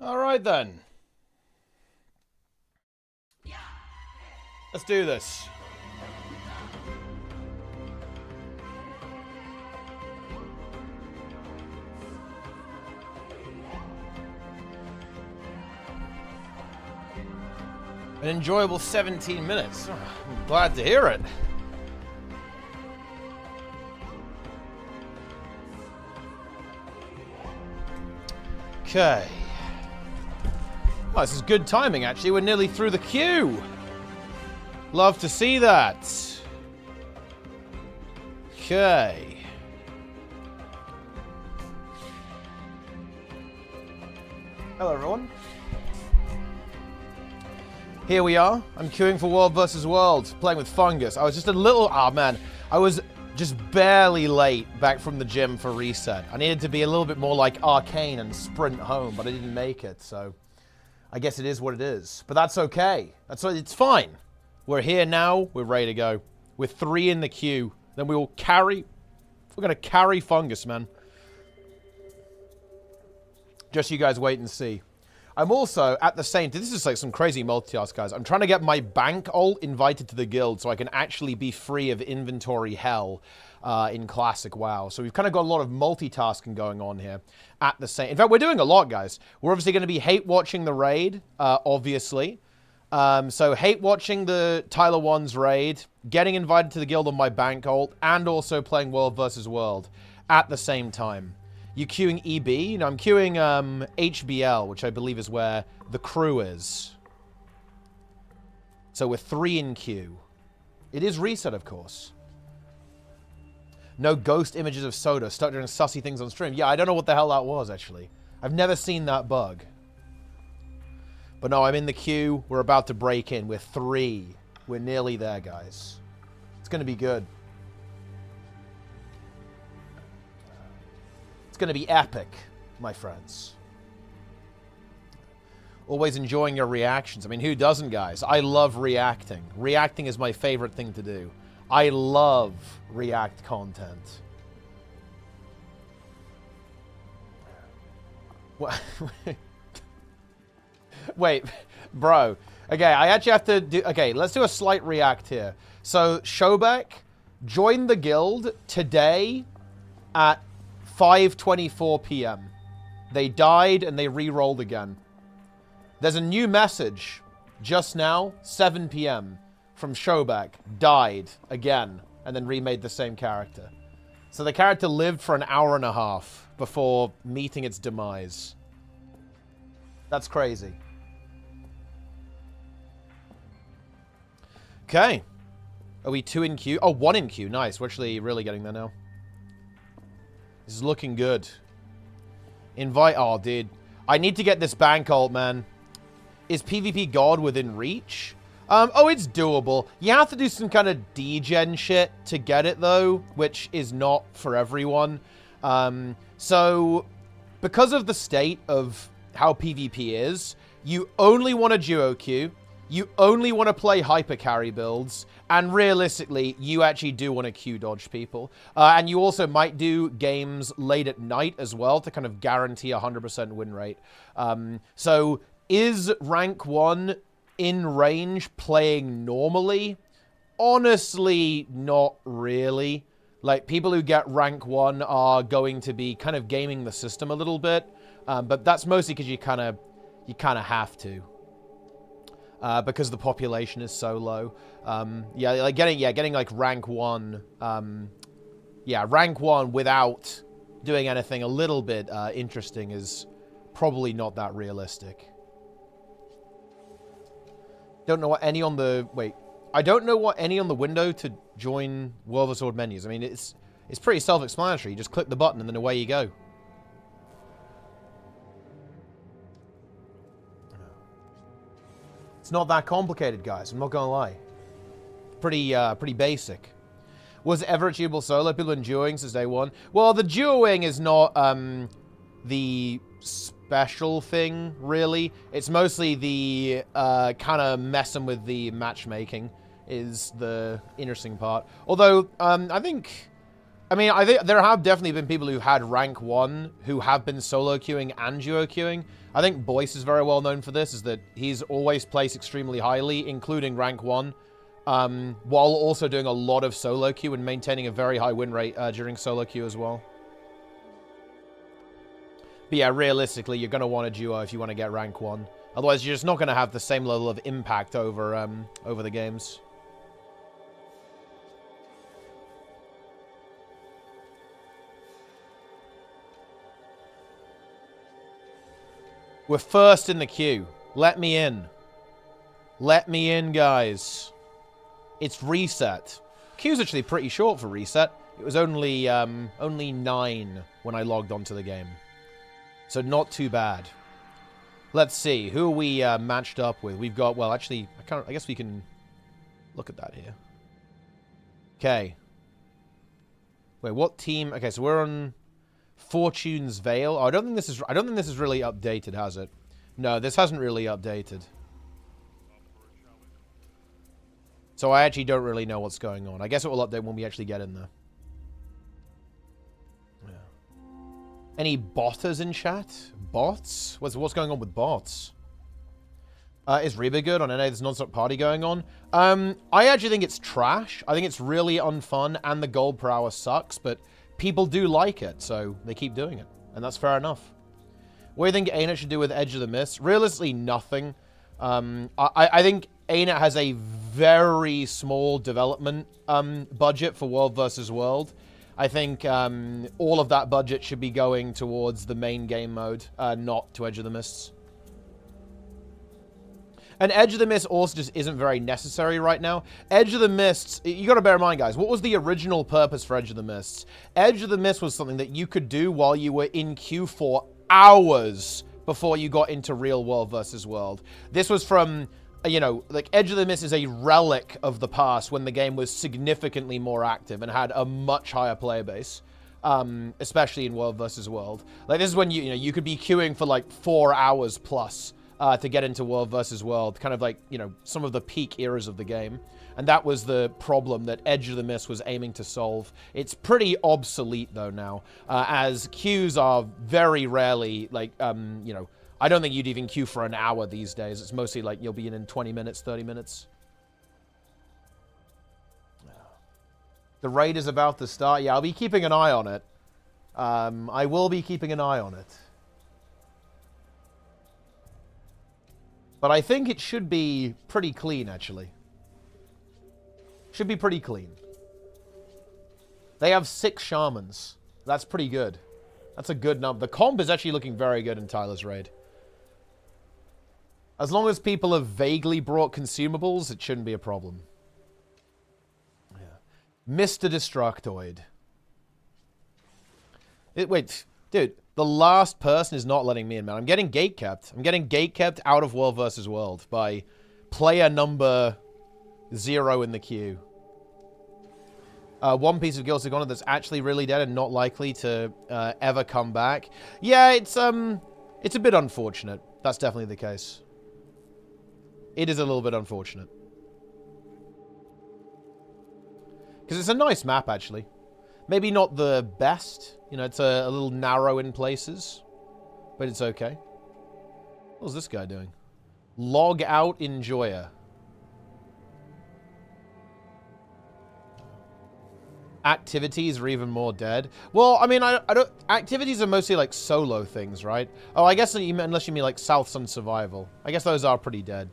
All right then. Let's do this. An enjoyable 17 minutes. Oh, I'm glad to hear it. Okay. Well, this is good timing, actually. We're nearly through the queue. Love to see that. Okay. Hello, everyone. Here we are. I'm queuing for World vs. World, playing with Fungus. I was just a little... Oh, man. I was just barely late back from the gym for reset. I needed to be a little bit more like Arcane and sprint home, but I didn't make it, so... I guess it is what it is. But that's okay. It's fine. We're here now. We're ready to go. We're 3 in the queue. Then we will carry... We're going to carry Fungus, man. Just you guys wait and see. I'm also, at the same... This is like some crazy multitask, guys. I'm trying to get my bank ult invited to the guild so I can actually be free of inventory hell in Classic WoW. So we've kind of got a lot of multitasking going on here at the same... In fact, we're doing a lot, guys. We're obviously going to be hate-watching the raid, obviously. So hate-watching the Tyler 1's raid, getting invited to the guild on my bank ult, and also playing World vs. World at the same time. You queuing EB? You know, I'm queuing HBL, which I believe is where the crew is. So we're 3 in queue. It is reset, of course. No ghost images of Soda stuck doing sussy things on stream. Yeah, I don't know what the hell that was, actually. I've never seen that bug. But no, I'm in the queue. We're about to break in. We're 3. We're nearly there, guys. It's going to be good. It's going to be epic, my friends. Always enjoying your reactions. I mean, who doesn't, guys? I love reacting. Reacting is my favorite thing to do. I love react content. What? Wait, bro. Okay, I actually have to do... Okay, let's do a slight react here. So, Shobek joined the guild today at 5:24 p.m. They died and they re-rolled again. There's a new message just now, 7 p.m. from Shobek. Died again and then remade the same character. So the character lived for an hour and a half before meeting its demise. That's crazy. Okay. Are we 2 in queue? Oh, 1 in queue. Nice. We're actually really getting there now. This is looking good. Invite... Oh, dude. I need to get this bank ult, man. Is PvP God within reach? Oh, it's doable. You have to do some kind of degen shit to get it, though, which is not for everyone. So, because of the state of how PvP is, you only want a duo queue. You only want to play hyper carry builds, and realistically, you actually do want to queue dodge people. And you also might do games late at night as well to kind of guarantee a 100% win rate. So, is rank 1 in range playing normally? Honestly, not really. Like, people who get rank 1 are going to be kind of gaming the system a little bit, but that's mostly because you kind of have to. Because the population is so low. Getting like rank 1. Rank 1 without doing anything a little bit interesting is probably not that realistic. Don't know what any on the... Wait. I don't know what any on the window to join World of Sword menus. I mean, it's pretty self-explanatory. You just click the button and then away you go. It's not that complicated, guys. I'm not gonna lie. Pretty basic. Was it ever achievable solo? People have been duoing since day 1. Well, the duoing is not the special thing, really. It's mostly the kind of messing with the matchmaking is the interesting part. Although, I think there have definitely been people who had rank 1 who have been solo queuing and duo queuing. I think Boyce is very well known for this, is that he's always placed extremely highly, including rank 1, while also doing a lot of solo queue and maintaining a very high win rate during solo queue as well. But yeah, realistically, you're going to want a duo if you want to get rank 1. Otherwise, you're just not going to have the same level of impact over over the games. We're first in the queue. Let me in. Let me in, guys. It's reset. Queue's actually pretty short for reset. It was only 9 when I logged onto the game. So not too bad. Let's see. Who are we matched up with? We've got, well, actually, I guess we can look at that here. Okay. Wait, what team? Okay, so we're on Fortune's Veil. Oh, I don't think this is really updated, has it? No, this hasn't really updated. So I actually don't really know what's going on. I guess it will update when we actually get in there. Yeah. Any botters in chat? Bots? What's going on with bots? Is Reba good on NA? There's non-stop party going on. I actually think it's trash. I think it's really unfun, and the gold per hour sucks, but people do like it, so they keep doing it. And that's fair enough. What do you think ArenaNet should do with Edge of the Mist? Realistically, nothing. I think ArenaNet has a very small development budget for World versus World. I think all of that budget should be going towards the main game mode, not to Edge of the Mists. And Edge of the Mist also just isn't very necessary right now. Edge of the Mists, you got to bear in mind, guys, what was the original purpose for Edge of the Mists? Edge of the Mist was something that you could do while you were in queue for hours before you got into real World versus World. This was from, you know, like, Edge of the Mist is a relic of the past when the game was significantly more active and had a much higher player base, especially in World versus World. Like, this is when you could be queuing for like 4 hours plus to get into World versus World, kind of like, you know, some of the peak eras of the game. And that was the problem that Edge of the Mist was aiming to solve. It's pretty obsolete, though, now, as queues are very rarely, like, you know, I don't think you'd even queue for an hour these days. It's mostly like you'll be in 20 minutes, 30 minutes. The raid is about to start. Yeah, I'll be keeping an eye on it. I will be keeping an eye on it. But I think it should be pretty clean, actually. Should be pretty clean. They have 6 shamans. That's pretty good. That's a good number. The comp is actually looking very good in Tyler's raid. As long as people have vaguely brought consumables, it shouldn't be a problem. Yeah. Mr. Destructoid. Wait, dude. The last person is not letting me in, man. I'm getting gatekept. I'm getting gatekept out of World versus World by player number 0 in the queue. One piece of Guilty Honor that's actually really dead and not likely to ever come back. Yeah, it's a bit unfortunate. That's definitely the case. It is a little bit unfortunate. Because it's a nice map, actually. Maybe not the best. You know, it's a little narrow in places. But it's okay. What's this guy doing? Log out enjoyer. Activities are even more dead. Well, I mean, I don't... Activities are mostly like solo things, right? Oh, I guess unless you mean like South Sun Survival. I guess those are pretty dead.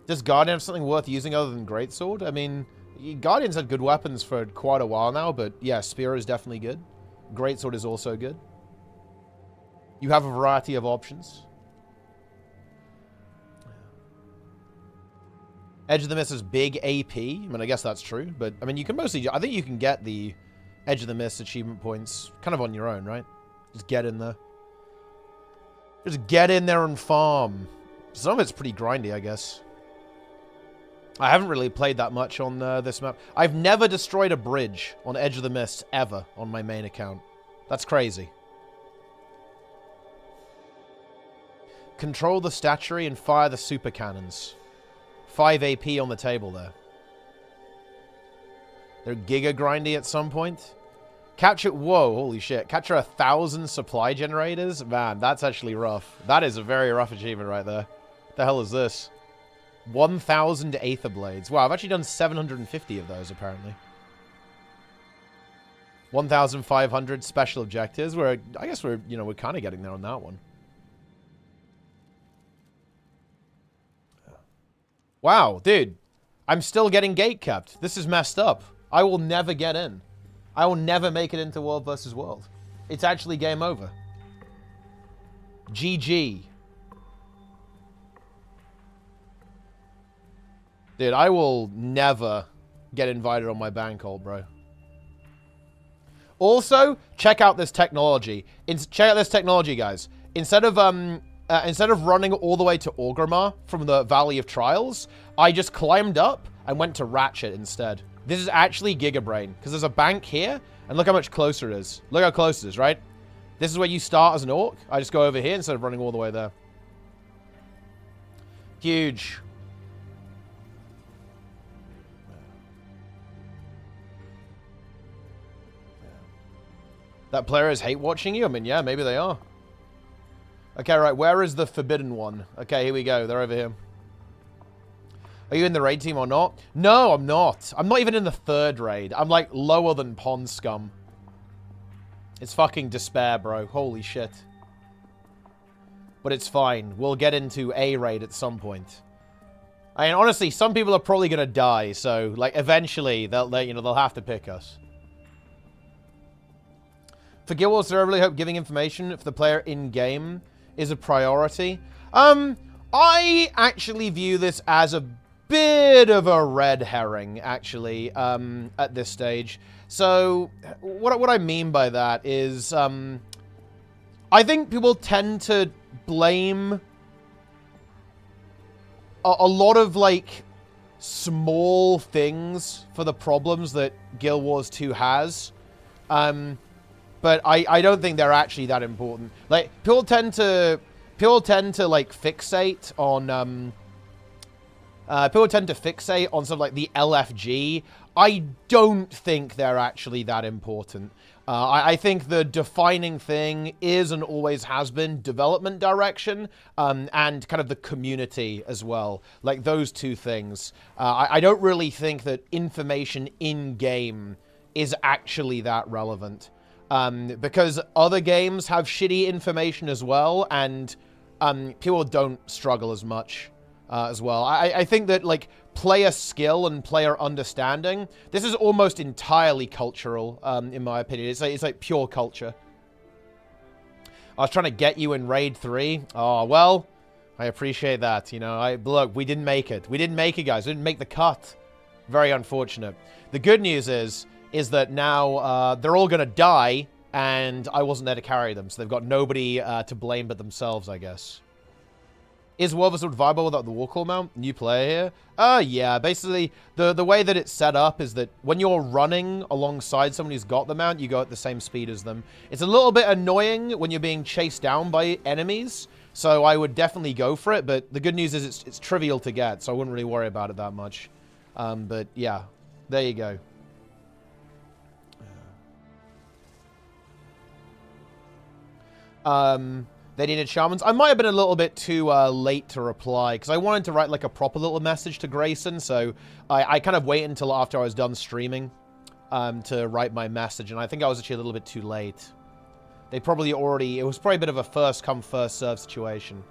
Does Guardian have something worth using other than Greatsword? I mean, Guardian's had good weapons for quite a while now, but yeah, Spear is definitely good. Greatsword is also good. You have a variety of options. Edge of the Mist is big AP. I mean, I guess that's true, but I mean, you can mostly... I think you can get the Edge of the Mist achievement points kind of on your own, right? Just get in there. Just get in there and farm. Some of it's pretty grindy, I guess. I haven't really played that much on this map. I've never destroyed a bridge on Edge of the Mist ever on my main account. That's crazy. Control the statuary and fire the super cannons. 5 AP on the table there. They're giga grindy at some point. Capture, whoa, holy shit. Capture 1,000 supply generators? Man, that's actually rough. That is a very rough achievement right there. The hell is this? 1,000 Aether Blades. Wow, I've actually done 750 of those, apparently. 1,500 special objectives. I guess we're kind of getting there on that one. Wow, dude. I'm still getting gate kept. This is messed up. I will never get in. I will never make it into World versus World. It's actually game over. GG. Dude, I will never get invited on my bank hold, bro. Also, check out this technology. Check out this technology, guys. Instead of running all the way to Orgrimmar from the Valley of Trials, I just climbed up and went to Ratchet instead. This is actually Gigabrain, because there's a bank here, and look how much closer it is. Look how close it is, right? This is where you start as an orc. I just go over here instead of running all the way there. Huge. That player is hate watching you? I mean, yeah, maybe they are. Okay, right, where is the forbidden one? Okay, here we go. They're over here. Are you in the raid team or not? No, I'm not. I'm not even in the 3rd raid. I'm, like, lower than Pond Scum. It's fucking despair, bro. Holy shit. But it's fine. We'll get into a raid at some point. I mean, honestly, some people are probably gonna die, so, like, eventually, they'll have to pick us. For Guild Wars, I really hope giving information for the player in-game is a priority. I actually view this as a bit of a red herring, actually, at this stage. So, what I mean by that is, I think people tend to blame a lot of, like, small things for the problems that Guild Wars 2 has. But I don't think they're actually that important. Like, people tend to like fixate on sort of like the LFG. I don't think they're actually that important. I think the defining thing is and always has been development direction, and kind of the community as well. Like those two things. I don't really think that information in game is actually that relevant. Because other games have shitty information as well, and people don't struggle as much as well. I think that, like, player skill and player understanding, this is almost entirely cultural, in my opinion. It's like pure culture. I was trying to get you in Raid 3. Oh, well, I appreciate that. You know, look, we didn't make it. We didn't make it, guys. We didn't make the cut. Very unfortunate. The good news is that now they're all going to die, and I wasn't there to carry them, so they've got nobody to blame but themselves, I guess. Is World vs. World viable without the Warcall mount? New player here? Yeah, basically, the way that it's set up is that when you're running alongside someone who's got the mount, you go at the same speed as them. It's a little bit annoying when you're being chased down by enemies, so I would definitely go for it, but the good news is it's trivial to get, so I wouldn't really worry about it that much. But yeah, there you go. They needed shamans. I might have been a little bit too late to reply, because I wanted to write like a proper little message to Grayson, so I kind of waited until after I was done streaming to write my message, and I think I was actually a little bit too late. They probably already... It was probably a bit of a first-come, first-served situation.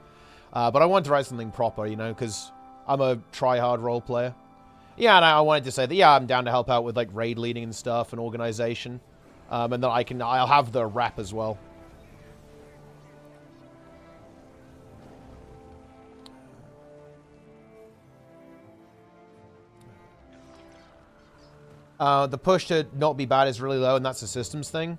But I wanted to write something proper, you know, because I'm a try-hard role player. Yeah, and I wanted to say that, yeah, I'm down to help out with, like, raid leading and stuff and organization. And then I'll have the rep as well. The push to not be bad is really low, and that's a systems thing.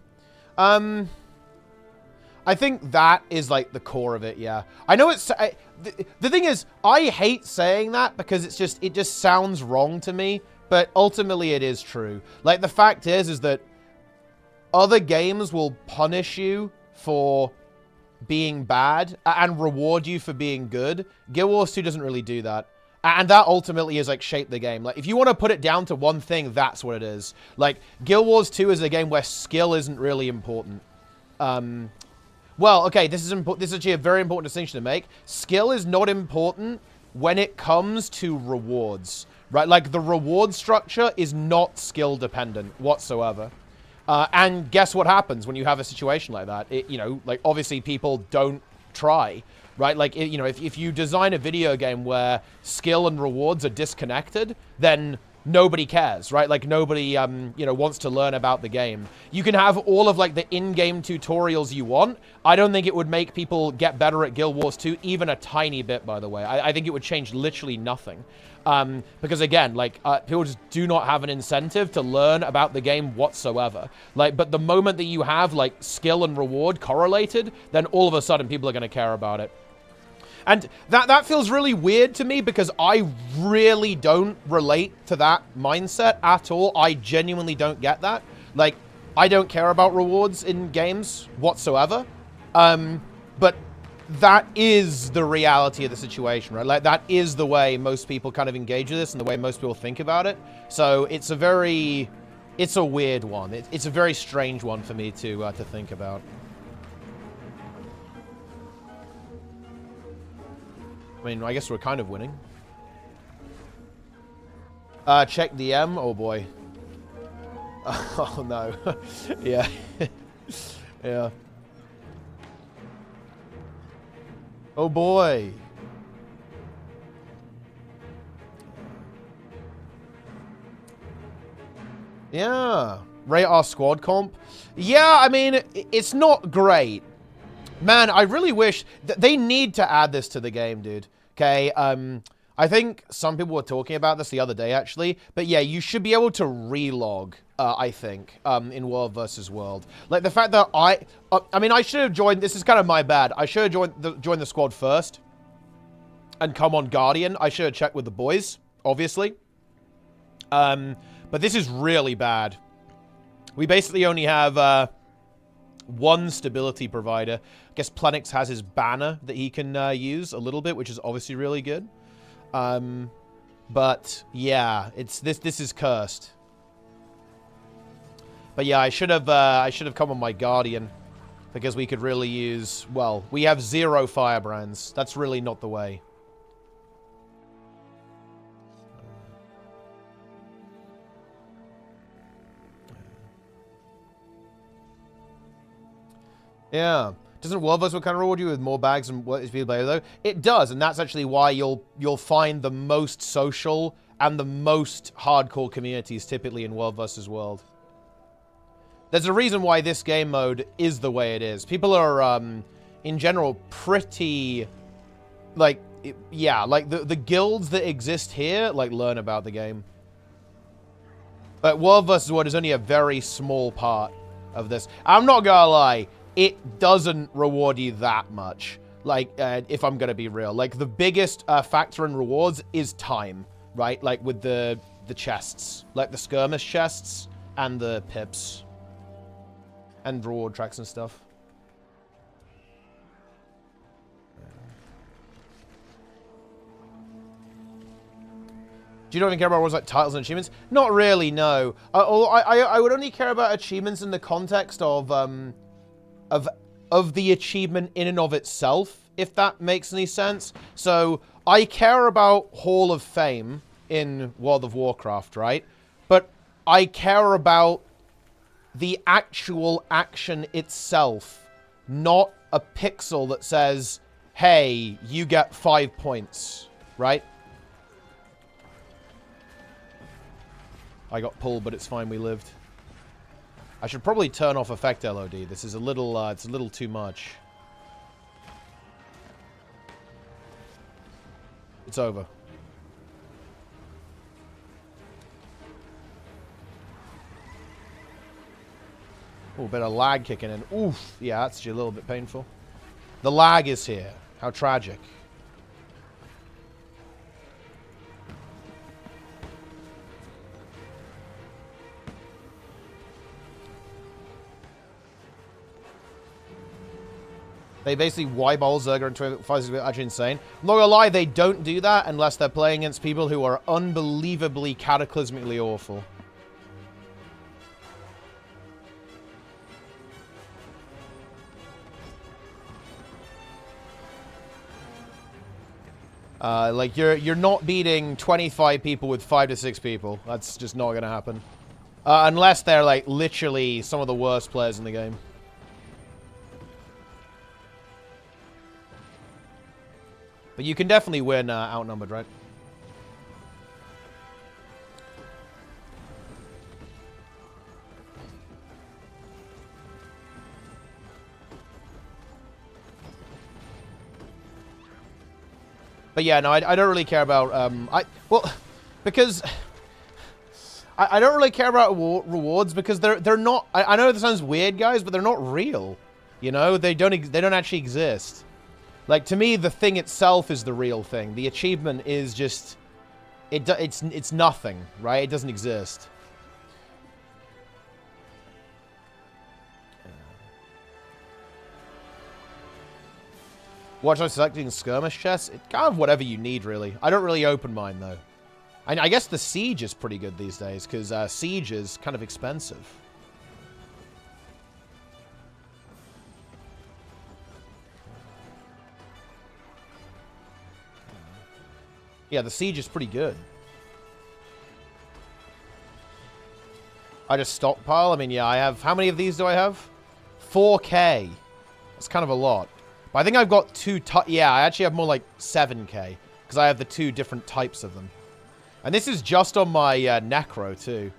I think that is, like, the core of it, yeah. I know it's... the thing is, I hate saying that because it just sounds wrong to me, but ultimately it is true. Like, the fact is that other games will punish you for being bad and reward you for being good. Guild Wars 2 doesn't really do that. And that ultimately is, like, shaped the game. Like, if you want to put it down to one thing, that's what it is. Like, Guild Wars 2 is a game where skill isn't really important. Well, okay, this is actually a very important distinction to make. Skill is not important when it comes to rewards, right? Like, the reward structure is not skill dependent whatsoever. And guess what happens when you have a situation like that? You know, like, obviously people don't try. Right, like, you know, if you design a video game where skill and rewards are disconnected, then nobody cares, right? Like, nobody, you know, wants to learn about the game. You can have all of, like, the in-game tutorials you want. I don't think it would make people get better at Guild Wars 2, even a tiny bit, by the way. I think it would change literally nothing. Because, again, like, people just do not have an incentive to learn about the game whatsoever. Like, but the moment that you have, like, skill and reward correlated, then all of a sudden people are going to care about it. And that feels really weird to me because I really don't relate to that mindset at all. I genuinely don't get that. Like, I don't care about rewards in games whatsoever. But that is the reality of the situation, right? Like, that is the way most people kind of engage with this and the way most people think about it. So it's a weird one. It's a very strange one for me to think about. I mean, I guess we're kind of winning. Check DM. Oh, boy. Oh, no. Yeah. Yeah. Oh, boy. Yeah. Rate our squad comp. Yeah, I mean, it's not great. Man, I really wish... they need to add this to the game, dude. Okay, I think some people were talking about this the other day, actually. But yeah, you should be able to relog, I think, in World vs. World. Like, the fact that I mean, I should have joined... This is kind of my bad. I should have joined the squad first. And come on Guardian. I should have checked with the boys, obviously. But this is really bad. We basically only have... one stability provider. I guess Plenix has his banner that he can use a little bit, which is obviously really good. But yeah, this is cursed. But yeah, I should have come on my Guardian because we could really use, well, we have 0 firebrands. That's really not the way. Yeah. Doesn't World vs. World kind of reward you with more bags and what is people play though? It does, and that's actually why you'll find the most social and the most hardcore communities typically in World vs. World. There's a reason why this game mode is the way it is. People are in general pretty like yeah, like the guilds that exist here like learn about the game. But World vs. World is only a very small part of this. I'm not gonna lie. It doesn't reward you that much. Like, if I'm gonna be real. Like, the biggest factor in rewards is time, right? Like, with the chests. Like, the skirmish chests and the pips. And reward tracks and stuff. Do you not even care about rewards like titles and achievements? Not really, no. I would only care about achievements in the context of the achievement in and of itself, if that makes any sense. So, I care about Hall of Fame in World of Warcraft, right? But I care about the actual action itself, not a pixel that says, hey, you get 5 points, right? I got pulled, but it's fine, we lived. I should probably turn off effect LOD. This is a little, it's a little too much. It's over. Oh, a bit of lag kicking in. Oof. Yeah, that's actually a little bit painful. The lag is here. How tragic. They basically wipe all Zerga and 25 is actually insane. I'm not gonna lie, they don't do that unless they're playing against people who are unbelievably cataclysmically awful. Like, you're not beating 25 people with 5 to 6 people. That's just not gonna happen. Unless they're, like, literally some of the worst players in the game. But you can definitely win outnumbered, right? But yeah, no, I don't really care about, because I don't really care about rewards because they're not, I know this sounds weird, guys, but they're not real. You know, they don't actually exist. Like, to me, the thing itself is the real thing. The achievement is just, it's nothing, right? It doesn't exist. Watch, I selecting skirmish chests. It's kind of whatever you need, really. I don't really open mine, though. I guess the siege is pretty good these days, because siege is kind of expensive. Yeah, the siege is pretty good. I just stockpile. I mean, yeah, I have... How many of these do I have? 4K. That's kind of a lot. But I think I've got two... Yeah, I actually have more like 7K. Because I have the 2 different types of them. And this is just on my Necro, too.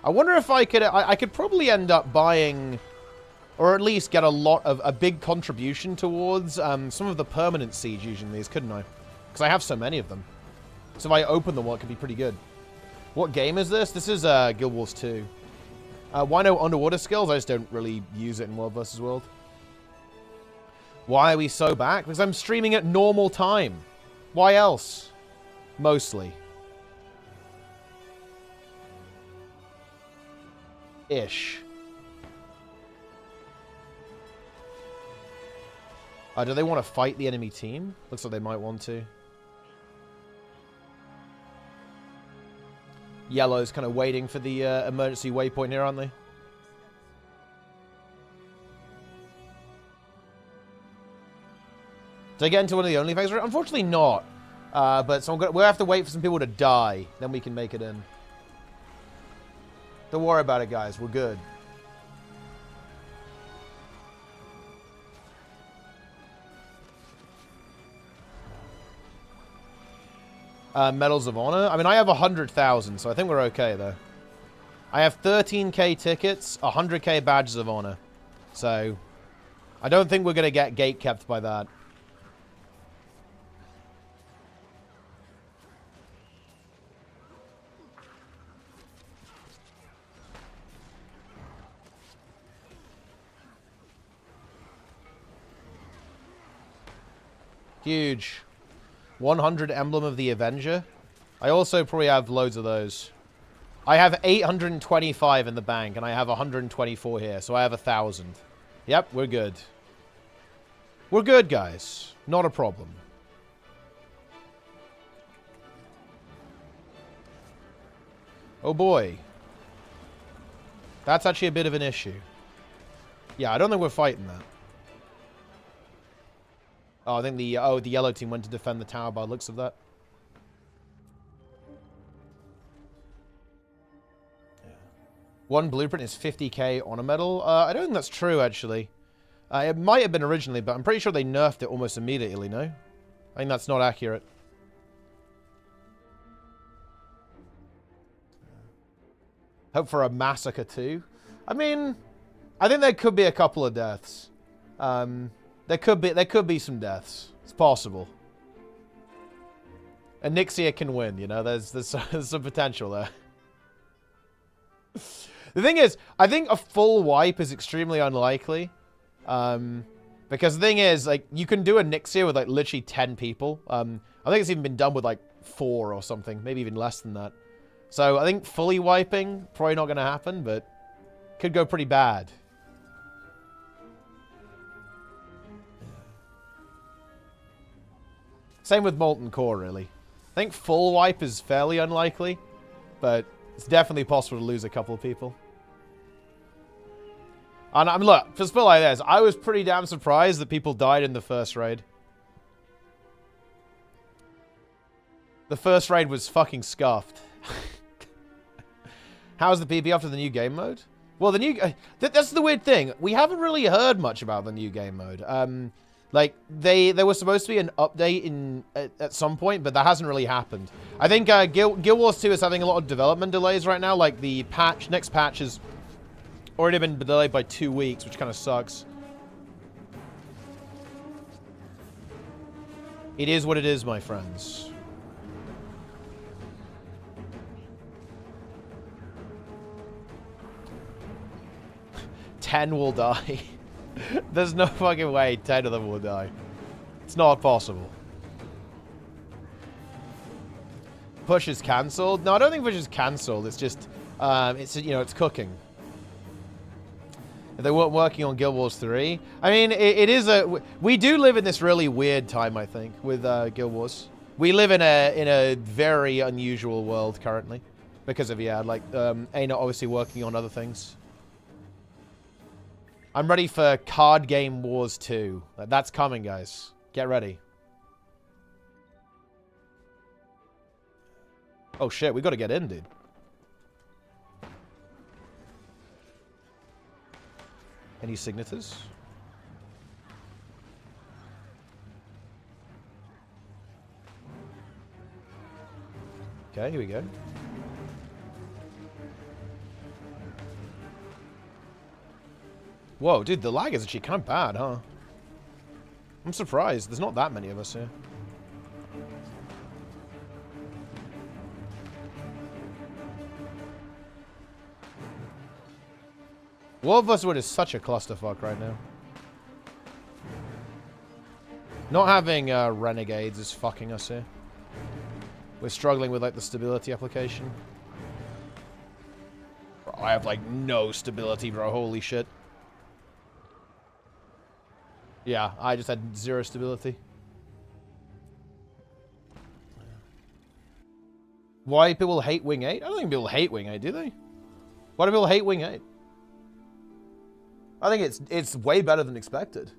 I wonder if I could... I could probably end up buying... Or at least get a big contribution towards some of the permanent siege using these, couldn't I? Because I have so many of them. So if I open them, well, it could be pretty good. What game is this? This is Guild Wars 2. Why no underwater skills? I just don't really use it in World vs. World. Why are we so back? Because I'm streaming at normal time. Why else? Mostly. Ish. Do they want to fight the enemy team? Looks like they might want to. Yellow's kind of waiting for the emergency waypoint here, aren't they? Did I get into one of the Onlyfangs? Unfortunately not. But so we'll have to wait for some people to die. Then we can make it in. Don't worry about it, guys. We're good. Medals of Honor. I mean, I have 100,000, so I think we're okay, though. I have 13k tickets, 100k badges of honor. So, I don't think we're going to get gate-kept by that. Huge. 100 Emblem of the Avenger. I also probably have loads of those. I have 825 in the bank, and I have 124 here, so I have 1,000. Yep, we're good. We're good, guys. Not a problem. Oh boy. That's actually a bit of an issue. Yeah, I don't think we're fighting that. Oh, I think the yellow team went to defend the tower by the looks of that. Yeah. One blueprint is 50k on a medal. I don't think that's true, actually. It might have been originally, but I'm pretty sure they nerfed it almost immediately, no? I think that's not accurate. Hope for a massacre, too. I mean, I think there could be a couple of deaths. There could be some deaths. It's possible. And Nixia can win, you know. There's some potential there. The thing is, I think a full wipe is extremely unlikely. Because the thing is, like, you can do a Nixia with, like, literally 10 people. I think it's even been done with, like, 4 or something. Maybe even less than that. So, I think fully wiping, probably not going to happen, but could go pretty bad. Same with Molten Core, really. I think full wipe is fairly unlikely, but it's definitely possible to lose a couple of people. And I mean, look, for a spell like this, I was pretty damn surprised that people died in the first raid. The first raid was fucking scuffed. How's the PB after the new game mode? Well, the new... that's the weird thing. We haven't really heard much about the new game mode. Like, there was supposed to be an update at some point, but that hasn't really happened. I think Guild Wars 2 is having a lot of development delays right now. Like, the next patch has already been delayed by 2 weeks, which kind of sucks. It is what it is, my friends. Ten will die. There's no fucking way 10 of them will die. It's not possible. Push is cancelled? No, I don't think push is cancelled. It's just, it's, you know, it's cooking. If they weren't working on Guild Wars 3. I mean, it is a... We do live in this really weird time, I think, with Guild Wars. We live in a very unusual world currently. Because of, yeah, like, ArenaNet obviously working on other things. I'm ready for Card Game Wars 2. That's coming, guys. Get ready. Oh, shit. We gotta get in, dude. Any signatures? Okay, here we go. Whoa, dude, the lag is actually kind of bad, huh? I'm surprised. There's not that many of us here. World vs. Wood is such a clusterfuck right now. Not having renegades is fucking us here. We're struggling with, like, the stability application. Bro, I have, like, no stability, bro. Holy shit. Yeah, I just had 0 stability. Why people hate Wing 8? I don't think people hate Wing 8, do they? Why do people hate Wing 8? I think it's way better than expected.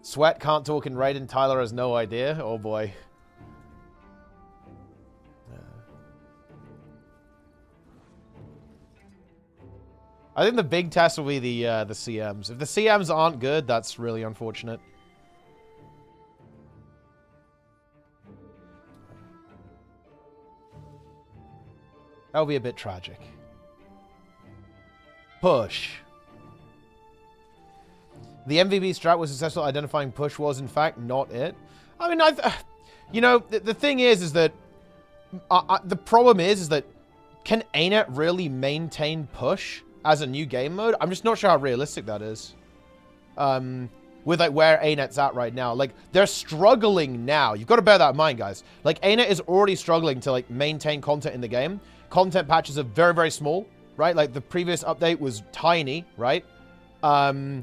Sweat can't talk in raid and Tyler has no idea. Oh boy. I think the big test will be the CMs. If the CMs aren't good, that's really unfortunate. That'll be a bit tragic. Push. The MVP strat was successful identifying push was, in fact, not it. I mean, you know, the thing is that... the problem is that can ArenaNet really maintain push as a new game mode? I'm just not sure how realistic that is. With, like, where ArenaNet's at right now. Like, they're struggling now. You've got to bear that in mind, guys. Like, ArenaNet is already struggling to, like, maintain content in the game. Content patches are very, very small, right? Like, the previous update was tiny, right? And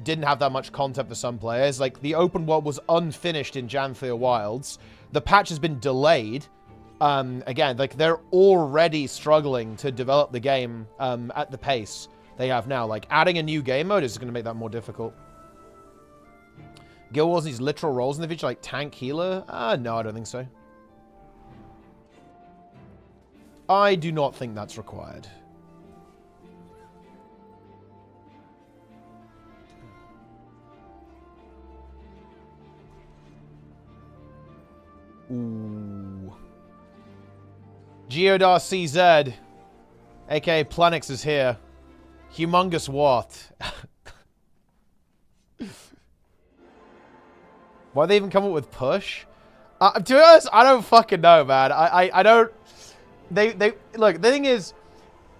didn't have that much content for some players. Like, the open world was unfinished in Janthea Wilds. The patch has been delayed. Again, like, they're already struggling to develop the game at the pace they have now. Like, adding a new game mode is going to make that more difficult. Guild Wars needs literal roles in the future, like tank healer? No, I don't think so. I do not think that's required. Ooh. Geodar CZ, aka Planix, is here. Humongous what? Why they even come up with push? To be honest, I don't fucking know, man. I don't... They look, the thing is,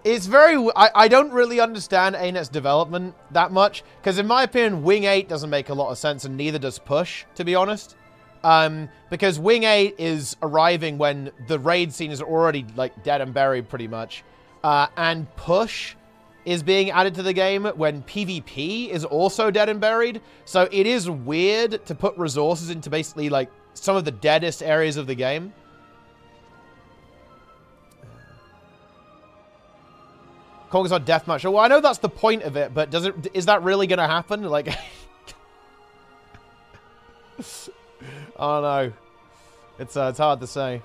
it's very... I don't really understand ArenaNet's development that much, because in my opinion, Wing 8 doesn't make a lot of sense, and neither does push, to be honest. Because Wing 8 is arriving when the raid scene is already, like, dead and buried, pretty much. And push is being added to the game when PvP is also dead and buried. So it is weird to put resources into basically like some of the deadest areas of the game. Conquer's on deathmatch. Well, I know that's the point of it, but is that really going to happen? Like, oh no, it's hard to say.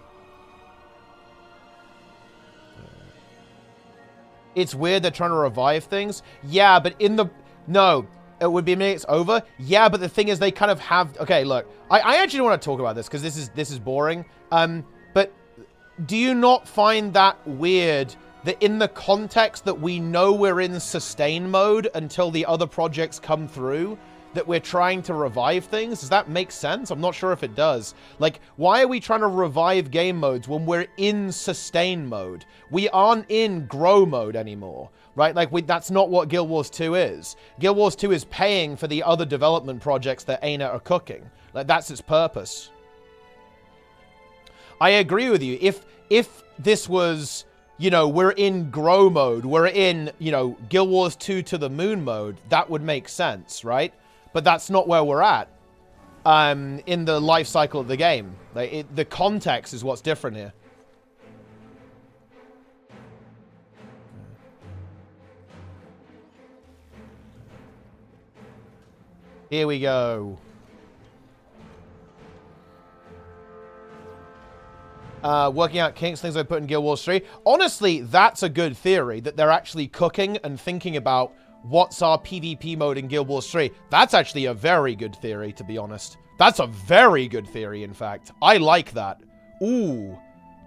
It's weird they're trying to revive things. Yeah, but no, it would be minutes over. Yeah, but the thing is, they kind of have. Okay, look, I actually don't want to talk about this because this is boring. But do you not find that weird that in the context that we know we're in sustain mode until the other projects come through, that we're trying to revive things? Does that make sense? I'm not sure if it does. Like, why are we trying to revive game modes when we're in sustain mode? We aren't in grow mode anymore, right? Like, that's not what Guild Wars 2 is. Guild Wars 2 is paying for the other development projects that ArenaNet are cooking. Like, that's its purpose. I agree with you. If this was, you know, we're in grow mode, we're in, you know, Guild Wars 2 to the moon mode, that would make sense, right? But that's not where we're at in the life cycle of the game. Like, the context is what's different here. Here we go. Working out kinks, things I put in Guild Wars 3. Honestly, that's a good theory, that they're actually cooking and thinking about what's our PvP mode in Guild Wars 3. That's actually a very good theory, to be honest. That's a very good theory, in fact. I like that. Ooh.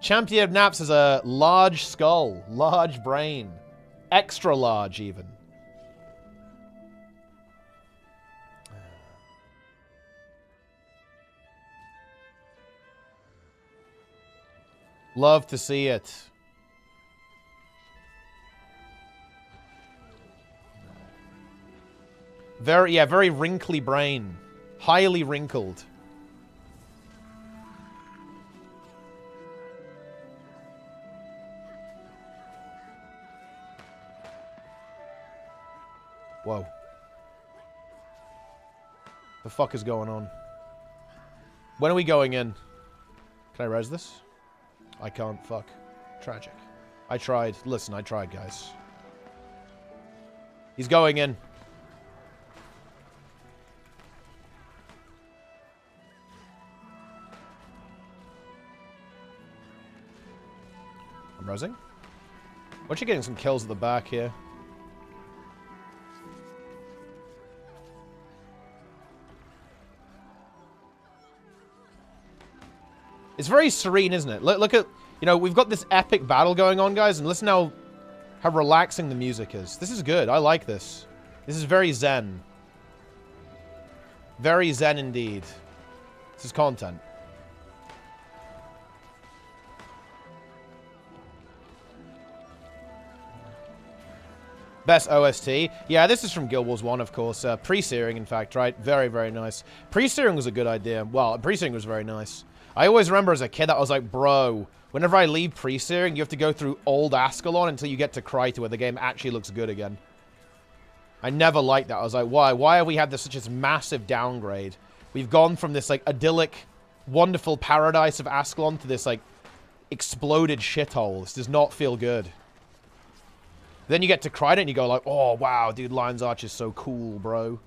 Champion of Naps has a large skull, large brain. Extra large, even. Love to see it. Very wrinkly brain. Highly wrinkled. Whoa. The fuck is going on? When are we going in? Can I res this? I can't. Fuck. Tragic. I tried. Listen, I tried, guys. He's going in. I'm resing. We're actually getting some kills at the back here. It's very serene, isn't it? Look at, you know, we've got this epic battle going on, guys, and listen how relaxing the music is. This is good. I like this. This is very zen. Very zen indeed. This is content. Best OST. Yeah, this is from Guild Wars 1, of course. Pre-searing, in fact, right? Very, very nice. Pre-searing was a good idea. Well, pre-searing was very nice. I always remember as a kid that I was like, bro, whenever I leave pre-searing, you have to go through old Ascalon until you get to Kryta, where the game actually looks good again. I never liked that. I was like, why? Why have we had such a massive downgrade? We've gone from this, like, idyllic, wonderful paradise of Ascalon to this, like, exploded shithole. This does not feel good. Then you get to Kryta and you go like, oh, wow, dude, Lion's Arch is so cool, bro.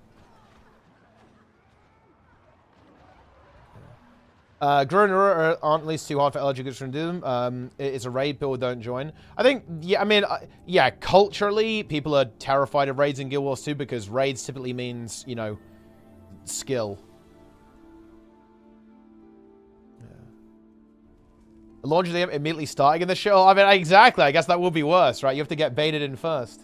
Grown aren't at least too hard for eligibles from Doom. It's a raid people don't join. I think, yeah, I mean, yeah, culturally, people are terrified of raids in Guild Wars 2 because raids typically means, you know, skill. Launch the game immediately starting in the show. I mean, exactly. I guess that would be worse, right? You have to get baited in first.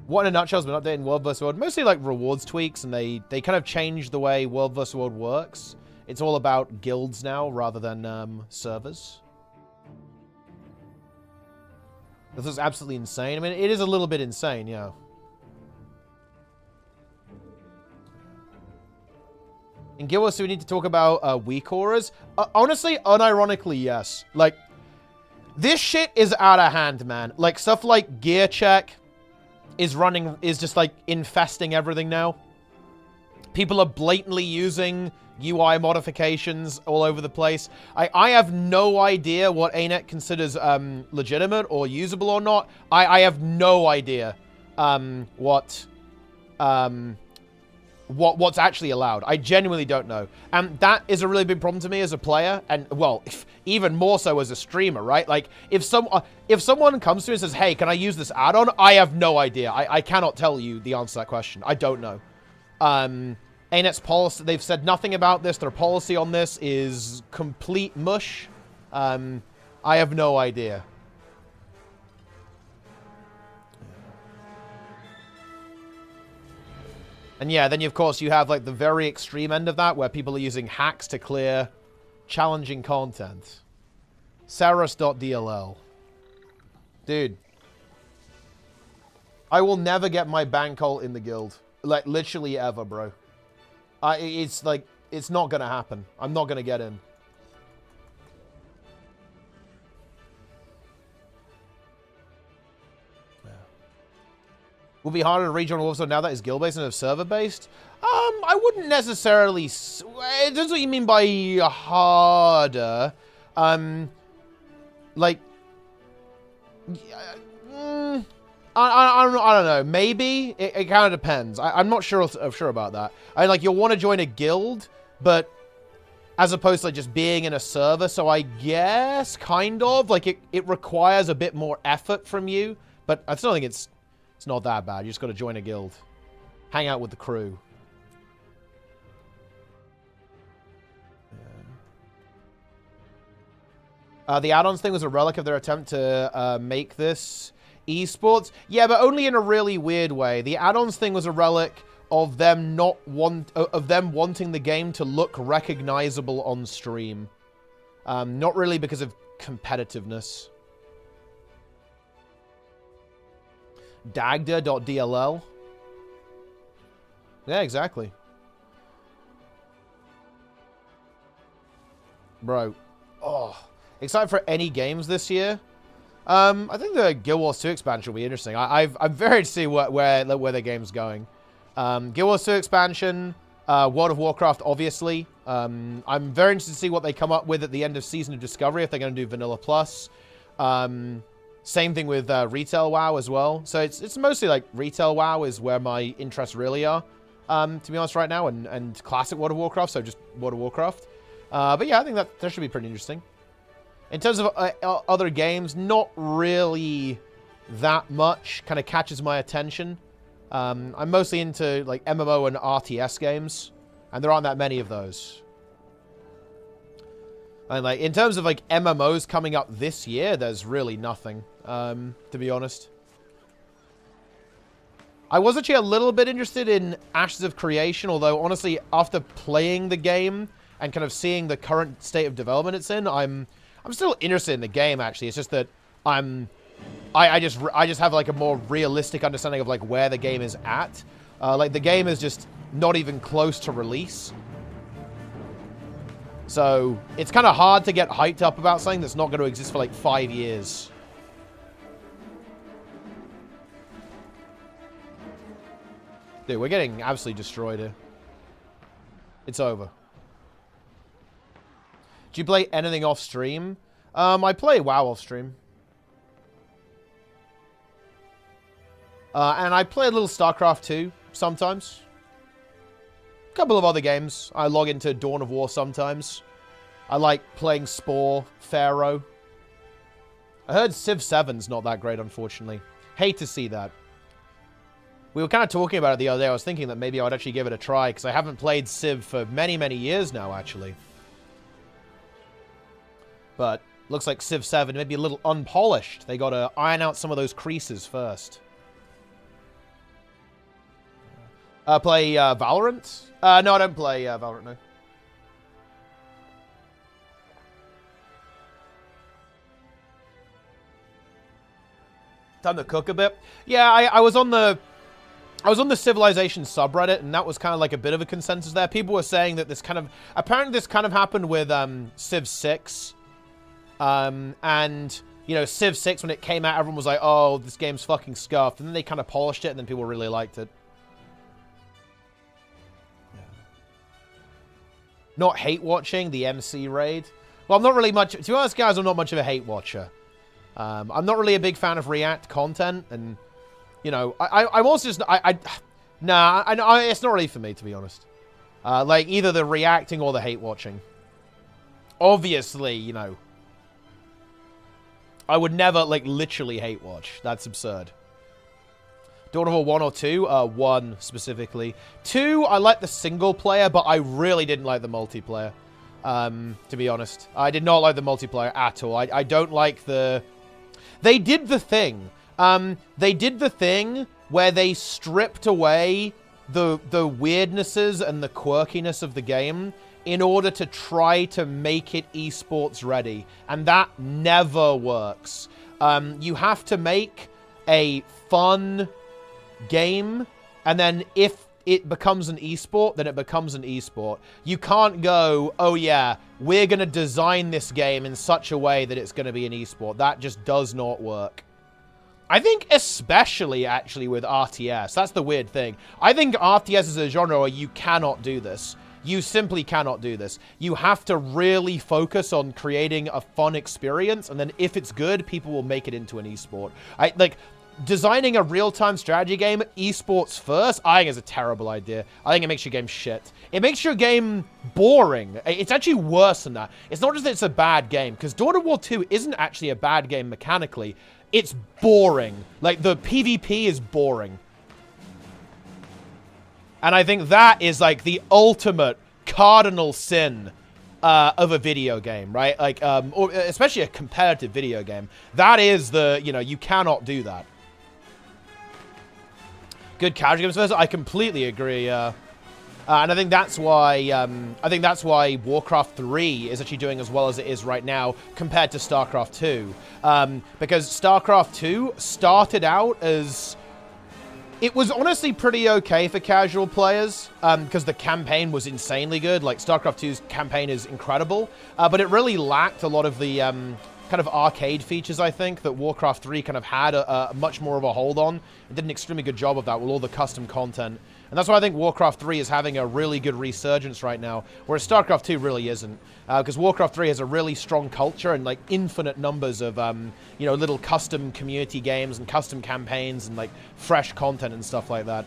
What in a nutshell has been updated in World vs. World? Mostly like rewards tweaks, and they kind of changed the way World vs. World works. It's all about guilds now rather than servers. This is absolutely insane. I mean, it is a little bit insane, yeah. In Guild Wars 2, we need to talk about weak auras. Honestly, unironically, yes. Like, This shit is out of hand, man. Like, stuff like gear check is just, like, infesting everything now. People are blatantly using UI modifications all over the place. I have no idea what ArenaNet considers legitimate or usable or not. I have no idea what's actually allowed. I genuinely don't know. And that is a really big problem to me as a player, and, well, even more so as a streamer, right? Like, if someone comes to me and says, hey, can I use this add-on? I have no idea. I cannot tell you the answer to that question. I don't know. ArenaNet's policy, they've said nothing about this. Their policy on this is complete mush. I have no idea. And yeah, then of course you have like the very extreme end of that where people are using hacks to clear challenging content. Saros.dll. Dude. I will never get my bankroll in the guild. Like, literally ever, bro. It's like, it's not gonna happen. I'm not gonna get in. Yeah. Will be harder to rejoin Warzone now that it's guild-based instead of server-based? I wouldn't necessarily... It depends what you mean by harder. Like... I don't know. Maybe it kind of depends. I'm not sure about that. Like, you'll want to join a guild, but as opposed to like, just being in a server. So I guess kind of like it requires a bit more effort from you, but I still think it's not that bad. You just got to join a guild, hang out with the crew. Yeah. The add-ons thing was a relic of their attempt to make this esports. Yeah, but only in a really weird way. The add-ons thing was a relic of them wanting the game to look recognizable on stream. Not really because of competitiveness. Dagda.dll. Yeah, exactly. Bro. Oh. Excited for any games this year? I think the Guild Wars 2 expansion will be interesting. I'm very interested to see where the game's going. Guild Wars 2 expansion, World of Warcraft, obviously. I'm very interested to see what they come up with at the end of Season of Discovery, if they're going to do Vanilla Plus. Same thing with Retail WoW as well. So it's mostly like Retail WoW is where my interests really are, to be honest, right now, and Classic World of Warcraft, so just World of Warcraft. But yeah, I think that should be pretty interesting. In terms of other games, not really that much kind of catches my attention. I'm mostly into like MMO and RTS games, and there aren't that many of those. And like in terms of like MMOs coming up this year, there's really nothing, to be honest. I was actually a little bit interested in Ashes of Creation, although honestly, after playing the game and kind of seeing the current state of development it's in, I'm still interested in the game, actually. It's just that I just have like a more realistic understanding of like where the game is at. Like the game is just not even close to release. So it's kind of hard to get hyped up about something that's not going to exist for like 5 years. Dude, we're getting absolutely destroyed here. It's over. Do you play anything off stream? I play WoW off stream. And I play a little StarCraft 2 sometimes. A couple of other games. I log into Dawn of War sometimes. I like playing Spore, Pharaoh. I heard Civ 7's not that great, unfortunately. Hate to see that. We were kind of talking about it the other day. I was thinking that maybe I would actually give it a try, because I haven't played Civ for many, many years now, actually. But looks like Civ 7 may be a little unpolished. They got to iron out some of those creases first. Play Valorant? No, I don't play Valorant, no. Time to cook a bit. Yeah, I was on the Civilization subreddit, and that was kind of like a bit of a consensus there. People were saying that this kind of... Apparently this kind of happened with Civ 6. And, You know, Civ 6, when it came out, everyone was like, oh, this game's fucking scuffed. And then they kind of polished it, and then people really liked it. Not hate watching the MC raid. Well, I'm not really much... To be honest, guys, I'm not much of a hate watcher. I'm not really a big fan of React content, and, you know, I'm also just... Nah, it's not really for me, to be honest. Like, either the reacting or the hate watching. Obviously, you know, I would never, like, literally hate watch. That's absurd. Dawn of War 1 or 2? 1, specifically. 2, I like the single player, but I really didn't like the multiplayer. To be honest. I did not like the multiplayer at all. I don't like the... They did the thing. They did the thing where they stripped away the weirdnesses and the quirkiness of the game in order to try to make it esports ready. And that never works. You have to make a fun game, and then if it becomes an esport, then it becomes an esport. You can't go, oh yeah, we're going to design this game in such a way that it's going to be an esport. That just does not work. I think especially, actually, with RTS. That's the weird thing. I think RTS is a genre where you cannot do this. You simply cannot do this. You have to really focus on creating a fun experience, and then if it's good, people will make it into an esport. Like, designing a real-time strategy game, esports first, I think is a terrible idea. I think it makes your game shit. It makes your game boring. It's actually worse than that. It's not just that it's a bad game, because Dawn of War 2 isn't actually a bad game mechanically. It's boring. Like, the PvP is boring. And I think that is, like, the ultimate cardinal sin of a video game, right? Like, or especially a competitive video game. That is the, you know, you cannot do that. Good casual games first. I completely agree. And I think that's why Warcraft 3 is actually doing as well as it is right now compared to StarCraft 2. Because StarCraft 2 started out as... It was honestly pretty okay for casual players, because the campaign was insanely good. Like, StarCraft 2's campaign is incredible, but it really lacked a lot of the kind of arcade features, I think, that Warcraft 3 kind of had a much more of a hold on. It did an extremely good job of that with all the custom content. And that's why I think Warcraft 3 is having a really good resurgence right now, whereas StarCraft 2 really isn't. Because Warcraft 3 has a really strong culture and, like, infinite numbers of, you know, little custom community games and custom campaigns and, like, fresh content and stuff like that.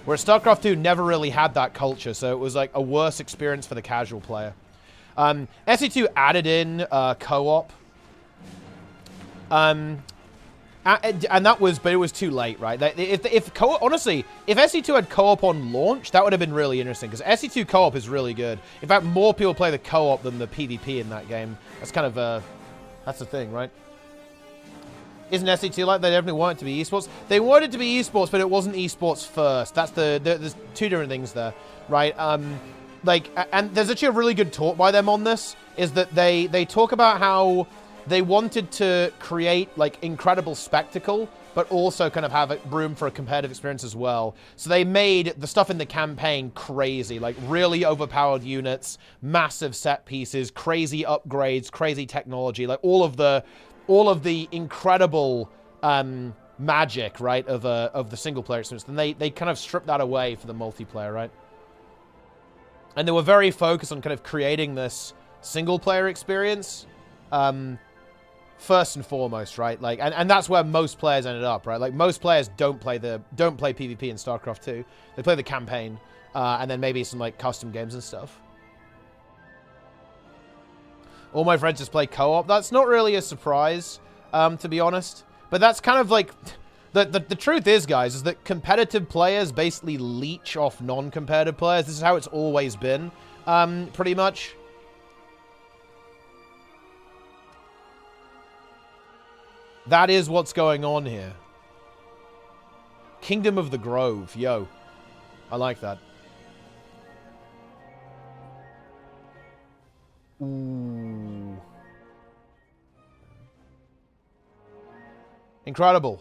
Whereas StarCraft 2 never really had that culture, so it was, like, a worse experience for the casual player. SE2 added in co-op. And that was, but it was too late, right? Honestly, if SE2 had co-op on launch, that would have been really interesting, because SE2 co-op is really good. In fact, more people play the co-op than the PvP in that game. That's kind of, that's the thing, right? Isn't SE2 like they definitely want it to be esports? They wanted it to be esports, but it wasn't esports first. That's there's two different things there, right? Like, and there's actually a really good talk by them on this, is that they talk about how they wanted to create, like, incredible spectacle, but also kind of have room for a competitive experience as well. So they made the stuff in the campaign crazy, like really overpowered units, massive set pieces, crazy upgrades, crazy technology, like all of the incredible magic, right, of the single player experience. Then they kind of stripped that away for the multiplayer, right? And they were very focused on kind of creating this single player experience. First and foremost, right? Like, and that's where most players ended up, right? Like, most players don't play PvP in StarCraft 2. They play the campaign, and then maybe some, like, custom games and stuff. All my friends just play co-op. That's not really a surprise, to be honest. But that's kind of like... The truth is, guys, is that competitive players basically leech off non-competitive players. This is how it's always been, pretty much. That is what's going on here. Kingdom of the Grove. Yo. I like that. Ooh. Incredible.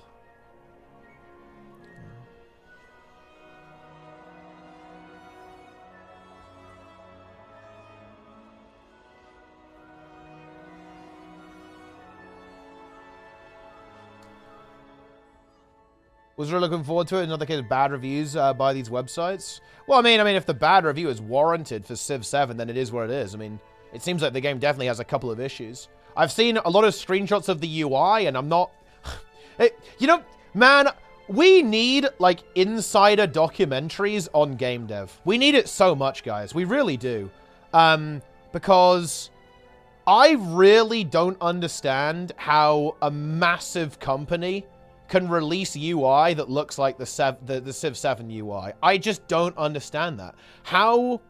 Was really looking forward to it. Another case of bad reviews by these websites. Well, I mean, if the bad review is warranted for Civ 7, then it is what it is. I mean, it seems like the game definitely has a couple of issues. I've seen a lot of screenshots of the UI, and I'm not... you know, man, we need, like, insider documentaries on game dev. We need it so much, guys. We really do. Because I really don't understand how a massive company can release UI that looks like the Civ 7 UI. I just don't understand that. How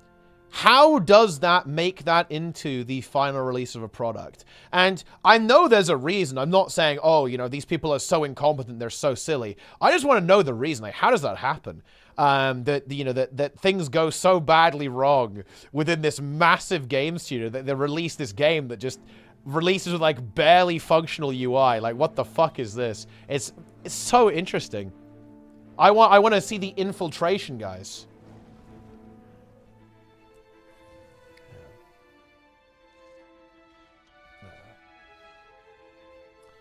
does that make that into the final release of a product? And I know there's a reason. I'm not saying, oh, you know, these people are so incompetent, they're so silly. I just want to know the reason. Like, how does that happen? That things go so badly wrong within this massive game studio that they release this game that just releases with, like, barely functional UI. Like, what the fuck is this? It's so interesting. I want to see the infiltration, guys.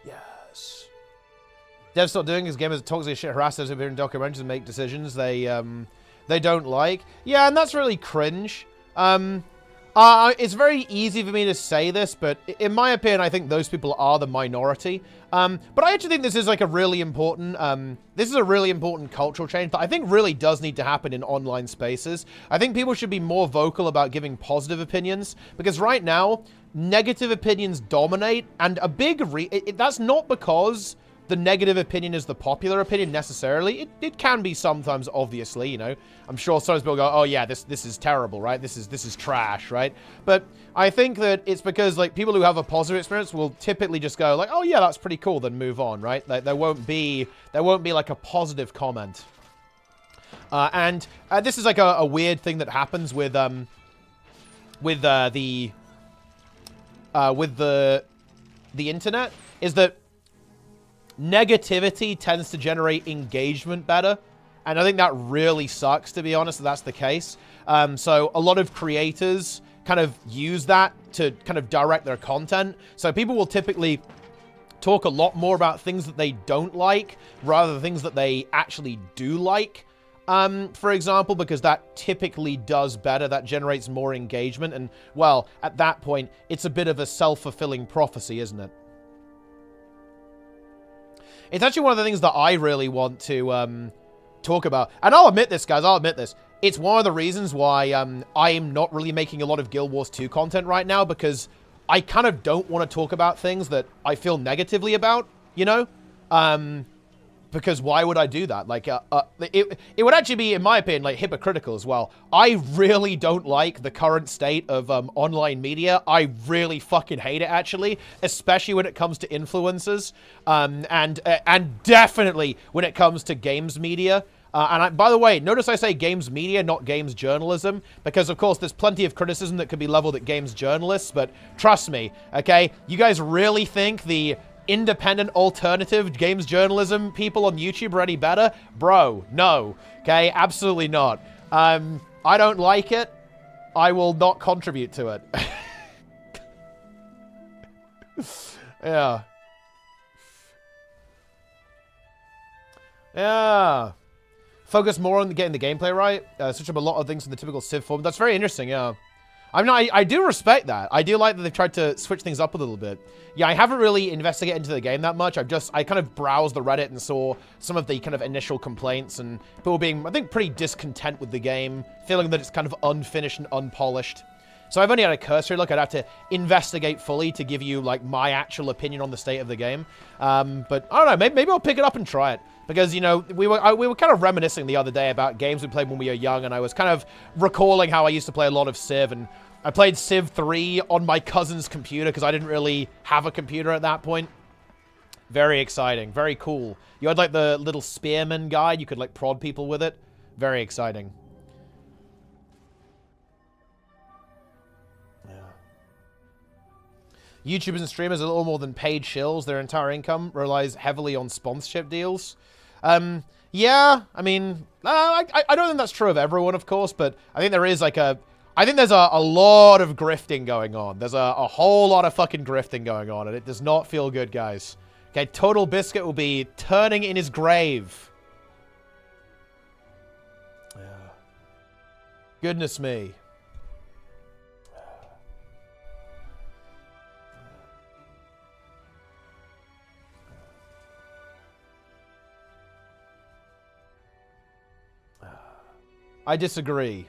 Yes. Devs stop doing his gamers toxic as shit, harass those who appear in documentaries and make decisions they don't like. Yeah, and that's really cringe. It's very easy for me to say this, but in my opinion, I think those people are the minority. But I actually think this is like a really important, this is a really important cultural change that I think really does need to happen in online spaces. I think people should be more vocal about giving positive opinions, because right now, negative opinions dominate, and a big that's not because the negative opinion is the popular opinion necessarily. It can be sometimes, obviously, you know. I'm sure sometimes people go, oh yeah, this is terrible, right? This is trash, right? But I think that it's because, like, people who have a positive experience will typically just go like, oh yeah, that's pretty cool, then move on, right? Like, there won't be like a positive comment. And this is like a weird thing that happens with the internet, is that negativity tends to generate engagement better. And I think that really sucks, to be honest, that that's the case. So a lot of creators kind of use that to kind of direct their content. So people will typically talk a lot more about things that they don't like rather than things that they actually do like. For example, because that typically does better, that generates more engagement. And, well, at that point, it's a bit of a self-fulfilling prophecy, isn't it? It's actually one of the things that I really want to talk about. And I'll admit this, guys. I'll admit this. It's one of the reasons why I'm not really making a lot of Guild Wars 2 content right now, because I kind of don't want to talk about things that I feel negatively about, you know? Because why would I do that? Like, it would actually be, in my opinion, like, hypocritical as well. I really don't like the current state of online media. I really fucking hate it, actually, especially when it comes to influencers, and definitely when it comes to games media. By the way, notice I say games media, not games journalism, because, of course, there's plenty of criticism that could be leveled at games journalists, but trust me, okay? You guys really think the independent alternative games journalism people on YouTube are any better? Bro, no. Okay, absolutely not. I don't like it. I will not contribute to it. Yeah. Yeah. Focus more on getting the gameplay right. Switch up a lot of things in the typical Civ form. That's very interesting, yeah. I do respect that. I do like that they've tried to switch things up a little bit. Yeah, I haven't really investigated into the game that much. I kind of browsed the Reddit and saw some of the kind of initial complaints and people being, I think, pretty discontent with the game, feeling that it's kind of unfinished and unpolished. So I've only had a cursory look. I'd have to investigate fully to give you, like, my actual opinion on the state of the game. But I don't know, maybe I'll pick it up and try it. Because, you know, we were kind of reminiscing the other day about games we played when we were young, and I was kind of recalling how I used to play a lot of Civ, and I played Civ 3 on my cousin's computer because I didn't really have a computer at that point. Very exciting. Very cool. You had, like, the little spearman guy. You could, like, prod people with it. Very exciting. YouTubers and streamers are a little more than paid shills. Their entire income relies heavily on sponsorship deals. Yeah, I mean, I don't think that's true of everyone, of course, but I think there is like I think there's a lot of grifting going on. There's a whole lot of fucking grifting going on, and it does not feel good, guys. Okay, Total Biscuit will be turning in his grave. Goodness me. I disagree.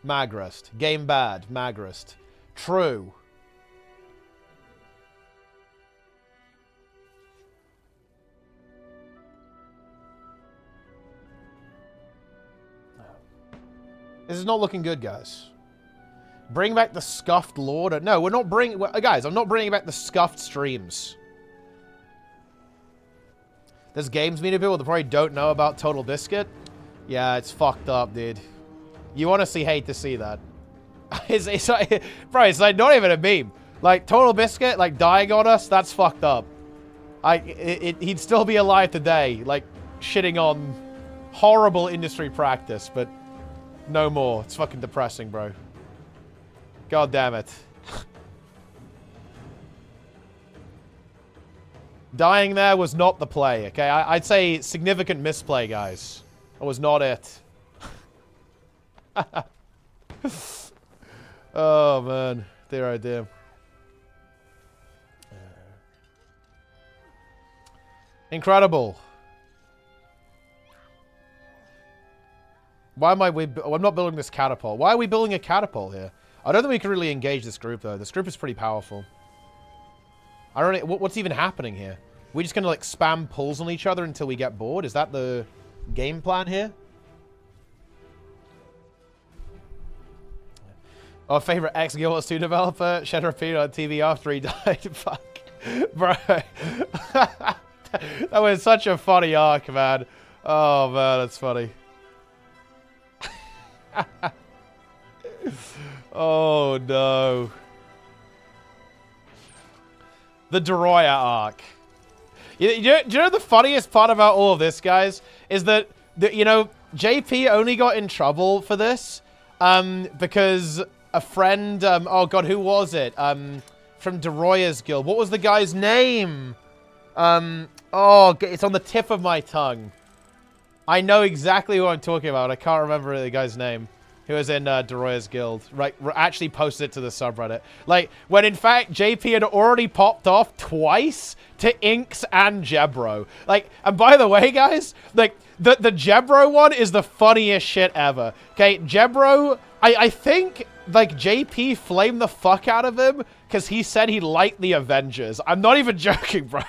Magrist. Game bad. Magrist. True. This is not looking good, guys. Bring back the scuffed lord. No, we're not bringing... Guys, I'm not bringing back the scuffed streams. There's games media people that probably don't know about Total Biscuit. Yeah, it's fucked up, dude. You honestly hate to see that. It's like, bro, it's like not even a meme. Like, Total Biscuit, like, dying on us, that's fucked up. He'd still be alive today, like, shitting on horrible industry practice, but no more. It's fucking depressing, bro. God damn it. Dying there was not the play, okay? I'd say significant misplay, guys. That was not it. Oh, man. Dear, oh, dear. Incredible. Why am I'm not building this catapult. Why are we building a catapult here? I don't think we can really engage this group, though. This group is pretty powerful. I don't know. What's even happening here? We're just going to, like, spam pulls on each other until we get bored? Is that the game plan here? Our favorite ex-Guild Wars 2 developer shed a repeat on TV after he died. Fuck. Bro. That was such a funny arc, man. Oh, man, that's funny. Oh, no. The Doroya arc. Do you know the funniest part about all of this, guys? Is that, you know, JP only got in trouble for this because a friend... oh, God, who was it? From Doroya's guild. What was the guy's name? Oh, it's on the tip of my tongue. I know exactly who I'm talking about. I can't remember the guy's name. Who was in Doroya's guild. Right, actually posted it to the subreddit. Like, when in fact, JP had already popped off twice to Inks and Jebro. Like, and by the way, guys, like, the Jebro one is the funniest shit ever. Okay, Jebro, I think, like, JP flamed the fuck out of him because he said he liked the Avengers. I'm not even joking, bro.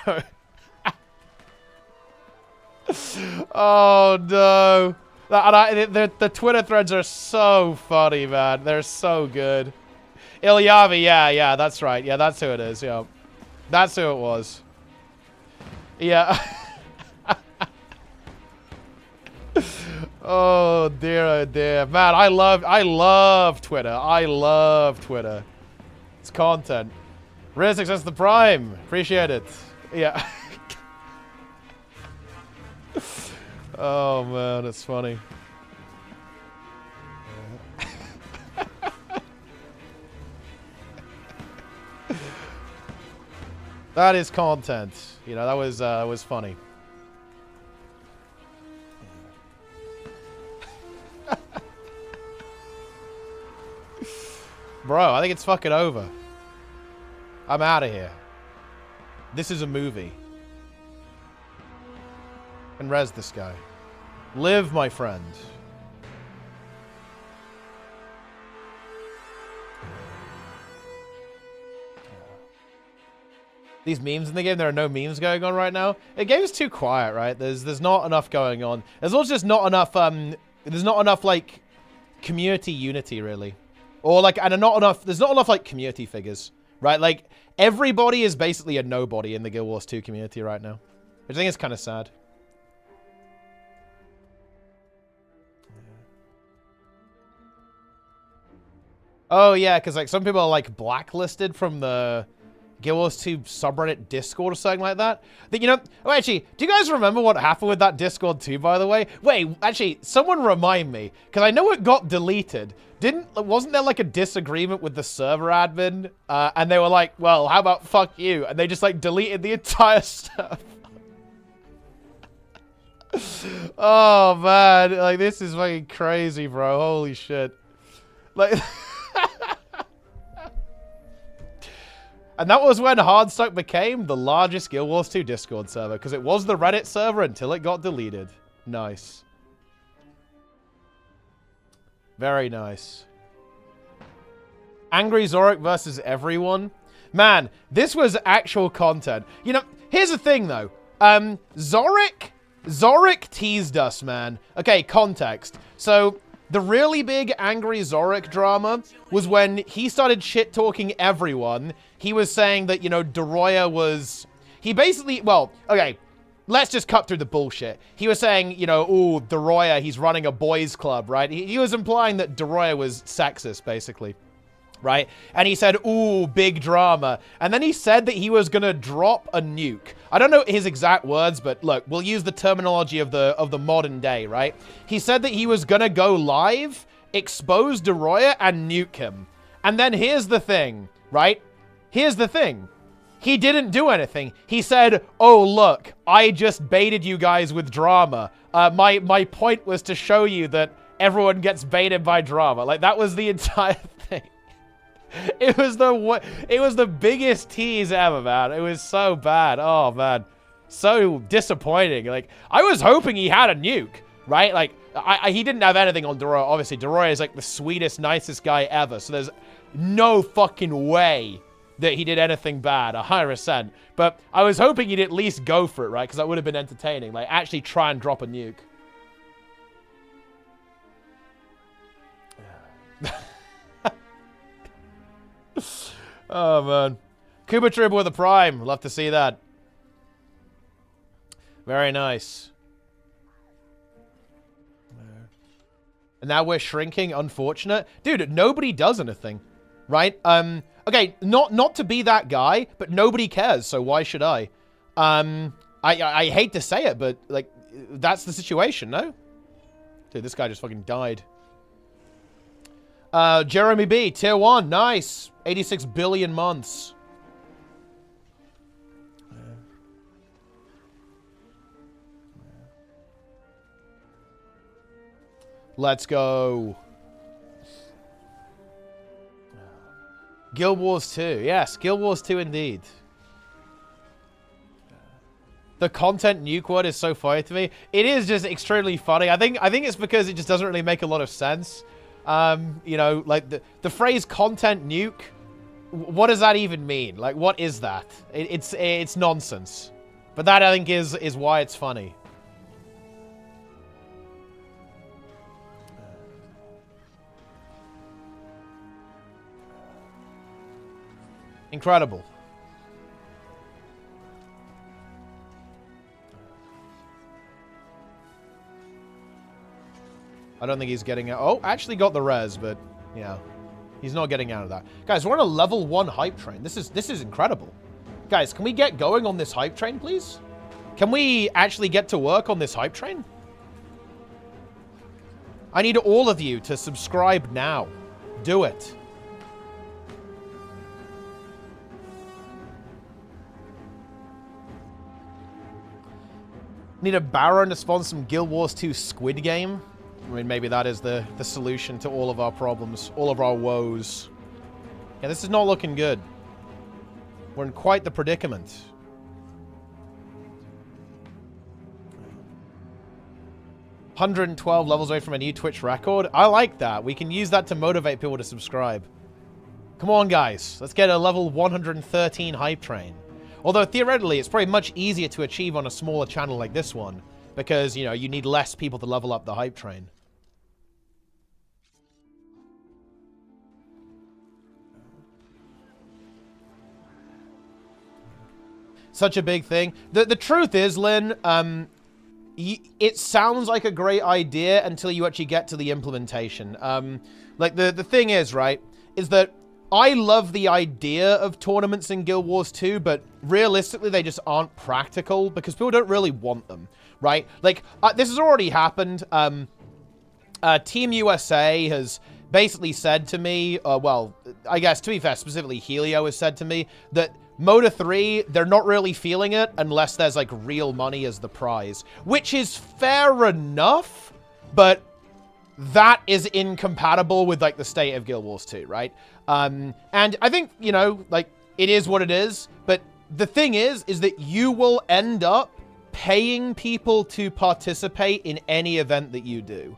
Oh, no. And the Twitter threads are so funny, man. They're so good. Ilyavi, yeah, that's right. Yeah, that's who it is, yeah. That's who it was. Yeah. Oh, dear, oh, dear. Man, I love Twitter. I love Twitter. It's content. Real success the prime. Appreciate it. Yeah. Oh, man, it's funny. That is content. You know, that was funny. Bro, I think it's fucking over. I'm out of here. This is a movie. And res this guy. Live, my friend. These memes in the game, there are no memes going on right now. The game's too quiet, right? There's not enough going on. There's also just not enough there's not enough like community unity really. Or like there's not enough like community figures, right? Like everybody is basically a nobody in the Guild Wars 2 community right now. Which I think is kind of sad. Oh, yeah, because, like, some people are, like, blacklisted from the Guild Wars 2 subreddit Discord or something like that. You know... Oh, actually, do you guys remember what happened with that Discord too, by the way? Wait, actually, someone remind me. Because I know it got deleted. Wasn't there, like, a disagreement with the server admin? And they were like, well, how about fuck you? And they just, like, deleted the entire stuff. Oh, man. Like, this is fucking crazy, bro. Holy shit. Like, and that was when Hardstuck became the largest Guild Wars 2 Discord server, because it was the Reddit server until it got deleted. Nice. Very nice. Angry Zorik versus everyone. Man, this was actual content. You know, here's the thing, though. Zorik teased us, man. Okay, context. So, the really big Angry Zorik drama was when he started shit-talking everyone. He was saying that, you know, Doroya was... He basically... Well, okay, let's just cut through the bullshit. He was saying, you know, ooh, Doroya, he's running a boys' club, right? He was implying that Doroya was sexist, basically. Right? And he said, ooh, big drama. And then he said that he was gonna drop a nuke. I don't know his exact words, but look, we'll use the terminology of the modern day, right? He said that he was gonna go live, expose Doroya, and nuke him. And then here's the thing, right? Here's the thing. He didn't do anything. He said, oh, look, I just baited you guys with drama. My point was to show you that everyone gets baited by drama. Like, that was the entire thing. It was the biggest tease ever, man. It was so bad. Oh, man. So disappointing. Like, I was hoping he had a nuke, right? Like, he didn't have anything on Doroya. Obviously, Doroya is like the sweetest, nicest guy ever. So there's no fucking way that he did anything bad, 100%. But I was hoping he'd at least go for it, right? Because that would have been entertaining. Like, actually try and drop a nuke. Oh, man. Cuba Trib with a prime. Love to see that. Very nice. And now we're shrinking. Unfortunate. Dude, nobody does anything. Right? Okay, not to be that guy, but nobody cares, so why should I? I hate to say it, but, like, that's the situation, no? Dude, this guy just fucking died. Jeremy B, tier 1, nice. 86 billion months. Let's go. Guild Wars 2. Yes, Guild Wars 2 indeed. The content nuke word is so funny to me. It is just extremely funny. I think it's because it just doesn't really make a lot of sense. You know, like the phrase content nuke, what does that even mean? Like, what is that? It's nonsense. But that, I think, is why it's funny. Incredible. I don't think he's getting out. Oh, actually got the res, but yeah, he's not getting out of that. Guys, we're on a level 1 hype train. This is incredible. Guys, can we get going on this hype train, please? Can we actually get to work on this hype train? I need all of you to subscribe now. Do it. Need a Baron to spawn some Guild Wars 2 Squid Game. I mean, maybe that is the solution to all of our problems, all of our woes. Yeah, this is not looking good. We're in quite the predicament. $112 levels away from a new Twitch record. I like that. We can use that to motivate people to subscribe. Come on, guys. Let's get a level 113 hype train. Although, theoretically, it's probably much easier to achieve on a smaller channel like this one. Because, you know, you need less people to level up the hype train. Such a big thing. The truth is, Lynn, it sounds like a great idea until you actually get to the implementation. Like, the thing is, right, is that I love the idea of tournaments in Guild Wars 2, but realistically, they just aren't practical because people don't really want them, right? Like, this has already happened. Team USA has basically said to me, well, I guess, to be fair, specifically Helio has said to me that Moda 3, they're not really feeling it unless there's, like, real money as the prize, which is fair enough, but that is incompatible with, like, the state of Guild Wars 2, right? And I think, you know, like, it is what it is, but the thing is that you will end up paying people to participate in any event that you do.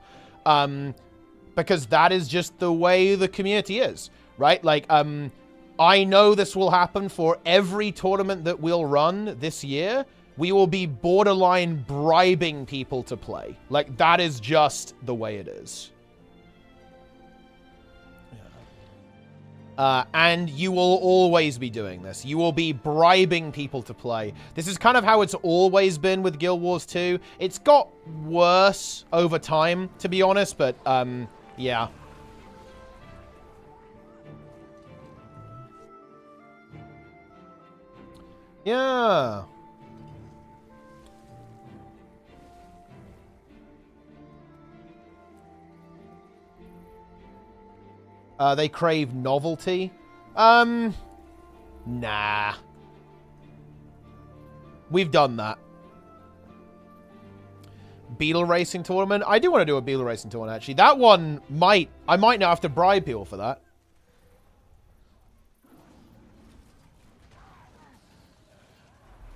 Because that is just the way the community is, right? Like, I know this will happen for every tournament that we'll run this year. We will be borderline bribing people to play. Like, that is just the way it is. And you will always be doing this. You will be bribing people to play. This is kind of how it's always been with Guild Wars 2. It's got worse over time, to be honest, but, yeah. Yeah. They crave novelty. Nah. We've done that. Beetle racing tournament. I do want to do a beetle racing tournament, actually. That one I might not have to bribe people for that.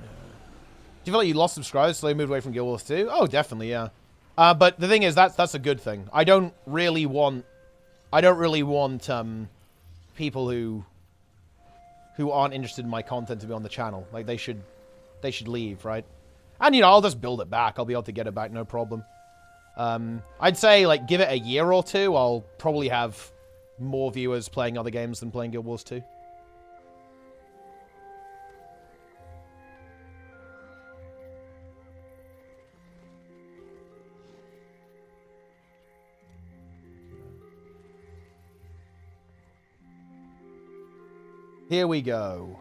Do you feel like you lost subscribers so they moved away from Guild Wars 2? Oh, definitely, yeah. But the thing is, that's a good thing. I don't really want people who aren't interested in my content to be on the channel. Like, they should leave, right? And, you know, I'll just build it back. I'll be able to get it back, no problem. I'd say, like, give it a year or two. I'll probably have more viewers playing other games than playing Guild Wars 2. Here we go.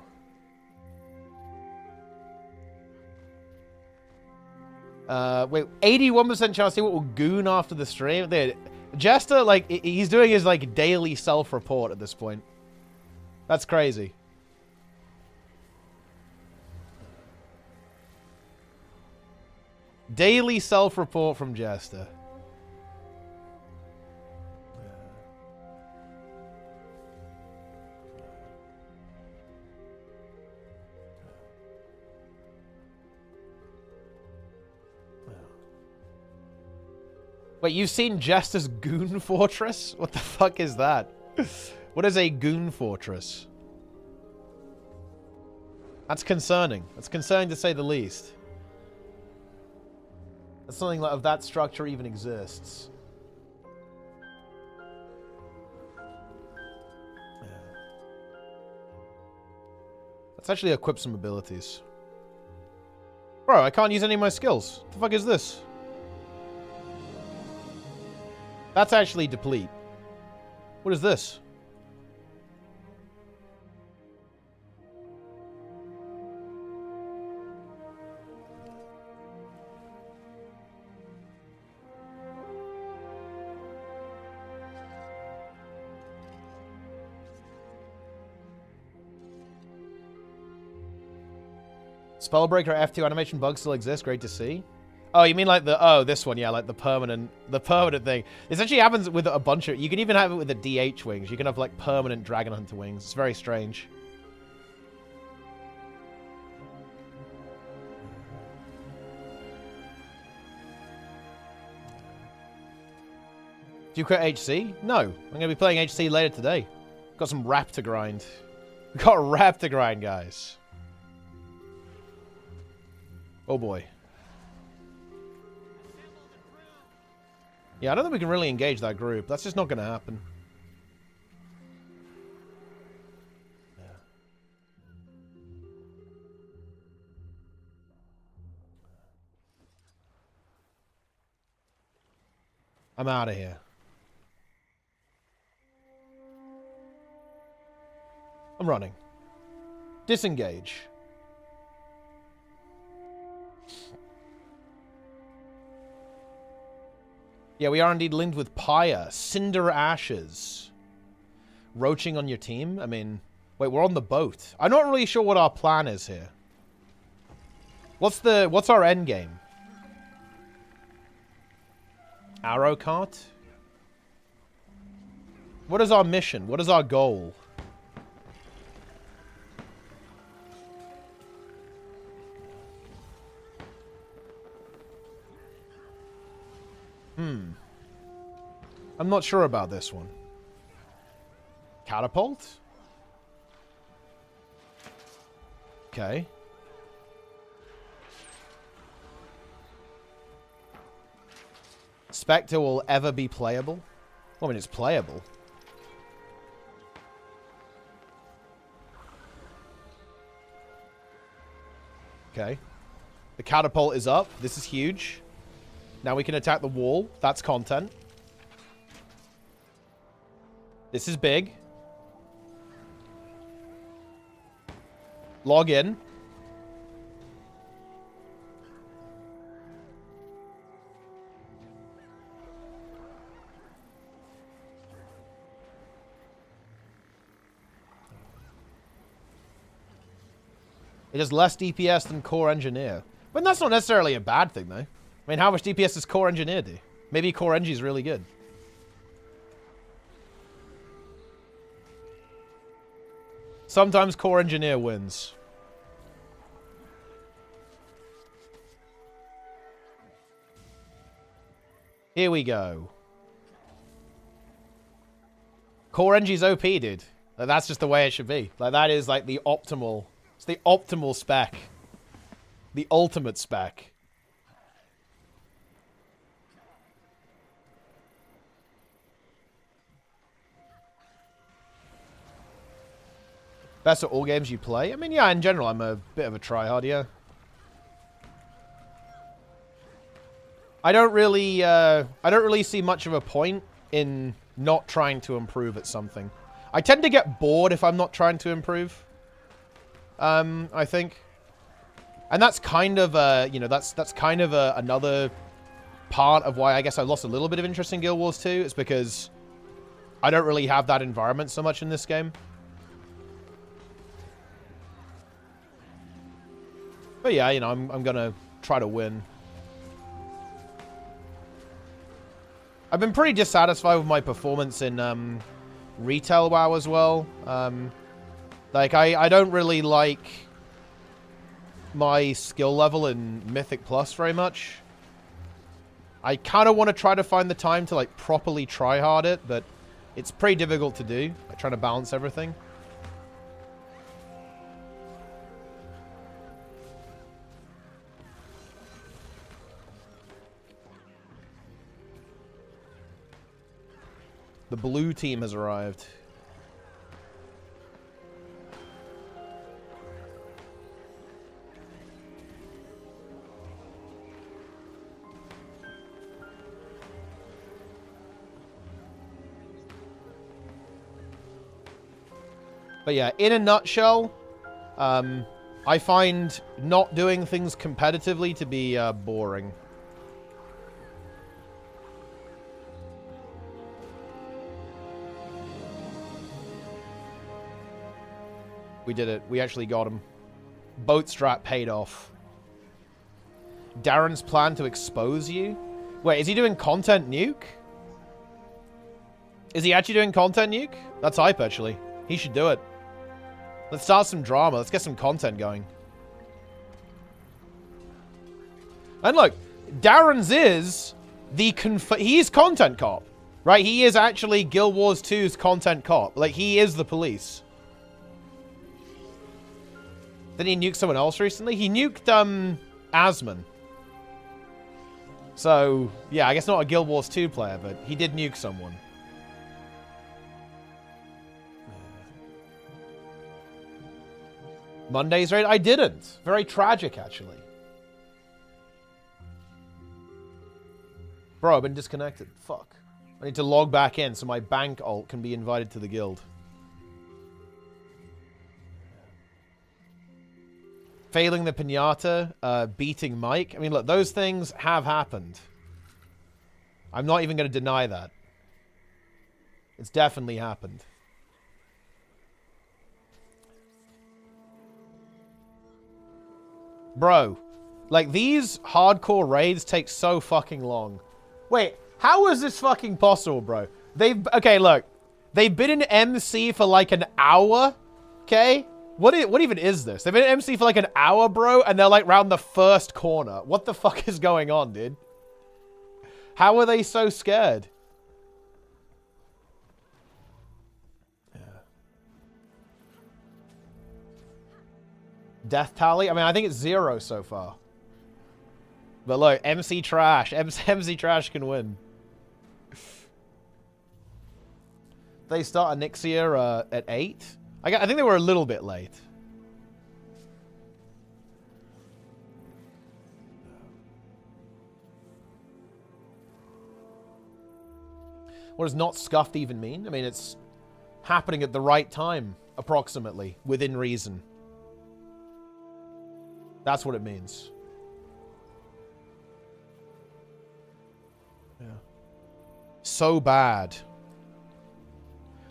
Wait, 81% chance he will goon after the stream. Dude, Jester, like, he's doing his, like, daily self-report at this point. That's crazy. Daily self-report from Jester. Wait, you've seen Jester's Goon Fortress? What the fuck is that? What is a Goon Fortress? That's concerning. That's concerning to say the least. That something of that structure even exists. Let's actually equip some abilities. Bro, I can't use any of my skills. What the fuck is this? That's actually deplete. What is this? Spellbreaker F2 animation bugs still exist. Great to see. Oh, you mean like the... Oh, this one, yeah, like the permanent thing. This actually happens with a bunch of... You can even have it with the DH wings. You can have, like, permanent Dragon Hunter wings. It's very strange. Do you quit HC? No. I'm going to be playing HC later today. Got some rap to grind. Got rap to grind, guys. Oh, boy. Yeah, I don't think we can really engage that group. That's just not going to happen. Yeah. I'm out of here. I'm running. Disengage. Yeah, we are indeed linked with Pyre. Cinder Ashes. Roaching on your team? I mean... Wait, we're on the boat. I'm not really sure what our plan is here. What's our end game? Arrow cart? What is our mission? What is our goal? I'm not sure about this one. Catapult? Okay. Spectre will ever be playable? Well, I mean, it's playable. Okay. The catapult is up. This is huge. Now we can attack the wall. That's content. This is big. Log in. It has less DPS than Core Engineer. But that's not necessarily a bad thing, though. I mean, how much DPS does Core Engineer do? Maybe Core Engie is really good. Sometimes Core Engineer wins. Here we go. Core Engie's OP, dude. Like, that's just the way it should be. Like, that is like the optimal... It's the optimal spec. The ultimate spec. Best at all games you play? I mean, yeah, in general, I'm a bit of a tryhard, yeah. I don't really see much of a point in not trying to improve at something. I tend to get bored if I'm not trying to improve. I think. And that's kind of, you know, that's kind of another part of why I guess I lost a little bit of interest in Guild Wars 2. It's because I don't really have that environment so much in this game. But yeah, you know, I'm gonna try to win. I've been pretty dissatisfied with my performance in Retail WoW as well. Like, I don't really like my skill level in Mythic Plus very much. I kind of want to try to find the time to, like, properly try hard it, but it's pretty difficult to do. Like, trying to balance everything. The blue team has arrived. But yeah, in a nutshell, I find not doing things competitively to be boring. We did it. We actually got him. Bootstrap paid off. Darren's plan to expose you? Wait, is he doing content nuke? Is he actually doing content nuke? That's hype, actually. He should do it. Let's start some drama. Let's get some content going. And look, Darren's is the he's content cop, right? He is actually Guild Wars 2's content cop. Like, he is the police. Did he nuke someone else recently? He nuked, Asman. So, yeah, I guess not a Guild Wars 2 player, but he did nuke someone. Monday's raid? I didn't. Very tragic, actually. Bro, I've been disconnected. Fuck. I need to log back in so my bank alt can be invited to the guild. Failing the pinata, beating Mike. I mean, look, those things have happened. I'm not even going to deny that. It's definitely happened. Bro, like, these hardcore raids take so fucking long. Wait, how is this fucking possible, bro? Okay, look. They've been in MC for like an hour, okay? What even is this? They've been in MC for like an hour, bro, and they're like round the first corner. What the fuck is going on, dude? How are they so scared? Yeah. Death tally? I mean, I think it's 0 so far. But look, MC Trash. MC Trash can win. They start Onyxia at 8? I think they were a little bit late. What does not scuffed even mean? I mean, it's happening at the right time, approximately, within reason. That's what it means. Yeah. So bad.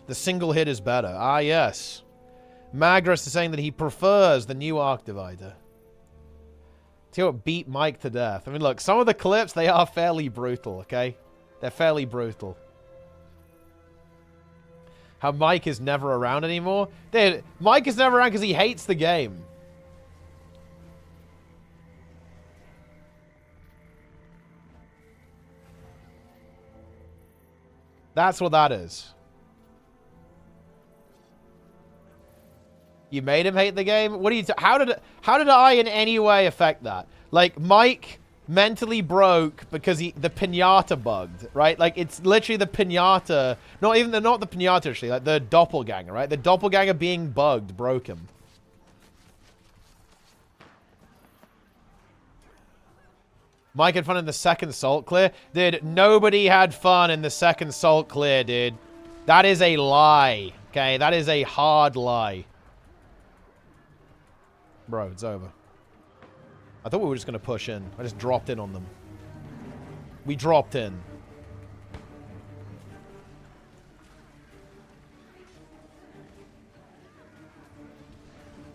The single hit is better. Ah, yes. Magris is saying that he prefers the new Arc Divider. Tell you what, beat Mike to death. I mean, look, some of the clips, they are fairly brutal, okay? They're fairly brutal. How Mike is never around anymore? Dude, Mike is never around because he hates the game. That's what that is. You made him hate the game? What do you... How did I in any way affect that? Like, Mike mentally broke because the pinata bugged, right? Like, it's literally the pinata... Not the pinata, actually. Like, the doppelganger, right? The doppelganger being bugged broke him. Mike had fun in the second salt clear? Dude, nobody had fun in the second salt clear, dude. That is a lie, okay? That is a hard lie. Bro, it's over. I thought we were just going to push in. I just dropped in on them. We dropped in.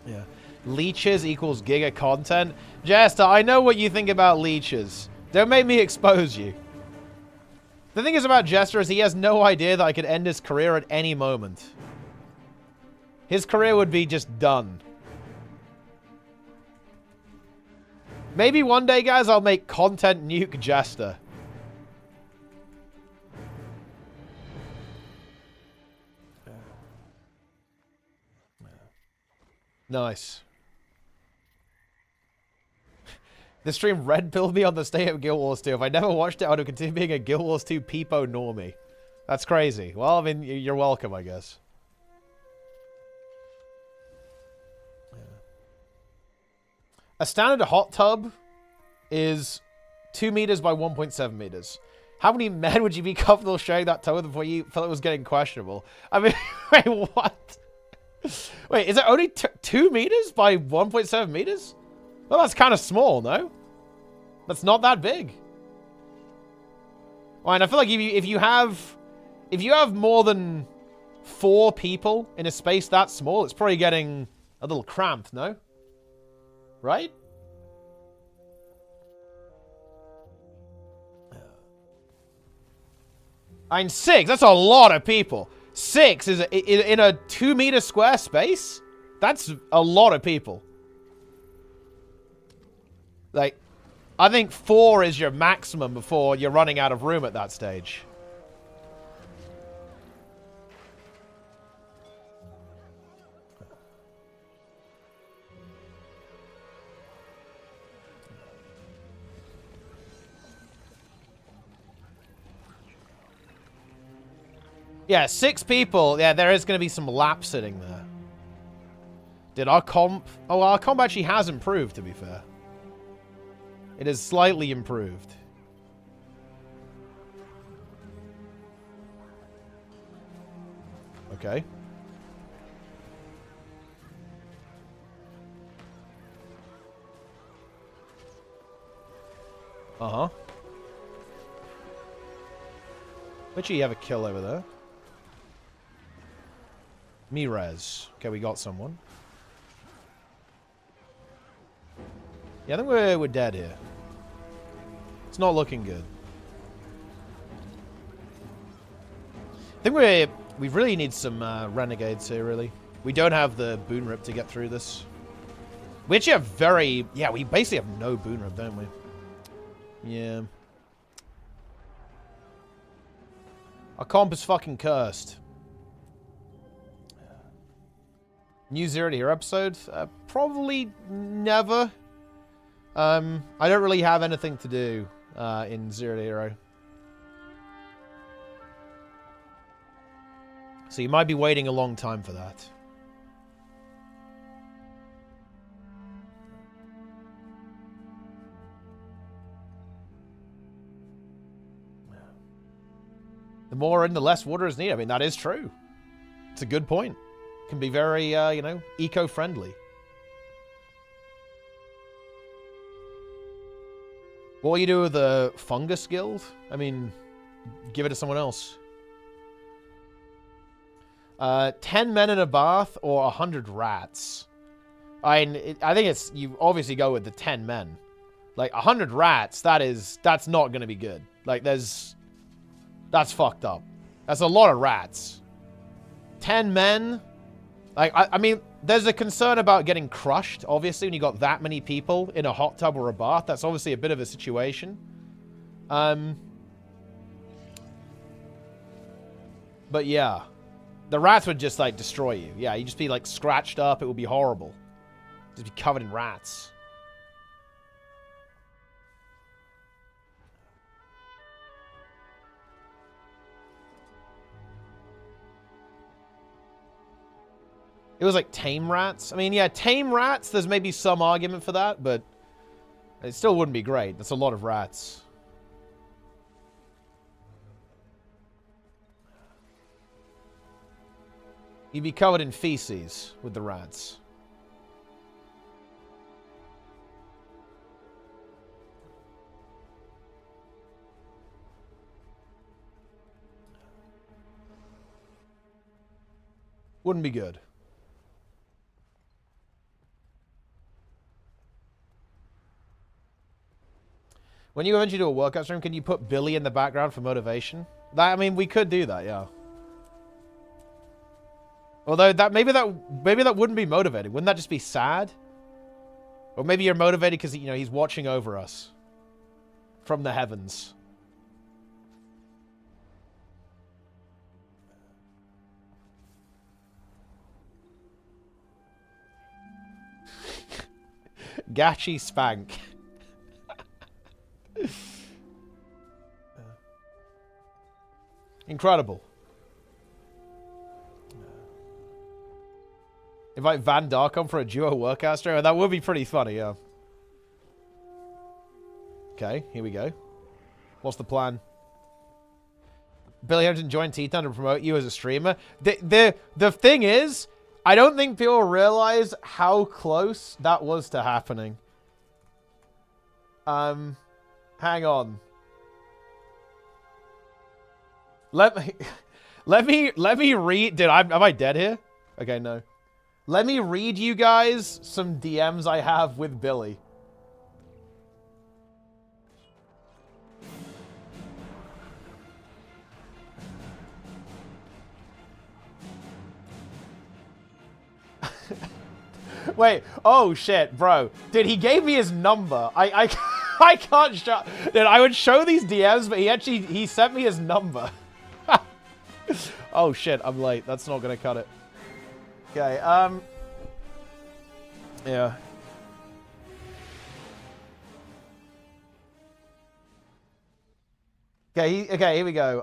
Yeah. Leeches equals giga content. Jester, I know what you think about leeches. Don't make me expose you. The thing is about Jester is he has no idea that I could end his career at any moment. His career would be just done. Maybe one day, guys, I'll make content nuke Jester. Nice. The stream red pilled me on the state of Guild Wars 2. If I never watched it, I would have continued being a Guild Wars 2 peepo normie. That's crazy. Well, I mean, you're welcome, I guess. A standard hot tub is 2 meters by 1.7 meters. How many men would you be comfortable sharing that tub with before you felt it was getting questionable? I mean, wait, what? Wait, is it only 2 meters by 1.7 meters? Well, that's kind of small, no? That's not that big. Well, and I feel like if you have more than 4 people in a space that small, it's probably getting a little cramped, no? Right? I mean, 6, that's a lot of people. 6 is in a 2 meter square space? That's a lot of people. Like, I think 4 is your maximum before you're running out of room at that stage. Yeah, 6 people. Yeah, there is going to be some lap sitting there. Did our comp... Oh, our comp actually has improved, to be fair. It is slightly improved. Okay. Uh-huh. Bet you have a kill over there. Mirez. Okay, we got someone. Yeah, I think we're dead here. It's not looking good. I think We really need some renegades here, really. We don't have the boon rip to get through this. We actually have very... Yeah, we basically have no boon rip, don't we? Yeah. Our comp is fucking cursed. New Zero to Hero episode? Probably never. I don't really have anything to do in Zero to Hero. So you might be waiting a long time for that. The more in, the less water is needed. I mean, that is true. It's a good point. Can be very, you know, eco-friendly. What will you do with the fungus guild? I mean, give it to someone else. 10 men in a bath or 100 rats? I think it's... You obviously go with the 10 men. Like, 100 rats, that's not going to be good. Like, that's fucked up. That's a lot of rats. 10 men... Like, I mean, there's a concern about getting crushed, obviously, when you got that many people in a hot tub or a bath. That's obviously a bit of a situation. But yeah. The rats would just, like, destroy you. Yeah, you'd just be, like, scratched up. It would be horrible. Just be covered in rats. It was like tame rats. I mean, yeah, tame rats, there's maybe some argument for that, but it still wouldn't be great. That's a lot of rats. You'd be covered in feces with the rats. Wouldn't be good. When you eventually do a workout stream, can you put Billy in the background for motivation? I mean, we could do that, yeah. Although maybe that wouldn't be motivating. Wouldn't that just be sad? Or maybe you're motivated because, you know, he's watching over us from the heavens. Gachi Spank. Incredible. Invite Van Dark on for a duo workout stream. That would be pretty funny, yeah. Okay, here we go. What's the plan? Billy Huntington joined T-Town to promote you as a streamer. The thing is, I don't think people realize how close that was to happening. Hang on. Let me read. Dude, am I dead here? Okay, no. Let me read you guys some DMs I have with Billy. Wait. Oh shit, bro. Dude, he gave me his number. I can't show. Dude, I would show these DMs, but he sent me his number. Oh shit, I'm late. That's not gonna cut it. Okay, yeah. Okay, here we go.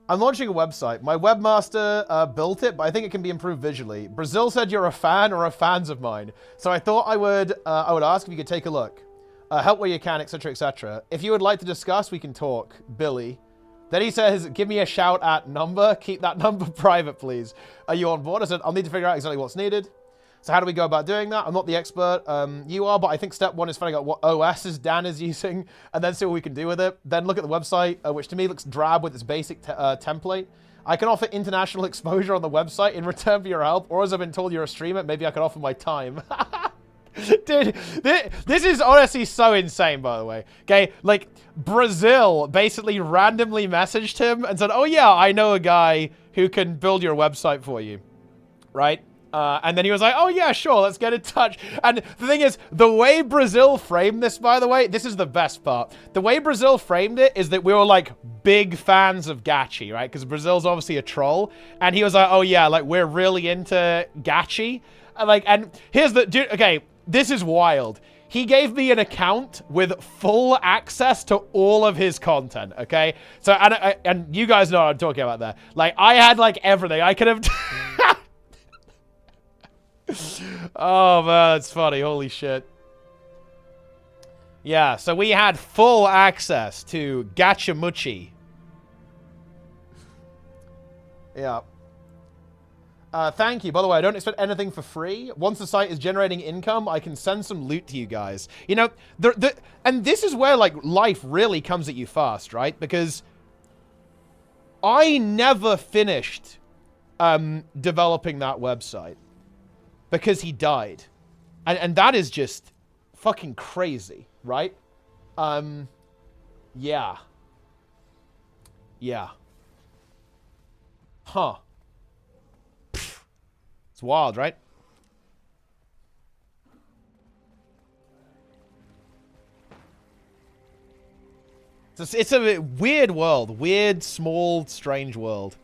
I'm launching a website. My webmaster built it, but I think it can be improved visually. Brazil said you're a fan or a fans of mine, so I thought I would ask if you could take a look. Help where you can, etc., etc. If you would like to discuss, we can talk. Billy. Then he says, give me a shout at number. Keep that number private, please. Are you on board? I said, I'll need to figure out exactly what's needed. So how do we go about doing that? I'm not the expert. You are, but I think step one is finding out what OSs Dan is using and then see what we can do with it. Then look at the website, which to me looks drab with its basic template. I can offer international exposure on the website in return for your help, or as I've been told you're a streamer, maybe I can offer my time. Dude, this is honestly so insane, by the way. Okay, like, Brazil basically randomly messaged him and said, oh yeah, I know a guy who can build your website for you. Right? And then he was like, oh yeah, sure, let's get in touch. And the thing is, the way Brazil framed this, by the way, this is the best part. The way Brazil framed it is that we were like big fans of Gachi, right? Because Brazil's obviously a troll. And he was like, oh yeah, like we're really into Gachi. And here's the, dude, okay, this is wild. He gave me an account with full access to all of his content, okay? So, and you guys know what I'm talking about there. Like, I had like everything. I could have... Oh, man, that's funny. Holy shit. Yeah, so we had full access to Gachamuchi. Yeah. Thank you. By the way, I don't expect anything for free. Once the site is generating income, I can send some loot to you guys. You know, and this is where, like, life really comes at you fast, right? Because I never finished developing that website. Because he died. And that is just fucking crazy, right? Yeah. Yeah. Huh. Pfft. It's wild, right? It's a weird world. Weird, small, strange world.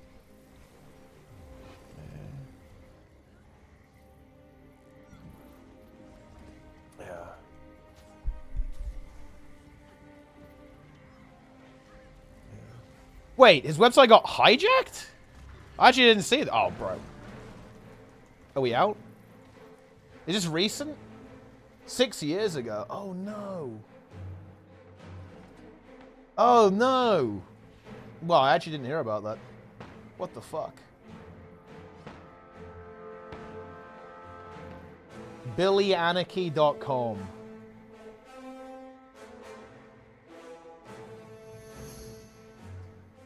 Wait, his website got hijacked? I actually didn't see it. Oh, bro. Are we out? Is this recent? 6 years ago. Oh, no. Oh, no. Well, I actually didn't hear about that. What the fuck? BillyAnarchy.com.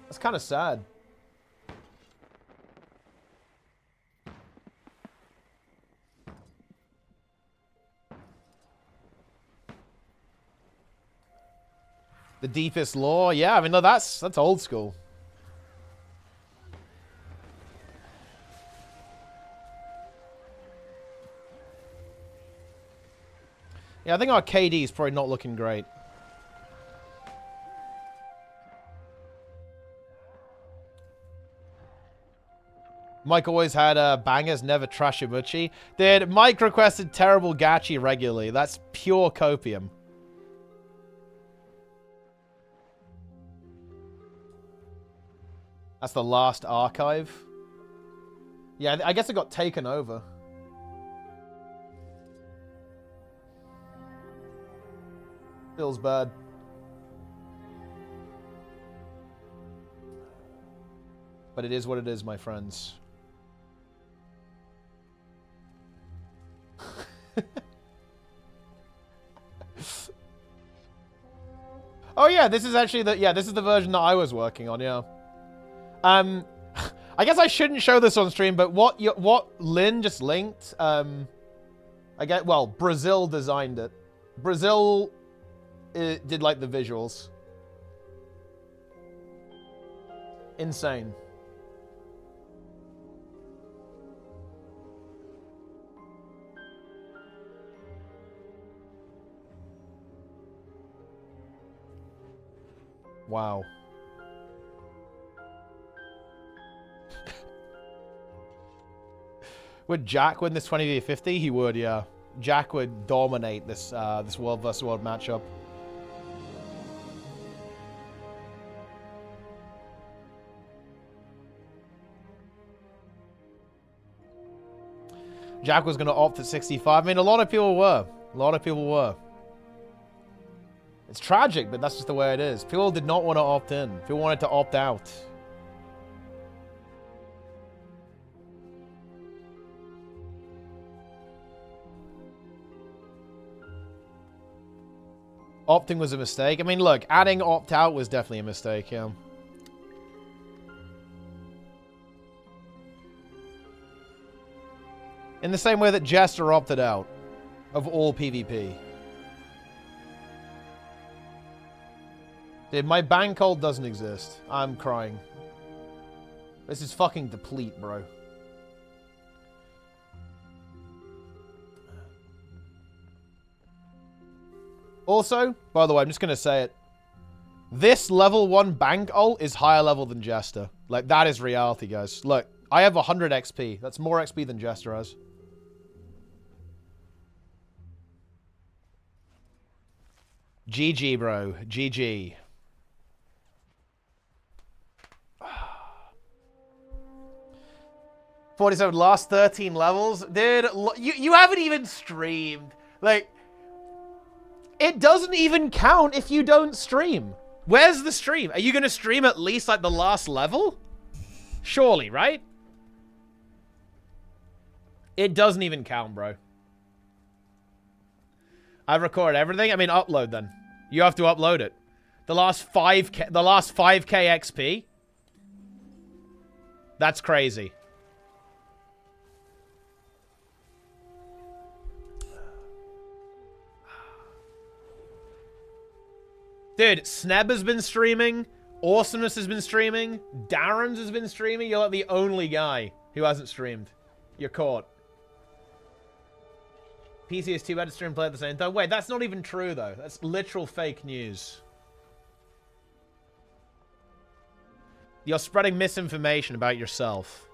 That's kind of sad. The deepest lore? Yeah, I mean, no, that's old school. Yeah, I think our KD is probably not looking great. Mike always had bangers, never Trashimuchi. Dude, Mike requested terrible gachi regularly. That's pure copium. That's the last archive. Yeah, I guess it got taken over. Feels bad. But it is what it is, my friends. Oh yeah, this is actually this is the version that I was working on, yeah. I guess I shouldn't show this on stream, but what Lynn just linked, Brazil designed it. Brazil did like the visuals. Insane. Wow. Would Jack win this 20v50? He would, yeah. Jack would dominate this this world vs. world matchup. Jack was going to opt at 65. I mean, a lot of people were. A lot of people were. It's tragic, but that's just the way it is. People did not want to opt in. People wanted to opt out. Opting was a mistake. I mean, look, adding opt-out was definitely a mistake, yeah. In the same way that Jester opted out. of all PvP. Dude, my bank hold doesn't exist. I'm crying. This is fucking deplete, bro. Also, by the way, I'm just going to say it. This level 1 bank ult is higher level than Jester. Like, that is reality, guys. Look, I have 100 XP. That's more XP than Jester has. GG, bro. GG. $47 last 13 levels. Dude, you haven't even streamed. Like, it doesn't even count if you don't stream. Where's the stream? Are you going to stream at least, like, the last level? Surely, right? It doesn't even count, bro. I've recorded everything. I mean, upload then. You have to upload it. The last 5K XP? That's crazy. Dude, Sneb has been streaming. Awesomeness has been streaming. Darren's has been streaming. You're like the only guy who hasn't streamed. You're caught. PC is too bad to stream and play at the same time. Wait, that's not even true, though. That's literal fake news. You're spreading misinformation about yourself.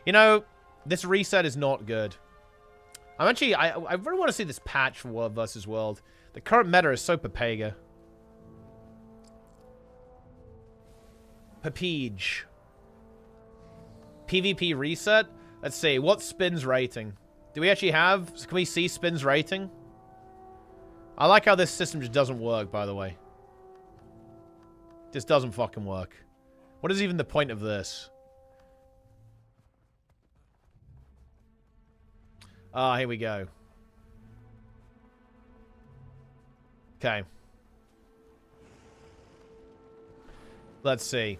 You know, this reset is not good. I'm actually... I really want to see this patch for World vs. World. The current meta is so Papega. Papege. PvP reset? Let's see. What's Spin's rating? Do we actually have... Can we see Spin's rating? I like how this system just doesn't work, by the way. This doesn't fucking work. What is even the point of this? Ah, here we go. Okay. Let's see.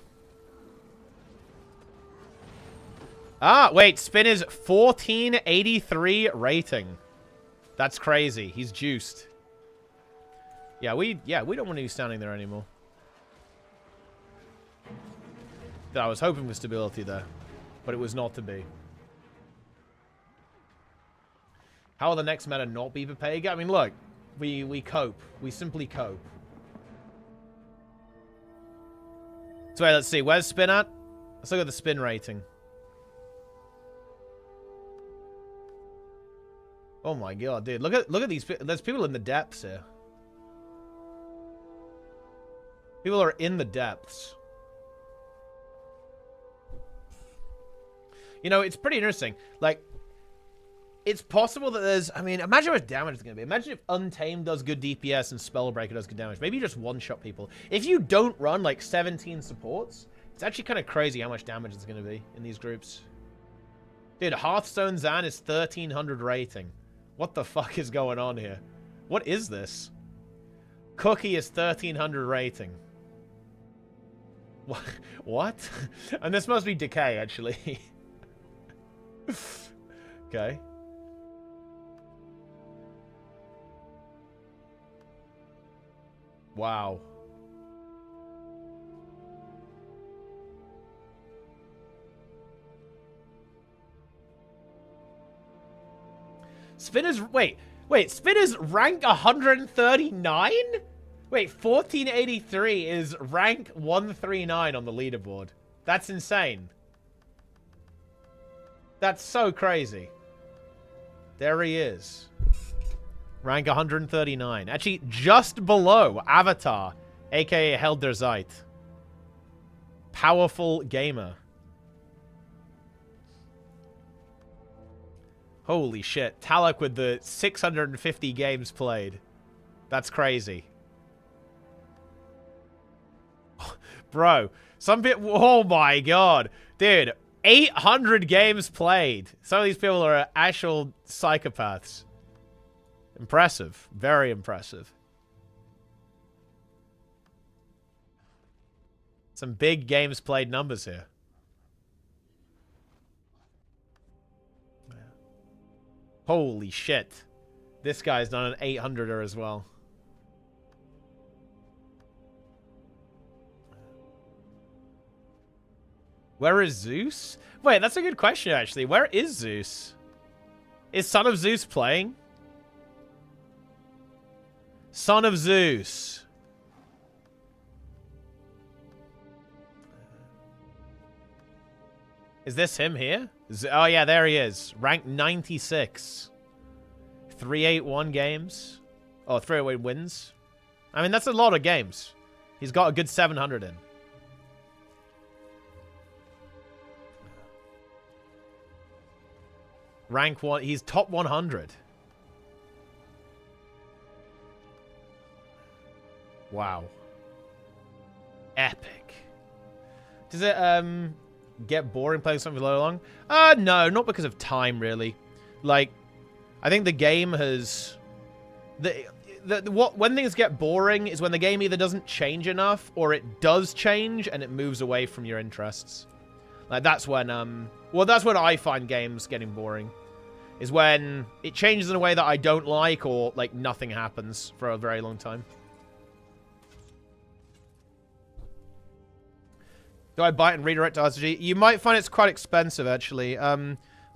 Ah, wait. Spin is 1483 rating. That's crazy. He's juiced. Yeah, we don't want to be standing there anymore. I was hoping for stability there, but it was not to be. How will the next meta not be Papega? I mean, look, we cope. We simply cope. So wait, let's see. Where's Spin at? Let's look at the Spin rating. Oh my god, dude. Look at these. There's people in the depths here. People are in the depths. You know, it's pretty interesting. Like, it's possible that there's... I mean, imagine how much damage it's going to be. Imagine if Untamed does good DPS and Spellbreaker does good damage. Maybe you just one-shot people. If you don't run, like, 17 supports, it's actually kind of crazy how much damage it's going to be in these groups. Dude, Hearthstone Zan is 1300 rating. What the fuck is going on here? What is this? Cookie is 1300 rating. What? And this must be Decay, actually. Okay. Wow. Spin is... Wait, Spin is rank 139? Wait, 1483 is rank 139 on the leaderboard. That's insane. That's so crazy. There he is. Rank 139. Actually, just below Avatar, aka Helder Zeit. Powerful gamer. Holy shit. Talak with the 650 games played. That's crazy. Bro, some bit... Oh my god. Dude, 800 games played. Some of these people are actual psychopaths. Impressive. Very impressive. Some big games played numbers here. Holy shit. This guy's done an 800er as well. Where is Zeus? Wait, that's a good question, actually. Where is Zeus? Is Son of Zeus playing? Son of Zeus. Is this him here? Oh, yeah, there he is. Rank 96. 381 games. Oh, 381 wins. I mean, that's a lot of games. He's got a good 700 in. Rank 1. He's top 100. Wow. Epic. Does it, get boring playing something for long? No, not because of time, really. Like, I think the game has... when things get boring is when the game either doesn't change enough or it does change and it moves away from your interests. Like, that's when, well, that's when I find games getting boring. Is when it changes in a way that I don't like or, like, nothing happens for a very long time. Do I buy it and redirect to RTG? You might find it's quite expensive, actually.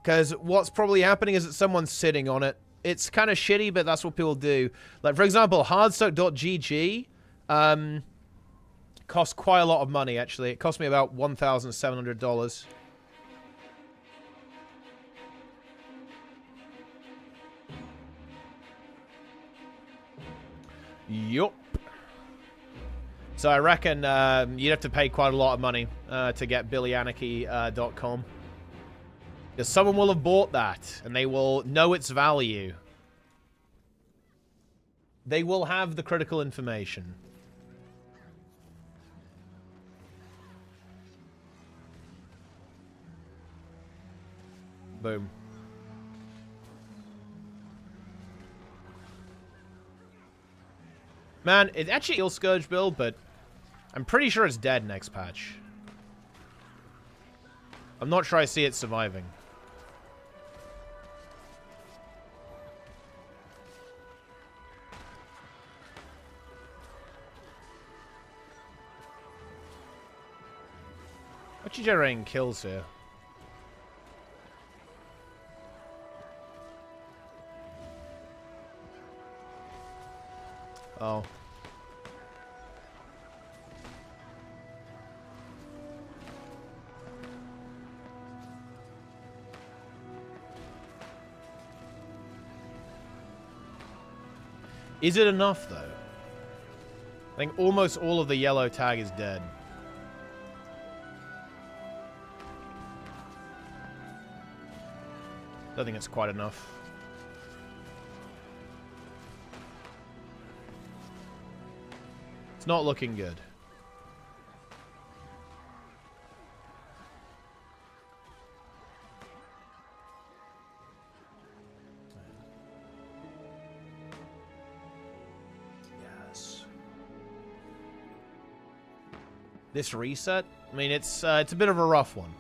Because what's probably happening is that someone's sitting on it. It's kind of shitty, but that's what people do. Like, for example, Hardstuck.gg costs quite a lot of money, actually. It cost me about $1,700. Yup. So I reckon you'd have to pay quite a lot of money to get BillyAnarchy.com. Because someone will have bought that, and they will know its value. They will have the critical information. Boom. Man, it's actually Eel Scourge build, but I'm pretty sure it's dead next patch. I'm not sure I see it surviving. What's you generating kills here? Oh. Is it enough, though? I think almost all of the yellow tag is dead. I don't think it's quite enough. It's not looking good. Yes. This reset? I mean, it's a bit of a rough one.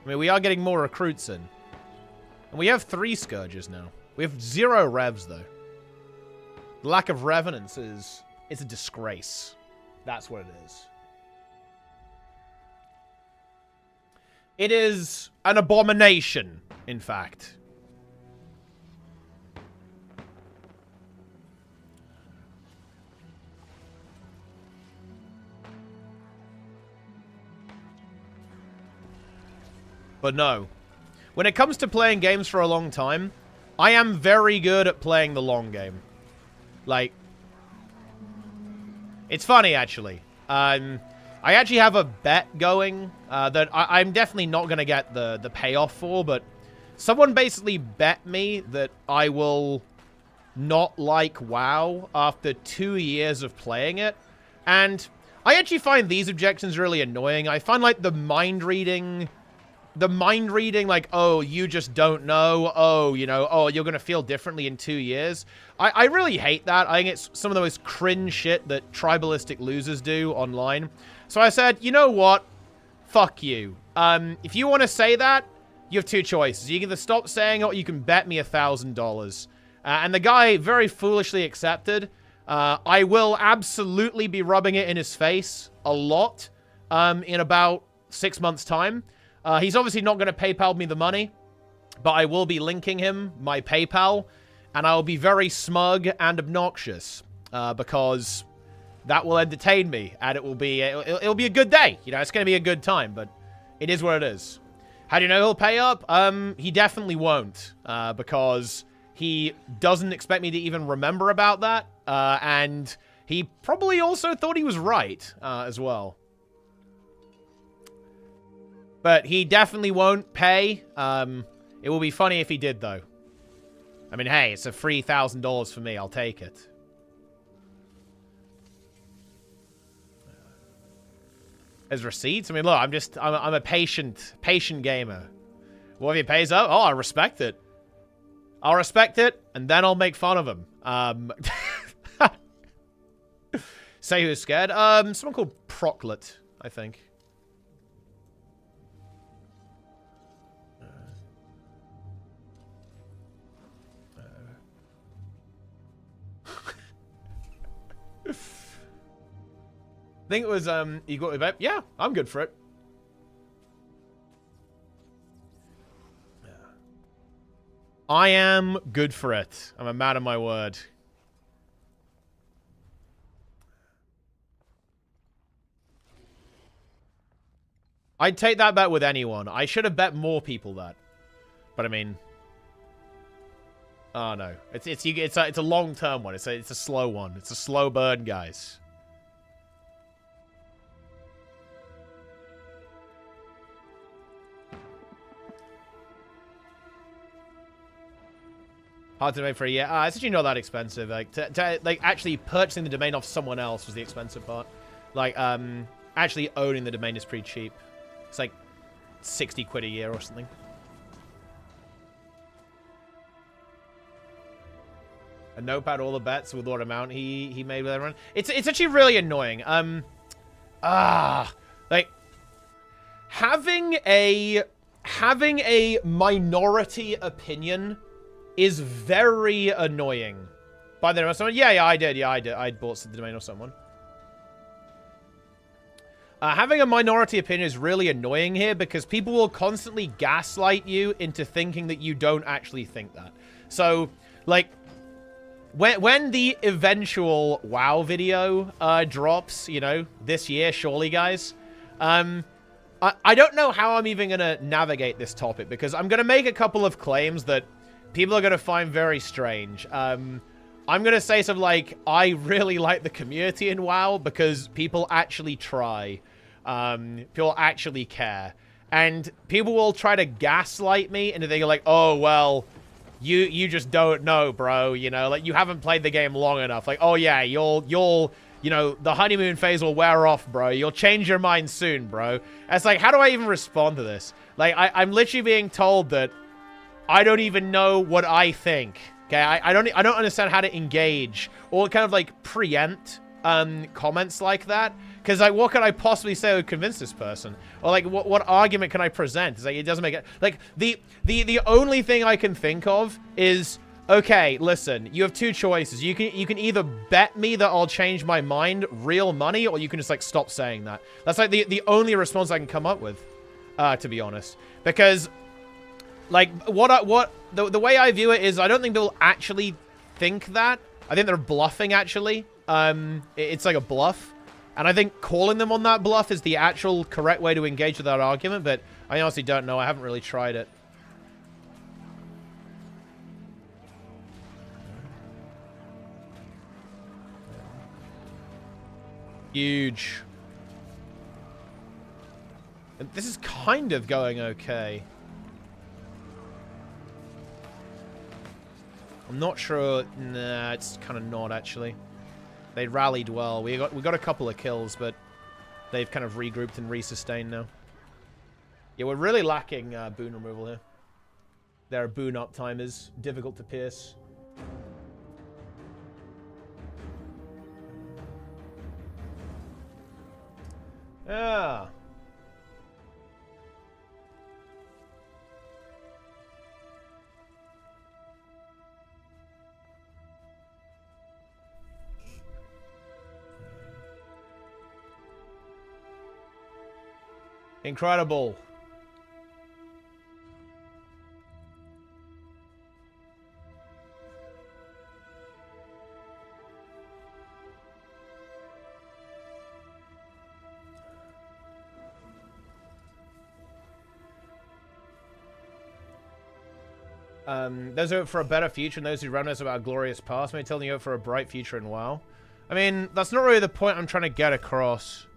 I mean, we are getting more recruits in. And we have 3 Scourges now. We have 0 revs, though. The lack of revenants is... it's a disgrace. That's what it is. It is an abomination, in fact. But no. When it comes to playing games for a long time, I am very good at playing the long game. Like, it's funny, actually. I actually have a bet going that I'm definitely not going to get the payoff for, but someone basically bet me that I will not like WoW after 2 years of playing it. And I actually find these objections really annoying. I find, like, the mind reading, like, oh, you just don't know. Oh, you know, oh, you're going to feel differently in 2 years. I really hate that. I think it's some of the most cringe shit that tribalistic losers do online. So I said, you know what? Fuck you. If you want to say that, you have 2 choices. You can either stop saying it or you can bet me $1,000. And the guy very foolishly accepted. I will absolutely be rubbing it in his face a lot in about 6 months' time. He's obviously not going to PayPal me the money, but I will be linking him my PayPal, and I'll be very smug and obnoxious because that will entertain me, and it'll be a good day. You know, it's going to be a good time, but it is what it is. How do you know he'll pay up? He definitely won't, because he doesn't expect me to even remember about that, and he probably also thought he was right, as well. But he definitely won't pay. It will be funny if he did, though. I mean, hey, it's a free $1,000 for me. I'll take it. As receipts? I mean, look, I'm a patient gamer. What if he pays up? Oh, I respect it. I'll respect it, and then I'll make fun of him. Say who's scared? Someone called Proclet, I think. I think it was, you got me back? Yeah, I'm good for it. I am good for it. I'm a man of my word. I'd take that bet with anyone. I should have bet more people that. But I mean... Oh, no. It's a long-term one. It's a slow one. It's a slow burn, guys. Hard to make for a year. It's actually not that expensive. Like, like actually purchasing the domain off someone else was the expensive part. Like, actually owning the domain is pretty cheap. It's like 60 quid a year or something. A notepad, all the bets with what amount he made with everyone. It's actually really annoying. Like having a minority opinion is very annoying. By the way, someone, yeah, I did. I bought the domain or someone. Having a minority opinion is really annoying here because people will constantly gaslight you into thinking that you don't actually think that. So, like, when the eventual WoW video drops, you know, this year, surely, guys, I don't know how I'm even going to navigate this topic because I'm going to make a couple of claims that people are going to find very strange. I'm going to say something like, I really like the community in WoW because people actually try. People actually care. And people will try to gaslight me into thinking like, oh, well, you just don't know, bro. You know, like, you haven't played the game long enough. Like, oh, yeah, you'll, you know, the honeymoon phase will wear off, bro. You'll change your mind soon, bro. And it's like, how do I even respond to this? Like, I'm literally being told that I don't even know what I think. Okay, I don't understand how to engage or kind of like preempt comments like that. Because like, what could I possibly say would convince this person? Or like, what argument can I present? It's like, it doesn't make it. Like, the only thing I can think of is, okay, listen, you have two choices. You can either bet me that I'll change my mind, real money, or you can just like stop saying that. That's like the only response I can come up with, to be honest. Because like, the way I view it is, I don't think they'll actually think that. I think they're bluffing, actually. It's like a bluff. And I think calling them on that bluff is the actual correct way to engage with that argument, but I honestly don't know. I haven't really tried it. Huge. And this is kind of going okay. I'm not sure. Nah, it's kind of not, actually. They rallied well. We got a couple of kills, but they've kind of regrouped and resustained now. Yeah, we're really lacking boon removal here. There are boon uptimers. Difficult to pierce. Yeah. Incredible. Those who hope for a better future and those who reminisce about a glorious past may tell you hope for a bright future in WoW. I mean, that's not really the point I'm trying to get across.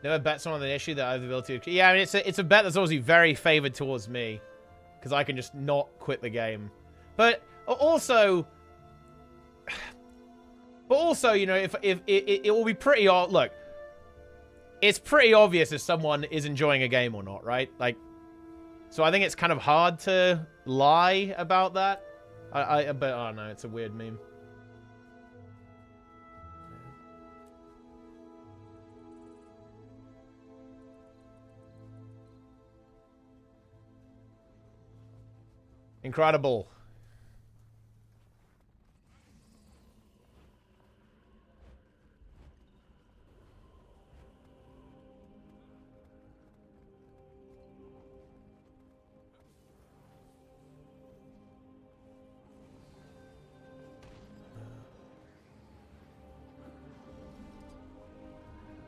Never bet someone on an issue that I have the ability to... Yeah, I mean, it's a bet that's obviously very favored towards me. Because I can just not quit the game. But also... But also, you know, if it will be pretty... Look, it's pretty obvious if someone is enjoying a game or not, right? Like, so I think it's kind of hard to lie about that. But I don't know, it's a weird meme. Incredible.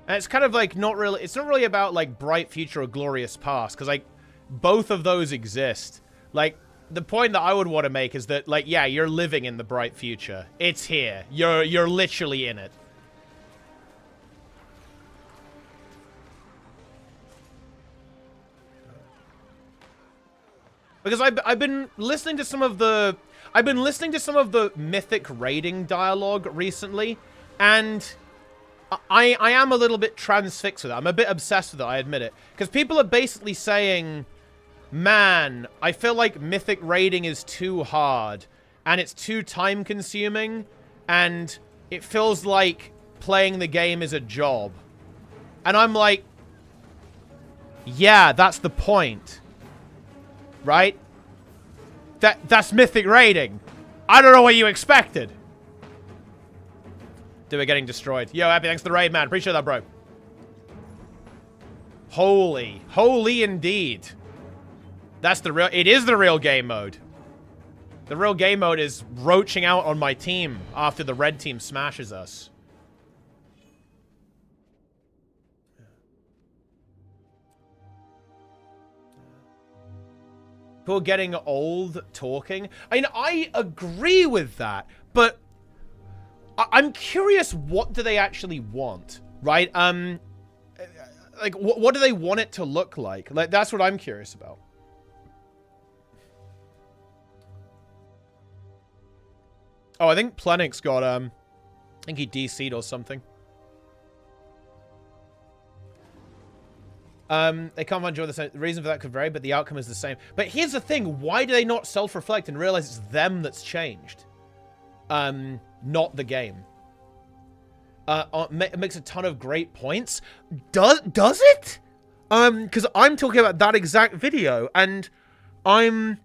And it's kind of like not really, it's not really about like bright future or glorious past, because like both of those exist. Like the point that I would want to make is that like, yeah, you're living in the bright future. It's here. You're literally in it. Because I've been listening to some of the mythic raiding dialogue recently, and I am a little bit transfixed with it. I'm a bit obsessed with it, I admit it. Because people are basically saying, man, I feel like mythic raiding is too hard, and it's too time-consuming, and it feels like playing the game is a job. And I'm like, yeah, that's the point. Right? That's mythic raiding. I don't know what you expected. Dude, we're getting destroyed. Yo, Happy, thanks for the raid, man. Appreciate that, bro. Holy. Holy indeed. That's the real... It is the real game mode. The real game mode is roaching out on my team after the red team smashes us. People getting old talking. I mean, I agree with that, but... I'm curious, what do they actually want, right? Like, what do they want it to look like? Like, that's what I'm curious about. Oh, I think Plenix got, I think he DC'd or something. They can't enjoy the same. The reason for that could vary, but the outcome is the same. But here's the thing. Why do they not self-reflect and realize it's them that's changed? Not the game. It makes a ton of great points. Does it? Because I'm talking about that exact video, and I'm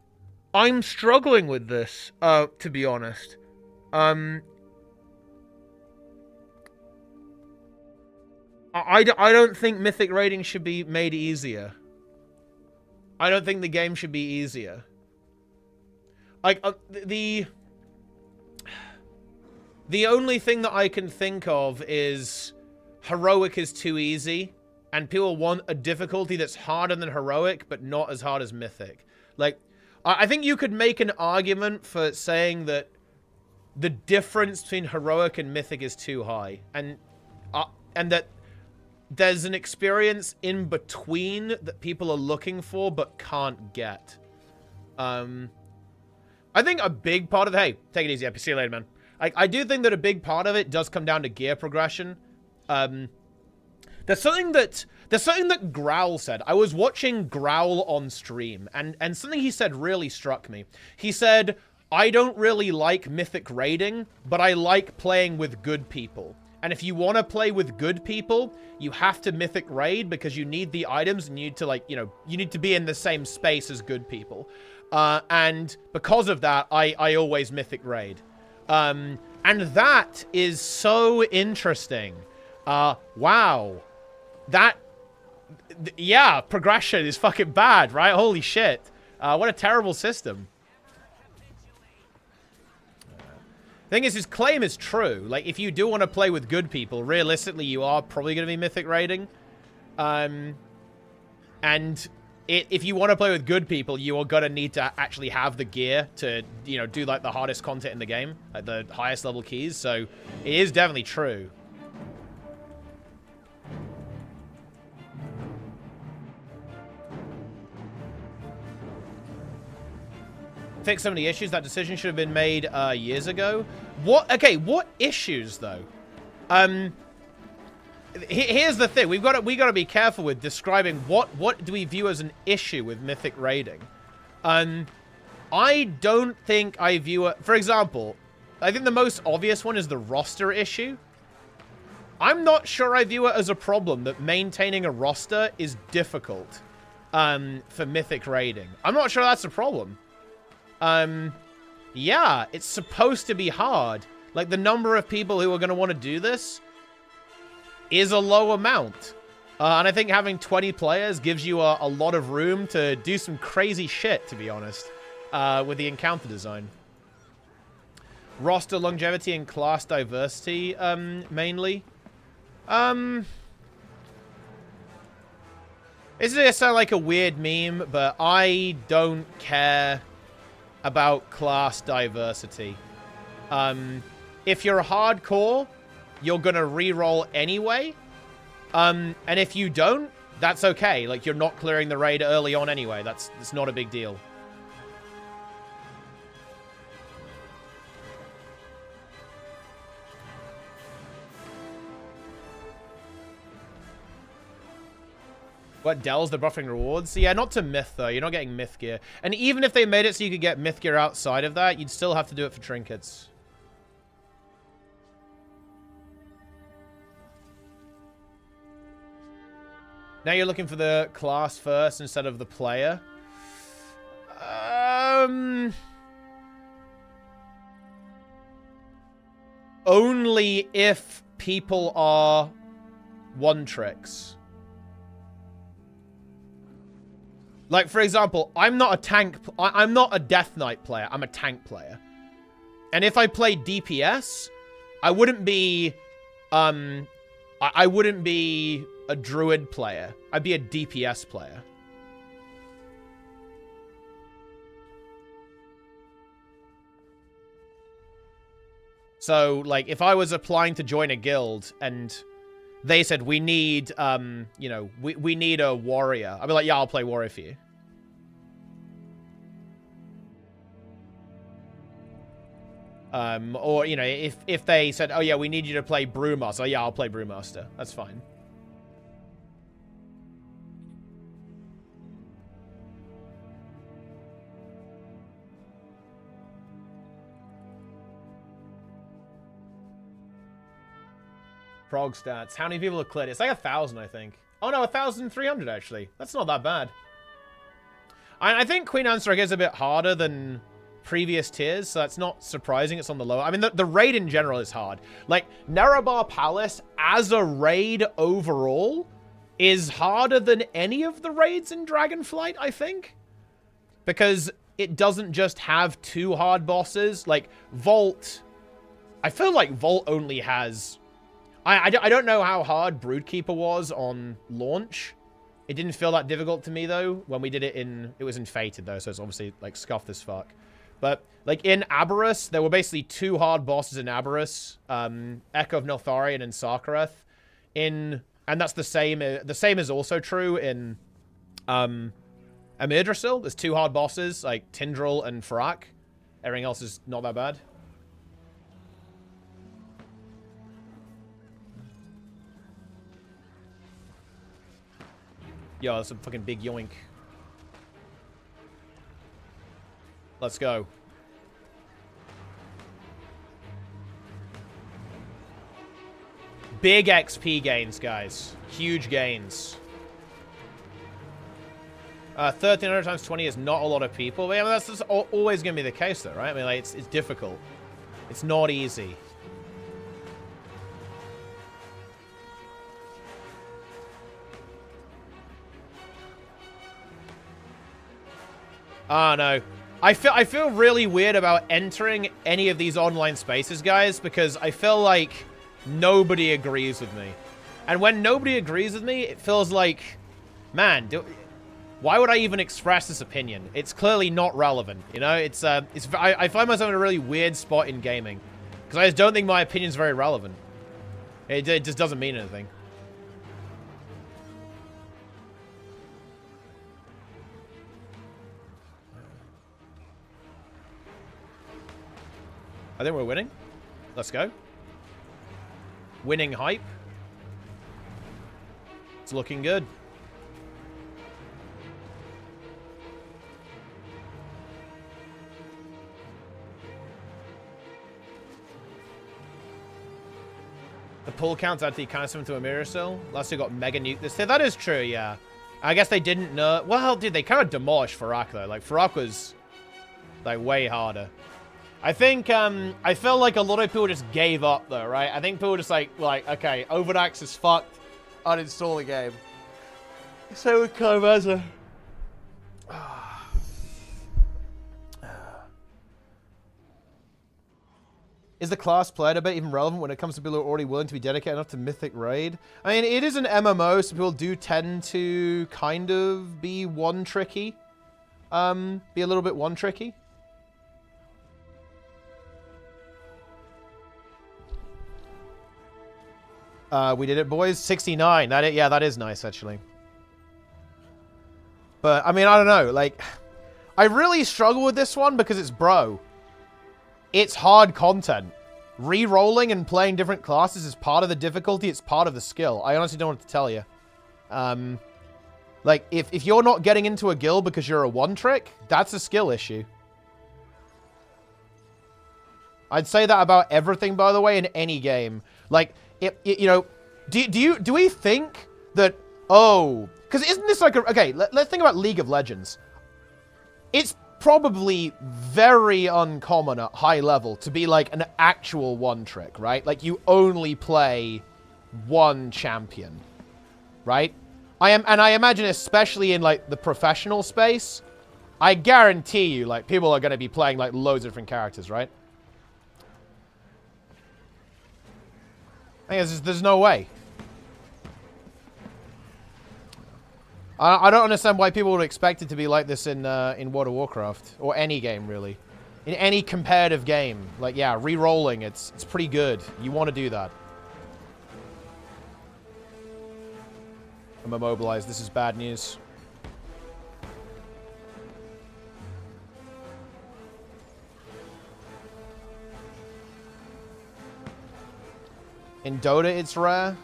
struggling with this, to be honest. I don't think mythic raiding should be made easier. I don't think the game should be easier. Like, the only thing that I can think of is heroic is too easy, and people want a difficulty that's harder than heroic, but not as hard as mythic. Like, I think you could make an argument for saying that the difference between heroic and mythic is too high, and that there's an experience in between that people are looking for but can't get. I think a big part of the... Hey, take it easy, Epi. See you later, man. I do think that a big part of it does come down to gear progression. There's something that Growl said. I was watching Growl on stream, and something he said really struck me. He said, I don't really like mythic raiding, but I like playing with good people. And if you want to play with good people, you have to mythic raid because you need the items and you need to, like, you know, you need to be in the same space as good people. And because of that, I always mythic raid. And that is so interesting. Wow. That, yeah, progression is fucking bad, right? Holy shit. What a terrible system. Thing is, his claim is true. Like, if you do want to play with good people, realistically, you are probably going to be mythic raiding. And if you want to play with good people, you are going to need to actually have the gear to, you know, do, like, the hardest content in the game. Like, the highest level keys. So, it is definitely true. Fix some of the issues. That decision should have been made years ago. What? Okay, what issues though? Here's the thing: we got to be careful with describing what do we view as an issue with mythic raiding. I don't think I view it. For example, I think the most obvious one is the roster issue. I'm not sure I view it as a problem that maintaining a roster is difficult for mythic raiding. I'm not sure that's a problem. Yeah, it's supposed to be hard. Like, the number of people who are going to want to do this is a low amount. And I think having 20 players gives you a lot of room to do some crazy shit, to be honest, with the encounter design. Roster longevity and class diversity, mainly. This is going to sound like a weird meme, but I don't care about class diversity. If you're hardcore, you're gonna re-roll anyway. And if you don't, that's okay. Like, you're not clearing the raid early on anyway. That's not a big deal. What, Dells the buffering rewards? Yeah, not to myth, though. You're not getting myth gear. And even if they made it so you could get myth gear outside of that, you'd still have to do it for trinkets. Now you're looking for the class first instead of the player. Only if people are one-tricks. Like, for example, I'm not a tank. I'm not a Death Knight player. I'm a tank player. And if I played DPS, I wouldn't be, I wouldn't be a druid player. I'd be a DPS player. So, like, if I was applying to join a guild and they said, we need, you know, we need a warrior, I'd be like, yeah, I'll play warrior for you. Or, you know, if they said, oh, yeah, we need you to play Brewmaster, yeah, I'll play Brewmaster. That's fine. Prog stats. How many people have cleared? It's like 1,000, I think. Oh, no, 1,300, actually. That's not that bad. I think Queen Anne Strike is a bit harder than previous tiers, so that's not surprising. It's on the lower. I mean, the raid in general is hard. Like, Nerebar Palace, as a raid overall, is harder than any of the raids in Dragonflight, I think. Because it doesn't just have 2 hard bosses. Like, Vault... I feel like Vault only has... I don't know how hard Broodkeeper was on launch. It didn't feel that difficult to me, though, when we did it in... It was in Fated, though, so it's obviously, like, scuffed as fuck. But, like, in Aberrus, there were basically 2 hard bosses in Aberrus. Echo of Neltharion and Sarkareth. And that's the same is also true in Amirdrasil. There's 2 hard bosses, like Tindral and Farak. Everything else is not that bad. Yo, that's a fucking big yoink. Let's go. Big XP gains, guys. Huge gains. 1,300 times 20 is not a lot of people. But yeah, that's just always going to be the case, though, right? I mean, like, it's difficult. It's not easy. Oh, no. I feel really weird about entering any of these online spaces, guys, because I feel like nobody agrees with me. And when nobody agrees with me, it feels like, man, why would I even express this opinion? It's clearly not relevant, you know? I find myself in a really weird spot in gaming, because I just don't think my opinion's very relevant. It just doesn't mean anything. I think we're winning. Let's go. Winning hype. It's looking good. The pull count's actually kind of similar to a mirror cell. Last year got mega nuke this year. That is true, yeah. I guess they didn't know. Well, dude, they kind of demolished Farak though. Like Farak was like way harder. I think, I feel like a lot of people just gave up, though, right? I think people were just like, okay, Overdax is fucked. Uninstall the game. So with Carvaza. Is the class play debate even relevant when it comes to people who are already willing to be dedicated enough to Mythic Raid? I mean, it is an MMO, so people do tend to kind of be one-tricky. Be a little bit one-tricky. We did it, boys. 69. Yeah, that is nice, actually. But, I mean, I don't know. Like, I really struggle with this one because it's bro. It's hard content. Re-rolling and playing different classes is part of the difficulty. It's part of the skill. I honestly don't know what to tell you. Like, if you're not getting into a guild because you're a one-trick, that's a skill issue. I'd say that about everything, by the way, in any game. Like... you know, do we think that, oh, because isn't this like okay, let's think about League of Legends. It's probably very uncommon at high level to be like an actual one trick, right? Like you only play one champion, right? And I imagine especially in like the professional space, I guarantee you like people are going to be playing like loads of different characters, right? I guess there's no way. I don't understand why people would expect it to be like this in World of Warcraft. Or any game, really. In any competitive game. Like, yeah, re-rolling, it's pretty good. You want to do that. I'm immobilized. This is bad news. In Dota, it's rare.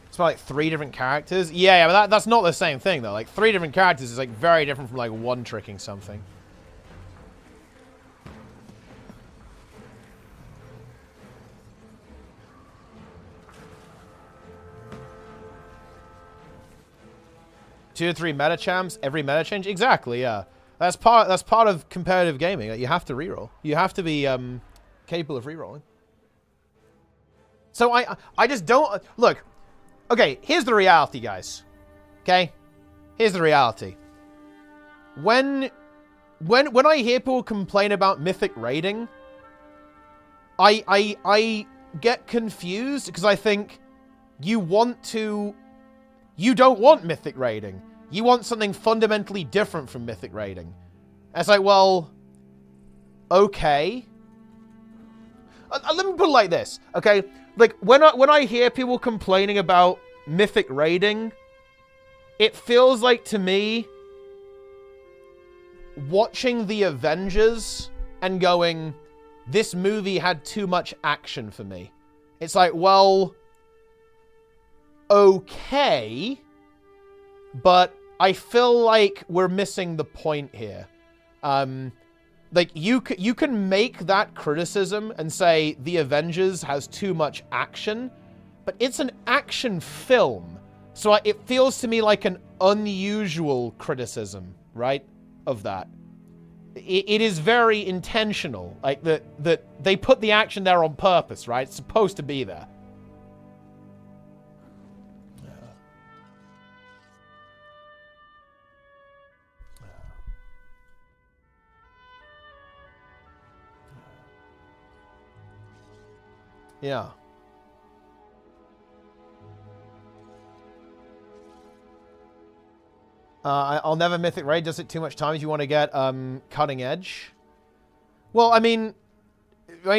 It's about like 3 different characters. Yeah, but that's not the same thing, though. Like, 3 different characters is like very different from like one-tricking something. Two or 3 meta champs, every meta change? Exactly, yeah. That's part of competitive gaming. You have to reroll. You have to be capable of rerolling. So I just don't look. Okay, here's the reality, guys. Okay? Here's the reality. When I hear people complain about mythic raiding, I get confused because I think you don't want mythic raiding. You want something fundamentally different from mythic raiding. And it's like, well, okay. Let me put it like this, okay? Like, when I hear people complaining about mythic raiding, it feels like, to me, watching The Avengers and going, this movie had too much action for me. It's like, well, okay, but I feel like we're missing the point here. Like, you can make that criticism and say The Avengers has too much action, but it's an action film. So it feels to me like an unusual criticism, right, of that. it is very intentional. Like, that they put the action there on purpose, right? It's supposed to be there. Yeah. I'll never Mythic Raid. Does it too much time if you want to get cutting edge? Well, I mean,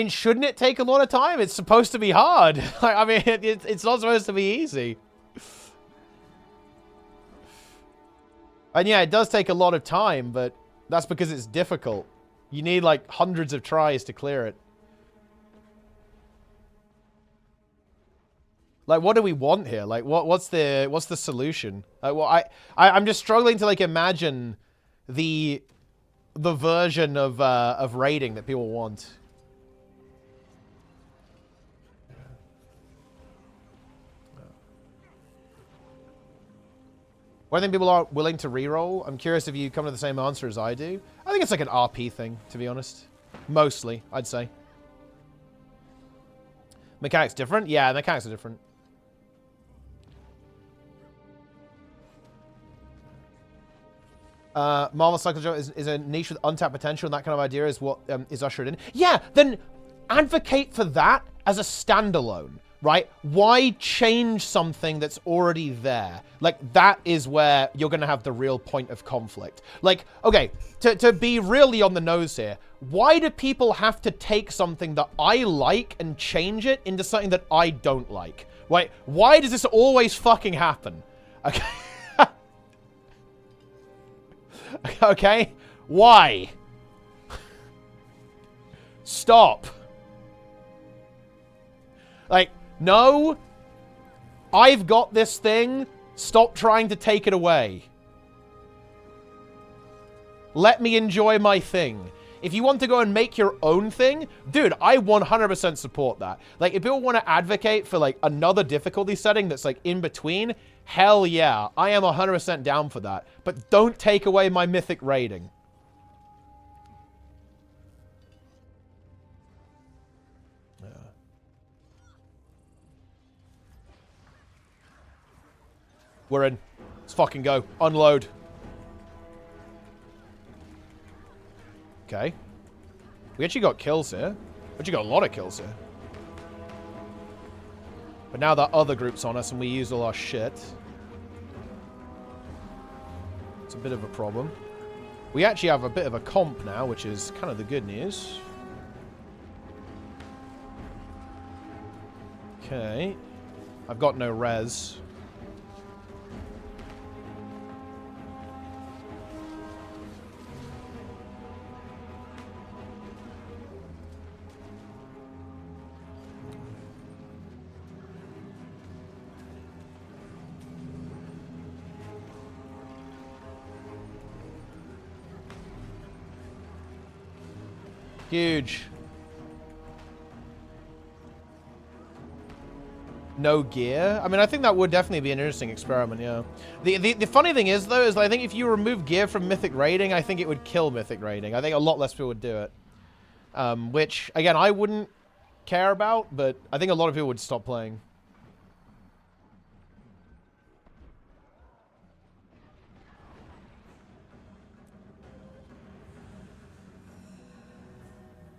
shouldn't it take a lot of time? It's supposed to be hard. I mean, it's not supposed to be easy. And yeah, it does take a lot of time, but that's because it's difficult. You need like hundreds of tries to clear it. Like, what do we want here? Like, what's the solution? Well, I'm just struggling to like imagine the version of raiding that people want. Why do you think people are willing to reroll? I'm curious if you come to the same answer as I do. I think it's like an RP thing, to be honest. Mostly, I'd say. Mechanics different? Yeah, mechanics are different. Marvel Cycle Joe is a niche with untapped potential, and that kind of idea is what is ushered in. Yeah, then advocate for that as a standalone, right? Why change something that's already there? Like, that is where you're going to have the real point of conflict. Like, okay, to be really on the nose here, why do people have to take something that I like and change it into something that I don't like? Right? Why does this always fucking happen? Okay. Okay? Why? Stop. Like, no. I've got this thing. Stop trying to take it away. Let me enjoy my thing. If you want to go and make your own thing, dude, I 100% support that. Like, if people want to advocate for, like, another difficulty setting that's, like, in between, hell yeah. I am 100% down for that. But don't take away my mythic rating. Yeah. We're in. Let's fucking go. Unload. Okay. We actually got kills here. We actually got a lot of kills here. But now that other group's on us and we use all our shit. It's a bit of a problem. We actually have a bit of a comp now, which is kind of the good news. Okay. I've got no res. Huge. No gear? I mean, I think that would definitely be an interesting experiment, yeah. The funny thing is, though, is I think if you remove gear from Mythic Raiding, I think it would kill Mythic Raiding. I think a lot less people would do it. Which, again, I wouldn't care about, but I think a lot of people would stop playing.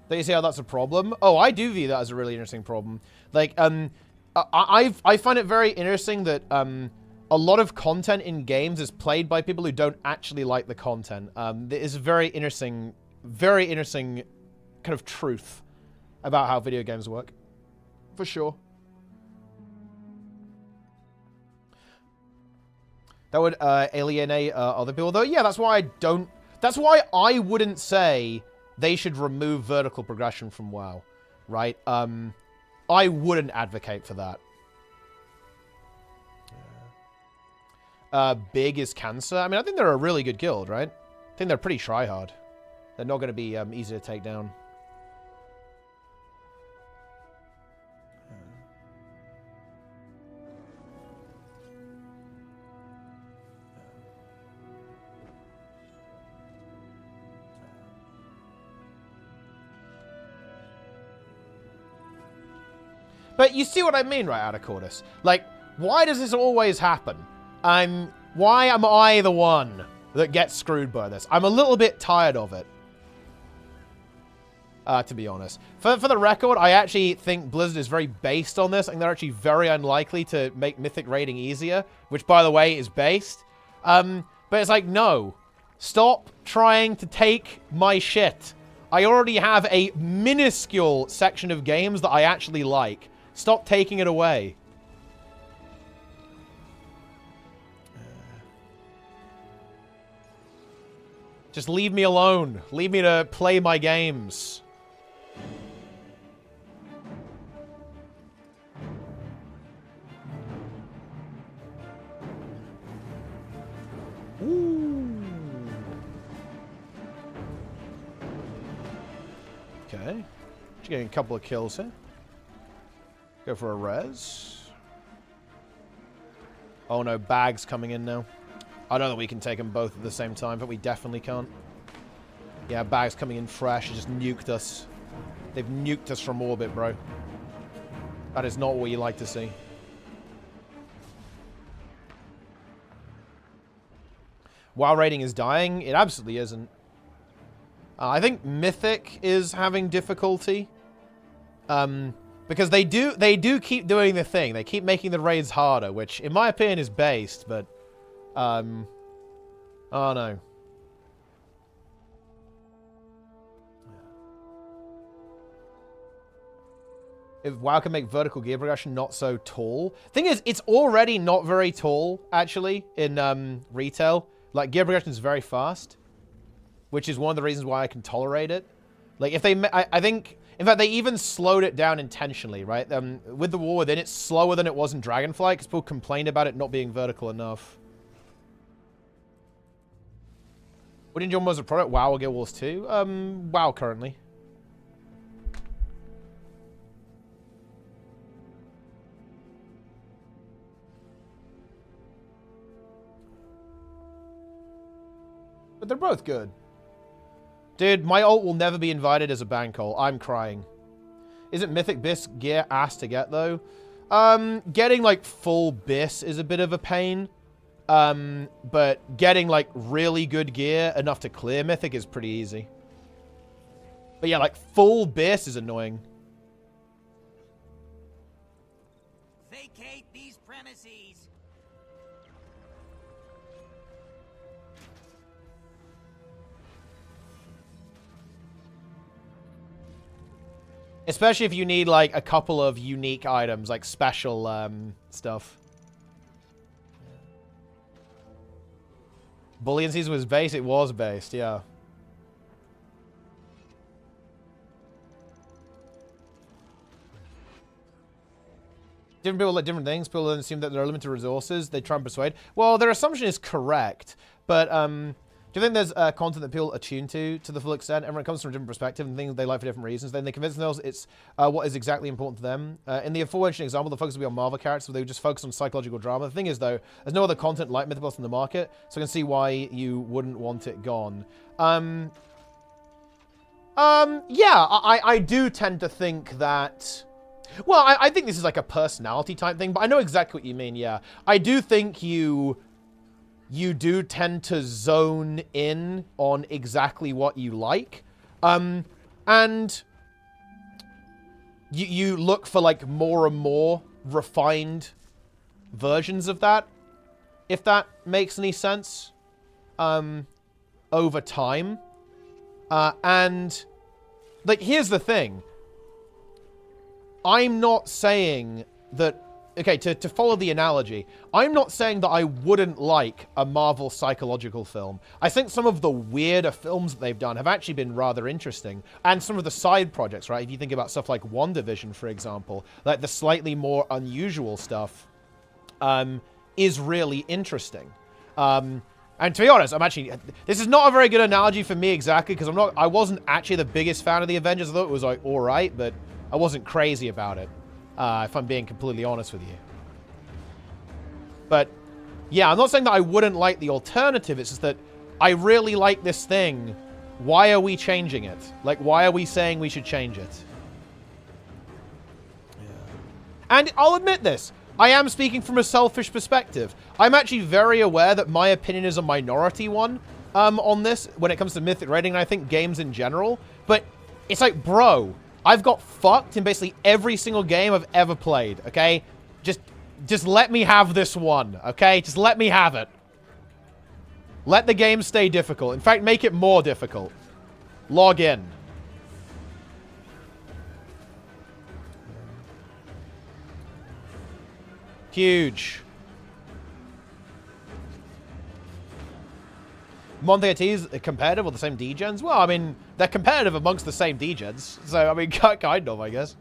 Don't you see how that's a problem? Oh, I do view that as a really interesting problem. Like, I find it very interesting that a lot of content in games is played by people who don't actually like the content. There is a very interesting kind of truth about how video games work. For sure. That would alienate other people, though. Yeah, that's why I don't... That's why I wouldn't say they should remove vertical progression from WoW, right? I wouldn't advocate for that. Big is Cancer. I mean, I think they're a really good guild, right? I think they're pretty try-hard. They're not going to be easy to take down. But you see what I mean, right, Anacortis? Like, why does this always happen? Why am I the one that gets screwed by this? I'm a little bit tired of it. To be honest. For the record, I actually think Blizzard is very based on this. I think they're actually very unlikely to make Mythic raiding easier, which, by the way, is based. But it's like, no. Stop trying to take my shit. I already have a minuscule section of games that I actually like. Stop taking it away. Just leave me alone. Leave me to play my games. Ooh. Okay. Just getting a couple of kills here. Go for a res. Oh no, Bag's coming in now. I know that we can take them both at the same time, but we definitely can't. Yeah, Bag's coming in fresh. It just nuked us. They've nuked us from orbit, bro. That is not what you like to see. WoW rating is dying. It absolutely isn't. I think Mythic is having difficulty. Because they do keep doing the thing. They keep making the raids harder, which, in my opinion, is based, but... oh, no. If WoW can make vertical gear progression not so tall. Thing is, it's already not very tall, actually, in retail. Like, gear progression is very fast, which is one of the reasons why I can tolerate it. Like, if they... I think... In fact, they even slowed it down intentionally, right? With the War Within, it's slower than it was in Dragonflight, because people complained about it not being vertical enough. What do you enjoy most of the product? WoW or Guild Wars 2? WoW currently. But they're both good. Dude, my ult will never be invited as a bankroll. I'm crying. Isn't Mythic Biss gear ass to get, though? Getting, like, full Biss is a bit of a pain. But getting, like, really good gear, enough to clear Mythic, is pretty easy. But yeah, like, full Biss is annoying. Vacate these premises. Especially if you need, like, a couple of unique items, like special, stuff. Bullion Season was based? It was based, yeah. Different people like different things. People assume that there are limited resources. They try and persuade. Well, their assumption is correct, but, do you think there's content that people attune to the full extent? Everyone comes from a different perspective and things they like for different reasons. Then they convince themselves it's what is exactly important to them. In the aforementioned example, the focus will be on Marvel characters, so they would just focus on psychological drama. The thing is, though, there's no other content like Mythos in the market, so I can see why you wouldn't want it gone. Yeah, I do tend to think that... Well, I think this is like a personality type thing, but I know exactly what you mean, yeah. I do think you do tend to zone in on exactly what you like. And you look for, like, more and more refined versions of that, if that makes any sense, over time. And, like, here's the thing. I'm not saying that... Okay, to follow the analogy, I'm not saying that I wouldn't like a Marvel psychological film. I think some of the weirder films that they've done have actually been rather interesting. And some of the side projects, right? If you think about stuff like WandaVision, for example, like the slightly more unusual stuff is really interesting. And to be honest, this is not a very good analogy for me exactly, because I wasn't actually the biggest fan of the Avengers. I thought it was, like, alright, but I wasn't crazy about it. If I'm being completely honest with you. But, yeah, I'm not saying that I wouldn't like the alternative. It's just that I really like this thing. Why are we changing it? Like, why are we saying we should change it? And I'll admit this. I am speaking from a selfish perspective. I'm actually very aware that my opinion is a minority one on this when it comes to mythic rating, and I think games in general. But it's like, bro, I've got fucked in basically every single game I've ever played, okay? Just let me have this one, okay? Just let me have it. Let the game stay difficult. In fact, make it more difficult. Log in. Huge. Monty is competitive with the same degens? Well, I mean, they're competitive amongst the same degens. So, I mean, kind of, I guess.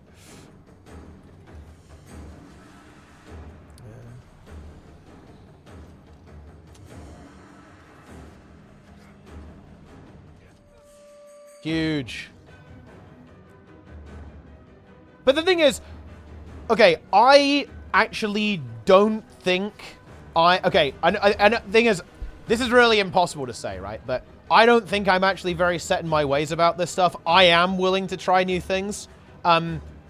Huge. But the thing is, okay, I actually don't think okay, and the thing is, this is really impossible to say, right? But I don't think I'm actually very set in my ways about this stuff. I am willing to try new things.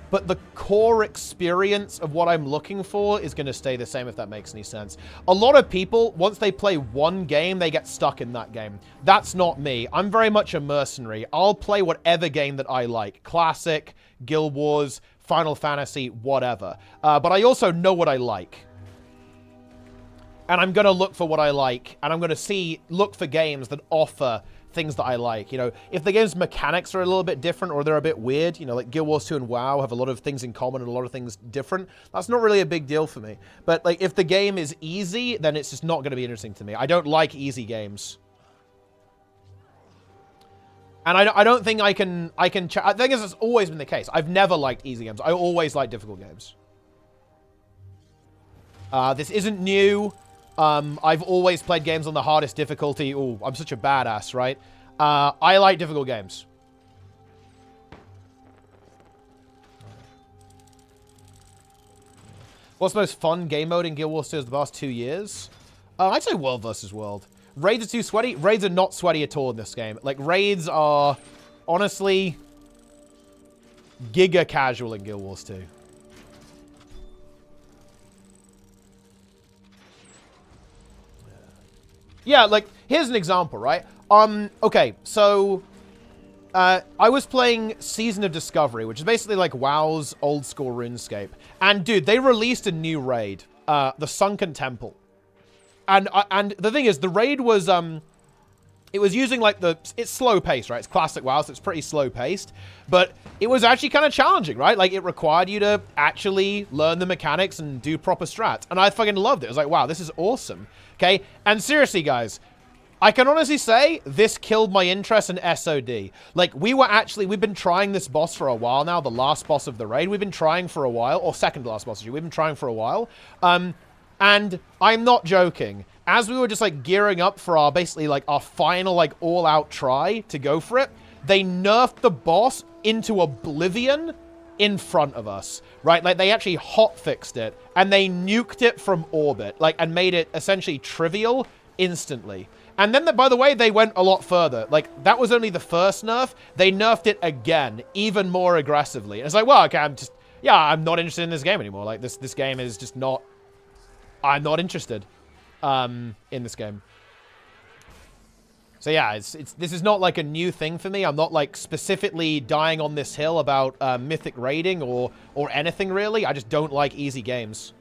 But the core experience of what I'm looking for is going to stay the same, if that makes any sense. A lot of people, once they play one game, they get stuck in that game. That's not me. I'm very much a mercenary. I'll play whatever game that I like. Classic, Guild Wars, Final Fantasy, whatever. But I also know what I like. And I'm going to look for what I like. And I'm going to look for games that offer things that I like. You know, if the game's mechanics are a little bit different or they're a bit weird, you know, like Guild Wars 2 and WoW have a lot of things in common and a lot of things different, that's not really a big deal for me. But, like, if the game is easy, then it's just not going to be interesting to me. I don't like easy games. And I don't think I can I think it's always been the case. I've never liked easy games. I always like difficult games. This isn't new. I've always played games on the hardest difficulty. Ooh, I'm such a badass, right? I like difficult games. What's the most fun game mode in Guild Wars 2 the past 2 years? I'd say World versus World. Raids are too sweaty. Raids are not sweaty at all in this game. Like, raids are, honestly, giga casual in Guild Wars 2. Yeah, like, here's an example, right? Okay, so, I was playing Season of Discovery, which is basically like WoW's old school RuneScape. And, dude, they released a new raid, the Sunken Temple. And the thing is, the raid was, it was using, like, it's slow-paced, right? It's classic WoW, so it's pretty slow-paced. But it was actually kind of challenging, right? Like, it required you to actually learn the mechanics and do proper strats. And I fucking loved it. I was like, wow, this is awesome. Okay? And seriously, guys, I can honestly say this killed my interest in SOD. Like, we've been trying this boss for a while now, the last boss of the raid. We've been trying for a while, or second to last boss, actually. We've been trying for a while. And I'm not joking. As we were just, like, gearing up for our, basically, like, our final, like, all-out try to go for it, they nerfed the boss into oblivion in front of us, right? Like, they actually hotfixed it, and they nuked it from orbit, like, and made it essentially trivial instantly. And then, by the way, they went a lot further. Like, that was only the first nerf. They nerfed it again, even more aggressively. And it's like, well, okay, I'm not interested in this game anymore. Like, this game is just not... I'm not interested in this game. So yeah, this is not like a new thing for me. I'm not like specifically dying on this hill about mythic raiding or anything really. I just don't like easy games.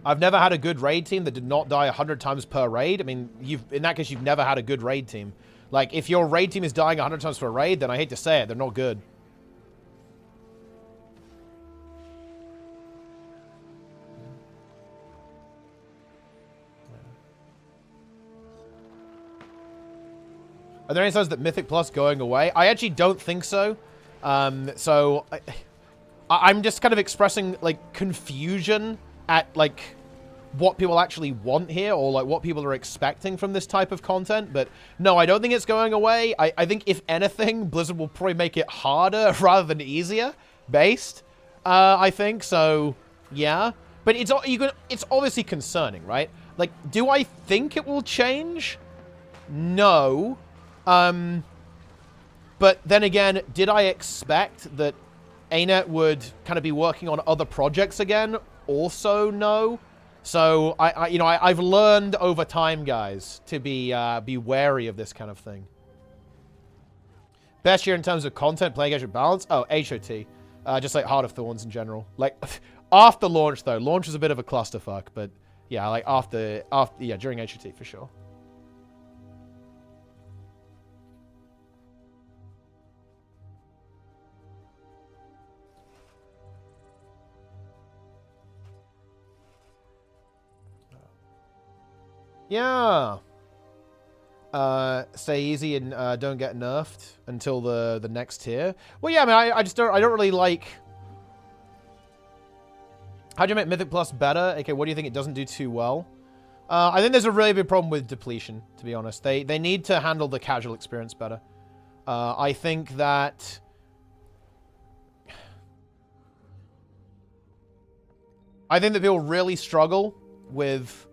I've never had a good raid team that did not die 100 times per raid. I mean, in that case, you've never had a good raid team. Like, if your raid team is dying 100 times per raid, then I hate to say it, they're not good. Are there any signs that Mythic Plus going away? I actually don't think so. So I'm just kind of expressing, like, confusion at, like, what people actually want here, or, like, what people are expecting from this type of content. But, no, I don't think it's going away. I think, if anything, Blizzard will probably make it harder rather than easier, based, I think. So, yeah. But it's obviously concerning, right? Like, do I think it will change? No. But then again, did I expect that ArenaNet would kind of be working on other projects again? Also, no. So, I've learned over time, guys, to be wary of this kind of thing. Best year in terms of content, playing edge balance? Oh, HOT. Just like Heart of Thorns in general. Like, after launch, though. Launch was a bit of a clusterfuck, but yeah, like during HOT for sure. Yeah. Stay easy and don't get nerfed until the next tier. Well, yeah, I mean, I don't really like. How do you make Mythic Plus better? Okay, what do you think it doesn't do too well? I think there's a really big problem with depletion, to be honest. They need to handle the casual experience better. I think that. I think that people really struggle with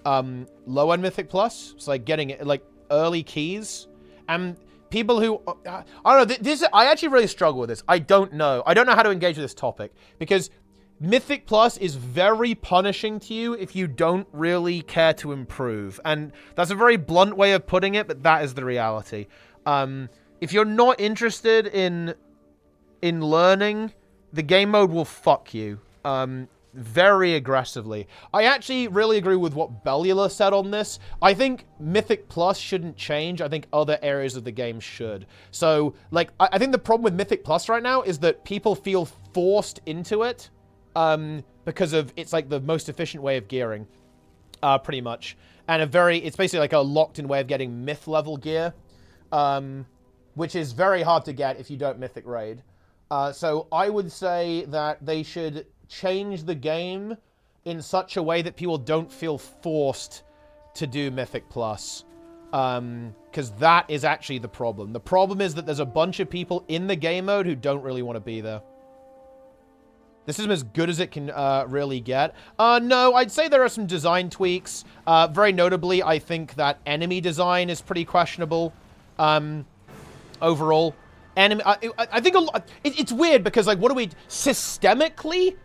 low-end Mythic Plus. It's like getting it, like early keys. And people who, I don't know, I actually really struggle with this. I don't know how to engage with this topic. Because Mythic Plus is very punishing to you if you don't really care to improve. And that's a very blunt way of putting it, but that is the reality. If you're not interested in learning, the game mode will fuck you. Very aggressively. I actually really agree with what Bellula said on this. I think Mythic Plus shouldn't change. I think other areas of the game should. So, like, I think the problem with Mythic Plus right now is that people feel forced into it because of it's like the most efficient way of gearing, pretty much. And it's basically like a locked-in way of getting myth level gear, which is very hard to get if you don't Mythic Raid. So I would say that they should change the game in such a way that people don't feel forced to do Mythic Plus. Because that is actually the problem. The problem is that there's a bunch of people in the game mode who don't really want to be there. This is as good as it can really get. No, I'd say there are some design tweaks. Very notably, I think that enemy design is pretty questionable overall. Enemy, I think it's weird because, like, what do we... Systemically,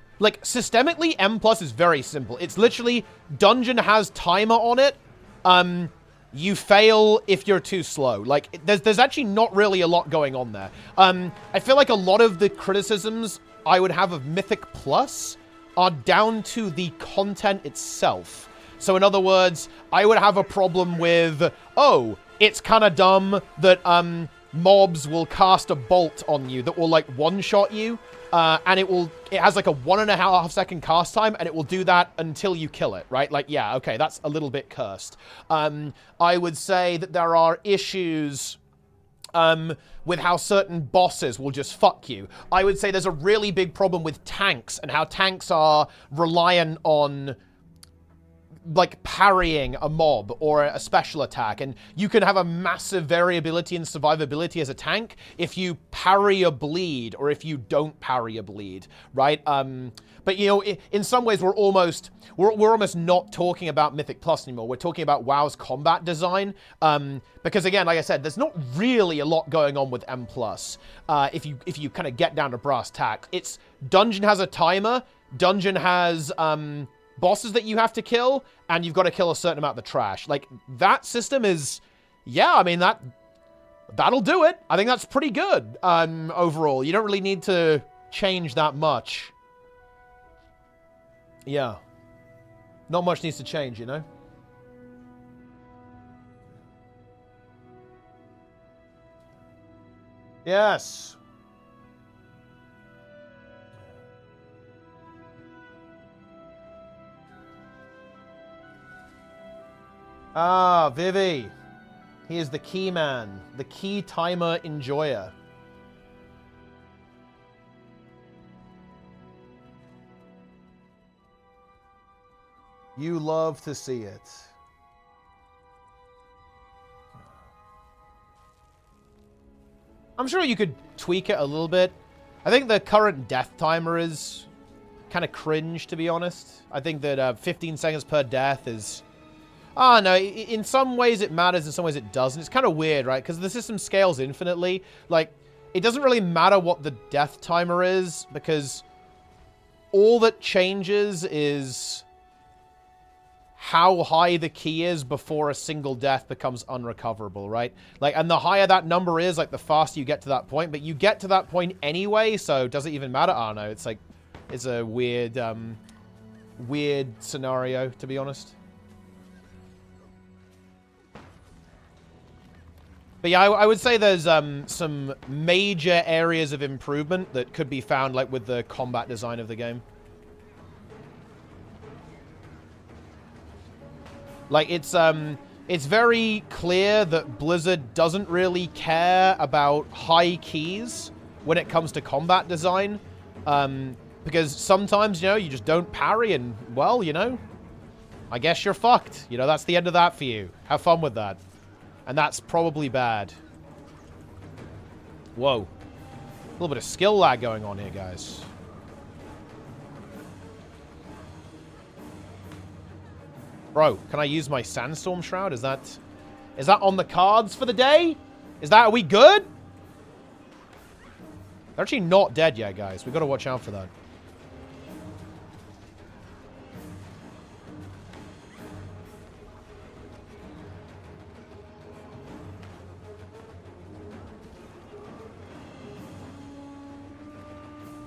M plus is very simple. It's literally, dungeon has timer on it. You fail if you're too slow. Like, there's actually not really a lot going on there. I feel like a lot of the criticisms I would have of Mythic Plus are down to the content itself. So in other words, I would have a problem with, oh, it's kind of dumb that mobs will cast a bolt on you that will, like, one-shot you. And it has like a 1.5 second cast time, and it will do that until you kill it, right? Like, yeah, okay, that's a little bit cursed. I would say that there are issues with how certain bosses will just fuck you. I would say there's a really big problem with tanks and how tanks are reliant on, like, parrying a mob or a special attack, and you can have a massive variability in survivability as a tank if you parry a bleed or if you don't parry a bleed, right? But, you know, in some ways we're almost not talking about Mythic Plus anymore. We're talking about WoW's combat design, because again, like I said, there's not really a lot going on with M plus. If you kind of get down to brass tacks, it's dungeon has a timer, dungeon has bosses that you have to kill, and you've got to kill a certain amount of the trash. Like, that system is, yeah, I mean, that'll do it. I think that's pretty good, overall. You don't really need to change that much. Yeah. Not much needs to change, you know? Yes. Ah, Vivi. He is the key man. The key timer enjoyer. You love to see it. I'm sure you could tweak it a little bit. I think the current death timer is kind of cringe, to be honest. I think that 15 seconds per death is... Ah, no, in some ways it matters, in some ways it doesn't. It's kind of weird, right? Because the system scales infinitely. Like, it doesn't really matter what the death timer is, because all that changes is how high the key is before a single death becomes unrecoverable, right? Like, and the higher that number is, like, the faster you get to that point. But you get to that point anyway, so does it even matter? I don't know. It's like, it's a weird, weird scenario, to be honest. But yeah, I would say there's some major areas of improvement that could be found, like, with the combat design of the game. Like, it's very clear that Blizzard doesn't really care about high keys when it comes to combat design. Because sometimes, you know, you just don't parry and, well, you know, I guess you're fucked. You know, that's the end of that for you. Have fun with that. And that's probably bad. Whoa. A little bit of skill lag going on here, guys. Bro, can I use my Sandstorm Shroud? Is that on the cards for the day? Are we good? They're actually not dead yet, guys. We've got to watch out for that.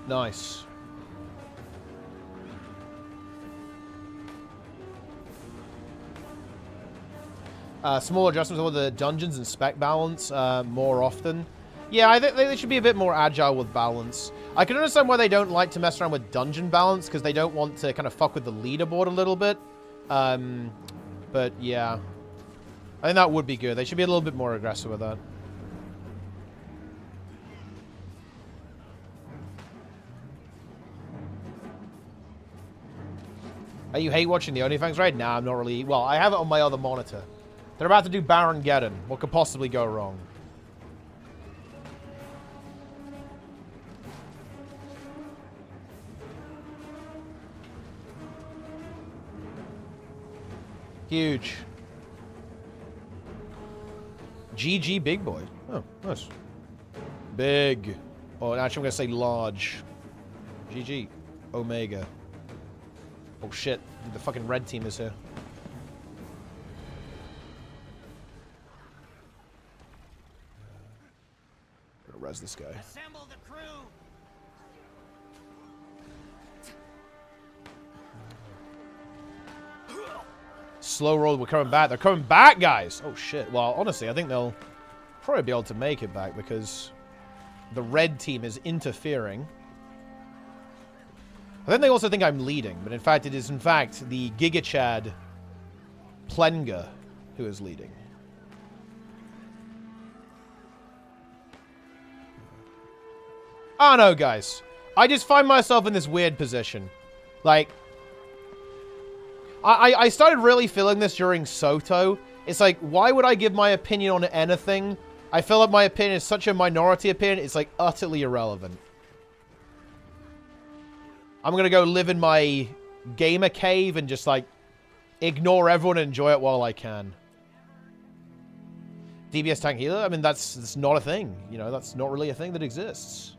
Nice. Small adjustments with the dungeons and spec balance more often. Yeah, I think they should be a bit more agile with balance. I can understand why they don't like to mess around with dungeon balance, because they don't want to kind of fuck with the leaderboard a little bit. But yeah, I think that would be good. They should be a little bit more aggressive with that. Oh, you hate watching the Onlyfangs raid? Nah, I'm not really. Well, I have it on my other monitor. They're about to do Baron Geddon. What could possibly go wrong? Huge. GG big boy. Oh, nice. Big. Oh, actually I'm going to say large. GG. Omega. Oh shit, the fucking red team is here. Gonna res this guy. Assemble the crew. Slow roll, we're coming back. They're coming back, guys! Oh shit. Well, honestly, I think they'll probably be able to make it back because the red team is interfering. I think they also think I'm leading, but in fact, it is in fact the Giga Chad Plenga who is leading. Oh no, guys. I just find myself in this weird position. Like, I started really feeling this during Soto. It's like, why would I give my opinion on anything? I feel like my opinion is such a minority opinion, it's like utterly irrelevant. I'm gonna go live in my gamer cave and just, like, ignore everyone and enjoy it while I can. DBS tank healer? I mean, that's not a thing. You know, that's not really a thing that exists.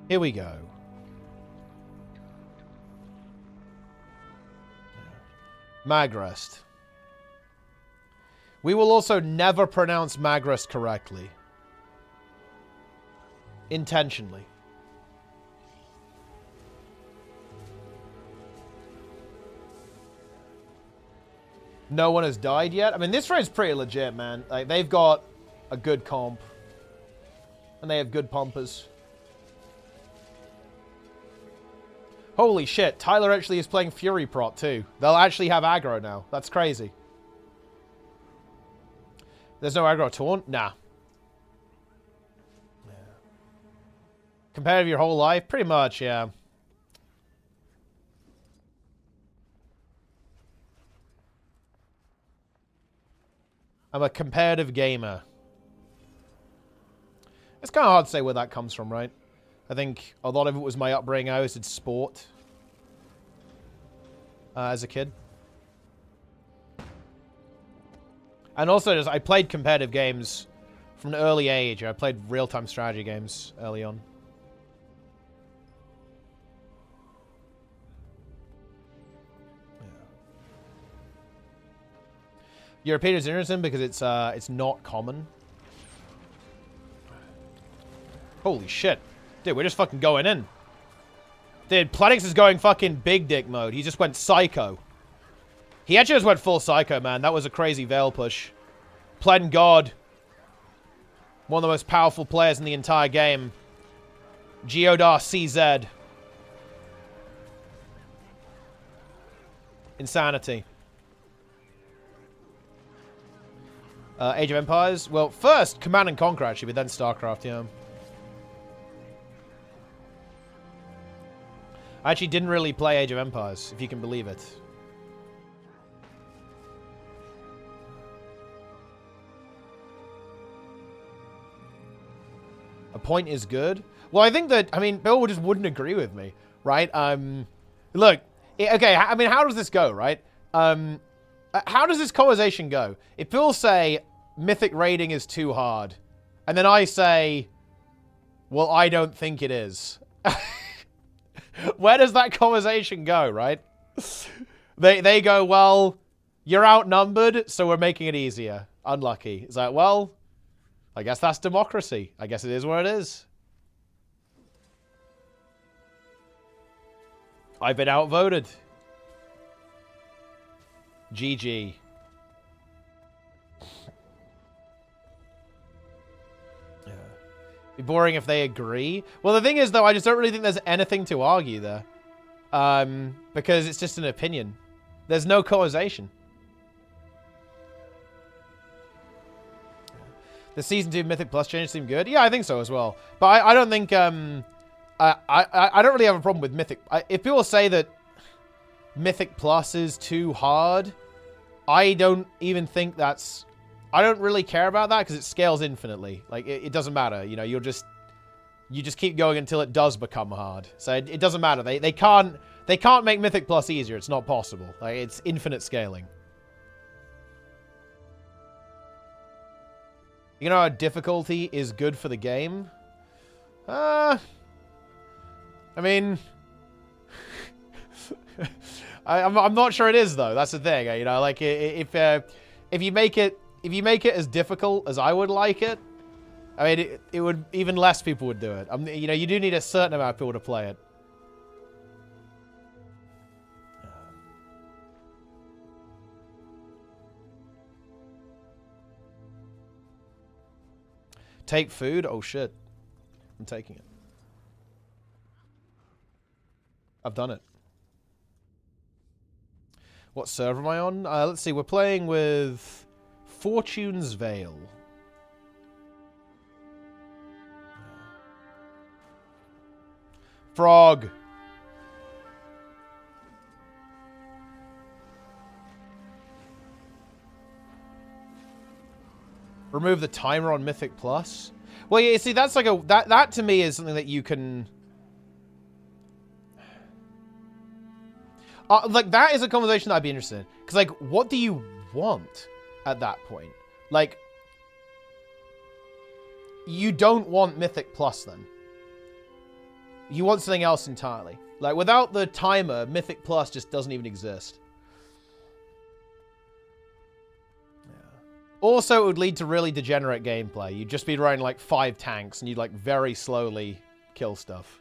Here we go. Magrest. We will also never pronounce Magrest correctly. Intentionally. No one has died yet? I mean, this raid's pretty legit, man. Like, they've got a good comp. And they have good pumpers. Holy shit, Tyler actually is playing Fury Prot too. They'll actually have aggro now. That's crazy. There's no aggro taunt? Nah. Yeah. Competitive your whole life? Pretty much, yeah. I'm a competitive gamer. It's kind of hard to say where that comes from, right? I think a lot of it was my upbringing. I always did sport as a kid. And also, just I played competitive games from an early age. I played real-time strategy games early on. European is interesting because it's not common. Holy shit. Dude, we're just fucking going in. Dude, Planix is going fucking big dick mode. He just went psycho. He actually just went full psycho, man. That was a crazy Veil push. Plen God. One of the most powerful players in the entire game. Geodar CZ. Insanity. Age of Empires? Well, first Command and Conquer, actually, but then StarCraft, yeah. I actually didn't really play Age of Empires, if you can believe it. A point is good. Well, I think that, I mean, Bill just wouldn't agree with me, right? Look, okay, I mean, how does this go, right? How does this conversation go? If Bill say, Mythic raiding is too hard, and then I say, well, I don't think it is. Where does that conversation go, right? They go, well, you're outnumbered, so we're making it easier. Unlucky. It's like, well, I guess that's democracy. I guess it is what it is. I've been outvoted. GG. Be boring if they agree. Well, the thing is, though, I just don't really think there's anything to argue there. Because it's just an opinion. There's no causation. The Season 2 Mythic Plus changes seem good. Yeah, I think so as well. But I don't think... I don't really have a problem with Mythic. If people say that Mythic Plus is too hard, I don't even think that's... I don't really care about that because it scales infinitely. Like, it doesn't matter. You know, you just keep going until it does become hard. So it doesn't matter. They can't make Mythic Plus easier. It's not possible. Like, it's infinite scaling. You know how difficulty is good for the game? I mean... I'm not sure it is, though. That's the thing. You know, like, if you make it as difficult as I would like it, I mean, it would, even less people would do it. You know, you do need a certain amount of people to play it. Take food? Oh, shit. I'm taking it. I've done it. What server am I on? Let's see. We're playing with Fortune's Veil. Frog. Remove the timer on Mythic Plus. Well, yeah, see, that's like a... That to me is something that you can... like, that is a conversation that I'd be interested in. Because, like, what do you want at that point? Like, you don't want Mythic Plus, then. You want something else entirely. Like, without the timer, Mythic Plus just doesn't even exist. Also, it would lead to really degenerate gameplay. You'd just be running, like, 5 tanks, and you'd, like, very slowly kill stuff.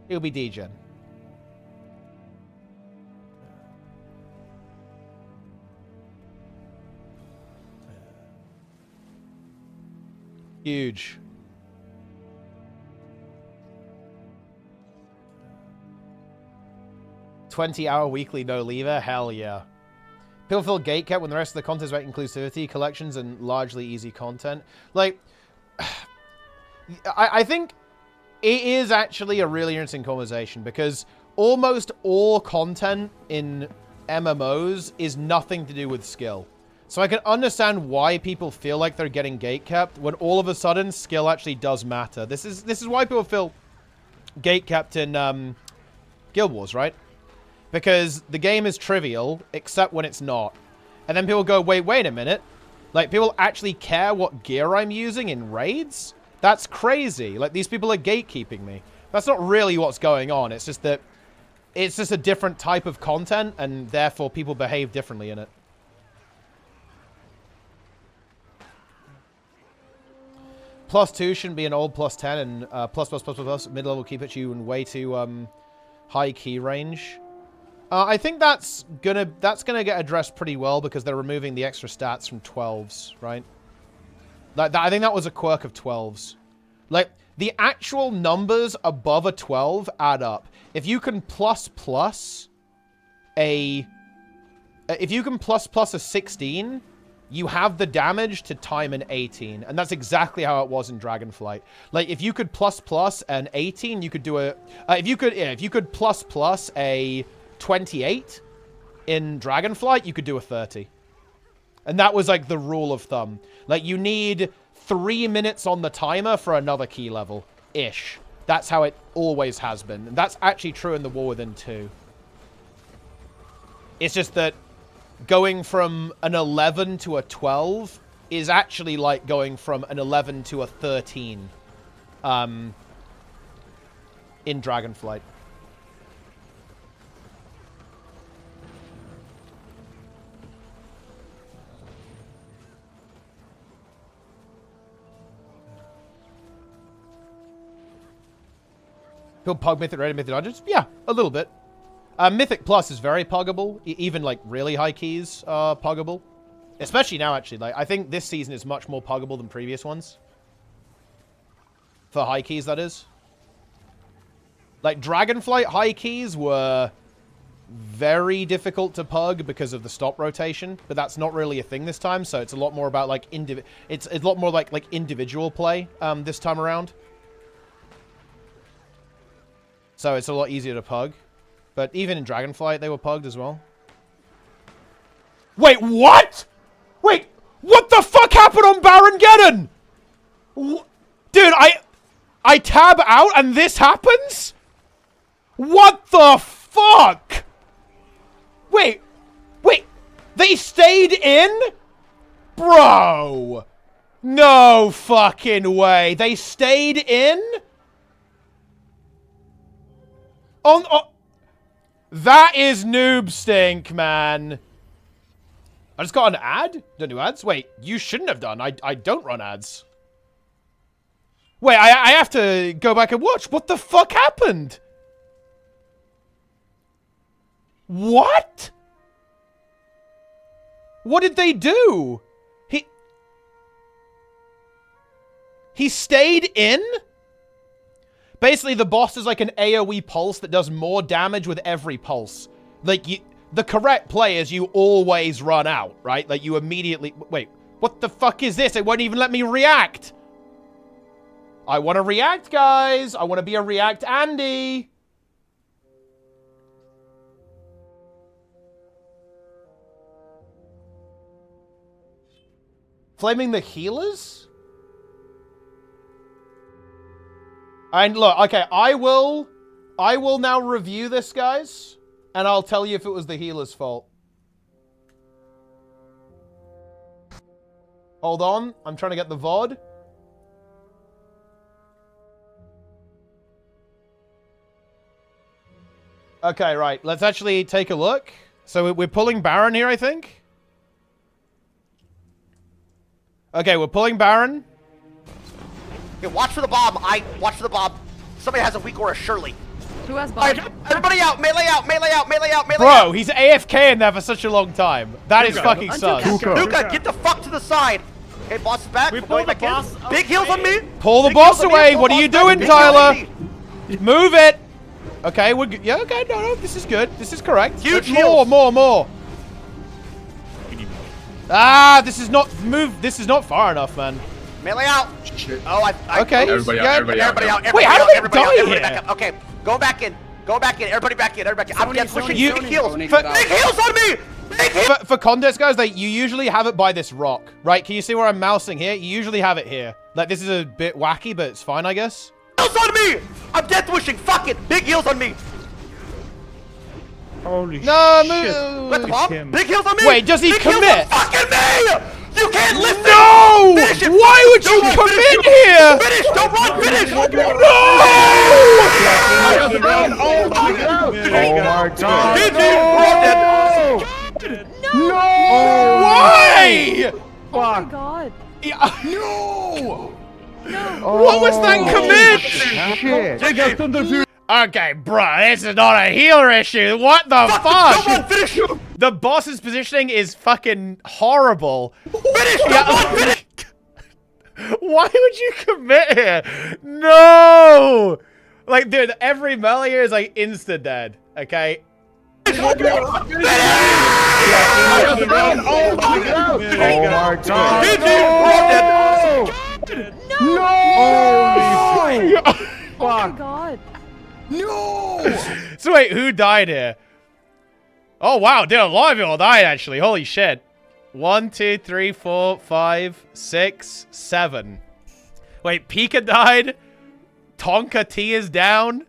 It would be degen. Huge. $20-hour weekly no lever? Hell yeah. Pilfill gatekept when the rest of the content is about inclusivity, collections, and largely easy content. Like, I think it is actually a really interesting conversation because almost all content in MMOs is nothing to do with skill. So I can understand why people feel like they're getting gatekept when all of a sudden skill actually does matter. This is why people feel gatekept in Guild Wars, right? Because the game is trivial, except when it's not. And then people go, wait a minute. Like, people actually care what gear I'm using in raids? That's crazy. Like, these people are gatekeeping me. That's not really what's going on. It's just that it's just a different type of content, and therefore people behave differently in it. +2 shouldn't be an old +10, and +++++ mid-level keep it you in way too high key range. I think that's gonna get addressed pretty well because they're removing the extra stats from 12s, right? Like I think that was a quirk of 12s. Like the actual numbers above a 12 add up. If you can plus a 16, you have the damage to time an 18, and that's exactly how it was in Dragonflight. Like if you could plus an 18, you could do a if you could plus a 28 in Dragonflight, you could do a 30. And that was like the rule of thumb. Like you need 3 minutes on the timer for another key level ish. That's how it always has been. And that's actually true in the War Within 2. It's just that going from an 11 to a 12 is actually like going from an 11 to a 13 in Dragonflight. He'll pug Mythic Raid and Mythic Dungeons? Yeah, a little bit. Mythic Plus is very puggable. Even, like, really high keys are puggable. Especially now, actually. Like, I think this season is much more puggable than previous ones. For high keys, that is. Like, Dragonflight high keys were very difficult to pug because of the stop rotation. But that's not really a thing this time, so it's a lot more about, like, it's a lot more like individual play this time around. So it's a lot easier to pug. But even in Dragonflight, they were pugged as well. Wait, what? Wait, what the fuck happened on Baron Geddon? Dude, I tab out and this happens? What the fuck? Wait, they stayed in? Bro. No fucking way. They stayed in? That is noob stink, man. I just got an ad? Don't do ads? Wait, you shouldn't have done. I don't run ads. Wait, I have to go back and watch. What the fuck happened? What? What did they do? He stayed in? Basically, the boss is like an AoE pulse that does more damage with every pulse. Like, the correct play is you always run out, right? Like, you immediately... Wait, what the fuck is this? It won't even let me react. I want to react, guys. I want to be a React Andy. Flaming the healers? And look, okay, I will now review this, guys, and I'll tell you if it was the healer's fault. Hold on, I'm trying to get the VOD. Okay, right, let's actually take a look. So we're pulling Baron here, I think. Okay, we're pulling Baron. Okay, watch for the bomb. Watch for the bomb. Somebody has a weak aura, surely. Who has bomb? Everybody out! Melee out! Melee out! Melee out! Melee Bro, out! he's AFK in there for such a long time. That is fucking sus. Nuka, get the fuck to the side! Okay, boss is back. We We're pull going the back boss. in. Big heals on me! Pull the Big boss heals on me. away! Pull What are boss you back. doing, Big heals on Tyler? me. Move it! Okay, we're good. Yeah, okay, no, this is good. This is correct. Huge More, heals. more. Ah, this is not far enough, man. Melee out! Oh, Okay. Everybody out, yeah, everybody out. Everybody out! Wait, how out, did they everybody out, die everybody here? back up. Okay, go back in. Go back in. Everybody back in. Everybody back in. I'm death pushing. You- Big heals. Big Big heals on me. Big heals. For context, guys, like, you usually have it by this rock, right? Can you see where I'm mousing here? You usually have it here. Like, this is a bit wacky, but it's fine, I guess. Heals on me. I'm death wishing. Fuck it. Big heals on me. Holy No, shit. move. What the bomb? Big heals on me. Wait, does he Big commit? Heals on fucking me. You can't listen. No! Finish it. Why would you Don't run, commit finish. here? Finish. Don't run. Finish. No! Oh my god. GG. We're all dead. No! Why? Oh my god. Yeah. No! What was that commit? Shit. Okay, bruh, this is not a healer issue. What the Don't fuck? run. Finish. The boss's positioning is fucking horrible. Finish. Don't run. Finish. Why would you commit here? No! Like, dude, every melee here is like insta dead, okay? Oh my god. GG. We're all dead. No! Oh my god. No! So wait, who died here? Oh wow, dude, a lot of people died actually. Holy shit. 1, 2, 3, 4, 5, 6, 7. Wait, Pika died. Tonka T is down.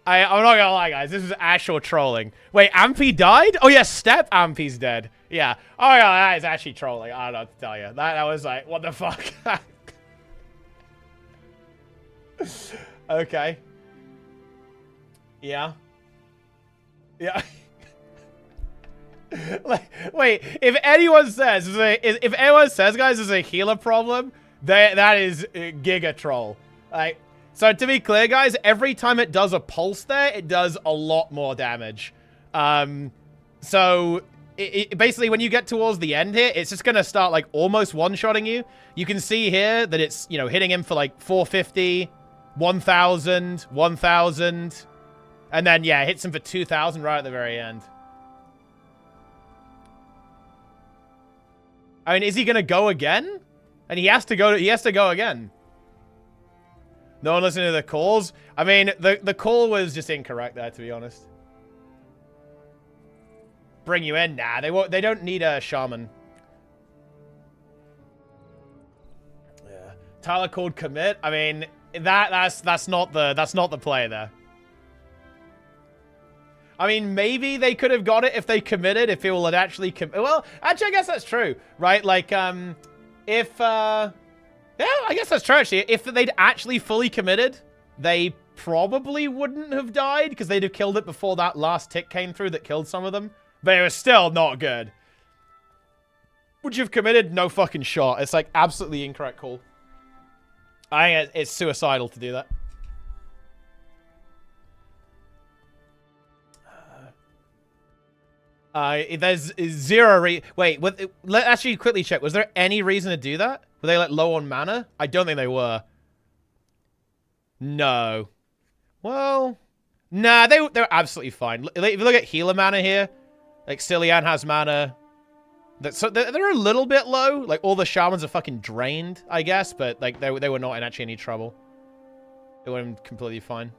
I'm not gonna lie, guys. This is actual trolling. Wait, Ampy died? Oh yeah, Step Ampy's dead. Yeah. Oh yeah, that is actually trolling. I don't know what to tell you. That was like, what the fuck? Okay. Yeah. Yeah. Like, wait, if anyone says, guys, there's a healer problem, that is giga troll. Like, so to be clear, guys, every time it does a pulse there, it does a lot more damage. So basically, when you get towards the end here, it's just gonna start like almost one-shotting you. You can see here that it's, you know, hitting him for like 450, 1,000, 1,000, and then yeah, it hits him for 2,000 right at the very end. I mean, is he gonna go again? And he has to go again. No one listening to the calls? I mean, the call was just incorrect there, to be honest. Bring you in? Nah, they don't need a shaman. Yeah. Tyler called commit. I mean, that's not the play there. I mean, maybe they could have got it if they committed, if people had actually well, actually, I guess that's true, right? Like, yeah, I guess that's true, actually. If they'd actually fully committed, they probably wouldn't have died, because they'd have killed it before that last tick came through that killed some of them. But it was still not good. Would you have committed? No fucking shot. It's, like, absolutely incorrect call. I think it's suicidal to do that. There's zero wait, let's actually quickly check. Was there any reason to do that? Were they like low on mana? I don't think they were. No. Well, nah, they're absolutely fine. If you look at healer mana here, like Cillian has mana. So they're a little bit low. Like all the shamans are fucking drained, I guess, but like they were not in actually any trouble. They were completely fine.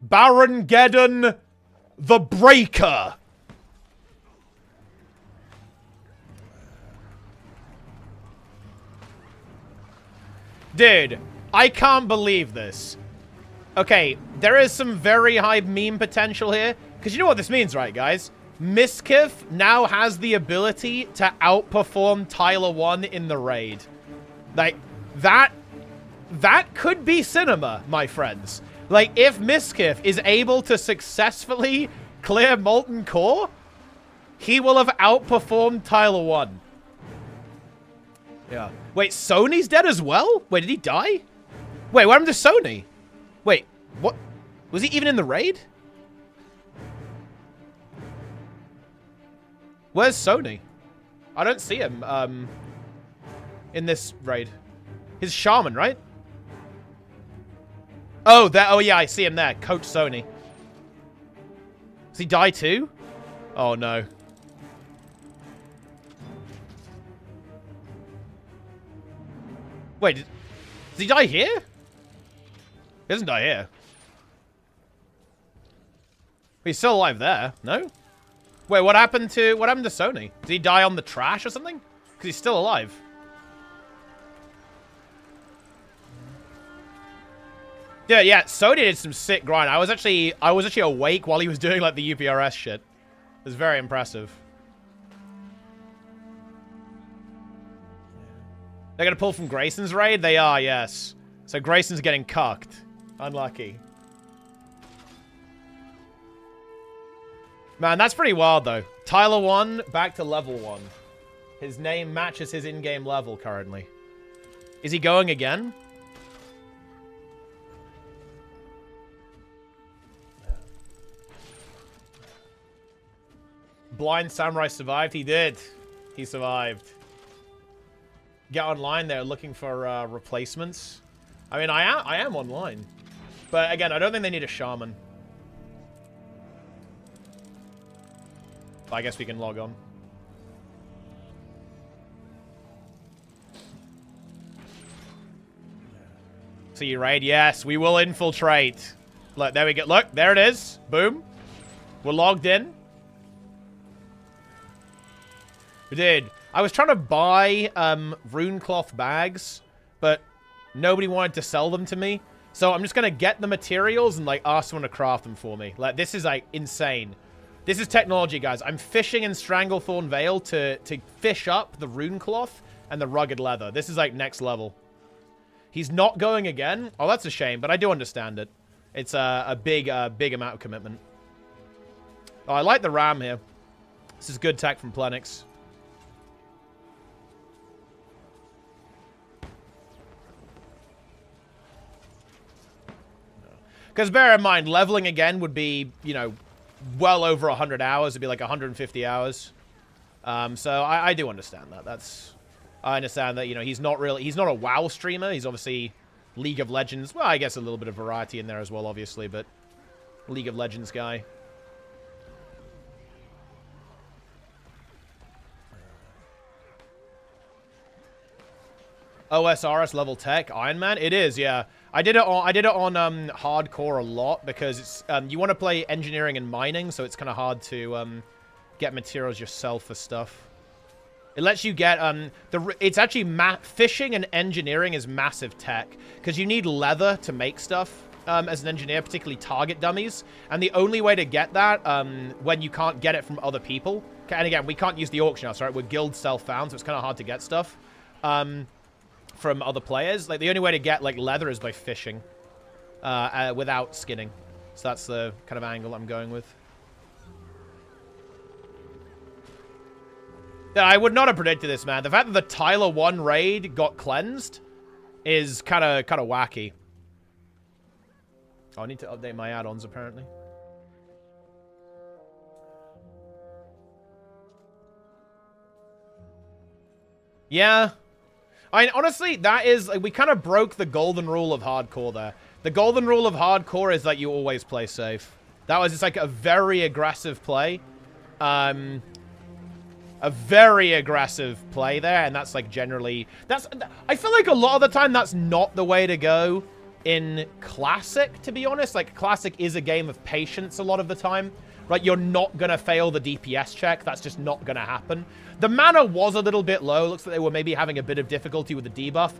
Baron Geddon the Breaker. Dude, I can't believe this. Okay, there is some very high meme potential here. Because you know what this means, right, guys? Miskiff now has the ability to outperform Tyler 1 in the raid. Like, that could be cinema, my friends. Like, if Miskiff is able to successfully clear Molten Core, he will have outperformed Tyler 1. Yeah. Wait, Sony's dead as well? Wait, did he die? Wait, what happened to Sony? Wait, what? Was he even in the raid? Where's Sony? I don't see him, in this raid. He's Shaman, right? Oh, oh yeah, I see him there. Coach Sony. Does he die too? Oh no. Wait. Does he die here? He doesn't die here. He's still alive there, no? Wait, what happened to Sony? Did he die on the trash or something? Because he's still alive. Yeah, Sony did some sick grind. I was actually awake while he was doing like the UPRS shit. It was very impressive. They're gonna pull from Grayson's raid? They are, yes. So Grayson's getting cucked. Unlucky. Man, that's pretty wild though. Tyler 1 back to level 1. His name matches his in-game level currently. Is he going again? Blind Samurai survived? He did. He survived. Get online there looking for replacements. I mean, I am online. But again, I don't think they need a shaman. But I guess we can log on. See you raid? Yes, we will infiltrate. Look, there we go. Look, there it is. Boom. We're logged in. Dude, I was trying to buy rune cloth bags, but nobody wanted to sell them to me. So I'm just going to get the materials and like ask someone to craft them for me. Like, this is like insane. This is technology, guys. I'm fishing in Stranglethorn Vale to fish up the rune cloth and the rugged leather. This is like next level. He's not going again. Oh, that's a shame, but I do understand it. It's a big amount of commitment. Oh, I like the ram here. This is good tech from Plenix. Because bear in mind, leveling again would be, you know, well over 100 hours. It'd be like 150 hours. So I do understand that. I understand that, you know, he's not a WoW streamer. He's obviously League of Legends. Well, I guess a little bit of variety in there as well, obviously, but League of Legends guy. OSRS level tech, Iron Man? It is, yeah. I did it on hardcore a lot because it's you want to play engineering and mining, so it's kind of hard to get materials yourself for stuff. It lets you get it's actually fishing and engineering is massive tech because you need leather to make stuff as an engineer, particularly target dummies, and the only way to get that when you can't get it from other people, and again we can't use the auction house, right? We're guild self-found, so it's kind of hard to get stuff. From other players. Like, the only way to get, like, leather is by fishing. Without skinning. So that's the kind of angle I'm going with. Yeah, I would not have predicted this, man. The fact that the Tyler 1 raid got cleansed is kind of wacky. Oh, I need to update my add-ons, apparently. Yeah. Honestly, that is, like, we kind of broke the golden rule of hardcore there. The golden rule of hardcore is that you always play safe. That was just, like, a very aggressive play. A very aggressive play there, and that's, like, generally... I feel like a lot of the time that's not the way to go in Classic, to be honest. Like, Classic is a game of patience a lot of the time. Right, you're not going to fail the DPS check. That's just not going to happen. The mana was a little bit low. Looks like they were maybe having a bit of difficulty with the debuff.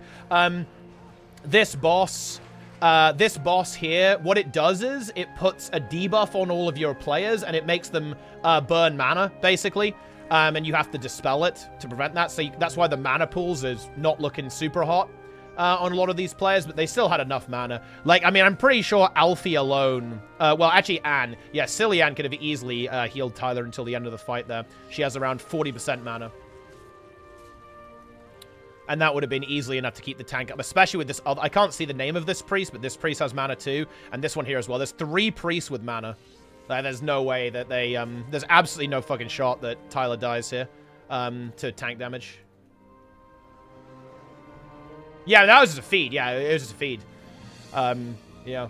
This boss here, what it does is it puts a debuff on all of your players, and it makes them burn mana, basically. And you have to dispel it to prevent that. So that's why the mana pools is not looking super hot on a lot of these players, but they still had enough mana. Like, I mean, I'm pretty sure Alfie alone... well, actually, Anne. Yeah, Silly Anne could have easily healed Tyler until the end of the fight there. She has around 40% mana. And that would have been easily enough to keep the tank up, especially with this other... I can't see the name of this priest, but this priest has mana too. And this one here as well. There's 3 priests with mana. There's no way that they... there's absolutely no fucking shot that Tyler dies here to tank damage. Yeah, that was just a feed. Yeah, it was just a feed. Yeah.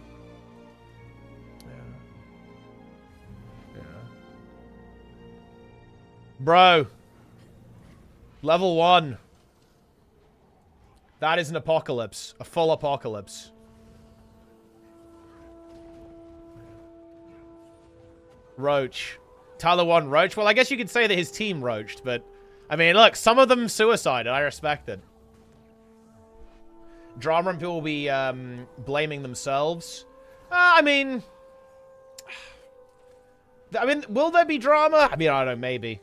Bro. Level 1. That is an apocalypse. A full apocalypse. Roach. Tyler 1 Roach. Well, I guess you could say that his team roached, but... I mean, look, some of them suicided. I respect it. Drama and people will be blaming themselves. I mean, will there be drama? I mean, I don't know, maybe.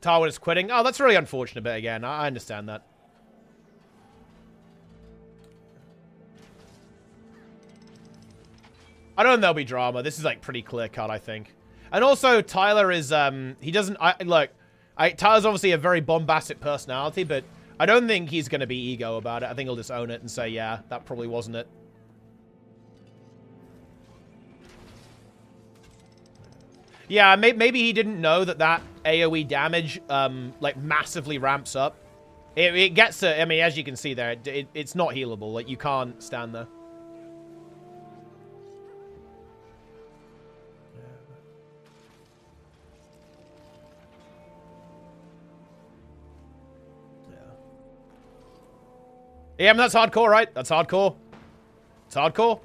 Tarwin is quitting. Oh, that's really unfortunate, but again, I understand that. I don't know there'll be drama. This is, like, pretty clear-cut, I think. And also, Tyler is, he doesn't, Tyler's obviously a very bombastic personality, but I don't think he's going to be ego about it. I think he'll just own it and say, yeah, that probably wasn't it. Yeah, maybe he didn't know that AoE damage, like, massively ramps up. It gets to, I mean, as you can see there, it's not healable. Like, you can't stand there. Yeah, I mean, that's hardcore, right? That's hardcore. It's hardcore.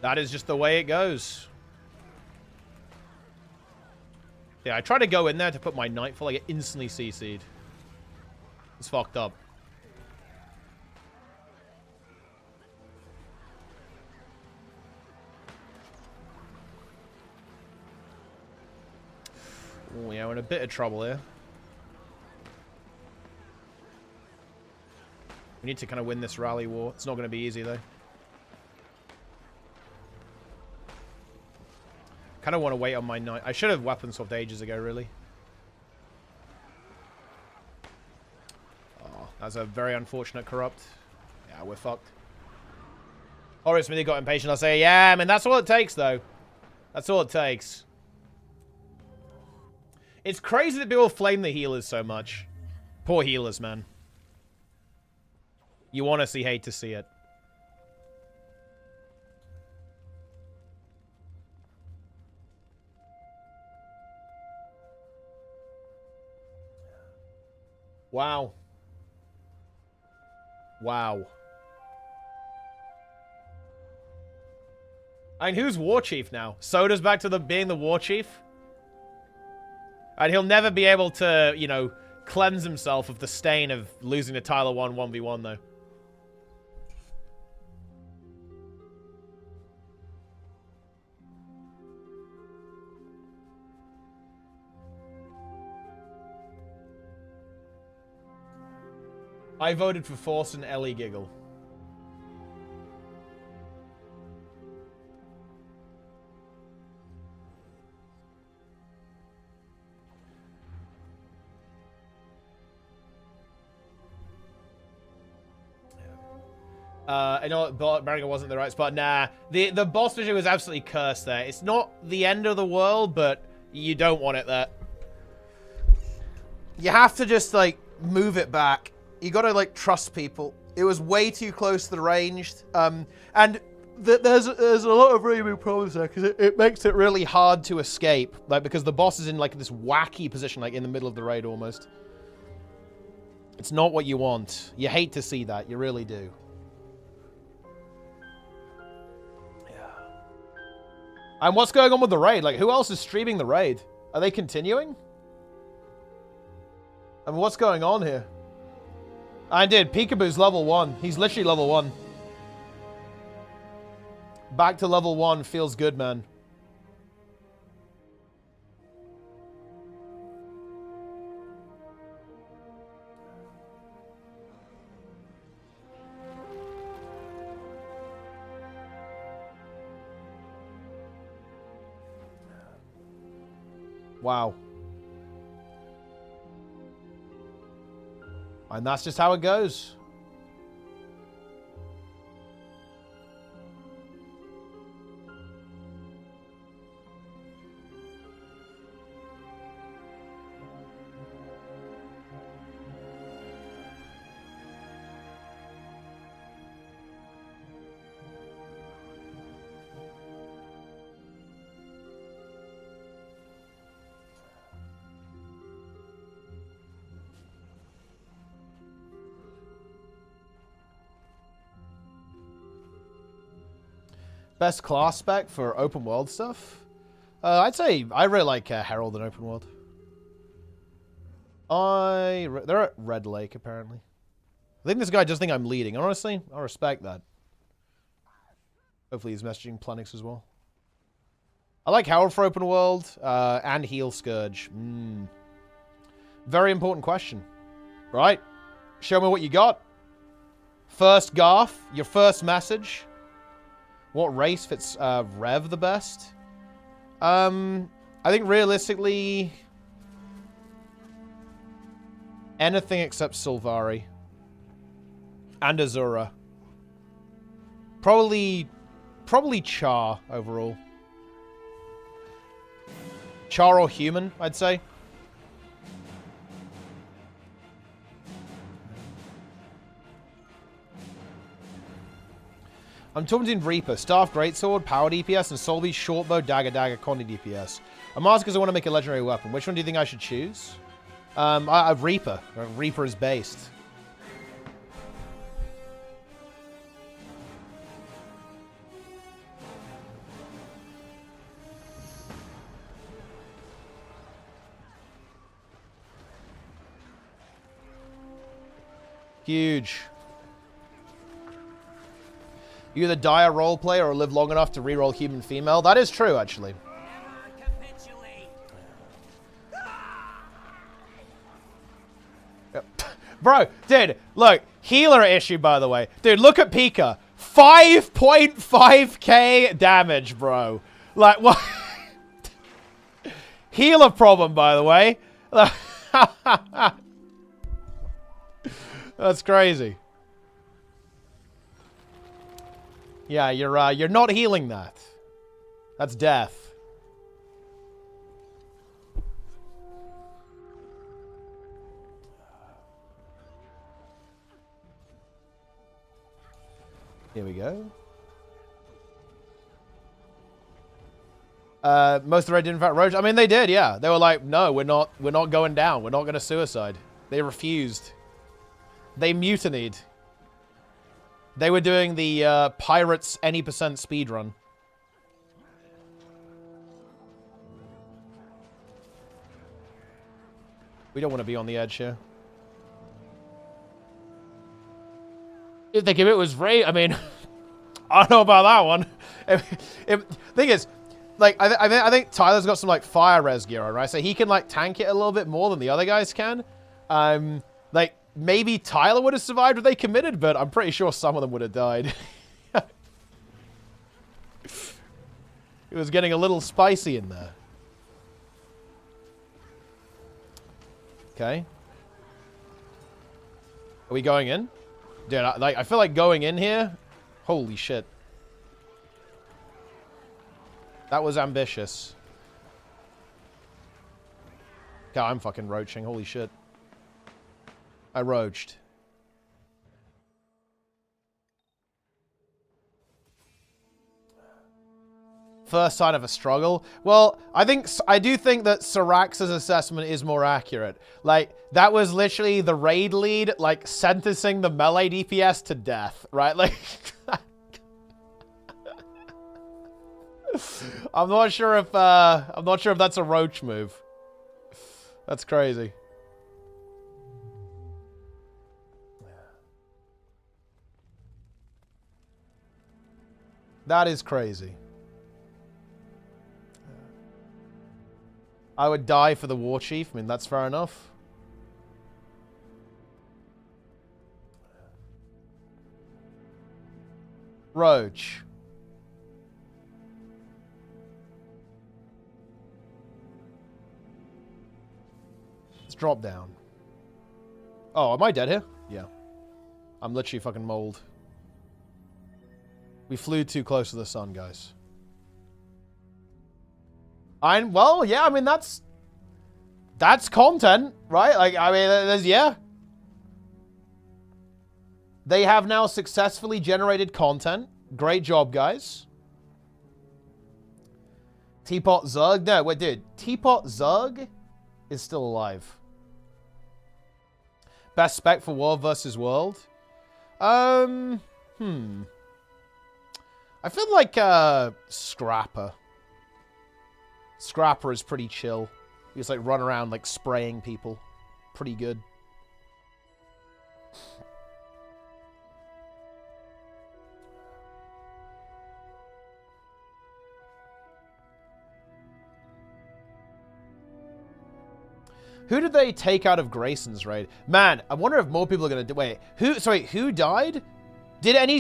That is just the way it goes. Yeah, I tried to go in there to put my Nightfall. I get instantly CC'd. It's fucked up. Oh, yeah, we're in a bit of trouble here. We need to kind of win this rally war. It's not going to be easy, though. Kind of want to wait on my night. I should have weapon swapped ages ago, really. Oh, that's a very unfortunate corrupt. Yeah, we're fucked. Horace Smithy got impatient. I'll say, yeah, I mean, that's all it takes, though. That's all it takes. It's crazy that people flame the healers so much. Poor healers, man. You honestly hate to see it. Wow. Wow. I mean, who's Warchief now? Soda's back to being the Warchief? And he'll never be able to, you know, cleanse himself of the stain of losing to Tyler 1 1v1, though. I voted for Force and Ellie Giggle. I know Barringer wasn't the right spot. Nah, the boss vision was absolutely cursed there. It's not the end of the world, but you don't want it there. You have to just, like, move it back. You gotta, like, trust people. It was way too close to the ranged. And there's a lot of really big problems there, because it makes it really hard to escape. Like, because the boss is in, like, this wacky position, like, in the middle of the raid, almost. It's not what you want. You hate to see that. You really do. And what's going on with the raid? Like, who else is streaming the raid? Are they continuing? I mean, what's going on here? I did. Peekaboo's level 1. He's literally level 1. Back to level 1 feels good, man. Wow. And that's just how it goes. Best class spec for open world stuff? I'd say I really like Herald and open world. They're at Red Lake, apparently. I think this guy does think I'm leading. Honestly, I respect that. Hopefully he's messaging Plenix as well. I like Herald for open world, and Heal Scourge. Very important question. Right? Show me what you got. First Garth, your first message. What race fits Rev the best? I think realistically, anything except Sylvari. And Azura. Probably Char overall. Char or human, I'd say. I'm talking between Reaper, Staff Greatsword, Power DPS, and Solby's Shortbow, Dagger, Condi DPS. I'm asking because I want to make a legendary weapon. Which one do you think I should choose? Reaper. Reaper is based. Huge. You either die a role player or live long enough to reroll human female. That is true, actually. Yep. Bro, dude, look. Healer issue, by the way. Dude, look at Pika. 5.5k damage, bro. Like, what? Healer problem, by the way. That's crazy. Yeah, you're not healing that. That's death. Here we go. Most of the raid did in fact roach. I mean, they did, yeah. They were like, no, we're not going down. We're not going to suicide. They refused. They mutinied. They were doing the Pirates any % speedrun. We don't want to be on the edge here. If they give it was free, I mean, I don't know about that one. Thing is, like, I think Tyler's got some like fire res gear on, right? So he can like tank it a little bit more than the other guys can. Like maybe Tyler would have survived if they committed, but I'm pretty sure some of them would have died. It was getting a little spicy in there. Okay. Are we going in? Dude, I feel like going in here. Holy shit. That was ambitious. God, I'm fucking roaching. Holy shit. I roached. First sign of a struggle. Well, I do think that Syrax's assessment is more accurate. Like, that was literally the raid lead, like, sentencing the melee DPS to death, right? Like, I'm not sure if that's a roach move. That's crazy. That is crazy. I would die for the Warchief. I mean, that's fair enough. Roach. Let's drop down. Oh, am I dead here? Yeah. I'm literally fucking mold. We flew too close to the sun, guys. Well, yeah, I mean, that's content, right? Like, I mean, yeah. They have now successfully generated content. Great job, guys. Teapot Zug? No, wait, dude. Teapot Zug is still alive. Best spec for World versus World? I feel like Scrapper. Scrapper is pretty chill. He just like run around like spraying people. Pretty good. Who did they take out of Grayson's raid? Man, I wonder if more people are gonna do. Wait, who died? Did any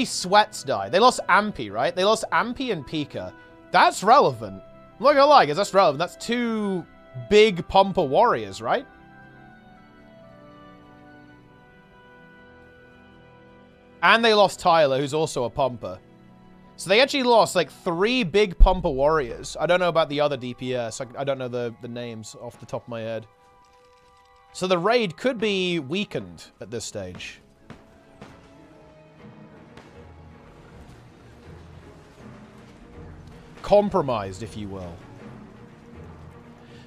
sweats die? They lost Ampy, right? They lost Ampy and Pika. That's relevant. I'm not gonna lie, guys, that's relevant. That's two big pumper warriors, right? And they lost Tyler, who's also a pumper. So they actually lost like 3 big pumper warriors. I don't know about the other DPS. I don't know the names off the top of my head. So the raid could be weakened at this stage. Compromised, if you will.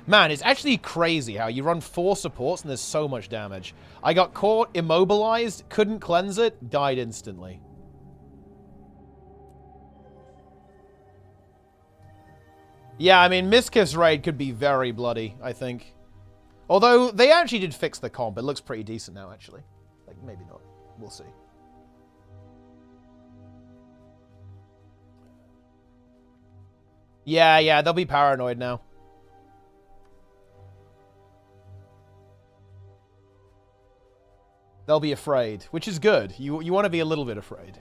Man, it's actually crazy how you run 4 supports and there's so much damage. I got caught, immobilized, couldn't cleanse it, died instantly. Yeah, I mean, Miskiff's raid could be very bloody, I think. Although, they actually did fix the comp. It looks pretty decent now, actually. Like, maybe not. We'll see. Yeah, they'll be paranoid now. They'll be afraid, which is good. You want to be a little bit afraid.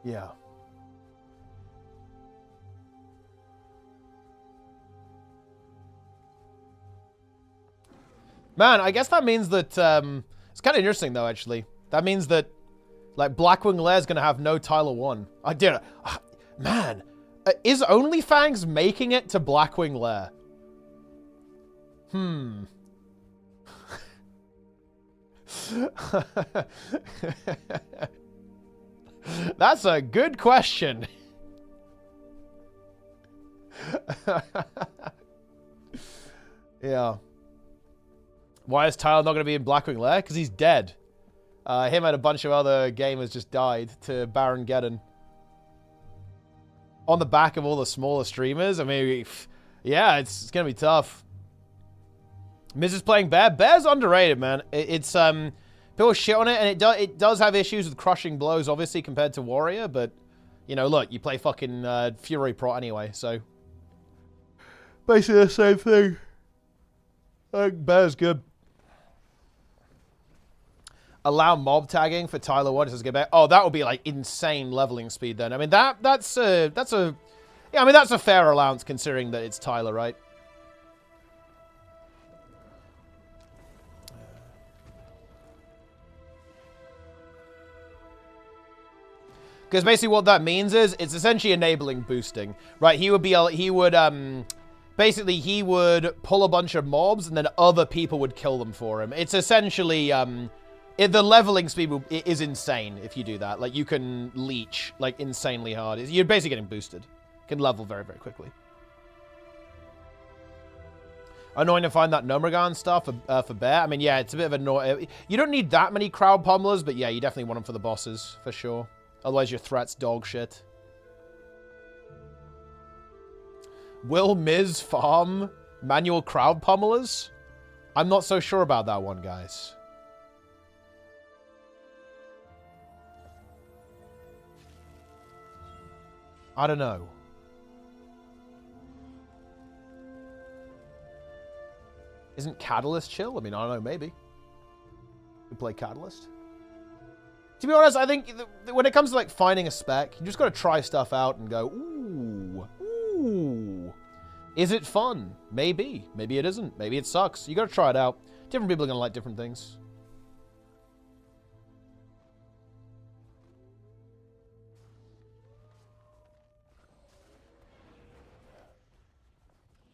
Yeah. Man, I guess that means that, it's kind of interesting, though, actually. That means that, like, Blackwing Lair's gonna have no Tyler 1. I did it. Man, is Onlyfangs making it to Blackwing Lair? That's a good question. Yeah. Why is Tyler not going to be in Blackwing Lair? Because he's dead. Him and a bunch of other gamers just died to Baron Geddon. On the back of all the smaller streamers. I mean, yeah, it's going to be tough. Miz is playing Bear. Bear's underrated, man. It's people shit on it, and it does have issues with crushing blows, obviously, compared to Warrior, but, you know, look, you play fucking Fury Prot anyway, so. Basically the same thing. I think Bear's good. Allow mob tagging for Tyler 1 to get back. Oh, that would be like insane leveling speed then. I mean, that's a fair allowance considering that it's Tyler, right? Because basically what that means is it's essentially enabling boosting, right? He would basically he would pull a bunch of mobs and then other people would kill them for him. It's essentially the leveling speed is insane if you do that. Like, you can leech, like, insanely hard. You're basically getting boosted. You can level very, very quickly. Annoying to find that Nomergan stuff for Bear. I mean, yeah, it's a bit of a... You don't need that many crowd pummelers, but yeah, you definitely want them for the bosses, for sure. Otherwise, your threat's dog shit. Will Miz farm manual crowd pummelers? I'm not so sure about that one, guys. I don't know. Isn't Catalyst chill? I mean, I don't know, maybe. We play Catalyst. To be honest, I think when it comes to, like, finding a spec, you just gotta try stuff out and go, ooh. Is it fun? Maybe. Maybe it isn't. Maybe it sucks. You gotta try it out. Different people are gonna like different things.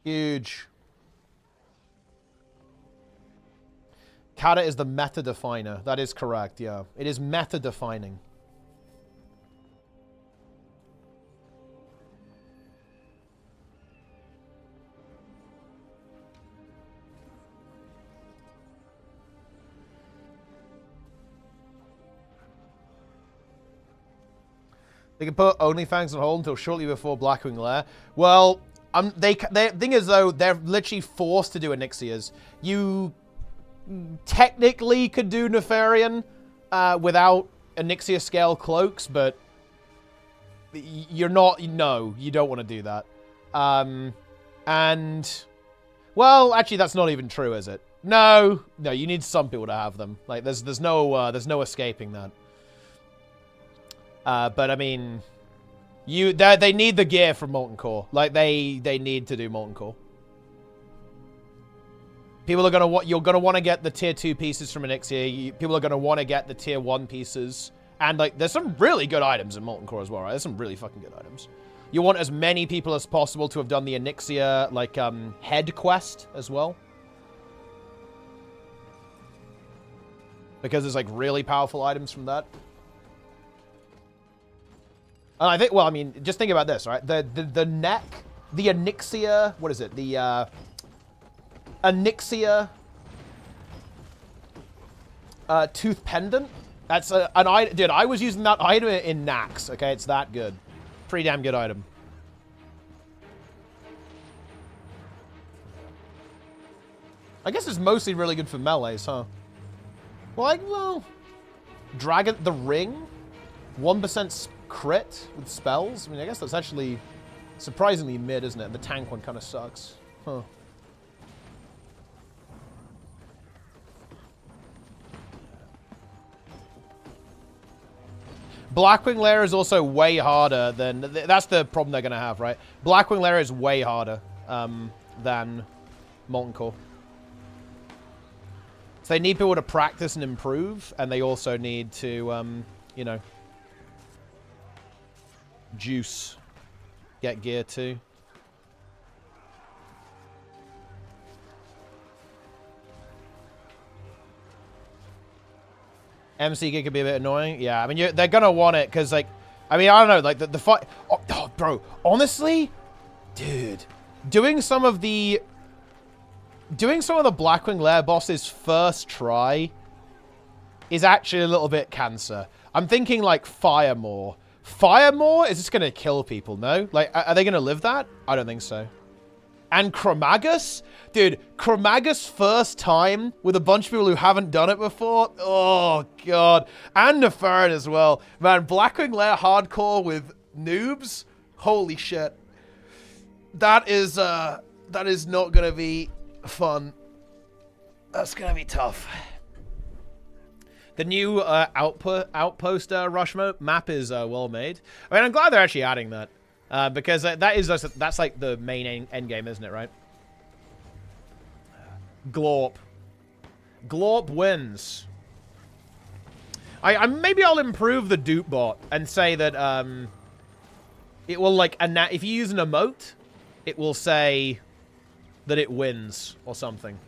Huge. Kata is the meta definer. That is correct, yeah. It is meta defining. They can put Onlyfangs on hold until shortly before Blackwing Lair. Well, the thing is, though, they're literally forced to do Onyxias. You technically could do Nefarian without Onyxia scale cloaks, but you're not... No, you don't want to do that. And... Well, actually, that's not even true, is it? No, you need some people to have them. Like, there's no escaping that. But I mean, they need the gear from Molten Core. Like, they need to do Molten Core. People are you're gonna want to get the tier 2 pieces from Onyxia. People are gonna want to get the tier 1 pieces, and like, there's some really good items in Molten Core as well, right? There's some really fucking good items. You want as many people as possible to have done the Onyxia, like, head quest as well. Because there's, like, really powerful items from that. And I think, well, I mean, just think about this, right? The neck, the Onyxia, what is it? The, Onyxia tooth pendant. That's an item. Dude, I was using that item in Nax, okay? It's that good. Pretty damn good item. I guess it's mostly really good for melees, huh? Well, Dragon, the Ring, 1% crit with spells. I mean, I guess that's actually surprisingly mid, isn't it? The tank one kind of sucks. Huh. Blackwing Lair is also way harder than... That's the problem they're going to have, right? Blackwing Lair is way harder than Molten Core. So they need people to practice and improve, and they also need to, you know, juice, get gear too. MC gear can be a bit annoying. Yeah, I mean, they're gonna want it because, like, I mean, I don't know, like the fight. Oh, bro, honestly, dude, doing some of the Blackwing Lair boss's first try is actually a little bit cancer. I'm thinking, like, Firemore. Firemore is just going to kill people, no? Like, are they going to live that? I don't think so. And Chromagus? Dude, Chromagus first time with a bunch of people who haven't done it before? Oh, God. And Nefarian as well. Man, Blackwing Lair hardcore with noobs? Holy shit. That is not going to be... fun. That's gonna be tough. The new outpost rush map is well made. I mean, I'm glad they're actually adding that because that's like the main end game, isn't it? Right? Glorp wins. Maybe I'll improve the dupe bot and say that it will, like, if you use an emote, it will say that it wins or something.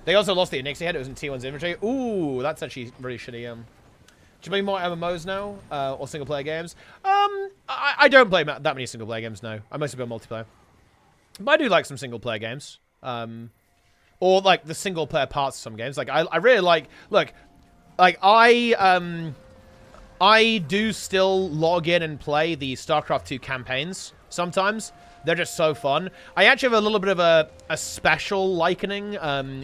They also lost the Onyxia head. It was in T1's inventory. Ooh, that's actually really shitty. Do you play more MMOs now or single player games? I don't play that many single player games now. I mostly play multiplayer, but I do like some single player games. Or like the single player parts of some games. Like I really like. Look, like I do still log in and play the StarCraft 2 campaigns sometimes. They're just so fun. I actually have a little bit of a special likening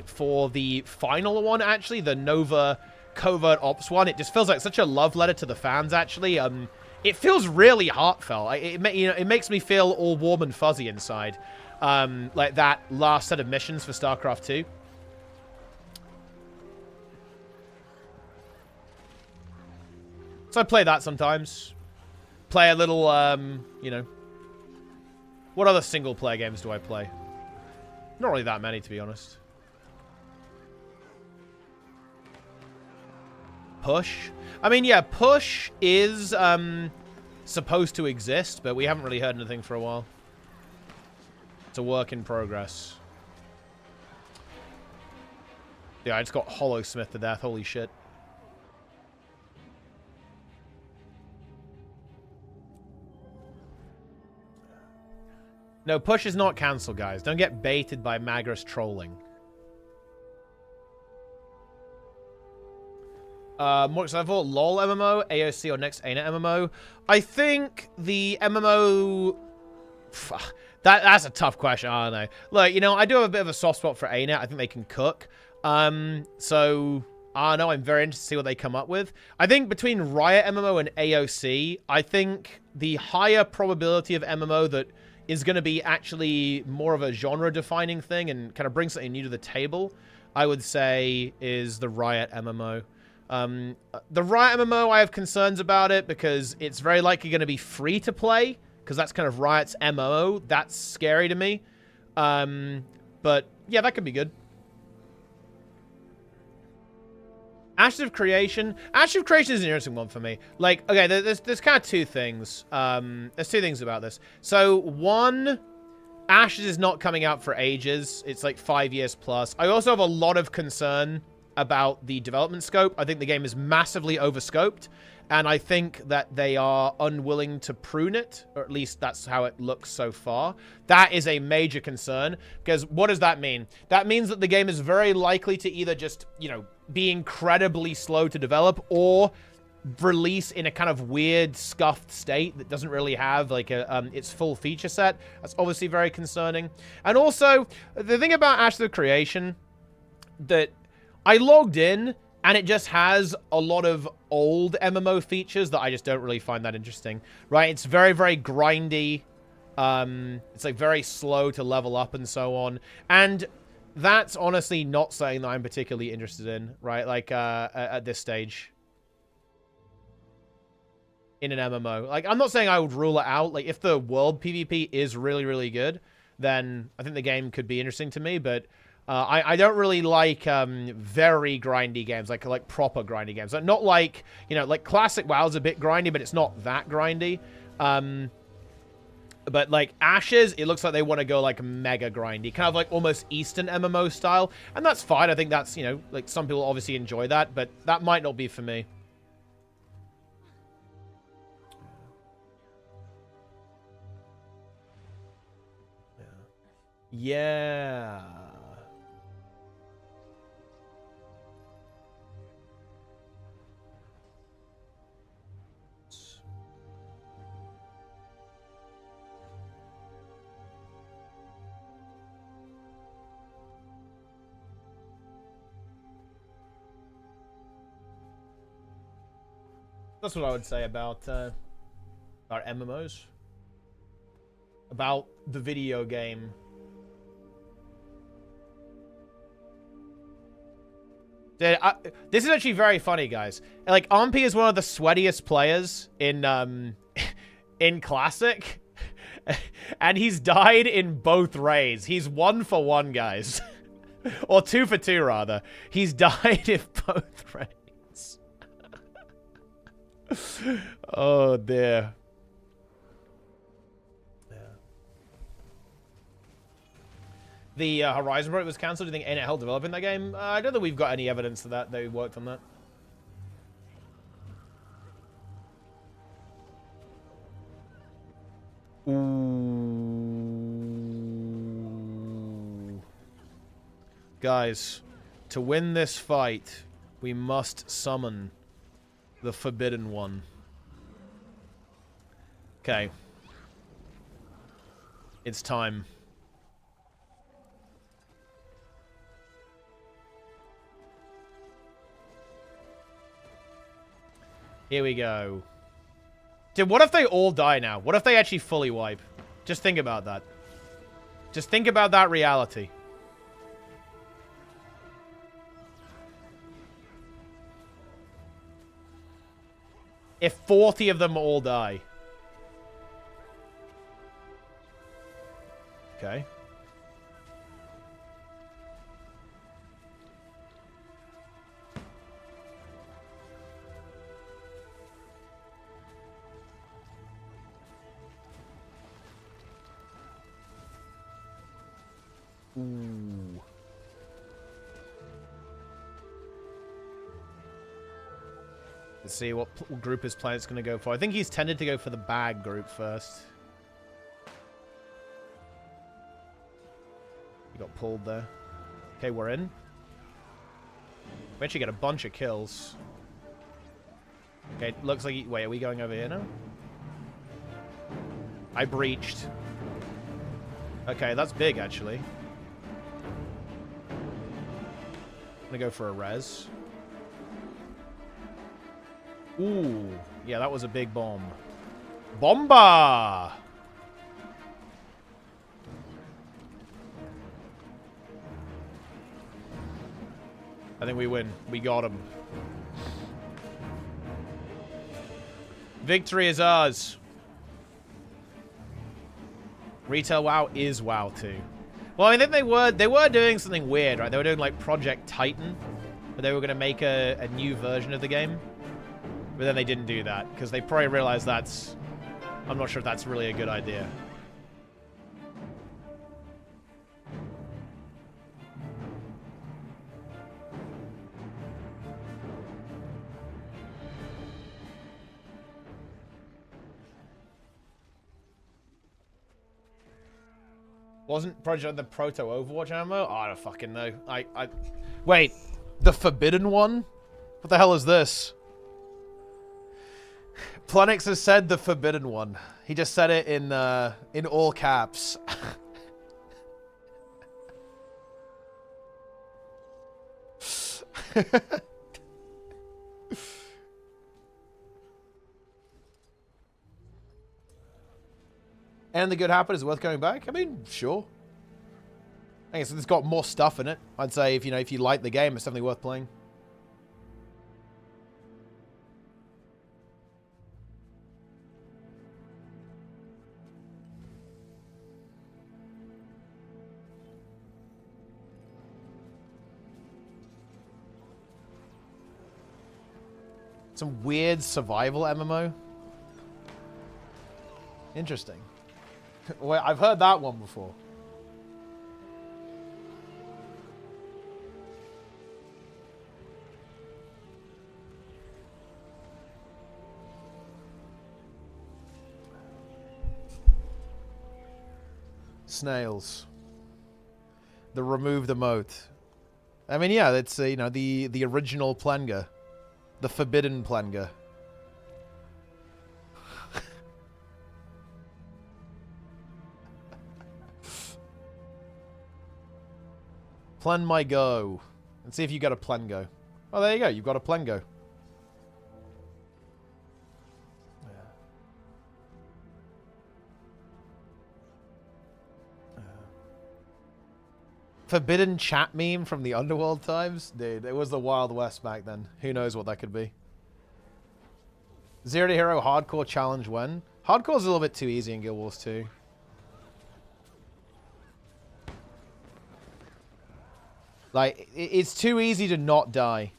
for the final one, actually, the Nova Covert Ops one. It just feels like such a love letter to the fans, actually. It feels really heartfelt. It makes me feel all warm and fuzzy inside, like that last set of missions for StarCraft 2. So I play that sometimes. Play a little, you know. What other single-player games do I play? Not really that many, to be honest. Push? I mean, yeah, Push is supposed to exist, but we haven't really heard anything for a while. It's a work in progress. Yeah, I just got Hollow Smith to death. Holy shit. No, Push is not cancelled, guys. Don't get baited by Magris trolling. More example, LOL MMO, AOC, or next ArenaNet MMO. I think the MMO... That's a tough question, I don't know. Look, you know, I do have a bit of a soft spot for ArenaNet. I think they can cook. So, I don't know. I'm very interested to see what they come up with. I think between Riot MMO and AOC, I think the higher probability of MMO that is going to be actually more of a genre-defining thing and kind of bring something new to the table, I would say, is the Riot MMO. The Riot MMO, I have concerns about it because it's very likely going to be free to play, because that's kind of Riot's MMO. That's scary to me. But yeah, that could be good. Ashes of Creation. Ashes of Creation is an interesting one for me. Like, okay, there's kind of two things. There's two things about this. So, one, Ashes is not coming out for ages. It's like 5 years plus. I also have a lot of concern about the development scope. I think the game is massively overscoped, and I think that they are unwilling to prune it, or at least that's how it looks so far. That is a major concern, because what does that mean? That means that the game is very likely to either just, you know, be incredibly slow to develop, or release in a kind of weird, scuffed state that doesn't really have, like, its full feature set. That's obviously very concerning. And also, the thing about Ashes of Creation, that I logged in, and it just has a lot of old MMO features that I just don't really find that interesting, right? It's very, very grindy. It's, like, very slow to level up and so on. And that's honestly not something that I'm particularly interested in, right? Like, at this stage. In an MMO. Like, I'm not saying I would rule it out. Like, if the world PvP is really, really good, then I think the game could be interesting to me, but... I don't really like very grindy games, like proper grindy games. Like, not like, you know, like classic WoW's a bit grindy, but it's not that grindy. But like Ashes, it looks like they want to go like mega grindy, kind of like almost Eastern MMO style, and that's fine. I think that's, you know, like some people obviously enjoy that, but that might not be for me. Yeah. That's what I would say about MMOs. About the video game. Dude, this is actually very funny, guys. Like, Armpy is one of the sweatiest players in in Classic. And he's died in both raids. He's 1 for 1, guys. Or 2 for 2, rather. He's died in both raids. Oh, dear. Yeah. The Horizon project was cancelled. Do you think ArenaNet helped developing that game? I don't think we've got any evidence of that. They worked on that. Ooh. Guys, to win this fight, we must summon the Forbidden One. Okay. It's time. Here we go. Dude, what if they all die now? What if they actually fully wipe? Just think about that. Just think about that reality. If 40 of them all die. Okay. Ooh. Let's see what group his planet's going to go for. I think he's tended to go for the bag group first. He got pulled there. Okay, we're in. We actually get a bunch of kills. Okay, looks like... Wait, are we going over here now? I breached. Okay, that's big, actually. I'm gonna go for a res. Ooh. Yeah, that was a big bomb. Bomba! I think we win. We got him. Victory is ours. Retail WoW is WoW 2. Well, I think they were doing something weird, right? They were doing like Project Titan, but they were going to make a new version of the game. But then they didn't do that because they probably realized that's... I'm not sure if that's really a good idea. Wasn't Project the Proto Overwatch ammo? Oh, I don't fucking know. Wait, the forbidden one? What the hell is this? Planix has said the forbidden one. He just said it in all caps. And the good happen is worth going back? I mean, sure. I guess it's got more stuff in it. I'd say if you like the game, it's definitely worth playing. Some weird survival MMO. Interesting. Well, I've heard that one before. Snails. The removed emote. I mean, yeah, that's the original Plenger, the forbidden Plenger. Plen my go. And see if you got a Plengo. Oh, there you go. You've got a Plengo. Forbidden chat meme from the Underworld times? Dude, it was the Wild West back then. Who knows what that could be. Zero to Hero Hardcore Challenge when? Hardcore's a little bit too easy in Guild Wars 2. Like, it's too easy to not die.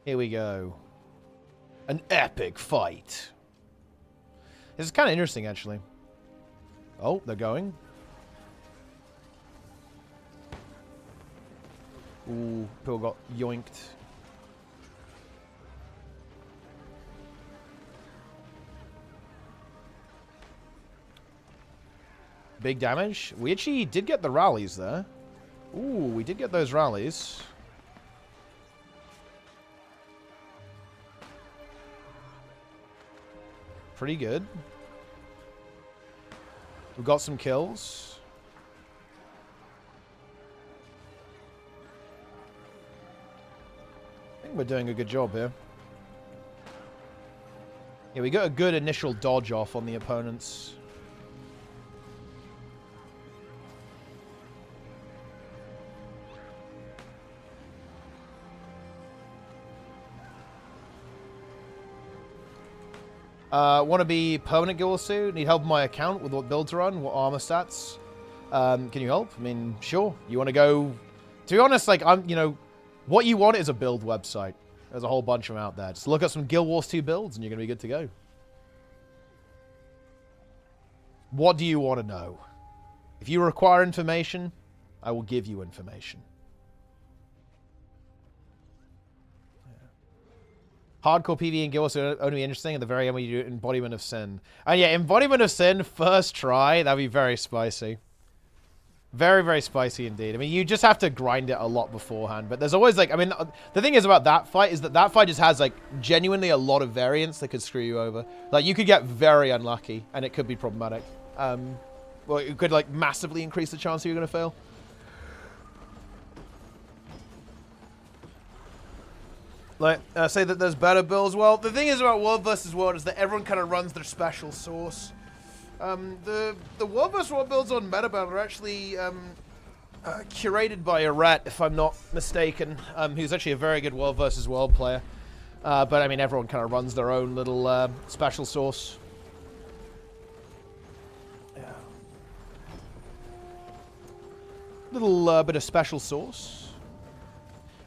Here we go. An epic fight. This is kind of interesting, actually. Oh, they're going. Ooh, people got yoinked. Big damage. We actually did get the rallies there. Ooh, we did get those rallies. Pretty good. We've got some kills. I think we're doing a good job here. Yeah, we got a good initial dodge off on the opponents. Want to be permanent Guild suit? Need help with my account with what build to run? What armor stats? Can you help? I mean, sure. You want to go... To be honest, like, what you want is a build website. There's a whole bunch of them out there. Just look at some Guild Wars 2 builds and you're going to be good to go. What do you want to know? If you require information, I will give you information. Hardcore PvE and Guild Wars are only interesting at the very end when you do Embodiment of Sin. And yeah, Embodiment of Sin, first try, that'd be very spicy. Very, very spicy indeed. I mean, you just have to grind it a lot beforehand. But there's always, like, I mean, the thing is about that fight is that fight just has, like, genuinely a lot of variance that could screw you over. Like, you could get very unlucky, and it could be problematic. Well, it could, like, massively increase the chance you're going to fail. Like, say that there's better builds. Well, the thing is about World vs. World is that everyone kind of runs their special sauce. The World vs. World builds on Metabound are actually curated by ArenaNet, if I'm not mistaken, who's actually a very good World vs. World player. But, I mean, everyone kind of runs their own little special sauce. Yeah. Little bit of special sauce.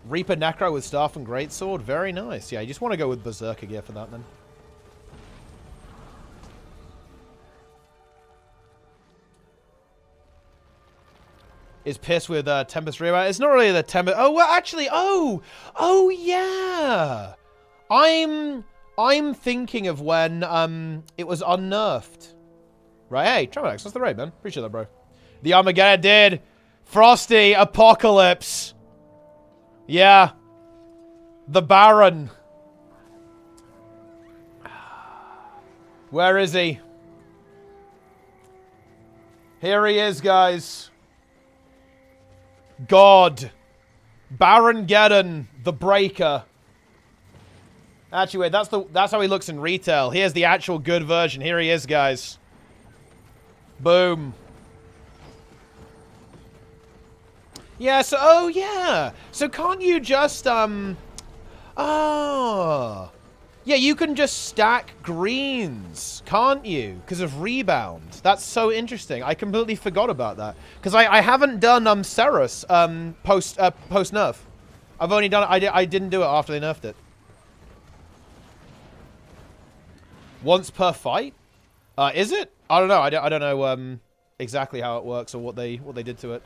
Reaper Necro with Staff and Greatsword. Very nice. Yeah, you just want to go with Berserker gear for that, then. Is pissed with Tempest Rebound. It's not really the Tempest. Oh, well, actually, oh, yeah. I'm thinking of when it was unnerfed. Right, hey, Tremodex, that's the raid, man. Appreciate that, bro. The Armageddon did. Frosty, Apocalypse. Yeah. The Baron. Where is he? Here he is, guys. God. Baron Geddon, the Breaker. Actually, wait, that's how he looks in retail. Here's the actual good version. Here he is, guys. Boom. Yeah, so, oh, yeah. So can't you just, oh. Yeah, you can just stack greens, can't you? Because of rebound. That's so interesting. I completely forgot about that. Because I haven't done Ceros post nerf. I've only done it. I didn't do it after they nerfed it. Once per fight? Is it? I don't know. I don't know exactly how it works or what they did to it.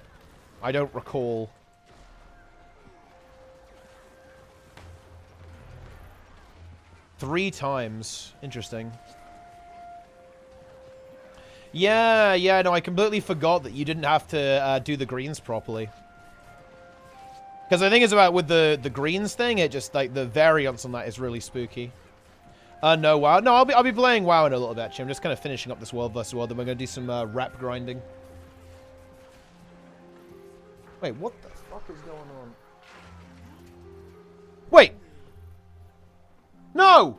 I don't recall. Three times. Interesting. Yeah, no, I completely forgot that you didn't have to do the greens properly. Because the thing is about with the greens thing, it just, like, the variance on that is really spooky. No, WoW. No, I'll be playing WoW in a little bit, actually. I'm just kind of finishing up this World vs. World, then we're going to do some rep grinding. Wait, what the fuck is going on? Wait! No!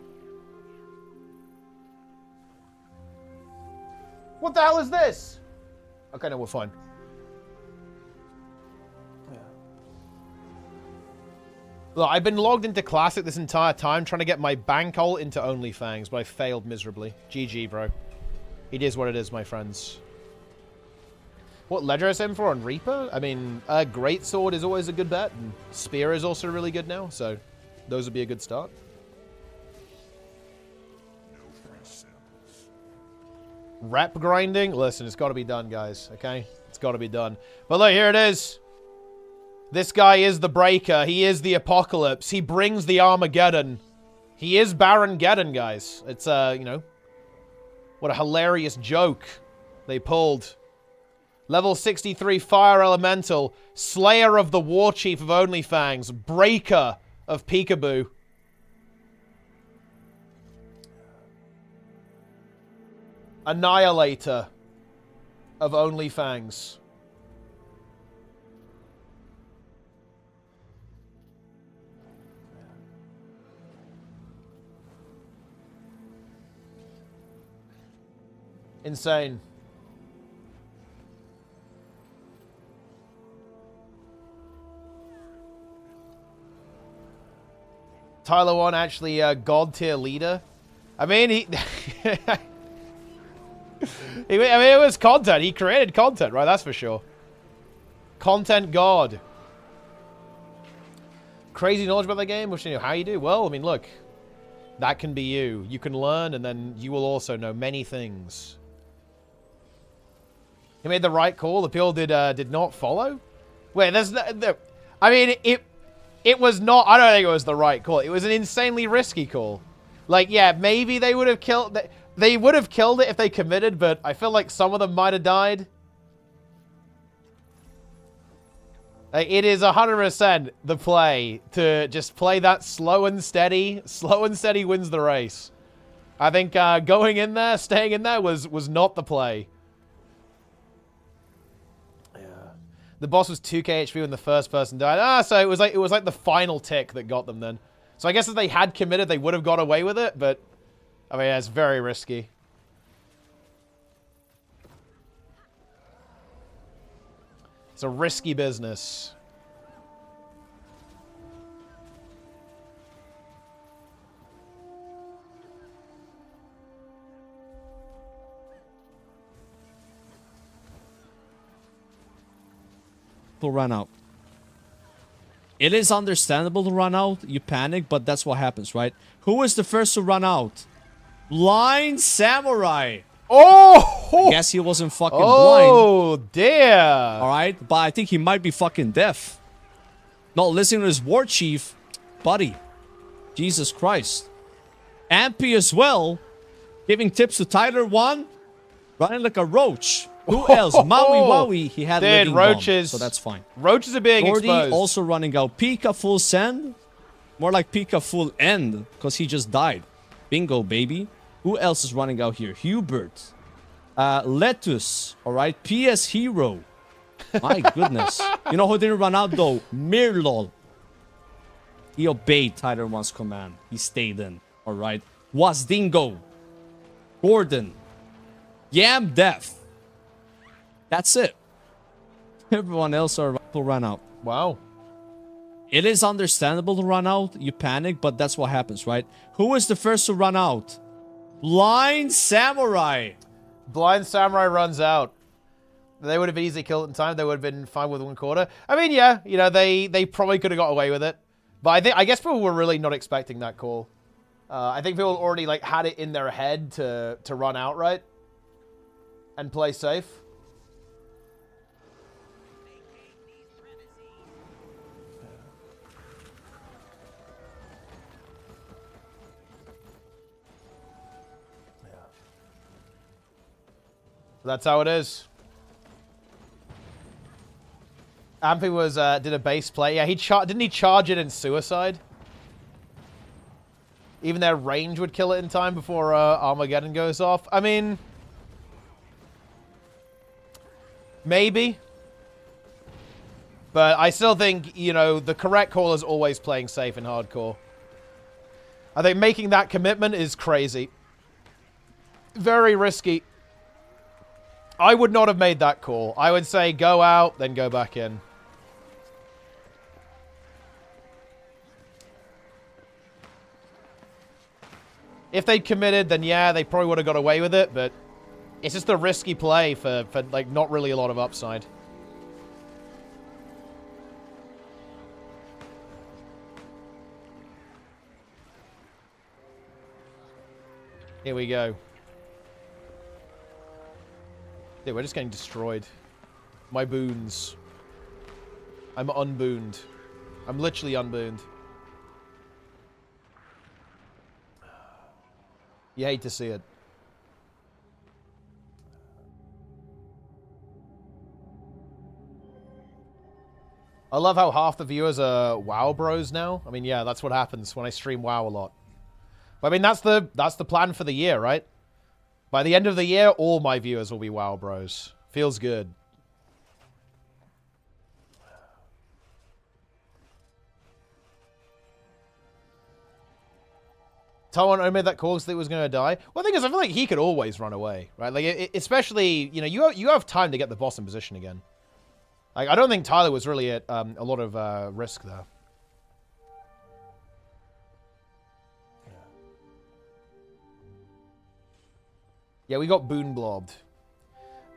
What the hell is this? Okay, no, we're fine. Yeah. Look, I've been logged into Classic this entire time trying to get my bank ult into Onlyfangs, but I failed miserably. GG, bro. It is what it is, my friends. What ledger is in for on Reaper? I mean, Greatsword is always a good bet, and Spear is also really good now, so those would be a good start. Rep grinding? Listen, it's got to be done, guys, okay? It's got to be done. But look, here it is. This guy is the Breaker. He is the Apocalypse. He brings the Armageddon. He is Baron Geddon, guys. It's, you know, what a hilarious joke they pulled. Level 63 Fire Elemental. Slayer of the Warchief of Onlyfangs. Breaker of Peekaboo. Annihilator of Onlyfangs. Insane. Tyler 1 actually a god tier leader. I mean, he... I mean, it was content. He created content, right? That's for sure. Content god. Crazy knowledge about the game? Which, you know, how you do? Well, I mean, look. That can be you. You can learn, and then you will also know many things. He made the right call. The people did not follow? Wait, there's no... I mean, it was not... I don't think it was the right call. It was an insanely risky call. Like, yeah, maybe they would have killed... They would have killed it if they committed, but I feel like some of them might have died. Like, it is 100% the play to just play that slow and steady. Slow and steady wins the race. I think going in there, staying in there was not the play. Yeah. The boss was 2k HP when the first person died. So it was like the final tick that got them then. So I guess if they had committed, they would have got away with it, but I mean, it's very risky. It's a risky business. To run out. It is understandable to run out. You panic, but that's what happens, right? Who is the first to run out? Blind Samurai. Oh! I guess he wasn't fucking blind. Oh, dear. All right, but I think he might be fucking deaf. Not listening to his Warchief, buddy. Jesus Christ. Ampy as well. Giving tips to Tyler 1. Running like a roach. Who else? Maui Wowie. He had living roaches. bomb, so that's fine. Roaches are being Gordy exposed. also running out. Pika full send. More like Pika full end, because he just died. Bingo, baby. Who else is running out here? Hubert. Lettuce. All right. PS Hero. My goodness. You know who didn't run out, though? Mirlol. He obeyed Tyler 1's command. He stayed in. All right. Was Dingo. Gordon. Yam Def. That's it. Everyone else are about to run out. Wow. It is understandable to run out. You panic, but that's what happens, right? Who is the first to run out? Blind Samurai. Blind Samurai runs out. They would have easily killed it in time. They would have been fine with 1/4. I mean, yeah, you know, they probably could have got away with it. But I guess people were really not expecting that call. I think people already like had it in their head to run outright and play safe. That's how it is. Ampy was did a base play. Yeah, didn't he charge it in suicide? Even their range would kill it in time before Armageddon goes off. I mean, maybe. But I still think, you know, the correct call is always playing safe in hardcore. I think making that commitment is crazy. Very risky. I would not have made that call. I would say go out, then go back in. If they'd committed, then yeah, they probably would have got away with it, but it's just a risky play for like not really a lot of upside. Here we go. Yeah, we're just getting destroyed. My boons. I'm unbooned. I'm literally unbooned. You hate to see it. I love how half the viewers are WoW bros now. I mean, yeah, that's what happens when I stream WoW a lot. But I mean, that's the plan for the year, right? By the end of the year, all my viewers will be WoW bros. Feels good. Taiwan made that call because he was going to die. Well, the thing is, I feel like he could always run away, right? Like, especially, you know, you have time to get the boss in position again. Like, I don't think Tyler was really at a lot of risk there. Yeah, we got boon blobbed.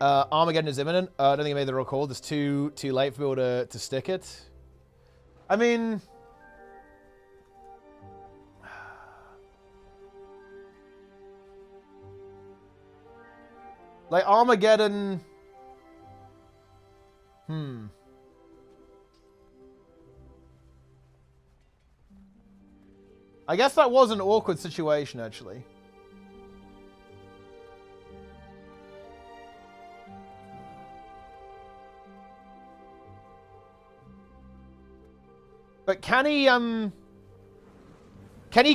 Armageddon is imminent. I don't think I made the real call. It's too late for people to stick it. I mean, like Armageddon. I guess that was an awkward situation, actually. But can he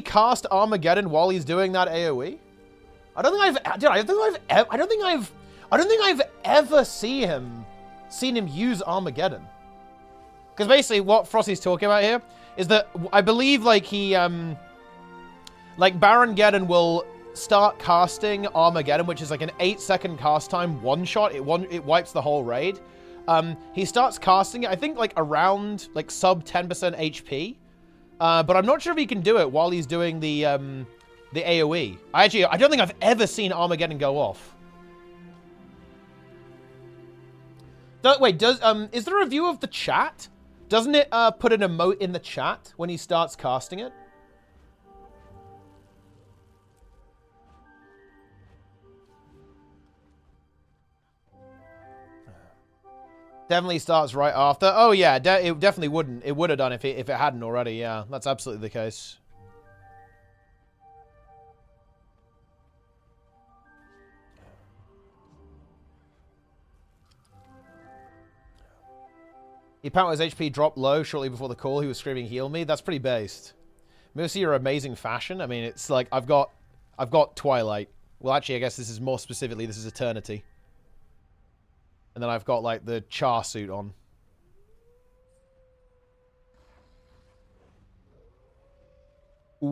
cast Armageddon while he's doing that AoE? I don't think I've ever seen him use Armageddon. Because basically what Frosty's talking about here is that I believe like he like Barongeddon will start casting Armageddon, which is like an 8-second cast time, one shot. It wipes the whole raid. He starts casting it, I think like around like sub 10% HP. But I'm not sure if he can do it while he's doing the AoE. I don't think I've ever seen Armageddon go off. Wait, is there a view of the chat? Doesn't it put an emote in the chat when he starts casting it? Definitely starts right after. Oh yeah, it definitely wouldn't. It would have done if it hadn't already. Yeah, that's absolutely the case. He apparently his HP dropped low shortly before the call. He was screaming, "Heal me!" That's pretty based. Mostly your amazing fashion. I mean, it's like I've got Twilight. Well, actually, I guess this is more specifically this is Eternity. And then I've got like the Char suit on. Ooh.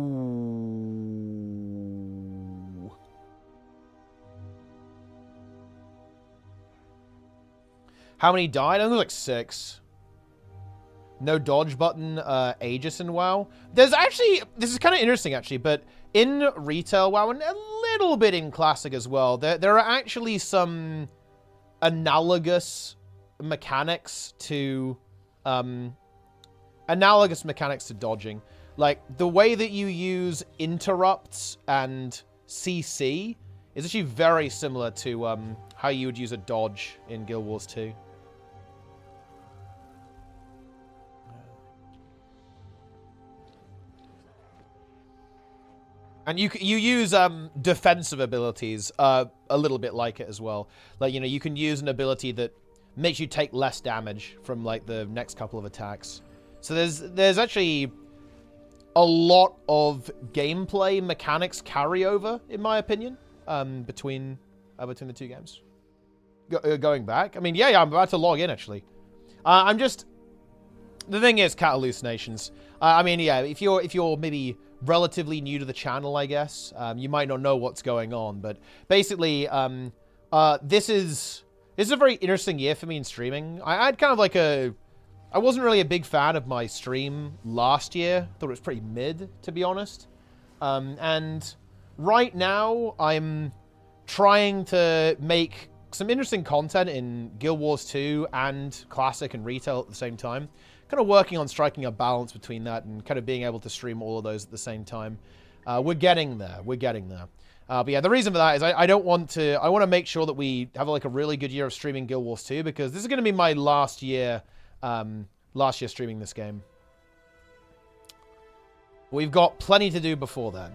How many died? I think it was like 6. No dodge button, Aegis in WoW. There's actually, this is kind of interesting actually, but in retail WoW and a little bit in Classic as well, there are actually some analogous mechanics to dodging. Like, the way that you use interrupts and CC is actually very similar to how you would use a dodge in Guild Wars 2. And you use defensive abilities a little bit like it as well. Like, you know, you can use an ability that makes you take less damage from, like, the next couple of attacks. So there's actually a lot of gameplay mechanics carryover, in my opinion, between the two games. Going back, I mean, yeah, I'm about to log in actually. The thing is, cat hallucinations. I mean, yeah, if you're maybe relatively new to the channel, I guess, you might not know what's going on. But basically, this is a very interesting year for me in streaming. I had kind of like I wasn't really a big fan of my stream last year. Thought it was pretty mid, to be honest. And right now, I'm trying to make some interesting content in Guild Wars 2 and Classic and Retail at the same time. Kind of working on striking a balance between that and kind of being able to stream all of those at the same time. We're getting there. We're getting there. But yeah, the reason for that is I want to make sure that we have like a really good year of streaming Guild Wars 2 because this is going to be my last year streaming this game. We've got plenty to do before then.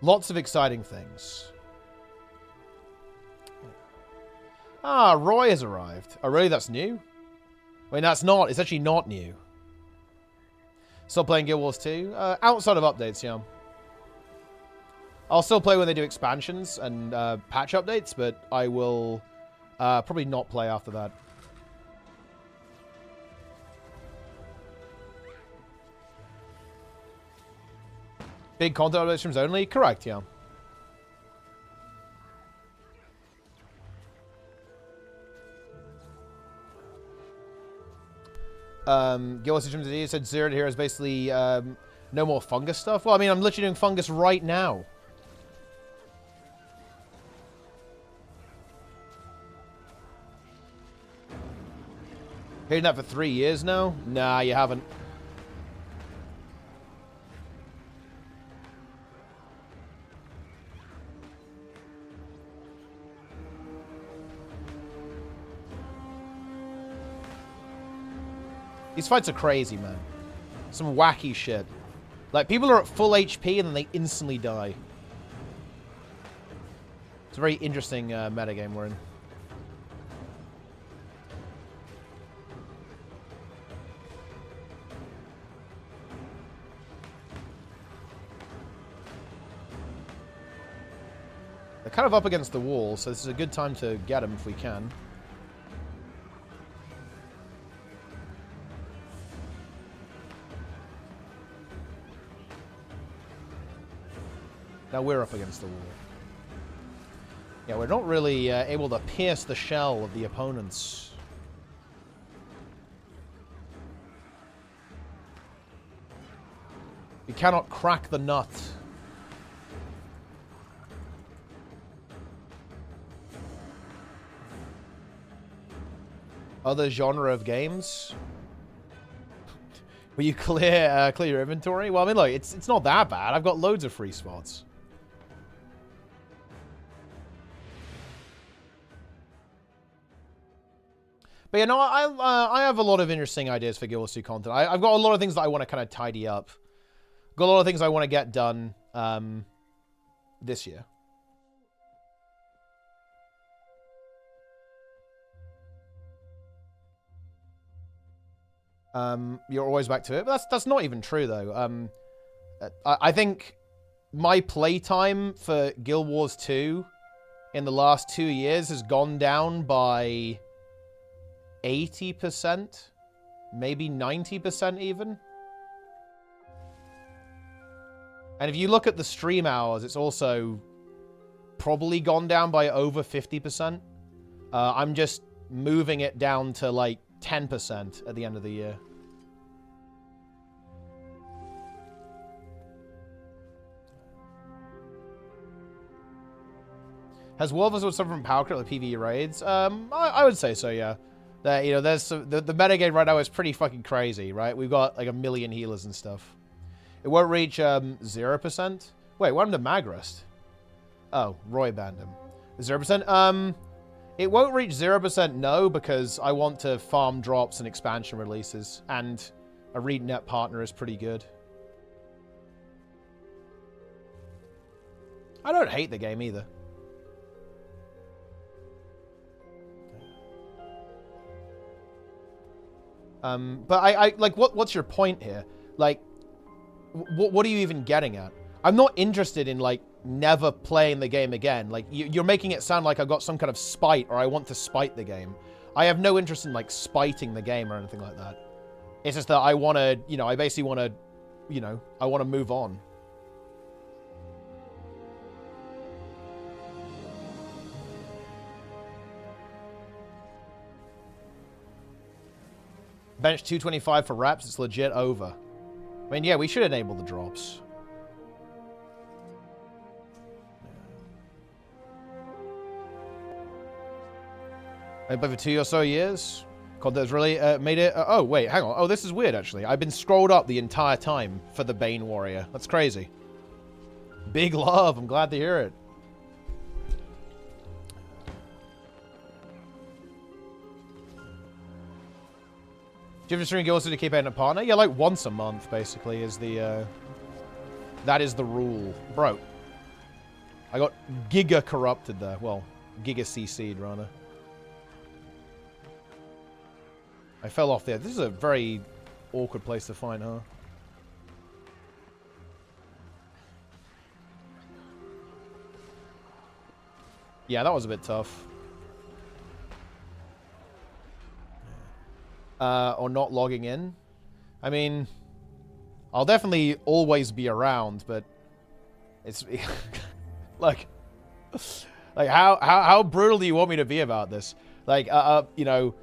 Lots of exciting things. Ah, Roy has arrived. Oh, really? That's new? Wait, that's not. It's actually not new. Still playing Guild Wars 2? Outside of updates, yeah. I'll still play when they do expansions and patch updates, but I will probably not play after that. Big content update streams only? Correct, yeah. Guild Wars streams today said Zero here is basically no more fungus stuff. Well, I mean, I'm literally doing fungus right now. Hearing that for 3 years now? Nah, you haven't. These fights are crazy, man. Some wacky shit. Like, people are at full HP and then they instantly die. It's a very interesting metagame we're in. kind of up against the wall, so this is a good time to get him if we can. Now we're up against the wall. Yeah, we're not really able to pierce the shell of the opponents. We cannot crack the nut. Other genre of games? Will you clear your inventory? Well, I mean, look, it's not that bad. I've got loads of free spots. But, you know, I have a lot of interesting ideas for Guild Wars 2 content. I've got a lot of things that I want to kind of tidy up. Got a lot of things I want to get done this year. You're always back to it. But that's not even true, though. I think my playtime for Guild Wars 2 in the last 2 years has gone down by 80%, maybe 90% even. And if you look at the stream hours, it's also probably gone down by over 50%. I'm just moving it down to like 10% at the end of the year. Has World of Warcraft suffered from power cut with PvE raids? I would say so, yeah. You know, there's some, the metagame right now is pretty fucking crazy, right? We've got like 1 million healers and stuff. It won't reach 0%. Wait, what happened to Magrist? Oh, Roy banned him. 0%? It won't reach 0%, no, because I want to farm drops and expansion releases, and a ArenaNet partner is pretty good. I don't hate the game either. But I like, what's your point here? Like, what are you even getting at? I'm not interested in, like, never playing the game again. Like, you're making it sound like I've got some kind of spite, or I want to spite the game. I have no interest in, like, spiting the game or anything like that. It's just that I want to, you know, I basically want to, you know, I want to move on. Bench 225 for reps, it's legit over. I mean, yeah, we should enable the drops. I've been for 2 or so years. Content's really made it. Oh, wait, hang on. Oh, this is weird, actually. I've been scrolled up the entire time for the Bane Warrior. That's crazy. Big love. I'm glad to hear it. Do you ever stream Guild Wars to keep a partner? Yeah, like once a month, basically, is the, that is the rule. Bro, I got Giga corrupted there. Well, Giga CC'd, rather. I fell off there. This is a very awkward place to find, huh? Yeah, that was a bit tough. Or not logging in. I mean, I'll definitely always be around, but it's like how brutal do you want me to be about this? Like, you know,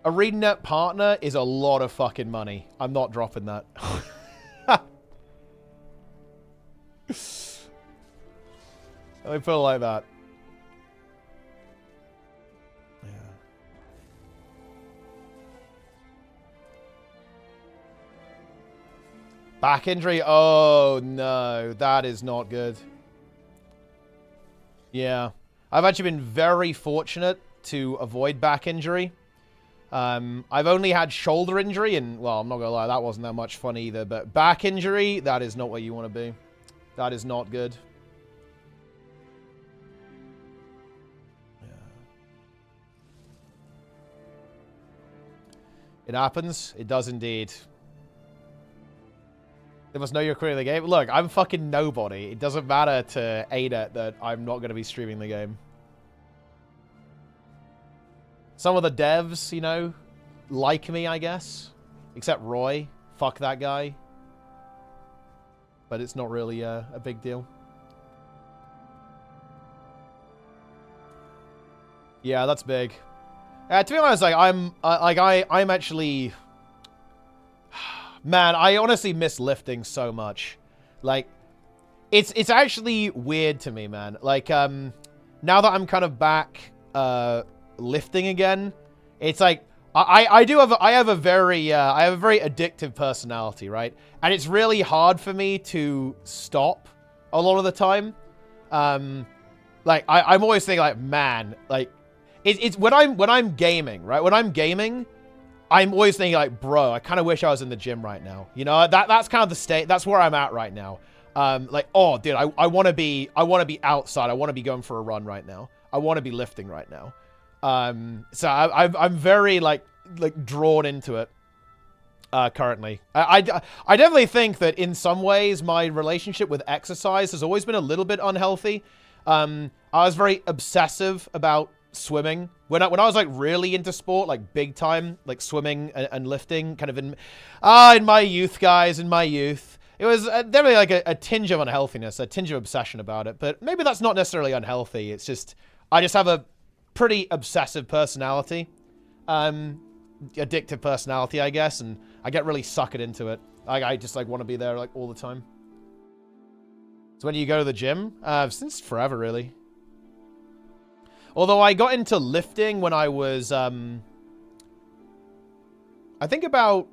a ArenaNet partner is a lot of fucking money. I'm not dropping that. Let me put it like that. Back injury? Oh, no. That is not good. Yeah. I've actually been very fortunate to avoid back injury. I've only had shoulder injury, and, well, I'm not going to lie, that wasn't that much fun either. But back injury, that is not where you want to be. That is not good. Yeah. It happens. It does indeed. They must know you're creating the game. Look, I'm fucking nobody. It doesn't matter to ArenaNet that I'm not going to be streaming the game. Some of the devs, you know, like me, I guess. Except Roy. Fuck that guy. But it's not really a big deal. Yeah, that's big. To be honest, like I'm actually, man, I honestly miss lifting so much. Like, it's actually weird to me, man. Like, now that I'm kind of back lifting again, it's like I have a very addictive personality, right? And it's really hard for me to stop a lot of the time. Like I'm always thinking like, man, like it's when I'm gaming, right? When I'm gaming, I'm always thinking like, bro, I kind of wish I was in the gym right now. You know, that's kind of the state. That's where I'm at right now. Like, oh, dude, I want to be outside. I want to be going for a run right now. I want to be lifting right now. So I'm very like drawn into it currently. I definitely think that in some ways my relationship with exercise has always been a little bit unhealthy. I was very obsessive about swimming when I was like really into sport, like big time, like swimming and lifting, kind of in my youth, guys, in my youth. It was definitely like a tinge of unhealthiness, a tinge of obsession about it. But maybe that's not necessarily unhealthy. It's just I just have a pretty obsessive personality, addictive personality, I guess, and I get really suckered into it. I just like want to be there like all the time. So when do you go to the gym? Since forever, really. Although I got into lifting when I was, I think about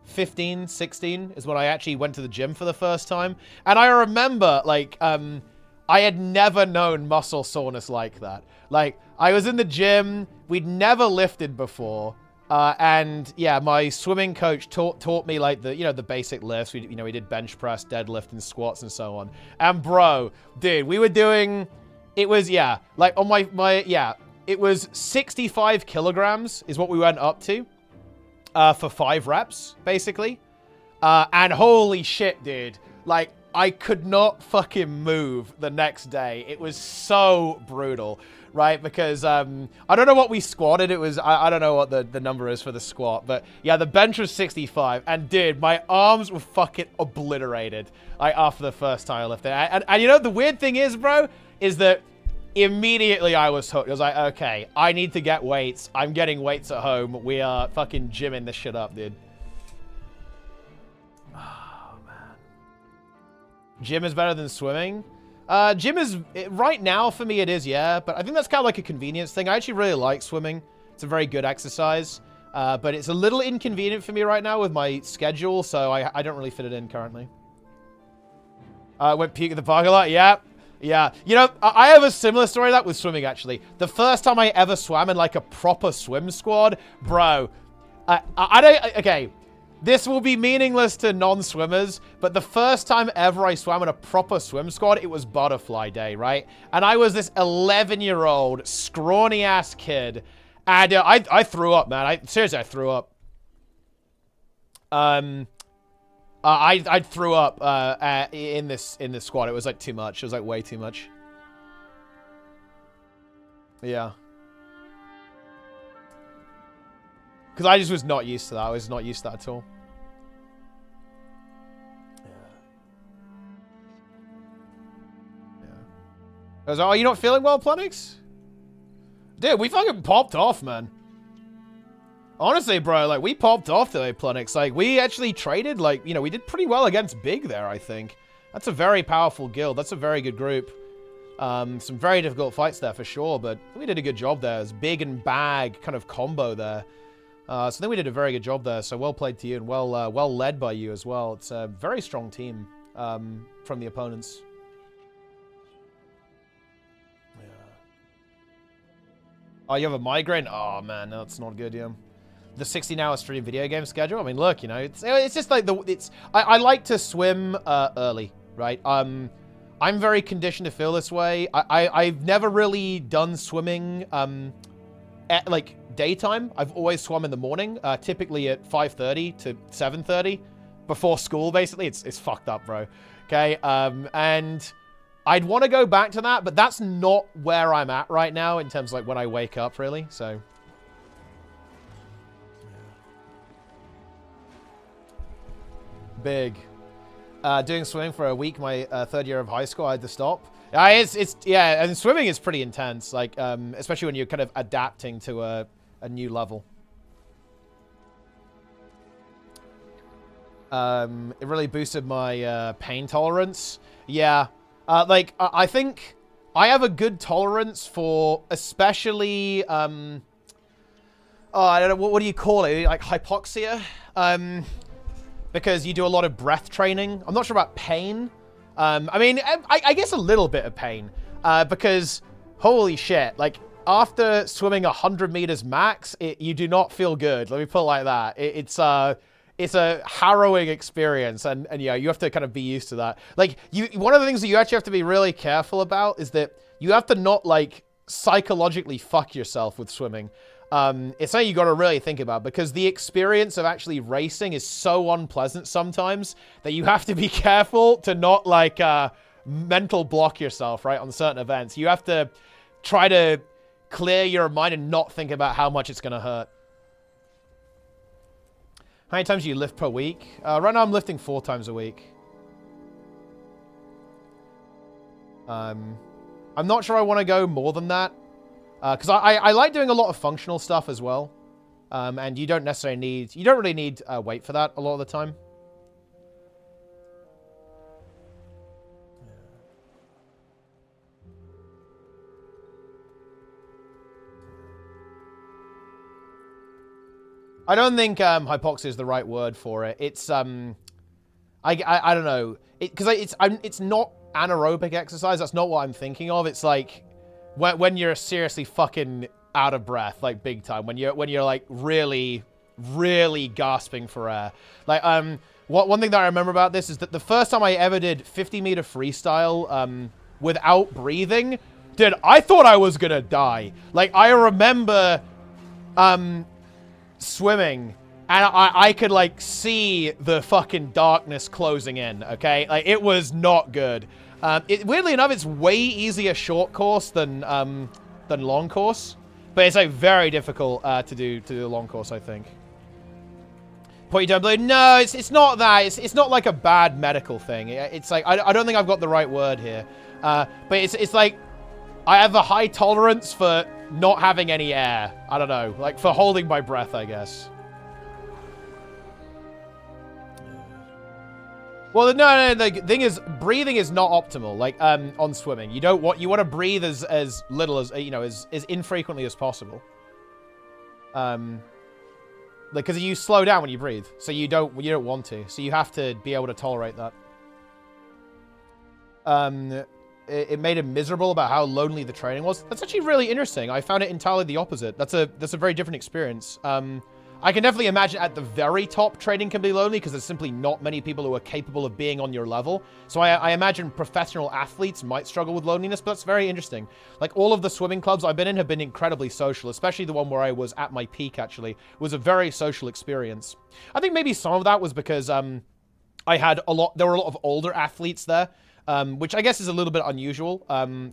15, 16 is when I actually went to the gym for the first time. And I remember, like, I had never known muscle soreness like that. Like, I was in the gym, we'd never lifted before. And yeah, my swimming coach taught me like the basic lifts. We did bench press, deadlift, and squats and so on. And bro, dude, we were doing, it was, yeah, like on it was 65 kilograms is what we went up to for 5 reps, basically. And holy shit, dude, like I could not fucking move the next day. It was so brutal. Right, because I don't know what we squatted. It was I don't know what the number is for the squat, but yeah, the bench was 65, and dude, my arms were fucking obliterated like after the first time I lifted. And you know the weird thing is, bro, is that immediately I was hooked. I was like, okay, I need to get weights. I'm getting weights at home. We are fucking gymming this shit up, dude. Oh man, gym is better than swimming. Gym is, right now for me it is, yeah, but I think that's kind of like a convenience thing. I actually really like swimming. It's a very good exercise, but it's a little inconvenient for me right now with my schedule, so I don't really fit it in currently. Went puke at the parking lot, yeah. Yeah, you know, I have a similar story to that with swimming, actually. The first time I ever swam in like a proper swim squad, bro, okay. This will be meaningless to non-swimmers, but the first time ever I swam in a proper swim squad, it was butterfly day, right? And I was this 11-year-old scrawny-ass kid, and I threw up, man. Seriously, I threw up. I threw up in this squad. It was like too much. It was like way too much. Yeah. Because I just was not used to that. I was not used to that at all. Yeah. I was like, oh, you not feeling well, Planix? Dude, we fucking popped off, man. Honestly, bro, like, we popped off today, Planix. Like, we actually traded, like, you know, we did pretty well against Big there, I think. That's a very powerful guild. That's a very good group. Some very difficult fights there for sure, but we did a good job there. It's Big and Bag kind of combo there. So I think we did a very good job there. So well played to you and well led by you as well. It's a very strong team from the opponents. Yeah. Oh, you have a migraine? Oh man, no, that's not good, yeah. The 16-hour stream video game schedule. I mean, look, you know, it's just like I like to swim early, right? I'm very conditioned to feel this way. I've never really done swimming at like daytime. I've always swum in the morning, typically at 5:30 to 7:30. before school, basically. It's fucked up, bro. Okay, and I'd want to go back to that, but that's not where I'm at right now in terms of, like, when I wake up, really, so... Big. Doing swimming for a week, my third year of high school, I had to stop. Yeah, and swimming is pretty intense, like, especially when you're kind of adapting to a new level. It really boosted my pain tolerance. Yeah, like, I think I have a good tolerance for especially, I don't know, what do you call it? Like hypoxia? Because you do a lot of breath training. I'm not sure about pain. I mean, I guess a little bit of pain. Because, holy shit, like, after swimming 100 meters max, you do not feel good. Let me put it like that. It's a harrowing experience, and yeah, you have to kind of be used to that. Like, one of the things that you actually have to be really careful about is that you have to not, like, psychologically fuck yourself with swimming. It's something you got to really think about, because the experience of actually racing is so unpleasant sometimes that you have to be careful to not, like, mental block yourself, right, on certain events. You have to try to clear your mind and not think about how much it's going to hurt. How many times do you lift per week? Right now I'm lifting 4 times a week. I'm not sure I want to go more than that. Because I like doing a lot of functional stuff as well. And you don't necessarily need... You don't really need weight for that a lot of the time. I don't think hypoxia is the right word for it. It's I don't know. Because it's not anaerobic exercise. That's not what I'm thinking of. It's like when you're seriously fucking out of breath, like big time. When you're like really gasping for air. Like one thing that I remember about this is that the first time I ever did 50-meter freestyle without breathing, dude, I thought I was gonna die. Like, I remember swimming, and I could, like, see the fucking darkness closing in, okay? Like, it was not good. Weirdly enough, it's way easier short course than long course. But it's, like, very difficult to do the long course, I think. Point you down below. No, it's not that. It's not, like, a bad medical thing. It's, like, I don't think I've got the right word here. But it's, like, I have a high tolerance for not having any air. I don't know. Like, for holding my breath, I guess. Well, no, the thing is, breathing is not optimal, like, on swimming. You want to breathe as little as, you know, as infrequently as possible. Like, because you slow down when you breathe, so you don't want to. So you have to be able to tolerate that. It made him miserable about how lonely the training was. That's actually really interesting. I found it entirely the opposite. That's a very different experience. I can definitely imagine at the very top training can be lonely because there's simply not many people who are capable of being on your level. So I imagine professional athletes might struggle with loneliness, but that's very interesting. Like, all of the swimming clubs I've been in have been incredibly social, especially the one where I was at my peak, actually. It was a very social experience. I think maybe some of that was because there were a lot of older athletes there. Which I guess is a little bit unusual.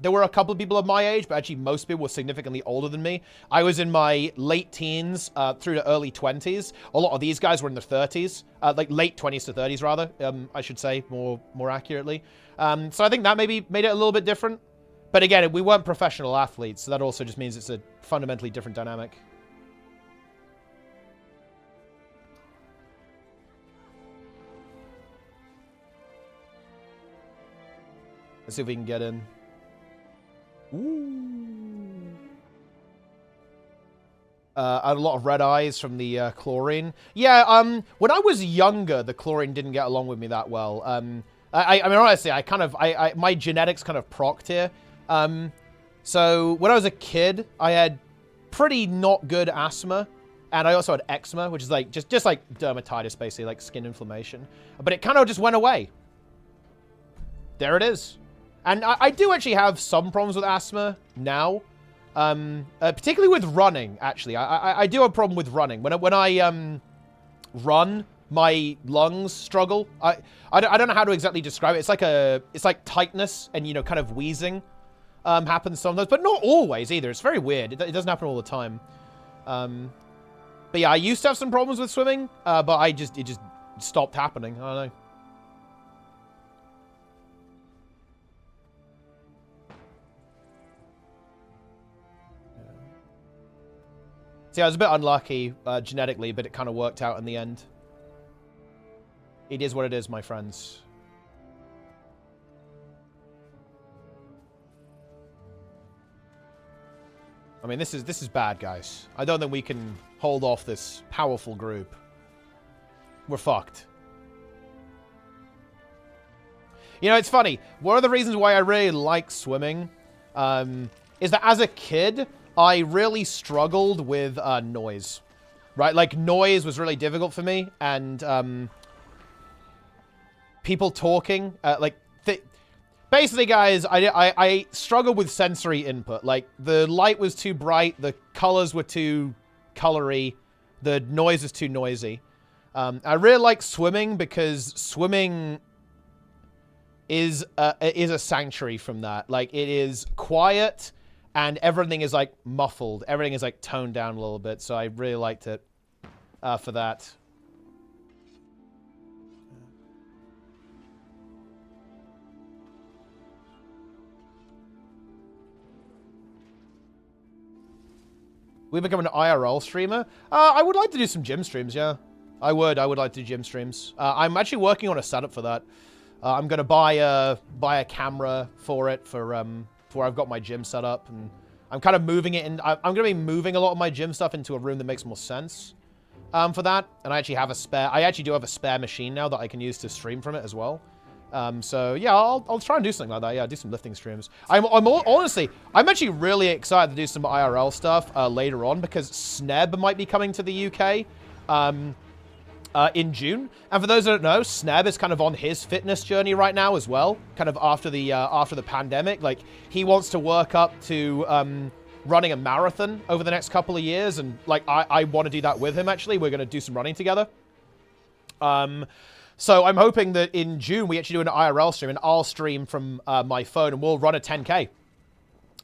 There were a couple of people of my age, but actually most people were significantly older than me. I was in my late teens through to early 20s. A lot of these guys were in their 30s, like late 20s to 30s, rather, I should say more accurately. So I think that maybe made it a little bit different. But again, we weren't professional athletes, so that also just means it's a fundamentally different dynamic. Let's see if we can get in. Ooh. I had a lot of red eyes from the chlorine. Yeah, when I was younger, the chlorine didn't get along with me that well. I mean, honestly, my genetics kind of procced here. So when I was a kid, I had pretty not good asthma. And I also had eczema, which is like just like dermatitis, basically, like skin inflammation. But it kind of just went away. There it is. And I do actually have some problems with asthma now, particularly with running, actually. I do have a problem with running. When I run, my lungs struggle. I don't know how to exactly describe it. It's like tightness and, you know, kind of wheezing happens sometimes, but not always either. It's very weird. It doesn't happen all the time. But yeah, I used to have some problems with swimming, but it just stopped happening. I don't know. See, I was a bit unlucky genetically, but it kind of worked out in the end. It is what it is, my friends. I mean, this is bad, guys. I don't think we can hold off this powerful group. We're fucked. You know, it's funny. One of the reasons why I really like swimming is that as a kid, I really struggled with noise. Right? Like, noise was really difficult for me. And people talking, basically, guys, I struggled with sensory input. Like, the light was too bright, the colors were too colory, the noise is too noisy. I really like swimming because swimming is a sanctuary from that. Like, it is quiet and everything is, like, muffled. Everything is, like, toned down a little bit, so I really liked it for that. We become an IRL streamer? I would like to do some gym streams, yeah. I would like to do gym streams. I'm actually working on a setup for that. I'm going to buy a camera for it for I've got my gym set up. And I'm kind of moving it in. I'm going to be moving a lot of my gym stuff into a room that makes more sense for that. And I actually do have a spare machine now that I can use to stream from it as well. So yeah, I'll try and do something like that. Yeah, do some lifting streams. Honestly, I'm actually really excited to do some IRL stuff later on because Sneb might be coming to the UK in June. And for those that don't know, Sneb is kind of on his fitness journey right now as well. Kind of after the pandemic, like he wants to work up to running a marathon over the next couple of years, and like I want to do that with him. Actually, we're going to do some running together. So I'm hoping that in June we actually do an IRL stream, and I'll stream from my phone, and we'll run a 10K.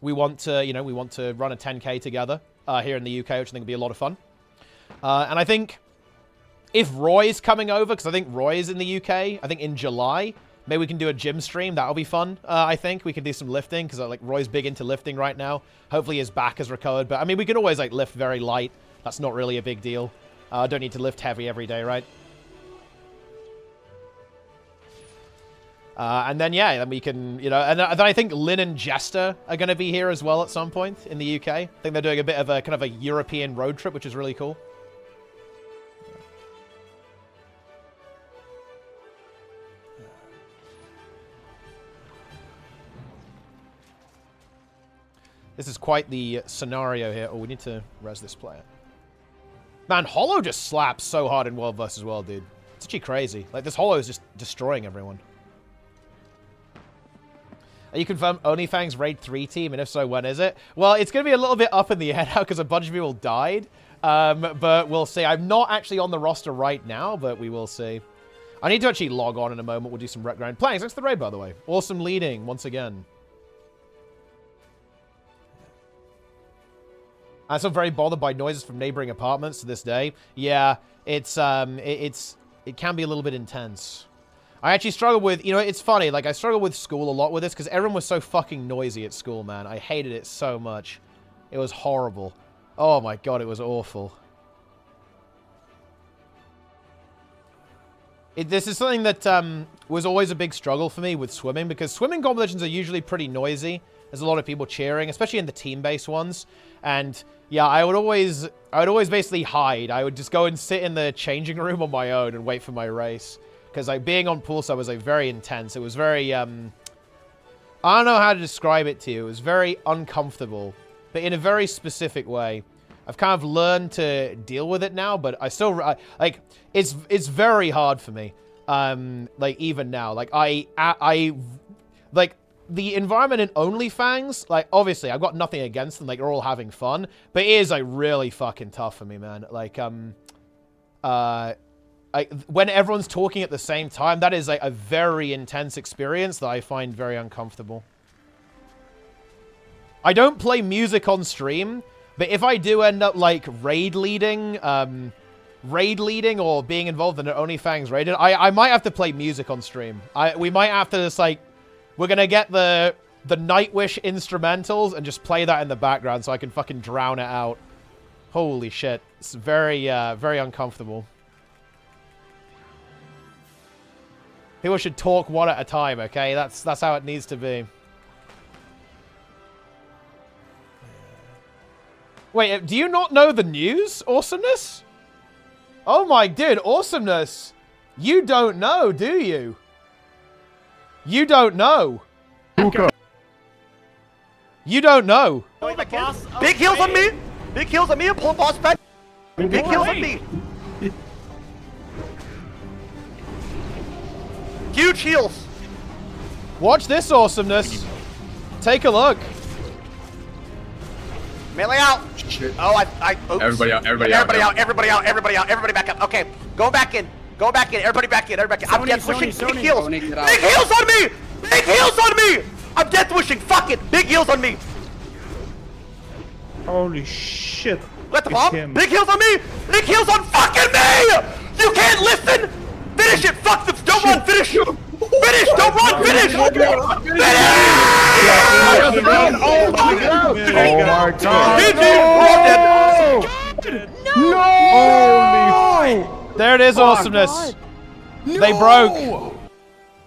We want to run a 10K together here in the UK, which I think would be a lot of fun. And I think if Roy's coming over, because I think Roy's in the UK, I think in July, maybe we can do a gym stream. That'll be fun. I think we can do some lifting because like Roy's big into lifting right now. Hopefully his back has recovered, but I mean we can always like lift very light. That's not really a big deal. Don't need to lift heavy every day, right? And then, yeah, then we can, you know, and then I think Lynn and Jester are going to be here as well at some point in the UK. I think they're doing a bit of a kind of a European road trip, which is really cool. This is quite the scenario here. Oh, we need to res this player. Man, Hollow just slaps so hard in World vs. World, dude. It's actually crazy. Like, this Hollow is just destroying everyone. Are you confirmed Onlyfangs Raid 3 team? And if so, when is it? Well, it's going to be a little bit up in the air now because a bunch of people died. But we'll see. I'm not actually on the roster right now, but we will see. I need to actually log on in a moment. We'll do some rec grind. Planks, thanks for the raid, by the way. Awesome leading, once again. I'm still very bothered by noises from neighboring apartments to this day. Yeah, it can be a little bit intense. I actually struggle with, you know, it's funny, like, I struggle with school a lot with this because everyone was so fucking noisy at school, man. I hated it so much. It was horrible. Oh my god, it was awful. This is something that was always a big struggle for me with swimming because swimming competitions are usually pretty noisy. There's a lot of people cheering, especially in the team-based ones. And yeah, I would always basically hide. I would just go and sit in the changing room on my own and wait for my race. Because like being on poolside was like very intense. It was very I don't know how to describe it to you. It was very uncomfortable, but in a very specific way. I've kind of learned to deal with it now, but I still like it's very hard for me. Like even now, like I like the environment in Onlyfangs. Like obviously, I've got nothing against them. Like they're all having fun, but it is like really fucking tough for me, man. Like when everyone's talking at the same time, that is a very intense experience that I find very uncomfortable. I don't play music on stream, but if I do end up like raid leading or being involved in an Onlyfangs raid, I might have to play music on stream. We might have to just like, we're gonna get the Nightwish instrumentals and just play that in the background so I can fucking drown it out. Holy shit. It's very, very uncomfortable. People should talk one at a time, okay? That's how it needs to be. Wait, do you not know the news, Awesomeness? Oh my, dude, Awesomeness. You don't know, do you? You don't know. You don't know. Big heals on me! Big heals on me! I'm pulling boss back! Big heals on me! Huge heals! Watch this, Awesomeness. Take a look. Melee out! Shit. Oh, oops. Everybody out, everybody Everybody back up. Okay, go back in. Go back in. Everybody back in. Everybody back in. I'm death wishing. Big heals! Big heals on me! Big heals on me! I'm death wishing. Fuck it! Big heals on me! Holy shit. Let the It's bomb! him. Big heals on me! Big heals on fucking me! You can't listen! Finish it! Fuck them! Don't run! Finish! Finish! Don't run! Finish! Finish! Oh my god! No! There it is, Awesomeness. God. They broke.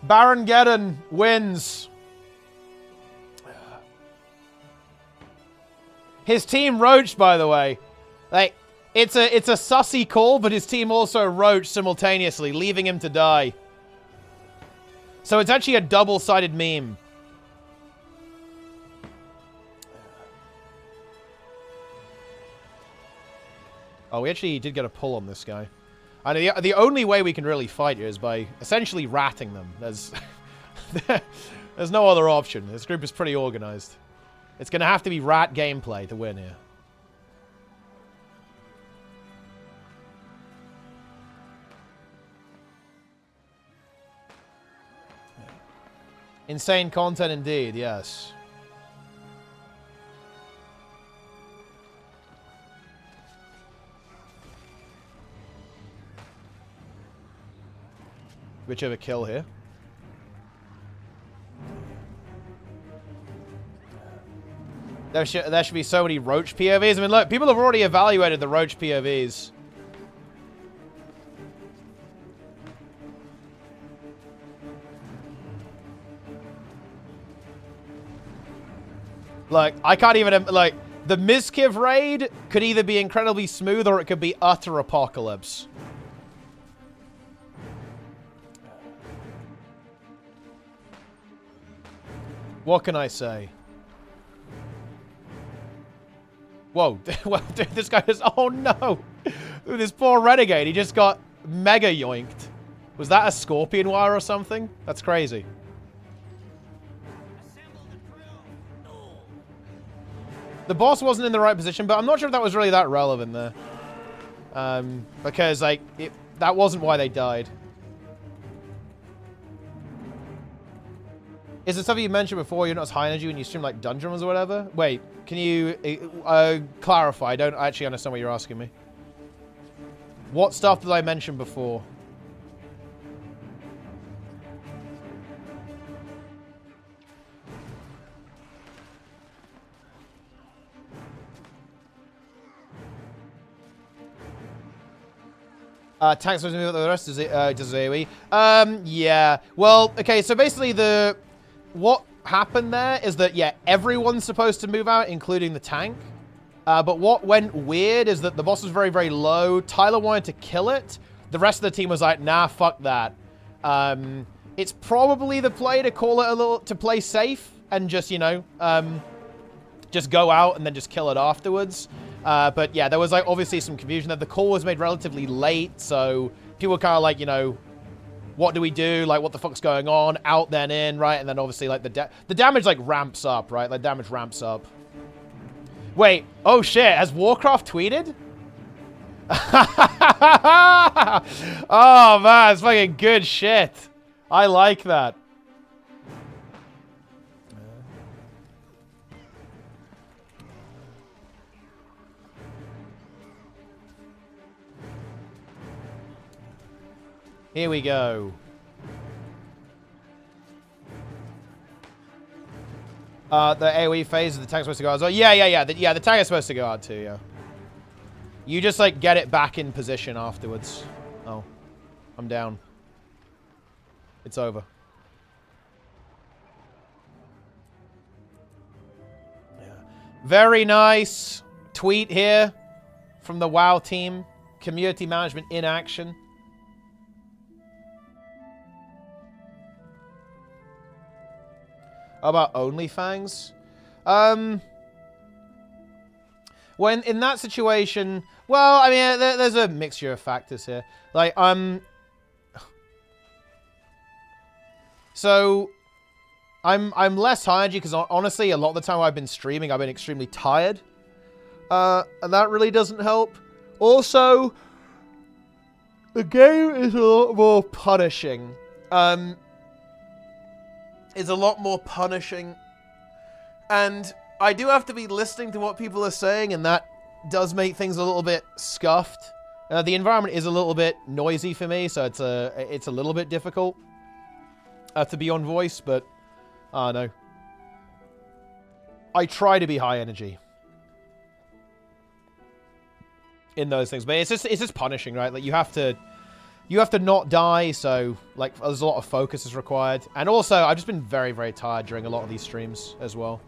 Baron Geddon wins. His team roached, by the way. Like, it's a sussy call, but his team also roached simultaneously, leaving him to die. So it's actually a double-sided meme. Oh, we actually did get a pull on this guy. And the only way we can really fight here is by essentially ratting them. There's no other option. This group is pretty organized. It's going to have to be rat gameplay to win here. Insane content indeed, yes. Which of a kill here? There should be so many Roach POVs. I mean, look, people have already evaluated the Roach POVs. Like, I can't even, like, the Mizkiv raid could either be incredibly smooth or it could be utter apocalypse. What can I say? Whoa, well, dude, this guy is, oh no! Dude, this poor renegade, he just got mega yoinked. Was that a scorpion wire or something? That's crazy. The boss wasn't in the right position, but I'm not sure if that was really that relevant there. Because, like, that wasn't why they died. Is it something you mentioned before, you're not as high energy when you stream, like, dungeon runs or whatever? Wait, can you clarify? I don't actually understand what you're asking me. What stuff did I mention before? Tanks was with the rest, does AoE? Yeah. Well, okay, so basically what happened there is that, yeah, everyone's supposed to move out, including the tank. But what went weird is that the boss was very, very low. Tyler wanted to kill it. The rest of the team was like, nah, fuck that. It's probably the play to call it a little, to play safe and just, you know, just go out and then just kill it afterwards. But yeah, there was like obviously some confusion there. The call was made relatively late, so people were kind of like, you know, what do we do? Like, what the fuck's going on? Out then in, right? And then obviously like the damage like ramps up, right? Like damage ramps up. Wait, oh shit, has Warcraft tweeted? Oh, man, it's fucking good shit. I like that. Here we go. The AoE phase of the tank's supposed to go out as well. Yeah. The tank is supposed to go out too, yeah. You just, like, get it back in position afterwards. Oh. I'm down. It's over. Yeah. Very nice tweet here from the WoW team. Community management in action. How about Onlyfangs? When in that situation, well, I mean, there's a mixture of factors here. Like, so I'm less high energy because honestly, a lot of the time I've been streaming, I've been extremely tired, and that really doesn't help. Also, the game is a lot more punishing. Is a lot more punishing, and I do have to be listening to what people are saying, and that does make things a little bit scuffed. The environment is a little bit noisy for me, so it's a little bit difficult to be on voice, but no. I try to be high energy in those things, but it's just punishing, right? Like you have to not die, so like there's a lot of focus is required. And also, I've just been very, very tired during a lot of these streams as well.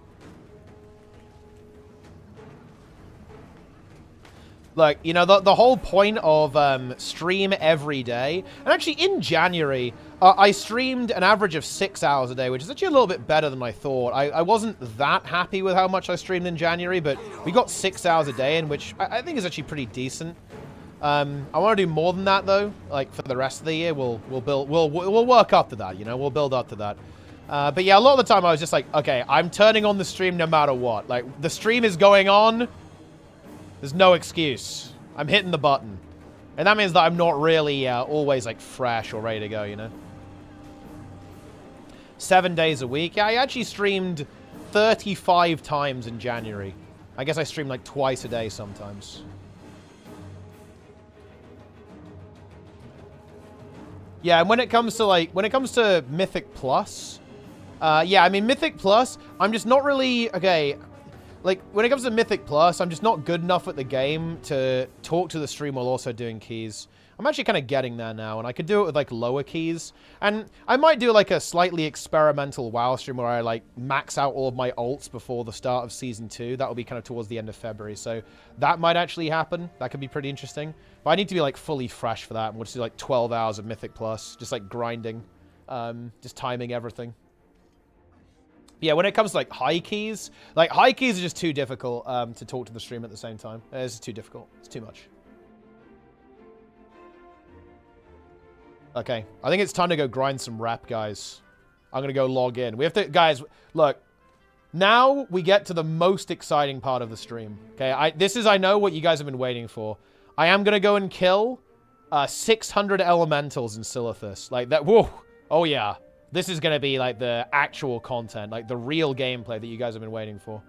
Like, you know, the whole point of stream every day, and actually in January, I streamed an average of 6 hours a day, which is actually a little bit better than I thought. I wasn't that happy with how much I streamed in January, but we got 6 hours a day in, which I think is actually pretty decent. I want to do more than that though. Like for the rest of the year, we'll work up to that. You know, we'll build up to that. But yeah, a lot of the time I was just like, okay, I'm turning on the stream no matter what. Like the stream is going on. There's no excuse. I'm hitting the button, and that means that I'm not really always like fresh or ready to go. You know. 7 days a week. Yeah, I actually streamed 35 times in January. I guess I streamed like twice a day sometimes. Yeah, and when it comes to Mythic Plus, yeah, I mean, Mythic Plus, I'm just not really, okay, like, when it comes to Mythic Plus, I'm just not good enough at the game to talk to the stream while also doing keys. I'm actually kind of getting there now, and I could do it with, like, lower keys. And I might do, like, a slightly experimental WoW stream where I, like, max out all of my ults before the start of Season 2. That will be kind of towards the end of February, so that might actually happen. That could be pretty interesting. But I need to be, like, fully fresh for that, and we'll just do, like, 12 hours of Mythic Plus, just, like, grinding, just timing everything. Yeah, when it comes to, like, high keys are just too difficult to talk to the stream at the same time. It's just too difficult. It's too much. Okay, I think it's time to go grind some rep, guys. I'm going to go log in. We have to, guys, look. Now we get to the most exciting part of the stream. Okay, I know what you guys have been waiting for. I am going to go and kill 600 elementals in Silithus. Like that, whoa. Oh, yeah. This is going to be, like, the actual content. Like, the real gameplay that you guys have been waiting for.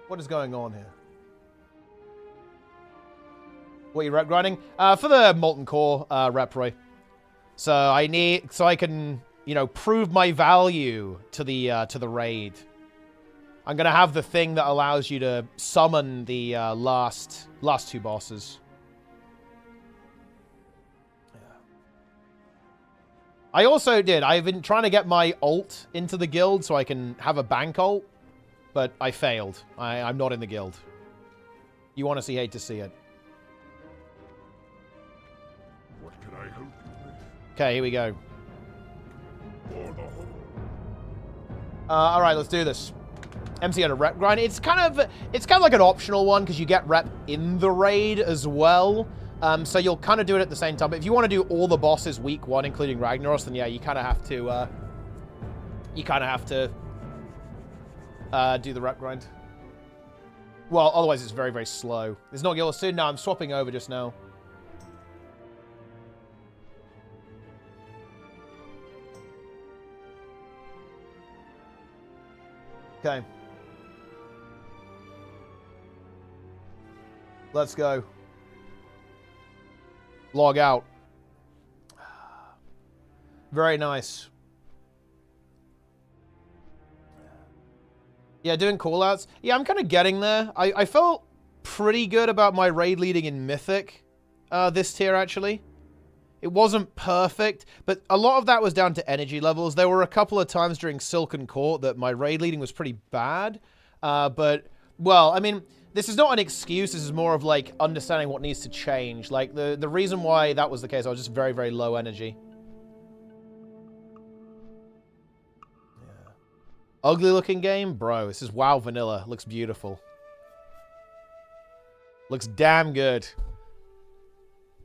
What is going on here? What are you rep grinding? For the Molten Core rep, Roy. So I can, you know, prove my value to the raid. I'm gonna have the thing that allows you to summon the last two bosses. Yeah. I've been trying to get my ult into the guild so I can have a bank ult, but I failed. I'm not in the guild. You want to see, hate to see it. What can I help you with? Okay, here we go. All right, let's do this. MC had a rep grind. It's kind of like an optional one because you get rep in the raid as well. So you'll kind of do it at the same time. But if you want to do all the bosses week 1, including Ragnaros, then yeah, you kind of have to... do the rep grind. Well, otherwise it's very, very slow. There's not Gillis soon. No, I'm swapping over just now. Okay. Let's go. Log out. Very nice. Yeah, doing callouts. Yeah, I'm kind of getting there. I felt pretty good about my raid leading in Mythic this tier, actually. It wasn't perfect, but a lot of that was down to energy levels. There were a couple of times during Silken Court that my raid leading was pretty bad. But, well, I mean, this is not an excuse. This is more of, like, understanding what needs to change. Like, the reason why that was the case, I was just very, very low energy. Yeah. Ugly looking game? Bro, this is WoW Vanilla. Looks beautiful. Looks damn good.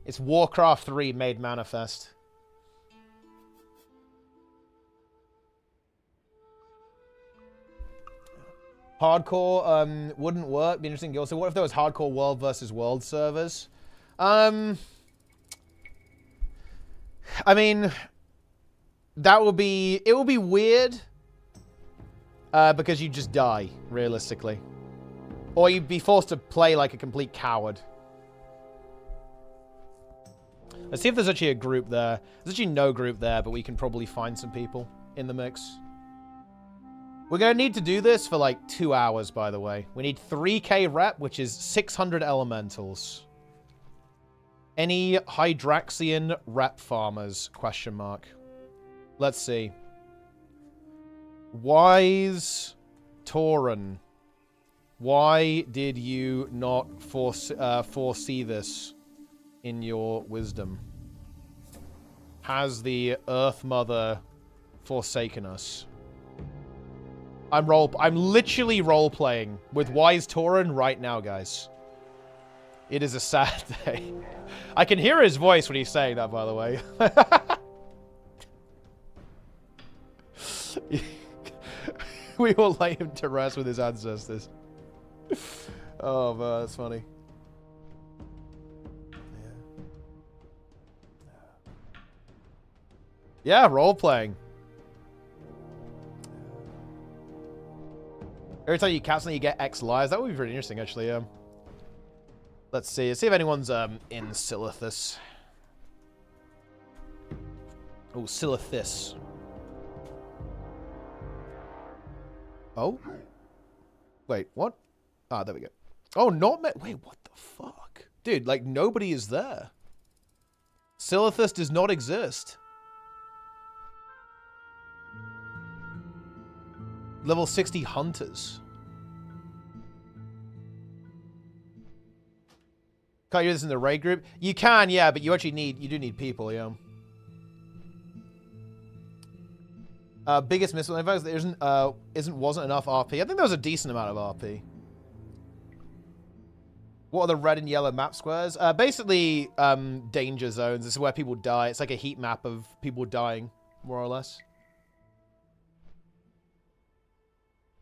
It's Warcraft 3 made manifest. Hardcore wouldn't work. Be interesting. So what if there was hardcore world versus world servers? I mean, that would be... It would be weird. Because you just die, realistically. Or you'd be forced to play like a complete coward. Let's see if there's actually a group there. There's actually no group there, but we can probably find some people in the mix. We're going to need to do this for like 2 hours, by the way. We need 3k rep, which is 600 elementals. Any Hydraxian rep farmers? Question mark. Let's see. Wise Tauren. Why did you not foresee this in your wisdom? Has the Earth Mother forsaken us? I'm literally role-playing with Wise Tauren right now, guys. It is a sad day. I can hear his voice when he's saying that, by the way. We will lay him to rest with his ancestors. Oh, man, that's funny. Yeah, role-playing. Every time you cast something, you get X lives. That would be pretty interesting, actually. Let's see. Let's see if anyone's in Silithus. Oh, Silithus. Oh? Wait, what? Ah, there we go. Oh, not met. Wait, what the fuck? Dude, like, nobody is there. Silithus does not exist. Level 60 hunters. Can't you do this in the raid group? You can, yeah, but you actually you do need people, yeah. Biggest miss on Onlyfangs, there wasn't enough RP. I think there was a decent amount of RP. What are the red and yellow map squares? Basically, danger zones. This is where people die. It's like a heat map of people dying, more or less.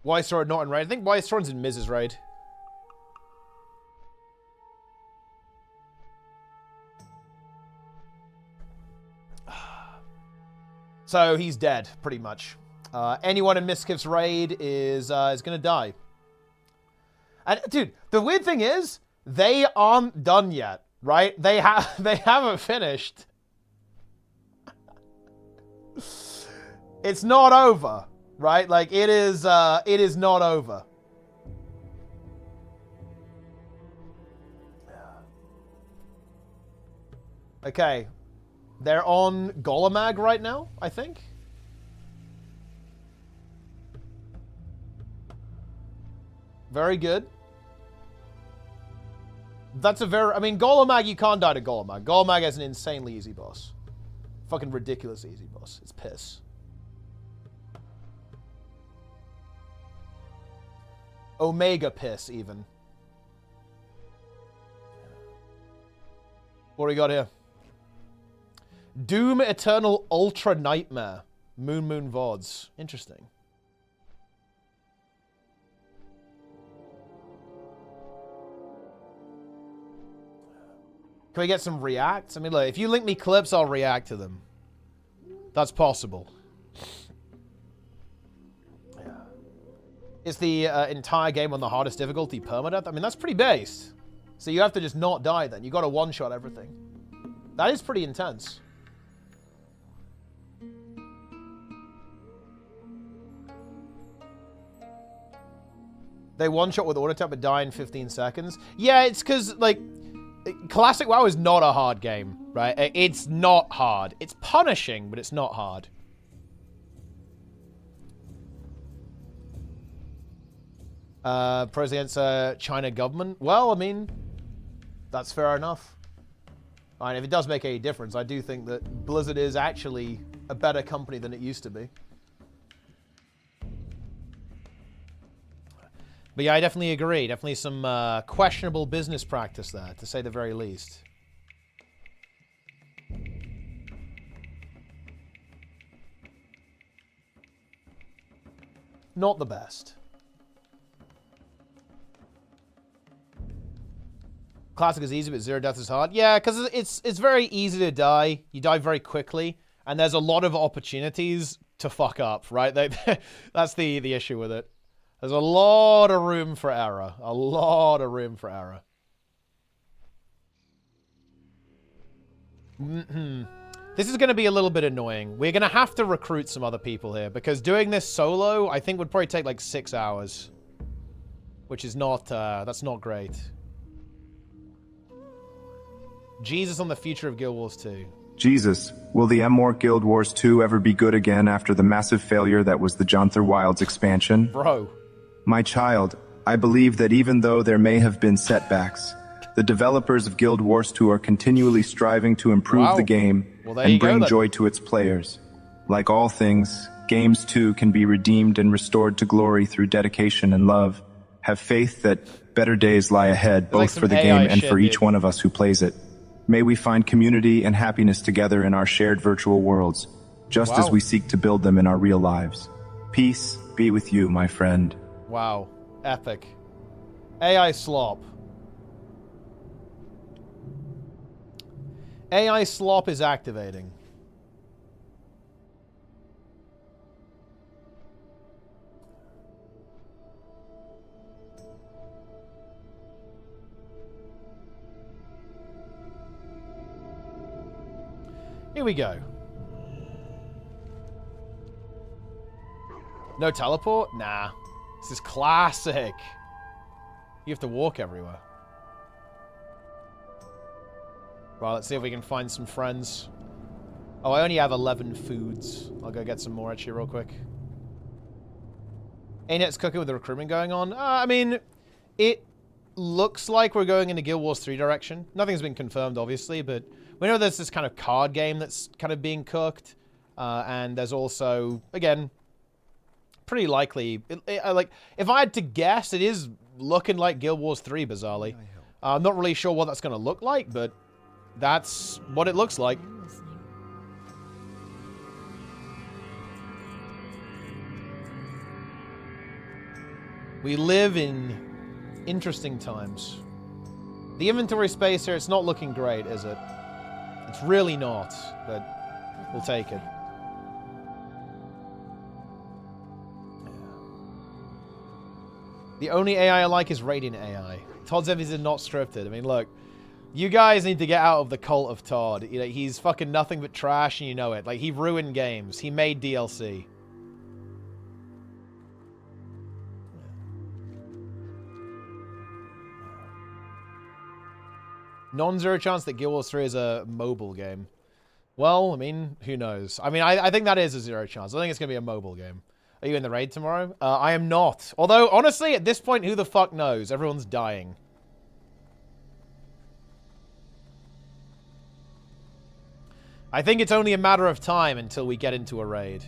Why Sora not in raid? I think Why Sora's in Miz's raid. So he's dead, pretty much. Anyone in Miskif's raid is gonna die. And dude, the weird thing is, they aren't done yet, right? They haven't finished. It's not over, right? Like it is not over. Okay. They're on Golemag right now, I think. Very good. That's a very... I mean, Golemag, you can't die to Golemag. Golemag is an insanely easy boss. Fucking ridiculous easy boss. It's piss. Omega piss, even. What do we got here? Doom Eternal Ultra Nightmare. Moon VODs. Interesting. Can we get some reacts? I mean, look, if you link me clips, I'll react to them. That's possible. Yeah. Is the entire game on the hardest difficulty permadeath? I mean, that's pretty based. So you have to just not die then. You got to one-shot everything. That is pretty intense. They one-shot with auto tap but die in 15 seconds. Yeah, it's because, like, Classic WoW is not a hard game, right? It's not hard. It's punishing, but it's not hard. Pros against China government. Well, I mean, that's fair enough. And if it does make any difference, I do think that Blizzard is actually a better company than it used to be. But yeah, I definitely agree. Definitely some questionable business practice there, to say the very least. Not the best. Classic is easy, but zero death is hard. Yeah, because it's very easy to die. You die very quickly, and there's a lot of opportunities to fuck up, right? That's the issue with it. There's a lot of room for error. A lot of room for error. This is going to be a little bit annoying. We're going to have to recruit some other people here, because doing this solo, I think, would probably take like 6 hours. Which is not, that's not great. Jesus on the future of Guild Wars 2. Jesus, will the M-More Guild Wars 2 ever be good again after the massive failure that was the Jonther Wilds expansion? Bro. My child, I believe that even though there may have been setbacks, the developers of Guild Wars 2 are continually striving to improve the game and bring joy to its players. Like all things, games too can be redeemed and restored to glory through dedication and love. Have faith that better days lie ahead, both for the game and for each one of us who plays it. May we find community and happiness together in our shared virtual worlds, just as we seek to build them in our real lives. Peace be with you, my friend. Wow. Epic. AI slop. AI slop is activating. Here we go. No teleport? Nah. This is classic. You have to walk everywhere. Right, let's see if we can find some friends. Oh, I only have 11 foods. I'll go get some more actually real quick. ArenaNet's cooking with the recruitment going on. I mean, it looks like we're going in the Guild Wars 3 direction. Nothing's been confirmed, obviously, but we know there's this kind of card game that's kind of being cooked. And there's also, again, pretty likely, like, if I had to guess, it is looking like Guild Wars 3, bizarrely. I'm not really sure what that's going to look like, but that's what it looks like. We live in interesting times. The inventory space here, it's not looking great, is it? It's really not, but we'll take it. The only AI I like is Radiant AI. Todd's Envy is not scripted. I mean, look, you guys need to get out of the cult of Todd. You know, he's fucking nothing but trash, and you know it. Like, he ruined games. He made DLC. Non-zero chance that Guild Wars 3 is a mobile game. Well, I mean, who knows? I mean, I think that is a zero chance. I think it's going to be a mobile game. Are you in the raid tomorrow? I am not. Although, honestly, at this point, who the fuck knows? Everyone's dying. I think it's only a matter of time until we get into a raid.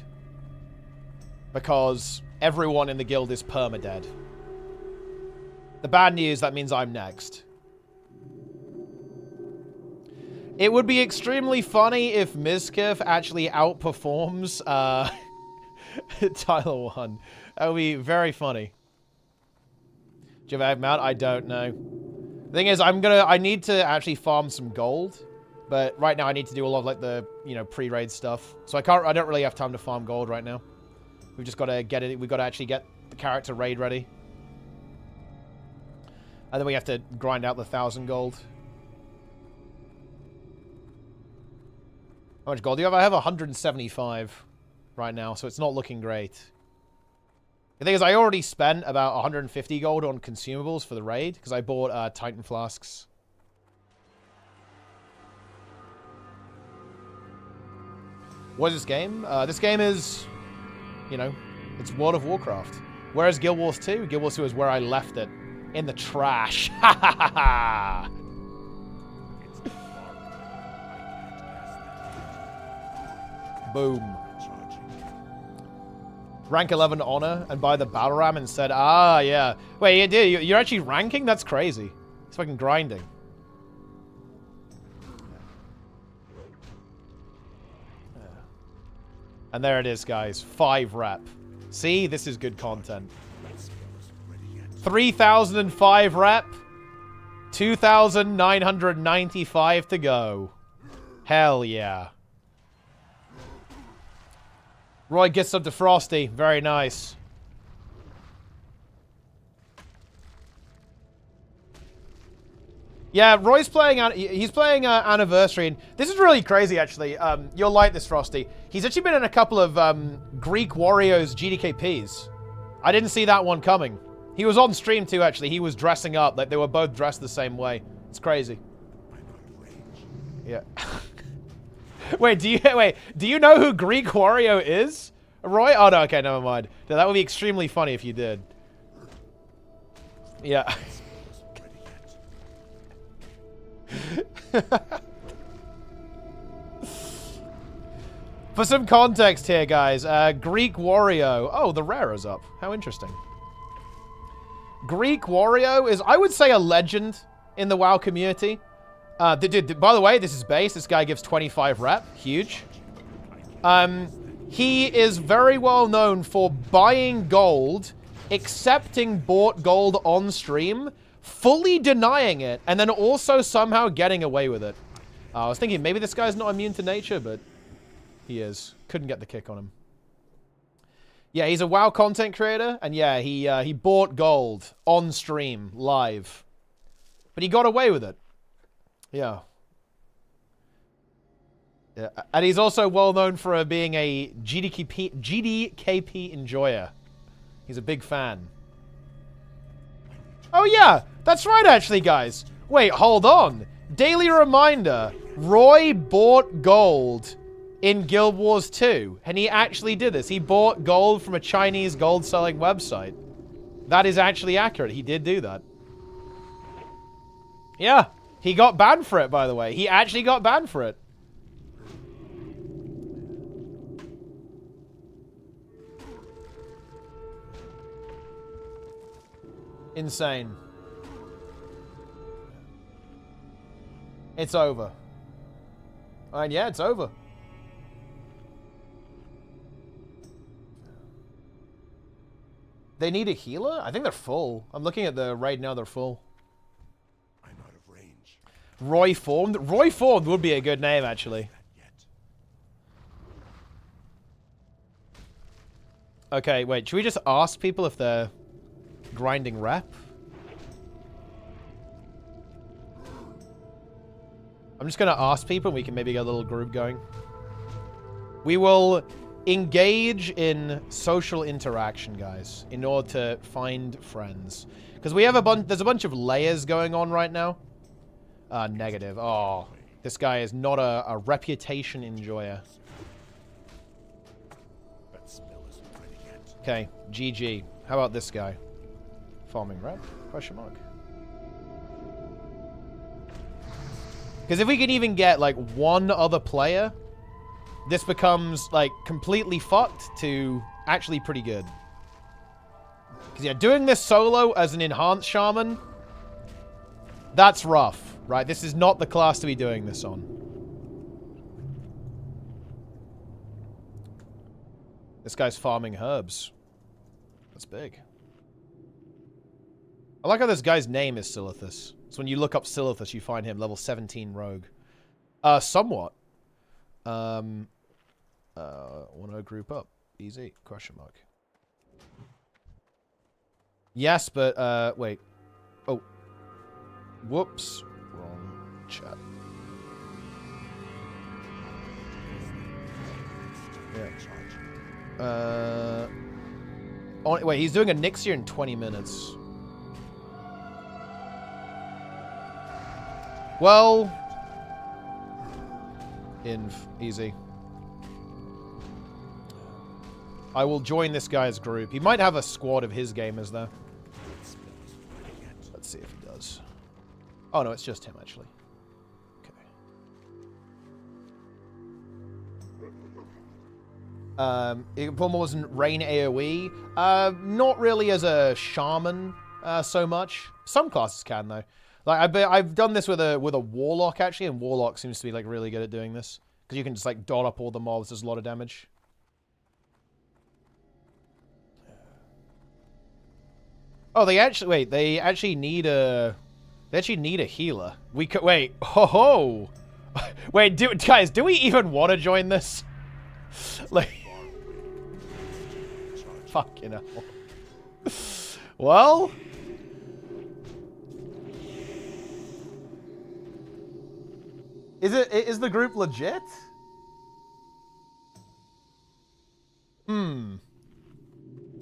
Because everyone in the guild is permadead. The bad news, that means I'm next. It would be extremely funny if Mizkif actually outperforms Tyler 1. That would be very funny. Do you have a mount? I don't know. The thing is, I need to actually farm some gold, but right now I need to do a lot of like the, you know, pre-raid stuff. So I don't really have time to farm gold right now. We've just got to get it. We've got to actually get the character raid ready. And then we have to grind out the 1,000 gold. How much gold do you have? I have 175 right now, so it's not looking great. The thing is, I already spent about 150 gold on consumables for the raid, because I bought Titan flasks. What is this game? This game is, you know, it's World of Warcraft. Whereas Guild Wars 2? Guild Wars 2 is where I left it. In the trash. Ha ha ha ha! Boom. Rank 11 honor and buy the battle ram instead. Ah, yeah. Wait, you're actually ranking? That's crazy. It's fucking grinding. And there it is, guys. 5 rep. See? This is good content. 3,005 rep. 2,995 to go. Hell yeah. Roy gets up to Frosty. Very nice. Yeah, Roy's playing, he's playing Anniversary, and this is really crazy, actually. You'll like this, Frosty. He's actually been in a couple of Greek Warriors GDKPs. I didn't see that one coming. He was on stream, too, actually. He was dressing up. Like, they were both dressed the same way. It's crazy. Yeah. Wait, do you know who Greek Wario is? Roy? Oh, no, okay, never mind. No, that would be extremely funny if you did. Yeah. For some context here, guys, Greek Wario. Oh, the rare is up. How interesting. Greek Wario is, I would say, a legend in the WoW community. By the way, this is base. This guy gives 25 rep. Huge. He is very well known for buying gold, accepting bought gold on stream, fully denying it, and then also somehow getting away with it. I was thinking maybe this guy's not immune to nature, but he is. Couldn't get the kick on him. Yeah, he's a WoW content creator, and yeah, he bought gold on stream, live. But he got away with it. Yeah. Yeah, and he's also well known for being a GDKP enjoyer. He's a big fan. Oh yeah, that's right actually, guys. Wait, hold on. Daily reminder, Roy bought gold in Guild Wars 2, and he actually did this. He bought gold from a Chinese gold-selling website. That is actually accurate. He did do that. Yeah, he got banned for it, by the way. He actually got banned for it. Insane. It's over. And yeah, it's over. They need a healer? I think they're full. I'm looking at the raid now, they're full. I'm out of range. Roy Formed? Roy Formed would be a good name, actually. Okay, wait. Should we just ask people if they're grinding rep? I'm just going to ask people and we can maybe get a little group going. We will engage in social interaction, guys, in order to find friends. Because we have there's a bunch of layers going on right now. Negative. Oh, this guy is not a reputation enjoyer. Okay, GG. How about this guy? Farming rep? Question mark. Because if we can even get, like, one other player, this becomes, like, completely fucked to actually pretty good. Because, yeah, doing this solo as an enhanced shaman, that's rough, right? This is not the class to be doing this on. This guy's farming herbs. That's big. I like how this guy's name is Silithus. So when you look up Silithus, you find him level 17 rogue. Somewhat. Wanna group up? Easy? Question mark. Yes, but, wait. Oh. Whoops. Wrong chat. Yeah. Oh, wait, he's doing a Nixia in 20 minutes. Well... easy. I will join this guy's group. He might have a squad of his gamers, though. Let's see if he does. Oh, no, it's just him, actually. Pullman wasn't Rain AoE. Not really as a shaman so much. Some classes can though. Like I've done this with a warlock actually, and warlock seems to be like really good at doing this because you can just like dot up all the mobs. There's a lot of damage. Oh, they actually need a healer. We could wait. Ho. Wait, guys, do we even want to join this? Like. Fucking hell. Well. Is the group legit? Should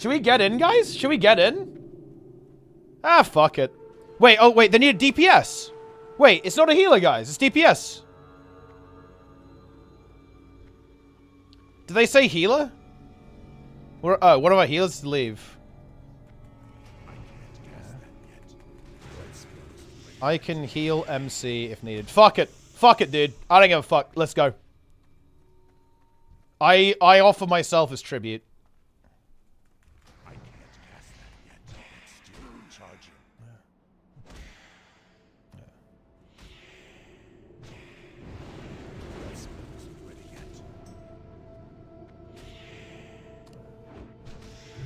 we get in, guys? Should we get in? Ah, fuck it. Wait, oh wait, they need a DPS. Wait, it's not a healer, guys. It's DPS. Did they say healer? Oh, one of our healers to leave. I can heal MC if needed. Fuck it. Fuck it, dude. I don't give a fuck. Let's go. I offer myself as tribute. I can't cast that yet. Still charging.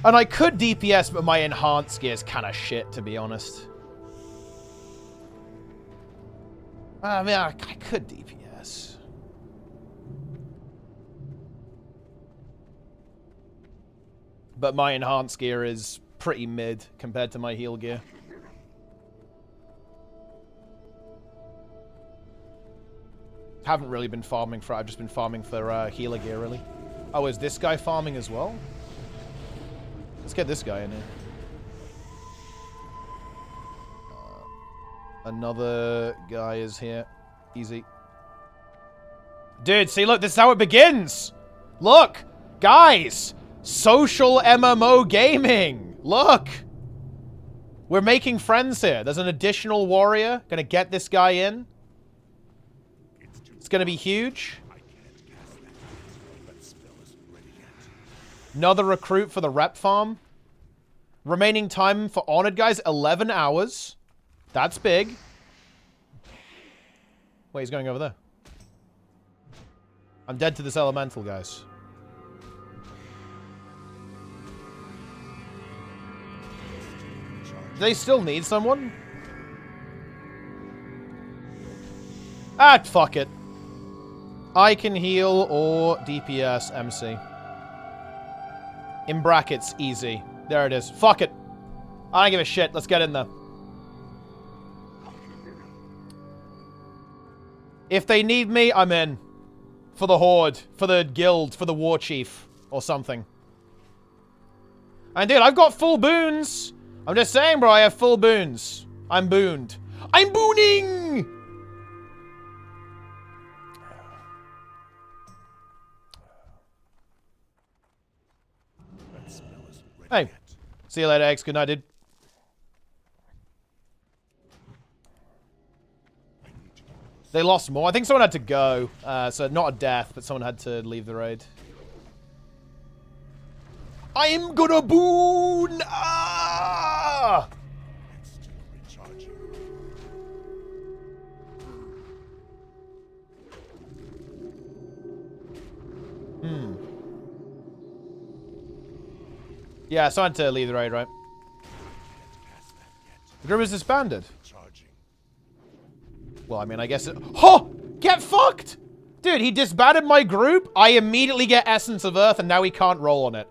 And I could DPS, but my enhanced gear is kind of shit, to be honest. I mean, I could DPS. But my enhanced gear is pretty mid compared to my heal gear. Haven't really been farming for it. I've just been farming for healer gear, really. Oh, is this guy farming as well? Let's get this guy in here. Another guy is here. Easy. Dude, see, look, this is how it begins. Look, guys. Social MMO gaming. Look. We're making friends here. There's an additional warrior. Gonna get this guy in. It's gonna be huge. Another recruit for the rep farm. Remaining time for honored guys, 11 hours. That's big. Wait, he's going over there. I'm dead to this elemental, guys. Do they still need someone? Ah, fuck it. I can heal or DPS MC. In brackets, easy. There it is. Fuck it. I don't give a shit. Let's get in there. If they need me, I'm in. For the Horde. For the Guild. For the Warchief. Or something. And dude, I've got full boons. I'm just saying, bro. I have full boons. I'm booned. I'm booning! Hey. See you later, X. Good night, dude. They lost more. I think someone had to go. So not a death, but someone had to leave the raid. I'm gonna boon! Ah! Yeah, it's time to leave the raid, right? The group is disbanded. Well, I mean, I guess it... Oh! Get fucked! Dude, he disbanded my group. I immediately get Essence of Earth, and now he can't roll on it.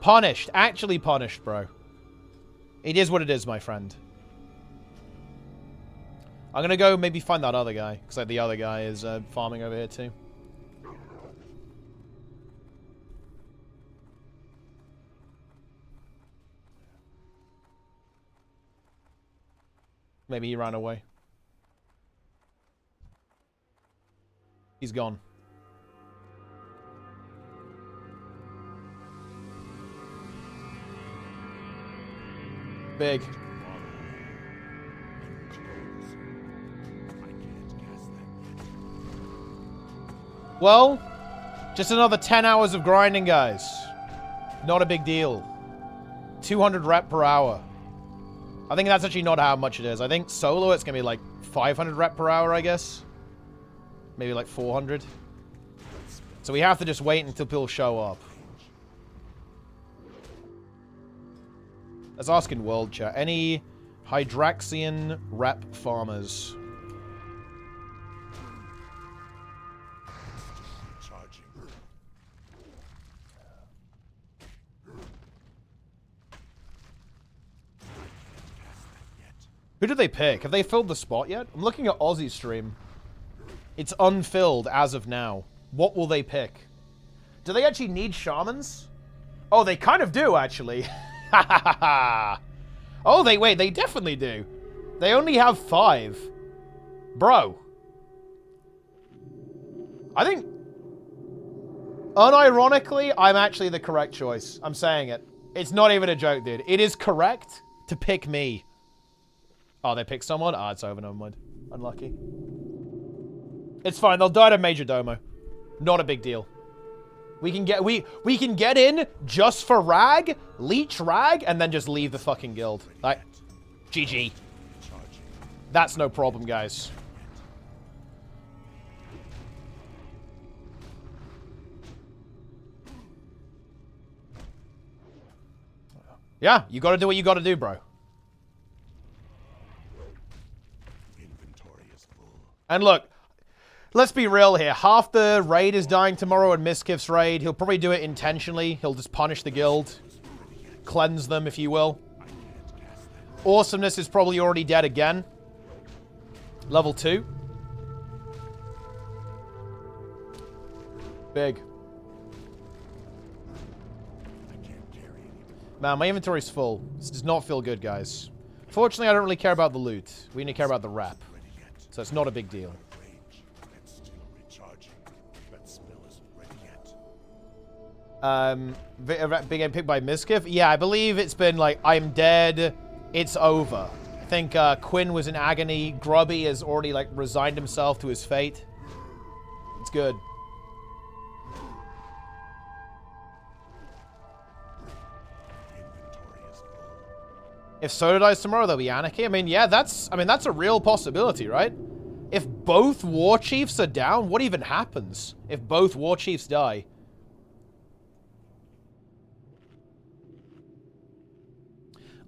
Punished. Actually punished, bro. It is what it is, my friend. I'm gonna go maybe find that other guy. Because like, the other guy is farming over here, too. Maybe he ran away. He's gone. Big. Well, just another 10 hours of grinding, guys. Not a big deal. 200 rep per hour. I think that's actually not how much it is. I think solo it's gonna be like 500 rep per hour, I guess. Maybe like 400. So we have to just wait until people show up. Let's ask in world chat. Any Hydraxian rep farmers? Who did they pick? Have they filled the spot yet? I'm looking at Aussie's stream. It's unfilled as of now. What will they pick? Do they actually need shamans? Oh, they kind of do, actually. Oh, wait, they definitely do. They only have 5. Bro. I think, unironically, I'm actually the correct choice. I'm saying it. It's not even a joke, dude. It is correct to pick me. Oh, they picked someone? Ah, it's over, never mind. Unlucky. It's fine, they'll die to Major Domo. Not a big deal. We can get in just for Rag, leech Rag, and then just leave the fucking guild. Like, GG. That's no problem, guys. Yeah, you gotta do what you gotta do, bro. And look, let's be real here. Half the raid is dying tomorrow in Miskif's raid. He'll probably do it intentionally. He'll just punish the guild. Cleanse them, if you will. Awesomeness is probably already dead again. Level 2. Big. Man, my inventory's full. This does not feel good, guys. Fortunately, I don't really care about the loot. We only care about the rep. So it's not a big deal. Big game picked by Miskif? Yeah, I believe it's been like, I'm dead, it's over. I think Quinn was in agony. Grubby has already like resigned himself to his fate. It's good. If Soda dies tomorrow, there'll be anarchy. I mean, yeah, that's a real possibility, right? If both war chiefs are down, what even happens if both war chiefs die?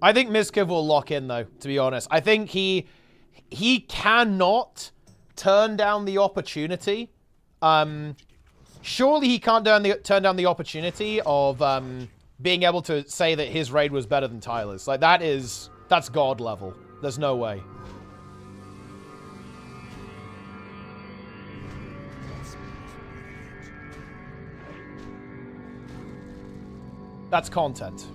I think Miskiv will lock in, though, to be honest. I think he cannot turn down the opportunity. Surely he can't turn down the opportunity of being able to say that his raid was better than Tyler's. Like, that's God level. There's no way. That's content.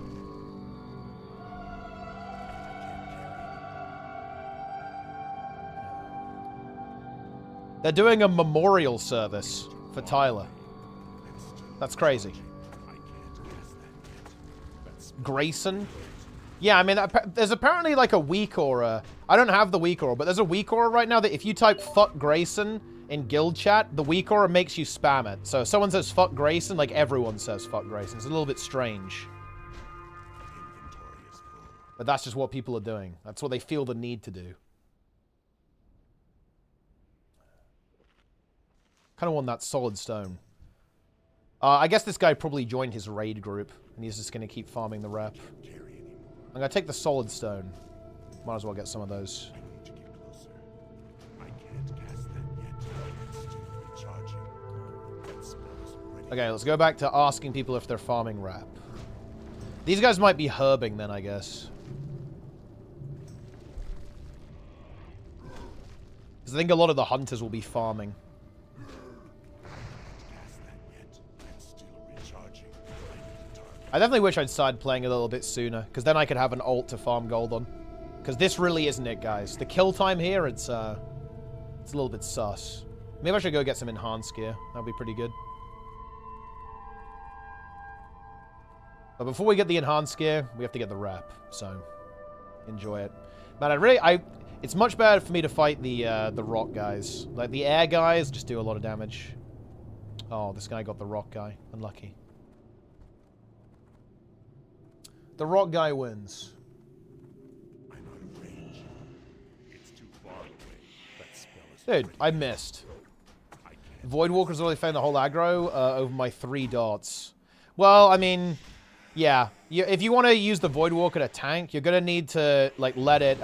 They're doing a memorial service for Tyler. That's crazy. Grayson? Yeah, I mean, there's apparently like a weak aura. I don't have the weak aura, but there's a weak aura right now that if you type fuck Grayson in guild chat, the weak aura makes you spam it. So if someone says fuck Grayson, like everyone says fuck Grayson. It's a little bit strange. But that's just what people are doing. That's what they feel the need to do. Kind of want that solid stone. I guess this guy probably joined his raid group. And he's just going to keep farming the rep. I'm going to take the solid stone. Might as well get some of those. Okay, let's go back to asking people if they're farming rep. These guys might be herbing then, I guess. Because I think a lot of the hunters will be farming. I definitely wish I'd started playing a little bit sooner, because then I could have an ult to farm gold on. Because this really isn't it, guys. The kill time here, it's a little bit sus. Maybe I should go get some enhanced gear. That'd be pretty good. But before we get the enhanced gear, we have to get the rep. So, enjoy it. Man, it's much better for me to fight the rock guys. Like, the air guys just do a lot of damage. Oh, this guy got the rock guy. Unlucky. The rock guy wins. I'm out of range. It's too far away. That spell is Dude, I missed. Voidwalker's already found the whole aggro over my 3 dots. Well, I mean, yeah. If you want to use the Voidwalker to tank, you're gonna need to like let it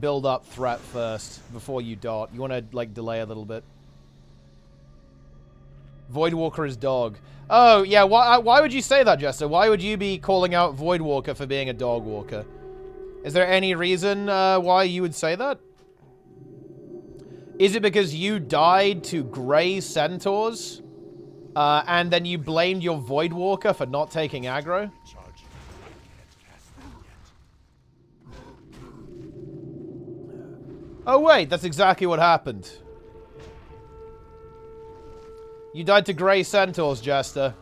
build up threat first before you dot. You want to like delay a little bit. Voidwalker is dog. Oh, yeah, why would you say that, Jester? Why would you be calling out Voidwalker for being a dog walker? Is there any reason why you would say that? Is it because you died to Grey Centaurs? And then you blamed your Voidwalker for not taking aggro? Oh, wait, that's exactly what happened. You died to Grey Centaurs, Jester.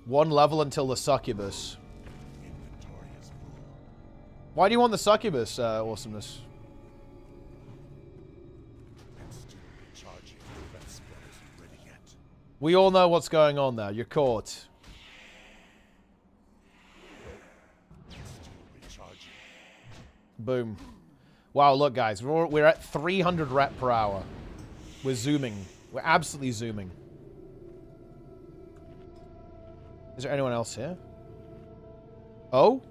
1 level until the Succubus. Why do you want the Succubus, Awesomeness? We all know what's going on there. You're caught. Boom. Wow, look, guys. We're at 300 rep per hour. We're zooming. We're absolutely zooming. Is there anyone else here? Oh?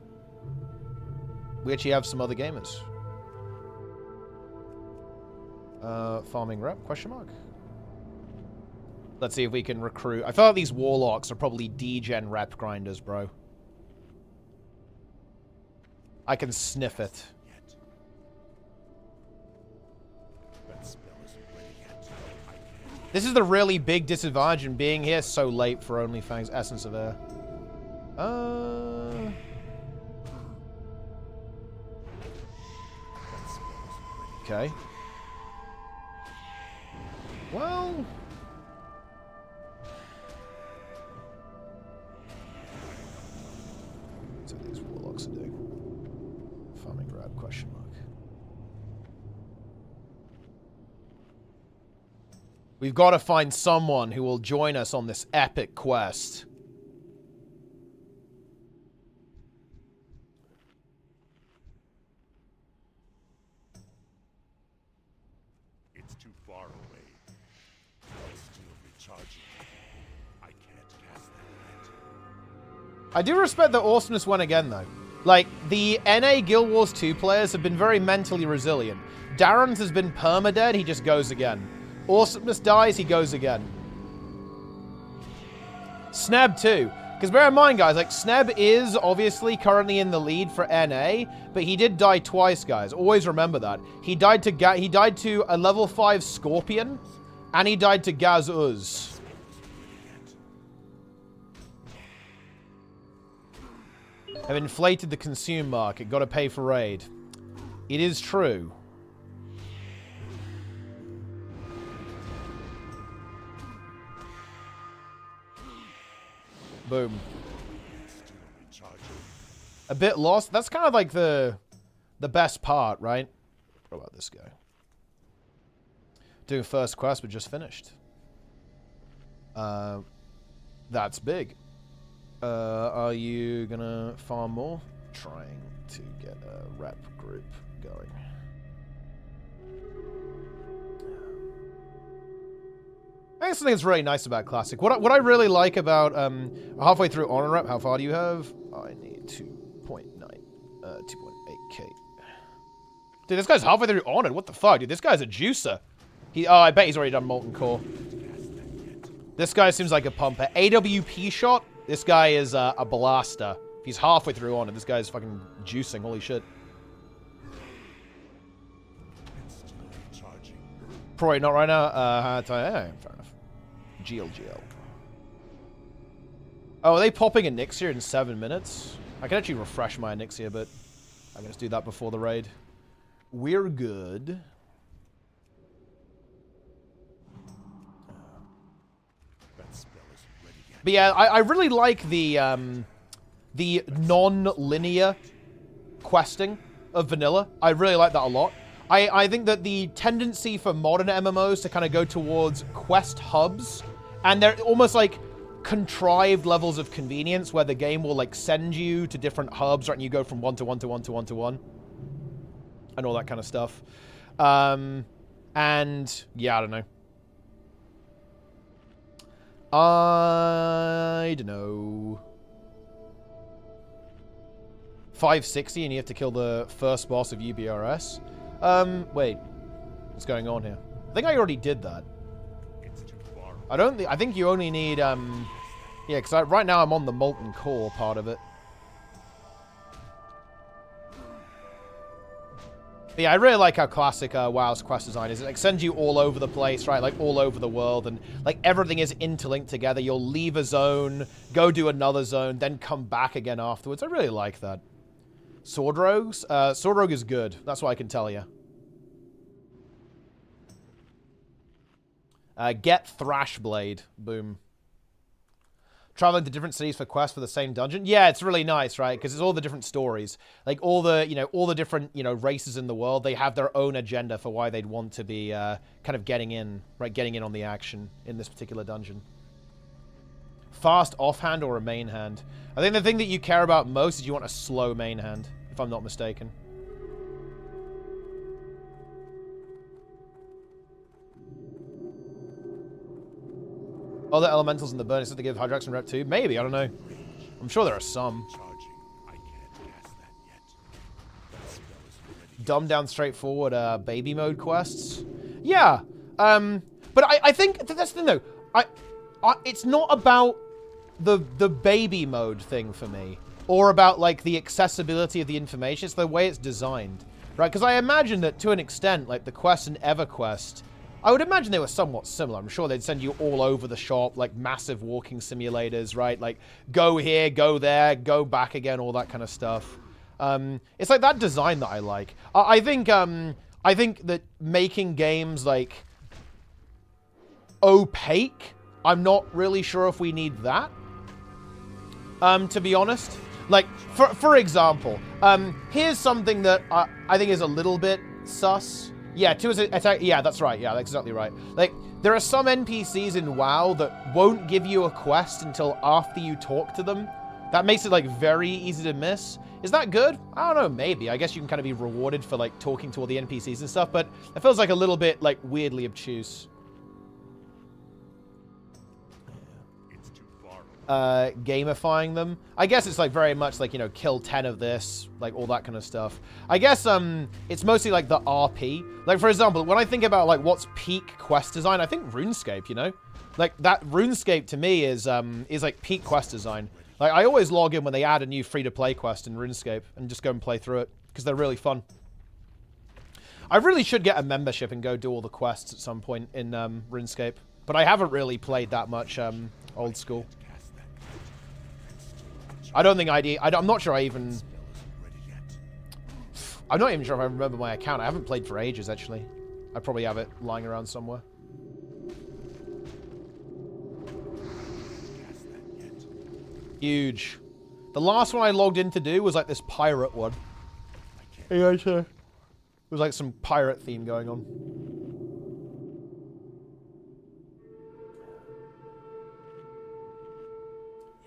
We actually have some other gamers. Farming rep? Question mark? Let's see if we can recruit. I feel like these warlocks are probably D-gen rep grinders, bro. I can sniff it. This is the really big disadvantage in being here so late for Onlyfangs Essence of Air. Okay. Well... That's what these warlocks are doing. Farming grab, question mark. We've got to find someone who will join us on this epic quest. It's too far away. It's still recharging. I can't cast that yet. I do respect that Awesomeness went again, though. Like, the NA Guild Wars 2 players have been very mentally resilient. Darren's has been permadead, he just goes again. Awesomeness dies, he goes again. Sneb too. Because bear in mind, guys, like, Sneb is obviously currently in the lead for NA, but he did die twice, guys. Always remember that. He died to a level 5 Scorpion, and he died to Gaz-Uz. Have inflated the consume market. Gotta pay for raid. It is true. Boom. A bit lost. That's kind of like the best part, right? What about this guy? Doing first quest, but just finished. That's big. Are you gonna farm more? Trying to get a rep group going. think something that's really nice about Classic. What I really like about halfway through honor rep, how far do you have? I need 2.8k. Dude, this guy's halfway through honored. What the fuck, dude? This guy's a juicer. I bet he's already done Molten Core. This guy seems like a pumper. AWP shot. This guy is a blaster. If he's halfway through honored, this guy's fucking juicing. Holy shit. Probably not right now. Fair enough. GLGL. Oh, are they popping a Nixia in 7 minutes? I can actually refresh my Nixia, but I'm going to do that before the raid. We're good. But yeah, I really like the non-linear questing of vanilla. I really like that a lot. I think that the tendency for modern MMOs to kind of go towards quest hubs, and they're almost like contrived levels of convenience where the game will like send you to different hubs, right? And you go from one to one to one to one to one, and all that kind of stuff. And yeah, I don't know. I don't know. 560 and you have to kill the first boss of UBRS. Wait. What's going on here? I think I already did that. I think you only need, yeah, because right now I'm on the Molten Core part of it. But yeah, I really like how classic WoW's quest design is. It like, sends you all over the place, right? Like all over the world, and like everything is interlinked together. You'll leave a zone, go do another zone, then come back again afterwards. I really like that. Sword Rogues? Sword Rogue is good. That's what I can tell you. Get Thrashblade. Boom. Traveling to different cities for quests for the same dungeon. Yeah, it's really nice, right? Because it's all the different stories. Like all the, all the different, races in the world, they have their own agenda for why they'd want to be kind of getting in, right? Getting in on the action in this particular dungeon. Fast offhand or a main hand? I think the thing that you care about most is you want a slow main hand, if I'm not mistaken. Other elementals in the burn, is that they give Hydrax and Rep 2? Maybe, I don't know. I'm sure there are some. Dumbed down, straightforward baby mode quests. Yeah, but I think that's the thing though. It's not about the baby mode thing for me, or about like the accessibility of the information. It's the way it's designed, right? Because I imagine that to an extent, like the Quest and EverQuest, I would imagine they were somewhat similar. I'm sure they'd send you all over the shop, like massive walking simulators, right? Like go here, go there, go back again, all that kind of stuff. It's like that design that I like. I think that making games like opaque, I'm not really sure if we need that. To be honest, like for example, here's something that I think is a little bit sus. Yeah, yeah, that's right. Yeah, that's exactly right. Like, there are some NPCs in WoW that won't give you a quest until after you talk to them. That makes it, like, very easy to miss. Is that good? I don't know, maybe. I guess you can kind of be rewarded for, like, talking to all the NPCs and stuff, but it feels like a little bit, like, weirdly obtuse. Gamifying them. I guess it's like very much like, kill 10 of this, like all that kind of stuff. I guess it's mostly like the RP. Like for example, when I think about like what's peak quest design, I think RuneScape, Like that RuneScape to me is like peak quest design. Like I always log in when they add a new free-to-play quest in RuneScape and just go and play through it because they're really fun. I really should get a membership and go do all the quests at some point in RuneScape, but I haven't really played that much old school. I don't think I'm not sure I'm not even sure if I remember my account. I haven't played for ages, actually. I probably have it lying around somewhere. Huge. The last one I logged in to do was like this pirate one. Yeah, sure. It was like some pirate theme going on.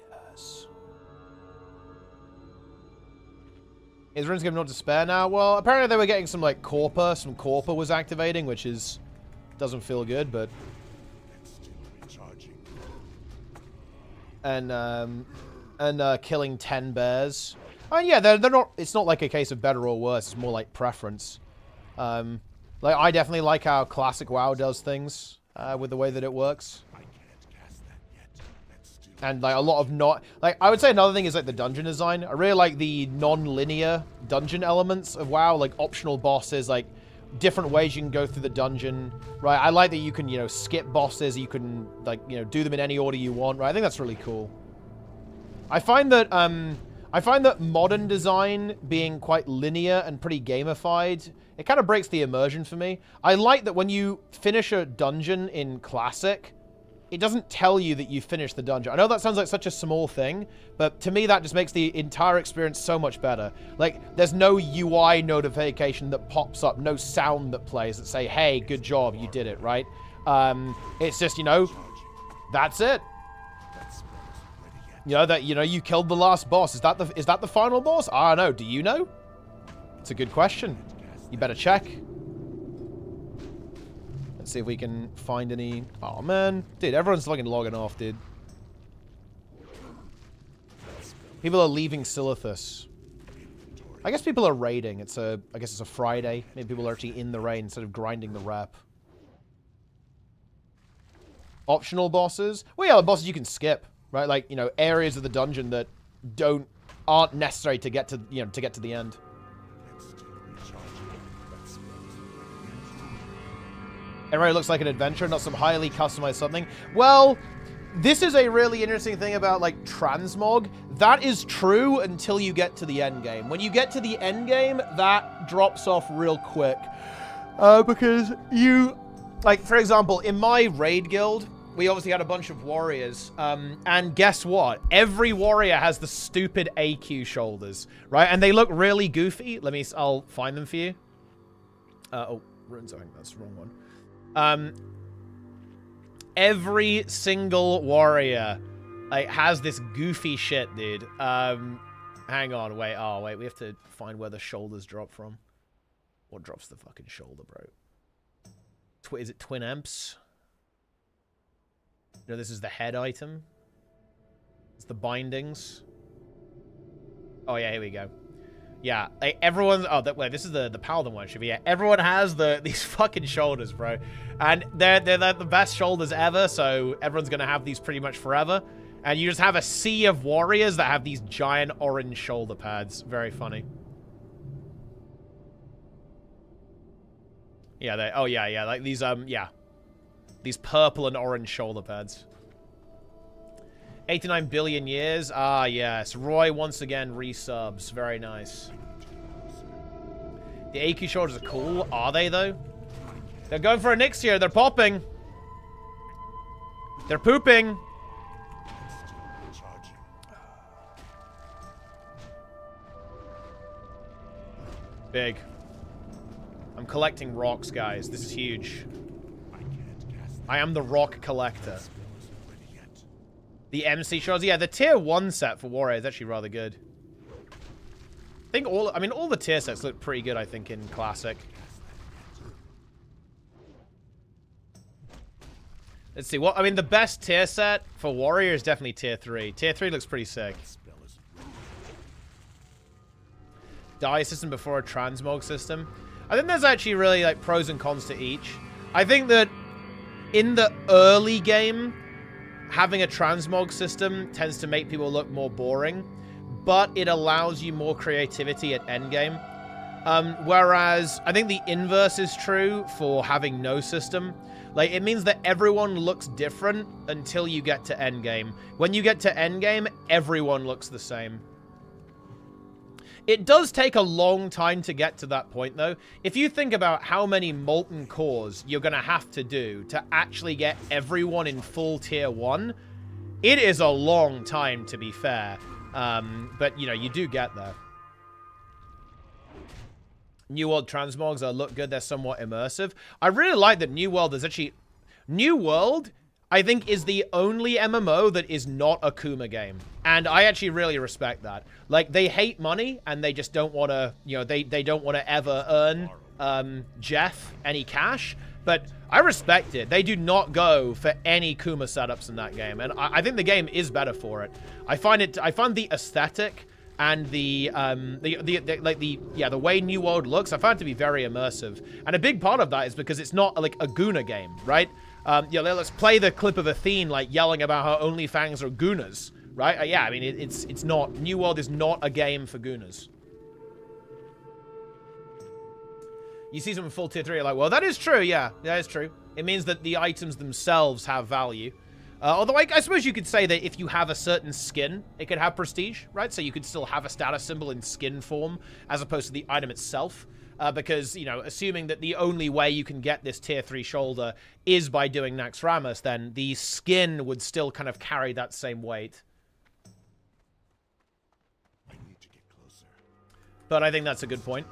Yes. Is RuneScape not to spare now? Well, apparently they were getting some, like, Corpa. Some Corpa was activating, which is... doesn't feel good, but... and killing 10 bears. And yeah, they're not. It's not like a case of better or worse. It's more like preference. Like I definitely like how classic WoW does things with the way that it works. And like a lot of not like I would say another thing is like the dungeon design. I really like the non-linear dungeon elements of WoW, like optional bosses, like different ways you can go through the dungeon. Right, I like that you can, you know, skip bosses. You can like, you know, do them in any order you want. Right, I think that's really cool. I find that modern design being quite linear and pretty gamified, it kind of breaks the immersion for me. I like that when you finish a dungeon in Classic, it doesn't tell you that you finished the dungeon. I know that sounds like such a small thing, but to me that just makes the entire experience so much better. Like, there's no UI notification that pops up, no sound that plays that say, hey, good job, you did it, right? It's just, you know, that's it. You know, that, you know, you killed the last boss. Is that the final boss? I don't know. Do you know? It's a good question. You better check. Let's see if we can find any... Oh, man. Dude, everyone's fucking logging off, dude. People are leaving Silithus. I guess people are raiding. I guess it's a Friday. Maybe people are actually in the raid instead of grinding the rep. Optional bosses? Well, yeah, the bosses you can skip, right? Like, you know, areas of the dungeon that aren't necessary to get to, you know, to get to the end. Everybody looks like an adventure, not some highly customized something. Well, this is a really interesting thing about, like, transmog. That is true until you get to the end game. When you get to the end game, that drops off real quick. Because you... Like, for example, in my raid guild, we obviously had a bunch of warriors. And guess what? Every warrior has the stupid AQ shoulders, right? And they look really goofy. I'll find them for you. Oh, runes, I think that's the wrong one. Every single warrior, like, has this goofy shit, dude. Hang on, wait. Oh, wait, we have to find where the shoulders drop from. What drops the fucking shoulder, bro? Is it twin amps? No, this is the head item. It's the bindings. Oh, yeah, here we go. Yeah, like, everyone's... Oh, wait, this is the Paladin one, should be. Yeah, everyone has these fucking shoulders, bro. And they're the best shoulders ever, so everyone's gonna have these pretty much forever. And you just have a sea of warriors that have these giant orange shoulder pads. Very funny. Yeah, oh, yeah, like these, yeah. These purple and orange shoulder pads. 89 billion years. Ah, yes. Roy once again resubs. Very nice. The AQ shoulders are cool. Are they, though? They're going for a Nix here. They're popping. They're pooping. Big. I'm collecting rocks, guys. This is huge. I am the rock collector. The MC shows, yeah, the tier 1 set for Warrior is actually rather good. I think all the tier sets look pretty good, I think, in Classic. Let's see, the best tier set for Warrior is definitely tier 3. Tier 3 looks pretty sick. Die system before a transmog system. I think there's actually really, like, pros and cons to each. I think that in the early game, having a transmog system tends to make people look more boring, but it allows you more creativity at endgame. Whereas I think the inverse is true for having no system. Like, it means that everyone looks different until you get to endgame. When you get to endgame, everyone looks the same. It does take a long time to get to that point, though. If you think about how many molten cores you're going to have to do to actually get everyone in full tier 1, it is a long time, to be fair. But, you know, you do get there. New World transmogs look good. They're somewhat immersive. I really like that New World is actually... New World, I think, is the only MMO that is not a Kuma game. And I actually really respect that. Like, they hate money, and they just don't want to, you know, they don't want to ever earn Jeff any cash, but I respect it. They do not go for any Kuma setups in that game, and I think the game is better for it. I find the aesthetic and the way New World looks, I find it to be very immersive. And a big part of that is because it's not like a Guna game, right? Yeah, let's play the clip of Athene like yelling about how Onlyfangs are Gunas, right? Yeah, I mean it's not. New World is not a game for Gunas. You see something full tier 3, you're like, well, that is true, yeah. That is true. It means that the items themselves have value. Although I suppose you could say that if you have a certain skin, it could have prestige, right? So you could still have a status symbol in skin form as opposed to the item itself. Because, you know, assuming that the only way you can get this tier 3 shoulder is by doing Naxxramas, then the skin would still kind of carry that same weight. I need to get closer. But I think that's a good point.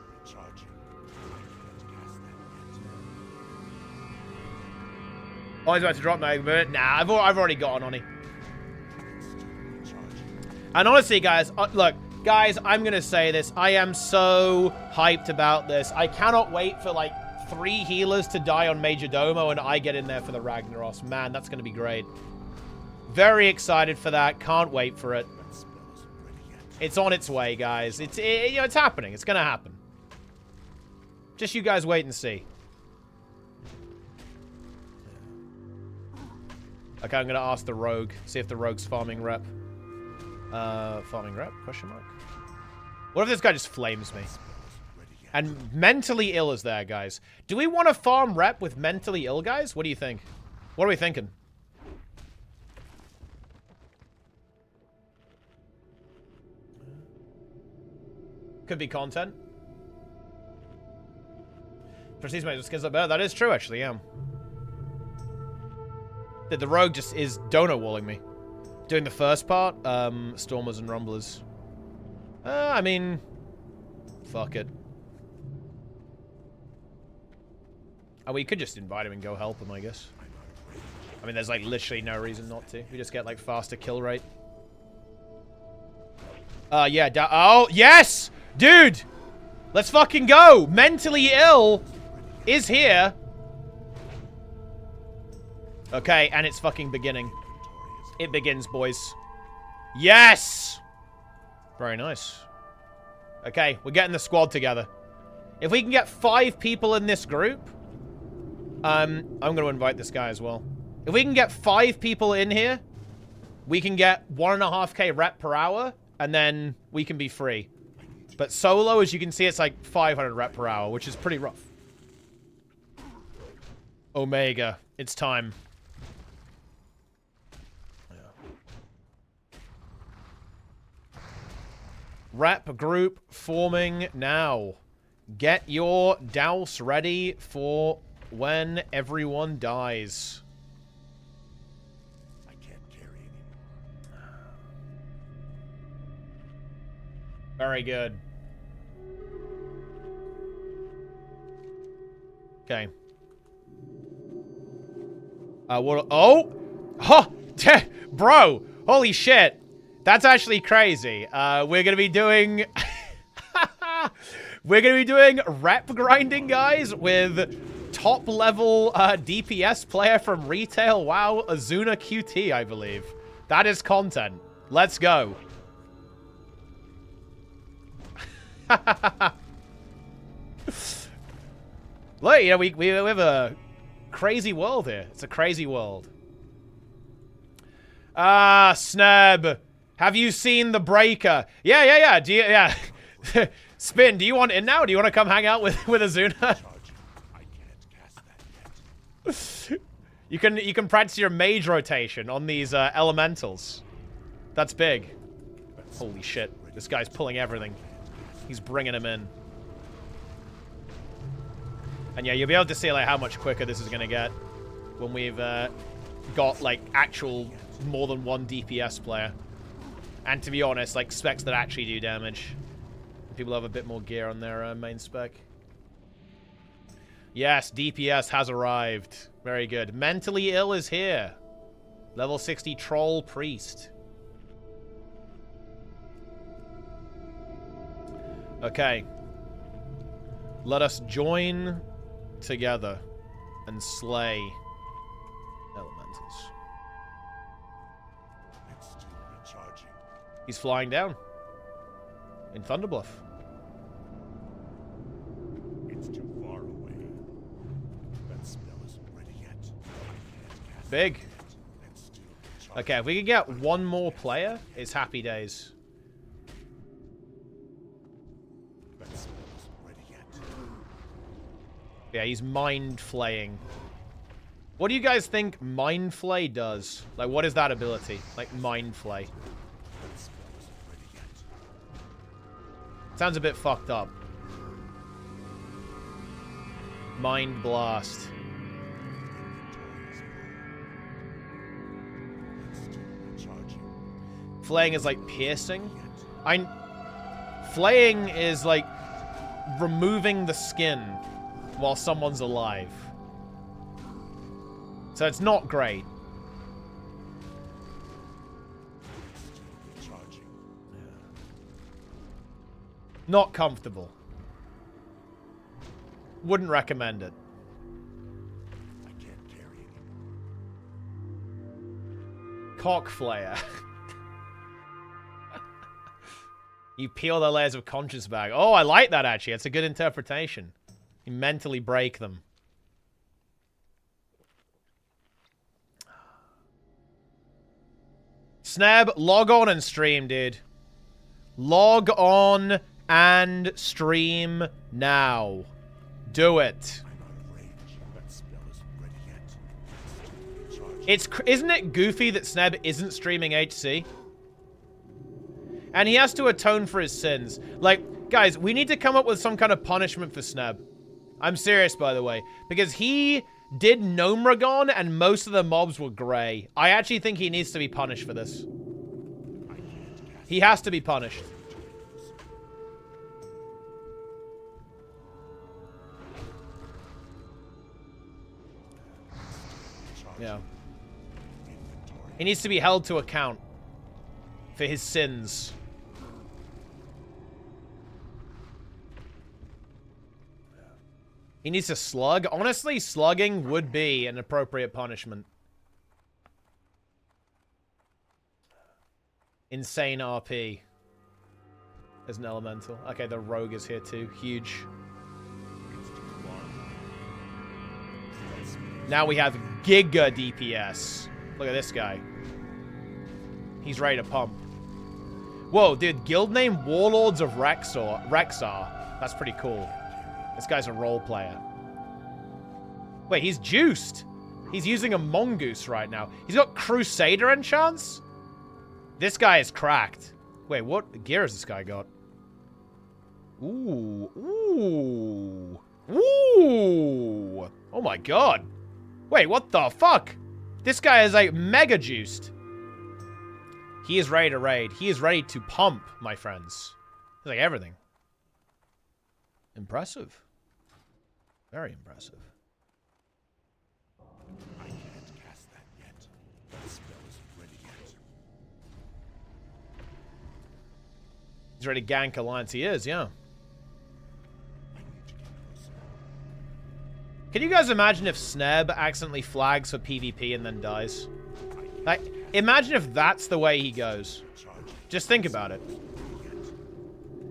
Oh, he's about to drop my but nah, I've already got on Oni. And honestly, guys, look, guys, I'm gonna say this. I am so hyped about this. I cannot wait for like 3 healers to die on Major Domo and I get in there for the Ragnaros. Man, that's gonna be great. Very excited for that. Can't wait for it. It's on its way, guys. You know, it's happening. It's gonna happen. Just you guys wait and see. Okay, I'm gonna ask the rogue. See if the rogue's farming rep. Farming rep? Question mark. What if this guy just flames me? And mentally ill is there, guys. Do we want to farm rep with mentally ill guys? What do you think? What are we thinking? Could be content. Prestige makes the skins look better. That is true, actually, yeah. The rogue just is dono walling me. Doing the first part, Stormers and Rumblers. I mean, fuck it. Oh, we could just invite him and go help him, I guess. I mean, there's like literally no reason not to. We just get like faster kill rate. Yeah, oh, yes! Dude! Let's fucking go! Mentally ill is here. Okay, and it's fucking beginning. It begins, boys. Yes! Very nice. Okay, we're getting the squad together. If we can get 5 people in this group, I'm going to invite this guy as well. If we can get 5 people in here, we can get 1.5k rep per hour, and then we can be free. But solo, as you can see, it's like 500 rep per hour, which is pretty rough. Omega, it's time. Rep group forming now. Get your douse ready for when everyone dies. I can't carry anymore. Very good. Okay. What? Oh! Huh! Bro! Holy shit! That's actually crazy. We're gonna be doing... we're gonna be doing rep grinding, guys, with top-level DPS player from retail. Wow, Azuna QT, I believe. That is content. Let's go. Look, you know, we have a crazy world here. It's a crazy world. Ah, Sneb. Have you seen the Breaker? Yeah. Do you, yeah. Spin, do you want in now? Do you want to come hang out with Azuna? I can't cast that yet. You can practice your mage rotation on these elementals. That's big. Holy shit. This guy's pulling everything. He's bringing him in. And yeah, you'll be able to see like how much quicker this is going to get when we've got like actual more than one DPS player. And to be honest, like specs that actually do damage. People have a bit more gear on their main spec. Yes, DPS has arrived. Very good. Mentally ill is here. Level 60 troll priest. Okay. Let us join together and slay elementals. It's still recharging. He's flying down in Thunderbluff. It's too far away. That spell isn't ready yet. I can't cast Big. it yet. It's still recharging. Okay, if we could get one more player, it's happy days. That spell isn't ready yet. Yeah, he's mind flaying. What do you guys think mind flay does? Like, what is that ability? Like, mind flay. That spell isn't ready yet. Sounds a bit fucked up. Mind blast. It's still recharging. Flaying is like piercing. Flaying is like removing the skin while someone's alive. So it's not great. Recharging. Not comfortable. Wouldn't recommend it. I can't carry it. Cock flayer. You peel the layers of conscience back. Oh, I like that actually. It's a good interpretation. You mentally break them. Sneb, log on and stream, dude. Log on and stream now. Do it. I'm out of range. That spell isn't ready yet. It's still recharging. Isn't it goofy that Sneb isn't streaming HC? And he has to atone for his sins. Like, guys, we need to come up with some kind of punishment for Sneb. I'm serious, by the way. Because he did Gnomragon and most of the mobs were grey. I actually think he needs to be punished for this. He has to be punished. Yeah. He needs to be held to account for his sins. He needs to slug. Honestly, slugging would be an appropriate punishment. Insane RP. As an elemental. Okay, the rogue is here too. Huge. Now we have Giga DPS. Look at this guy. He's ready to pump. Whoa, dude. Guild name Warlords of Rexar. That's pretty cool. This guy's a role player. Wait, he's juiced. He's using a mongoose right now. He's got Crusader enchants? This guy is cracked. Wait, what gear has this guy got? Ooh. Ooh. Ooh. Oh my god. Wait, what the fuck? This guy is like mega juiced. He is ready to raid. He is ready to pump, my friends. He's like everything. Impressive. Very impressive. I can't cast that yet. That spell isn't ready yet. He's ready to gank Alliance. He is, yeah. I need to get closer. Can you guys imagine if Sneb accidentally flags for PvP and then dies? Like, imagine if that's the way he goes. Just think about it.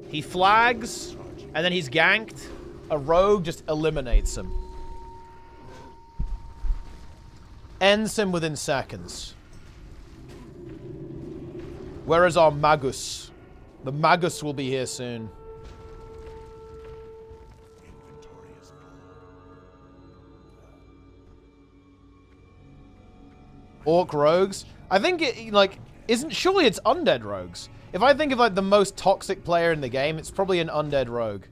He flags, and then he's ganked. A rogue just eliminates him. Ends him within seconds. Where is our Magus? The Magus will be here soon. Inventory is full. Orc rogues? I think it, like, surely it's undead rogues. If I think of, like, the most toxic player in the game, it's probably an undead rogue.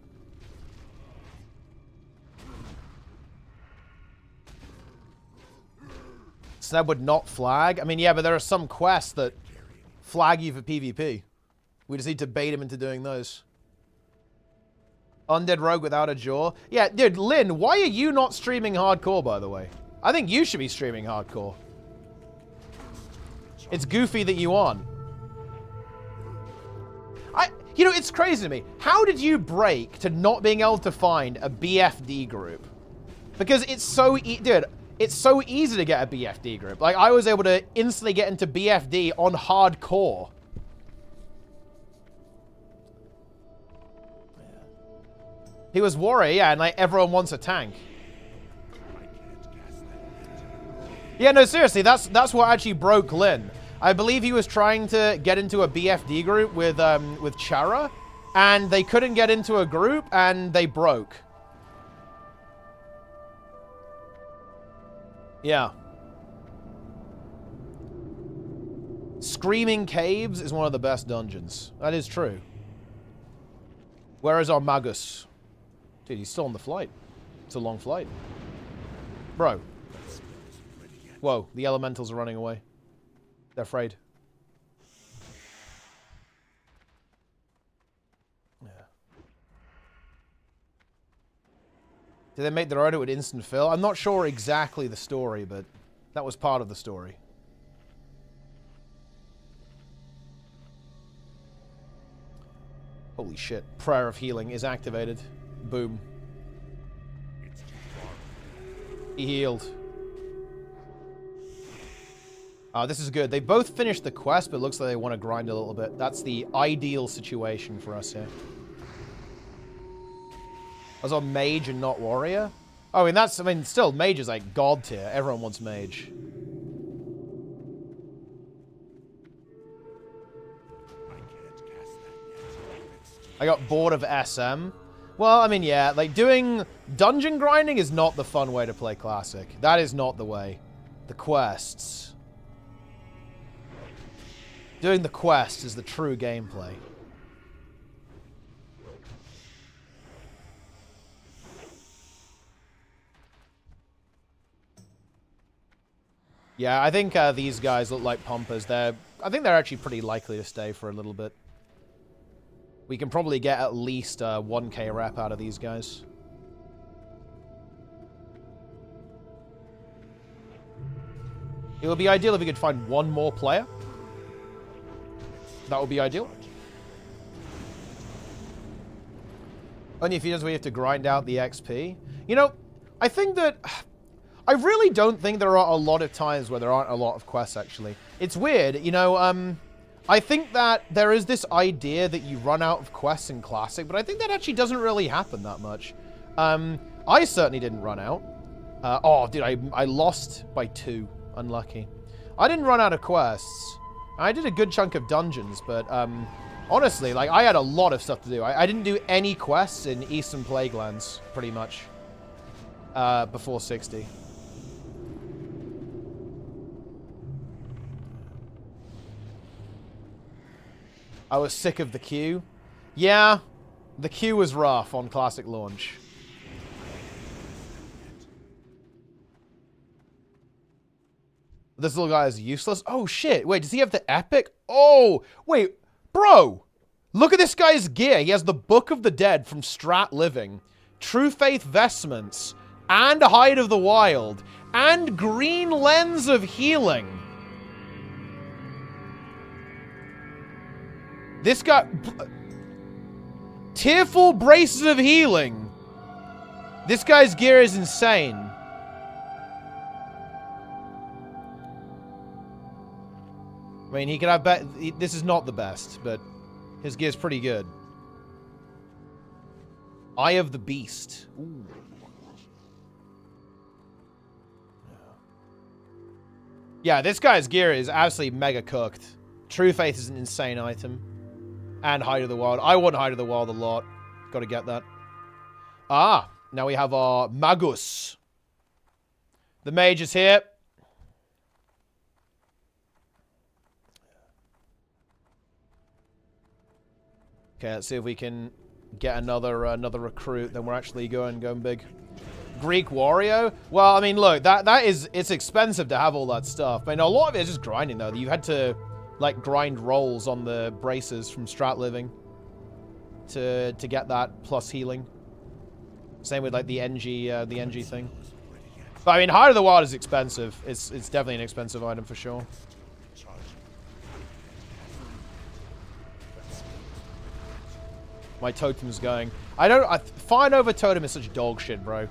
Sneb would not flag? I mean, yeah, but there are some quests that flag you for PvP. We just need to bait him into doing those. Undead rogue without a jaw? Yeah, dude, Lynn, why are you not streaming hardcore, by the way? I think you should be streaming hardcore. It's goofy that you aren't. You know, it's crazy to me. How did you break to not being able to find a BFD group? Because it's so dude, it's so easy to get a BFD group. Like, I was able to instantly get into BFD on hardcore. He was warrior, yeah, and like everyone wants a tank. Yeah, no, seriously, that's what actually broke Lin. I believe he was trying to get into a BFD group with Chara, and they couldn't get into a group, and they broke. Yeah. Screaming Caves is one of the best dungeons. That is true. Where is our Magus? Dude, he's still on the flight. It's a long flight. Bro. Whoa, the elementals are running away. They're afraid. Yeah. Did they make their own with instant fill? I'm not sure exactly the story, but that was part of the story. Holy shit. Prayer of Healing is activated. Boom. He healed. This is good. They both finished the quest, but it looks like they want to grind a little bit. That's the ideal situation for us here. I was on mage and not warrior. Oh, and that's, I mean, still, mage is like god tier. Everyone wants mage. I got bored of SM. Well, I mean, yeah, like doing dungeon grinding is not the fun way to play Classic. That is not the way. The quests. Doing the quest is the true gameplay. Yeah, I think these guys look like pumpers. I think they're actually pretty likely to stay for a little bit. We can probably get at least 1k rep out of these guys. It would be ideal if we could find one more player. That would be ideal. Only if he does, we have to grind out the XP. You know, I think that... I really don't think there are a lot of times where there aren't a lot of quests, actually. It's weird, you know, I think that there is this idea that you run out of quests in Classic, but I think that actually doesn't really happen that much. I certainly didn't run out. Oh, dude, I lost by 2. Unlucky. I didn't run out of quests. I did a good chunk of dungeons, but honestly, like, I had a lot of stuff to do. I didn't do any quests in Eastern Plaguelands, pretty much, before 60. I was sick of the queue. Yeah, the queue was rough on Classic launch. This little guy is useless. Oh, shit. Wait, does he have the epic? Oh, wait. Bro, look at this guy's gear. He has the Book of the Dead from Strat Living, True Faith Vestments, and Hide of the Wild, and Green Lens of Healing. This guy... Tearful Braces of Healing. This guy's gear is insane. I mean, he could have this is not the best, but his gear's pretty good. Eye of the Beast. Ooh. Yeah, this guy's gear is absolutely mega cooked. True Faith is an insane item. And Hide of the Wild. I want Hide of the Wild a lot. Gotta get that. Ah, now we have our Magus. The mage is here. Okay, let's see if we can get another recruit. Then we're actually going big. Greek Wario? Well, I mean, look, it's expensive to have all that stuff. I mean, a lot of it is just grinding, though. You had to, like, grind rolls on the braces from Strat Living to get that plus healing. Same with, like, the NG thing. But, I mean, Heart of the Wild is expensive. It's definitely an expensive item for sure. my totem's going. Fire Nova Totem is such dog shit, bro.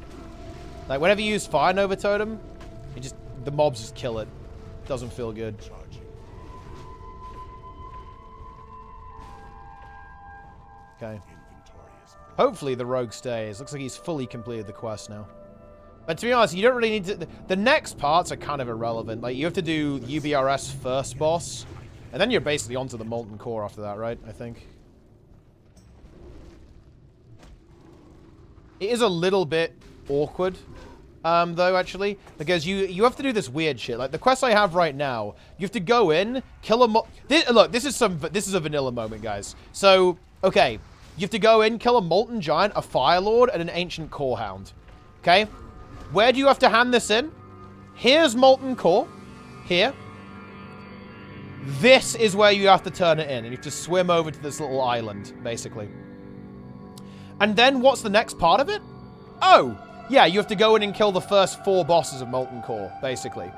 Like, whenever you use Fire Nova Totem, the mobs just kill it. Doesn't feel good. Okay. Hopefully the rogue stays. Looks like he's fully completed the quest now. But to be honest, you don't really need to... The next parts are kind of irrelevant. Like, you have to do UBRS first boss. And then you're basically onto the Molten Core after that, right? I think. It is a little bit awkward, though, actually. Because you have to do this weird shit. Like, the quest I have right now, you have to go in, kill a... Look, this is a vanilla moment, guys. So, okay. You have to go in, kill a Molten Giant, a Fire Lord, and an Ancient Core Hound. Okay? Where do you have to hand this in? Here's Molten Core. Here. This is where you have to turn it in. And you have to swim over to this little island, basically. And then what's the next part of it? Oh, yeah, you have to go in and kill the first 4 bosses of Molten Core, basically.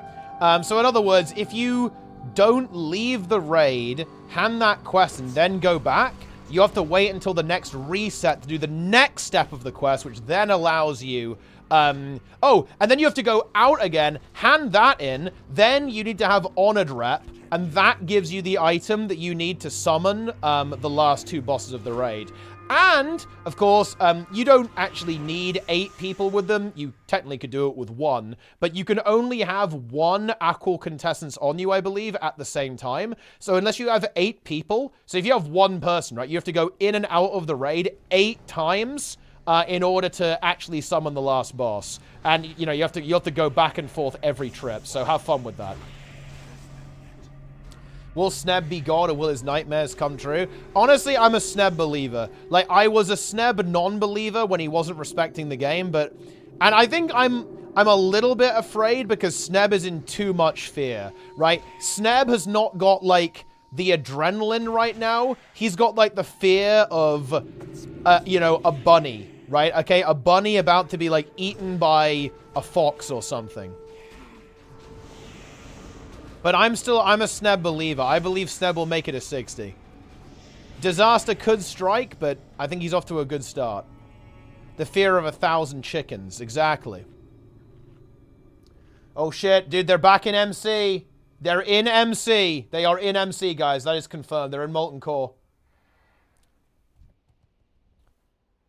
So in other words, if you don't leave the raid, hand that quest, and then go back, you have to wait until the next reset to do the next step of the quest, which then allows you... oh, and then you have to go out again, hand that in, then you need to have Honored Rep, and that gives you the item that you need to summon the last 2 bosses of the raid. And, of course, you don't actually need 8 people with them. You technically could do it with 1. But you can only have 1 Aqual contestant on you, I believe, at the same time. So unless you have 8 people... So if you have 1 person, right, you have to go in and out of the raid 8 times in order to actually summon the last boss. And, you know, you have to go back and forth every trip. So have fun with that. Will Sneb be God or will his nightmares come true? Honestly, I'm a Sneb believer. Like, I was a Sneb non-believer when he wasn't respecting the game, but... And I think I'm a little bit afraid because Sneb is in too much fear, right? Sneb has not got, like, the adrenaline right now. He's got, like, the fear of, you know, a bunny, right? Okay, a bunny about to be, like, eaten by a fox or something. But I'm a Sneb believer. I believe Sneb will make it a 60. Disaster could strike, but I think he's off to a good start. The fear of 1,000 chickens. Exactly. Oh shit, dude, they're back in MC. They're in MC. They are in MC, guys. That is confirmed. They're in Molten Core.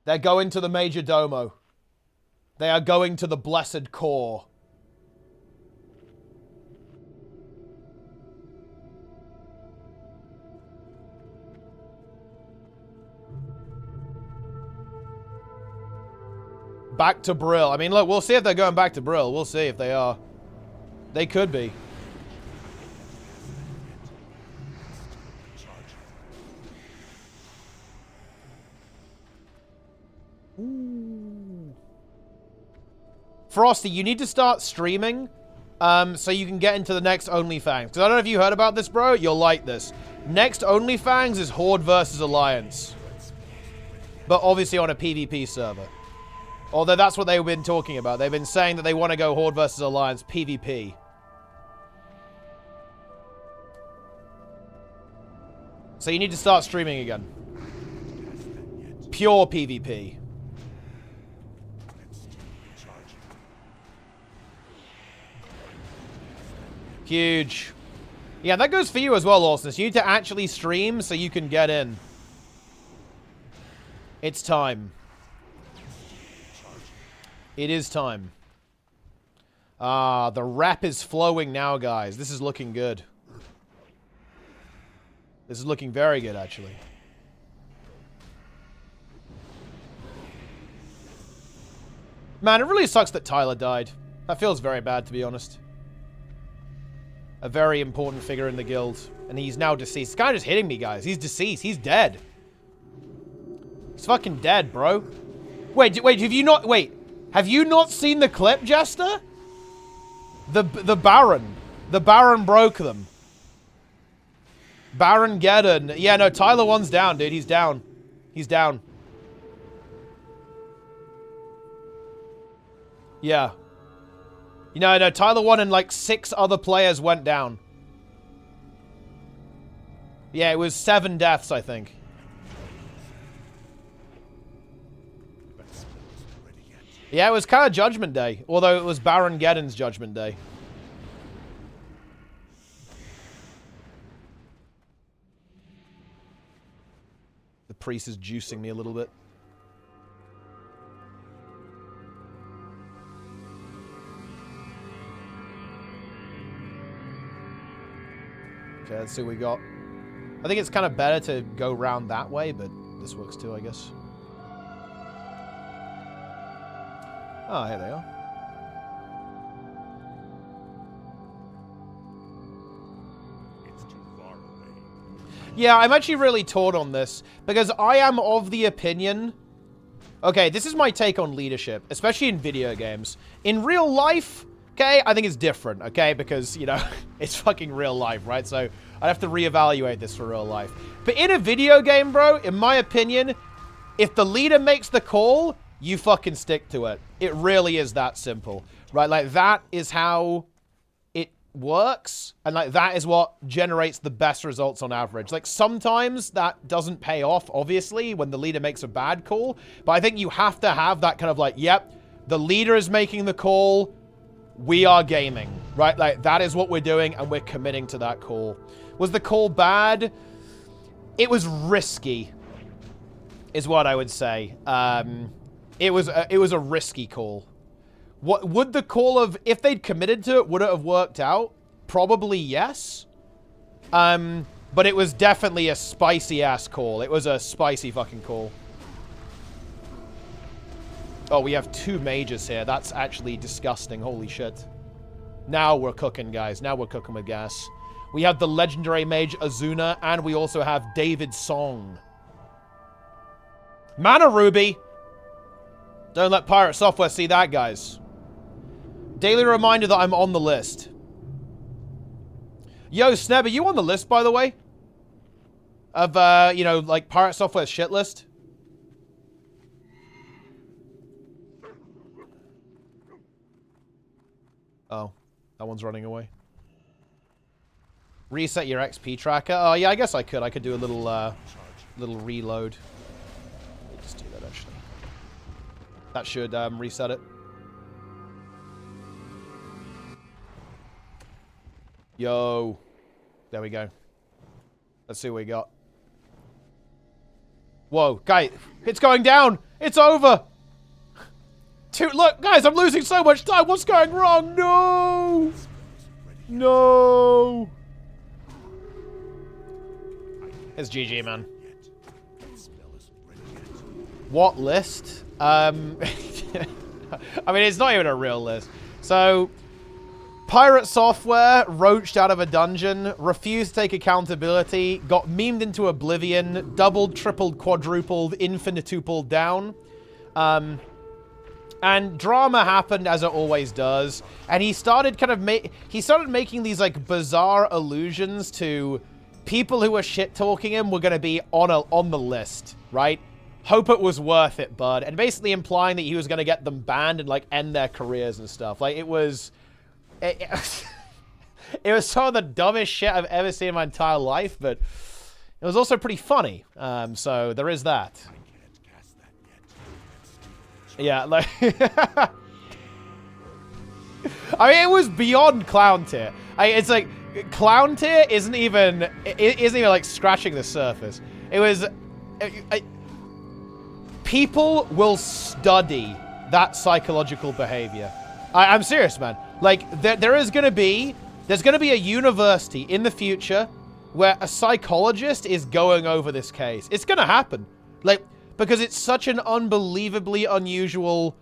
They're going to the Major Domo. They are going to the Blessed Core. Back to Brill. I mean, look, we'll see if they're going back to Brill. We'll see if they are. They could be. Ooh. Frosty, you need to start streaming so you can get into the next Onlyfangs. Because I don't know if you heard about this, bro. You'll like this. Next Onlyfangs is Horde versus Alliance. But obviously on a PvP server. Although that's what they've been talking about. They've been saying that they want to go Horde versus Alliance PvP. So you need to start streaming again. Pure PvP. Huge. Yeah, that goes for you as well, Lawson. You need to actually stream so you can get in. It's time. It is time. Ah, the rep is flowing now, guys. This is looking good. This is looking very good, actually. Man, it really sucks that Tyler died. That feels very bad, to be honest. A very important figure in the guild. And he's now deceased. This guy just hitting me, guys. He's deceased. He's dead. He's fucking dead, bro. Wait, have you not... Wait. Have you not seen the clip, Jester? The Baron. The Baron broke them. Baron Geddon. Yeah, no, Tyler 1's down, dude. He's down. He's down. Yeah. You know, no, Tyler 1 and like 6 other players went down. Yeah, it was 7 deaths, I think. Yeah, it was kind of Judgment Day. Although it was Baron Geddon's Judgment Day. The priest is juicing me a little bit. Okay, let's see what we got. I think it's kind of better to go round that way, but this works too, I guess. Oh, here they are. It's too far away. Yeah, I'm actually really torn on this, because I am of the opinion... Okay, this is my take on leadership, especially in video games. In real life, okay, I think it's different, okay? Because, you know, it's fucking real life, right? So I'd have to reevaluate this for real life. But in a video game, bro, in my opinion, if the leader makes the call, you fucking stick to it. It really is that simple, right? Like, that is how it works, and, like, that is what generates the best results on average. Like, sometimes that doesn't pay off, obviously, when the leader makes a bad call, but I think you have to have that kind of, like, yep, the leader is making the call, we are gaming, right? Like, that is what we're doing, and we're committing to that call. Was the call bad? It was risky, is what I would say. It was a risky call. What would the call of, if they'd committed to it, would it have worked out? Probably yes. But it was definitely a spicy ass call. It was a spicy fucking call. Oh, we have 2 mages here. That's actually disgusting. Holy shit. Now we're cooking, guys. Now we're cooking with gas. We have the legendary mage Azuna, and we also have David Song. Mana Ruby. Don't let Pirate Software see that, guys. Daily reminder that I'm on the list. Yo, Sneb, are you on the list, by the way? Of, you know, like, Pirate Software's shit list? Oh, that one's running away. Reset your XP tracker. Oh, yeah, I guess I could. I could do a little, little reload. Let me just do that, actually. That should, reset it. Yo. There we go. Let's see what we got. Whoa, guys, it's going down. It's over. Look, guys, I'm losing so much time. What's going wrong? No. No. It's GG, man. What list? I mean, it's not even a real list. So, Pirate Software roached out of a dungeon, refused to take accountability, got memed into oblivion, doubled, tripled, quadrupled, infinitupled down. And drama happened, as it always does. And he started kind of making these, like, bizarre allusions to people who were shit-talking him were going to be on the list, right? Hope it was worth it, bud. And basically implying that he was going to get them banned and, like, end their careers and stuff. Like, it was... It was some of the dumbest shit I've ever seen in my entire life, but it was also pretty funny. So there is that. Yeah, like... I mean, it was beyond clown tier. It's like... Clown tier isn't even like scratching the surface. It was people will study that psychological behavior. I'm serious, man. Like there's gonna be a university in the future where a psychologist is going over this case. It's gonna happen, like, because it's such an unbelievably unusual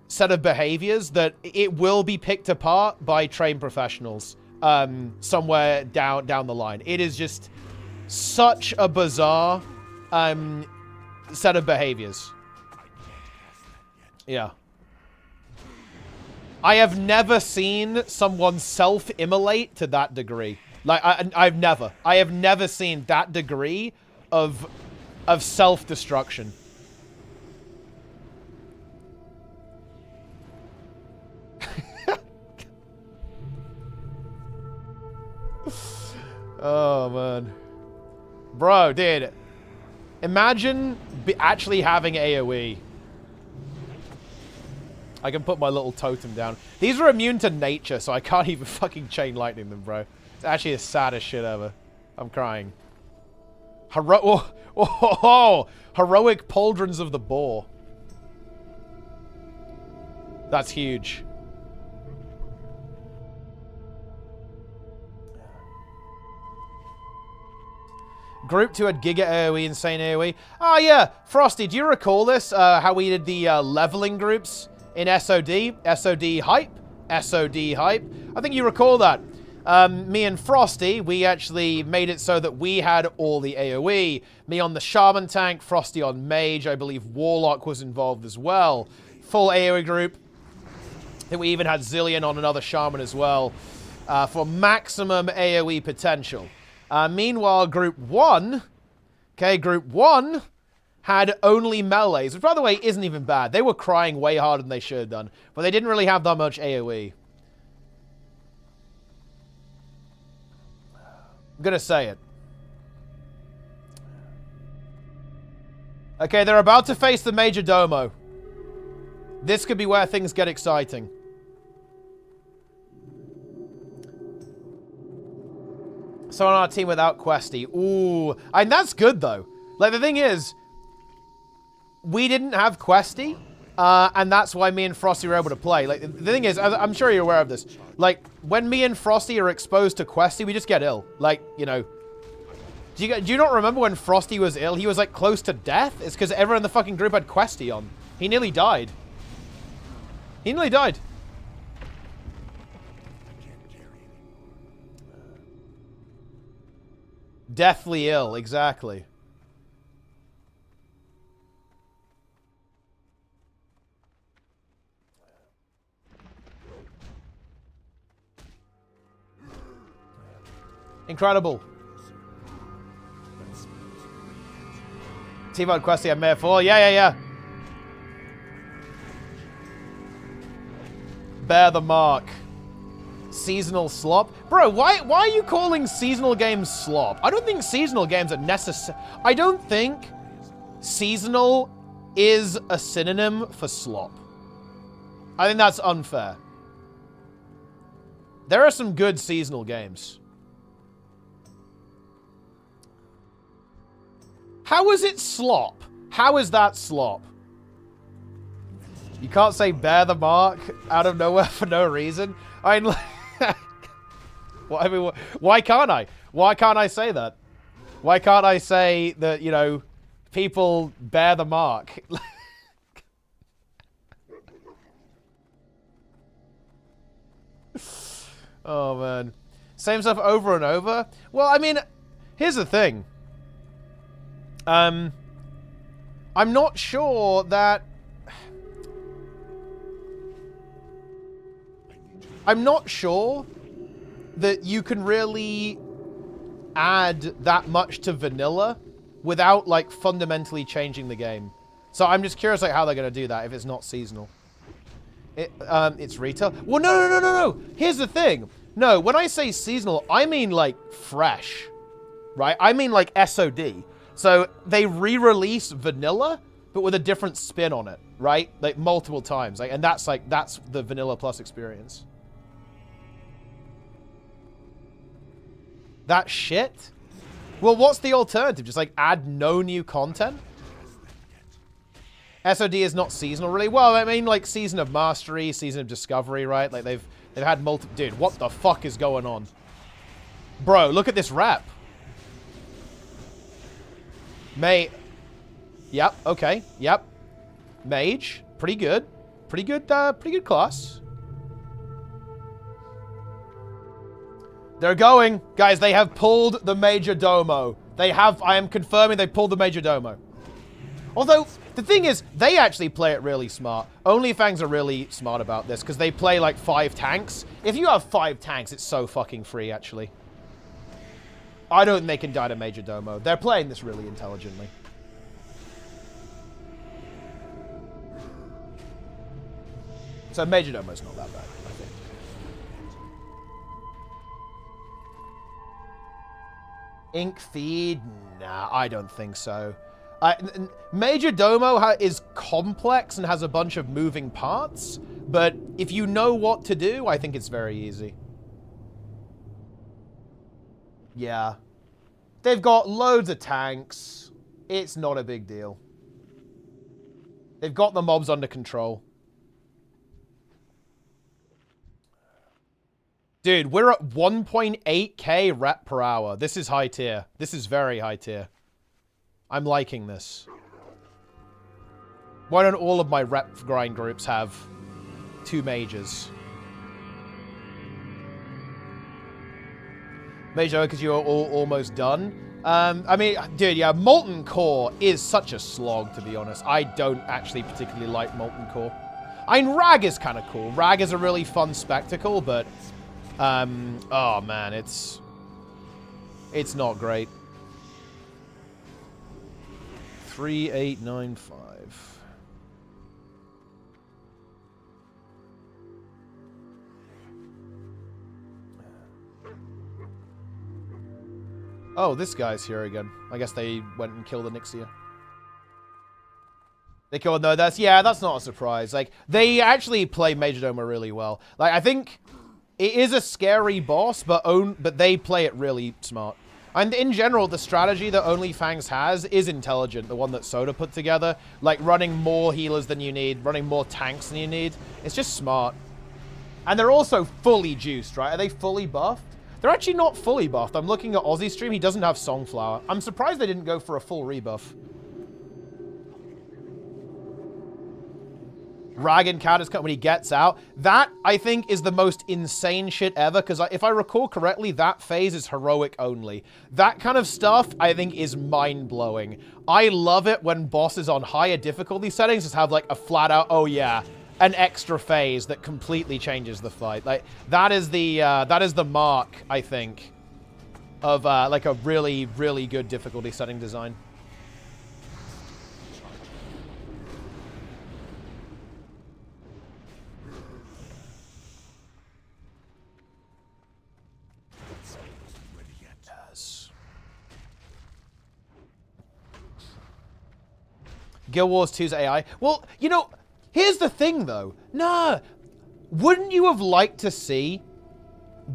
set of behaviors that it will be picked apart by trained professionals. Somewhere down the line. It is just such a bizarre set of behaviors. Yeah. I have never seen someone self-immolate to that degree. Like, I have never seen that degree of self-destruction. Oh, man. Bro, dude. Imagine actually having AoE. I can put my little totem down. These are immune to nature, so I can't even fucking chain lightning them, bro. It's actually the saddest shit ever. I'm crying. Heroic pauldrons of the boar. That's huge. Group 2 had Giga AoE, Insane AoE. Oh, yeah. Frosty, do you recall this? How we did the leveling groups in SOD? SOD Hype? SOD Hype? I think you recall that. Me and Frosty, we actually made it so that we had all the AoE. Me on the Shaman tank, Frosty on Mage. I believe Warlock was involved as well. Full AoE group. I think we even had Zillion on another Shaman as well. For maximum AoE potential. Meanwhile, Group 1, okay, Group 1 had only melees, which, by the way, isn't even bad. They were crying way harder than they should have done, but they didn't really have that much AoE. I'm gonna say it. Okay, they're about to face the Major Domo. This could be where things get exciting. So on our team without Questy. Ooh. And that's good, though. Like, the thing is, we didn't have Questy, and that's why me and Frosty were able to play. Like, the thing is, I'm sure you're aware of this. Like, when me and Frosty are exposed to Questy, we just get ill. Like, you know. Do you not remember when Frosty was ill? He was, like, close to death? It's because everyone in the fucking group had Questy on. He nearly died. He nearly died. Deathly ill, exactly. Incredible. T-Mode Questy I'm there for. Yeah. Bear the mark. Seasonal slop? Bro, why are you calling seasonal games slop? I don't think seasonal games are necessary. I don't think seasonal is a synonym for slop. I think that's unfair. There are some good seasonal games. How is it slop? How is that slop? You can't say bear the mark out of nowhere for no reason. I mean, why can't I? Why can't I say that? Why can't I say that, you know, people bear the mark? Oh, man. Same stuff over and over? Well, I mean, here's the thing. I'm not sure that... I'm not sure that you can really add that much to vanilla without, like, fundamentally changing the game. So I'm just curious, like, how they're going to do that if it's not seasonal. It's retail? Well, no. Here's the thing. No, when I say seasonal, I mean, like, fresh. Right? I mean, like, SOD. So they re-release vanilla, but with a different spin on it. Right? Like, multiple times. Like, and that's the Vanilla Plus experience. That shit? Well, what's the alternative? Just, like, add no new content? SOD is not seasonal, really. Well, I mean, like, Season of Mastery, Season of Discovery, right? Like, they've had multiple... Dude, what the fuck is going on? Bro, look at this rep. Yep, okay. Yep. Mage. Pretty good. Pretty good class. They're going. Guys, they have pulled the Major Domo. I am confirming they pulled the Major Domo. Although, the thing is, they actually play it really smart. Onlyfangs are really smart about this, because they play, like, 5 tanks. If you have 5 tanks, it's so fucking free, actually. I don't think they can die to Major Domo. They're playing this really intelligently. So Major Domo's not that bad, I think. Ink feed? Nah, I don't think so. Major Domo is complex and has a bunch of moving parts, But if you know what to do, I think it's very easy. Yeah. They've got loads of tanks. It's not a big deal. They've got the mobs under control. Dude, we're at 1.8k rep per hour. This is high tier. This is very high tier. I'm liking this. Why don't all of my rep grind groups have 2 mages? Major, because you're all almost done. I mean, dude, yeah, Molten Core is such a slog, to be honest. I don't actually particularly like Molten Core. I mean, Rag is kind of cool. Rag is a really fun spectacle, but... oh, man, it's not great. 3895. Oh, this guy's here again. I guess they went and killed the Nixia. They killed... No, that's not a surprise. Like, they actually play Majordoma really well. Like, I think it is a scary boss, but they play it really smart. And in general, the strategy that Onlyfangs has is intelligent. The one that Soda put together. Like, running more healers than you need, running more tanks than you need. It's just smart. And they're also fully juiced, right? Are they fully buffed? They're actually not fully buffed. I'm looking at Aussie's stream. He doesn't have Songflower. I'm surprised they didn't go for a full rebuff. Rag and Cat is when he gets out. That, I think, is the most insane shit ever, because if I recall correctly, that phase is heroic only. That kind of stuff, I think, is mind-blowing. I love it when bosses on higher difficulty settings just have, like, a flat-out, oh yeah, an extra phase that completely changes the fight. Like, that is the mark, I think, of, like, a really, really good difficulty setting design. Guild Wars 2's AI. Well, you know, here's the thing, though. Nah, wouldn't you have liked to see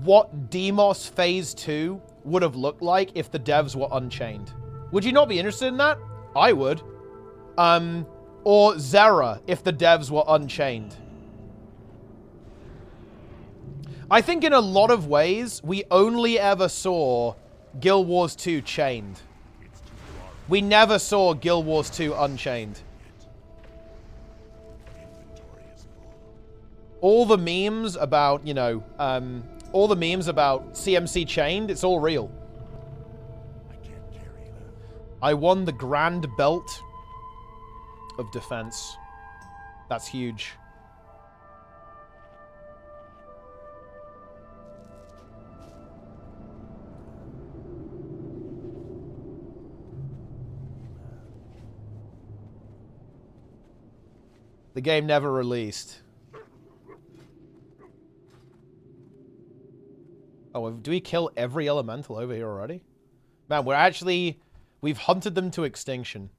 what Demos Phase 2 would have looked like if the devs were Unchained? Would you not be interested in that? I would. Or Zera, if the devs were Unchained. I think in a lot of ways, we only ever saw Guild Wars 2 chained. We never saw Guild Wars 2 Unchained. All the memes about, you know, all the memes about CMC chained, it's all real. I won the Grand Belt of Defense. That's huge. The game never released. Oh, do we kill every elemental over here already? Man, we've hunted them to extinction.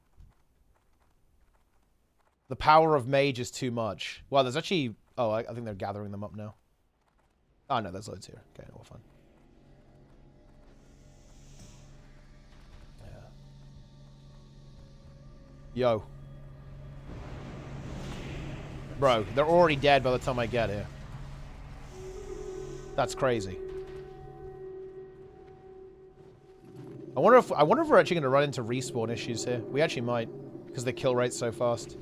The power of mage is too much. Well, there's actually... Oh, I think they're gathering them up now. Oh, no, there's loads here. Okay, well, fine. Yeah. Yo. Bro, they're already dead by the time I get here. That's crazy. I wonder if we're actually going to run into respawn issues here. We actually might, because the kill rate's so fast.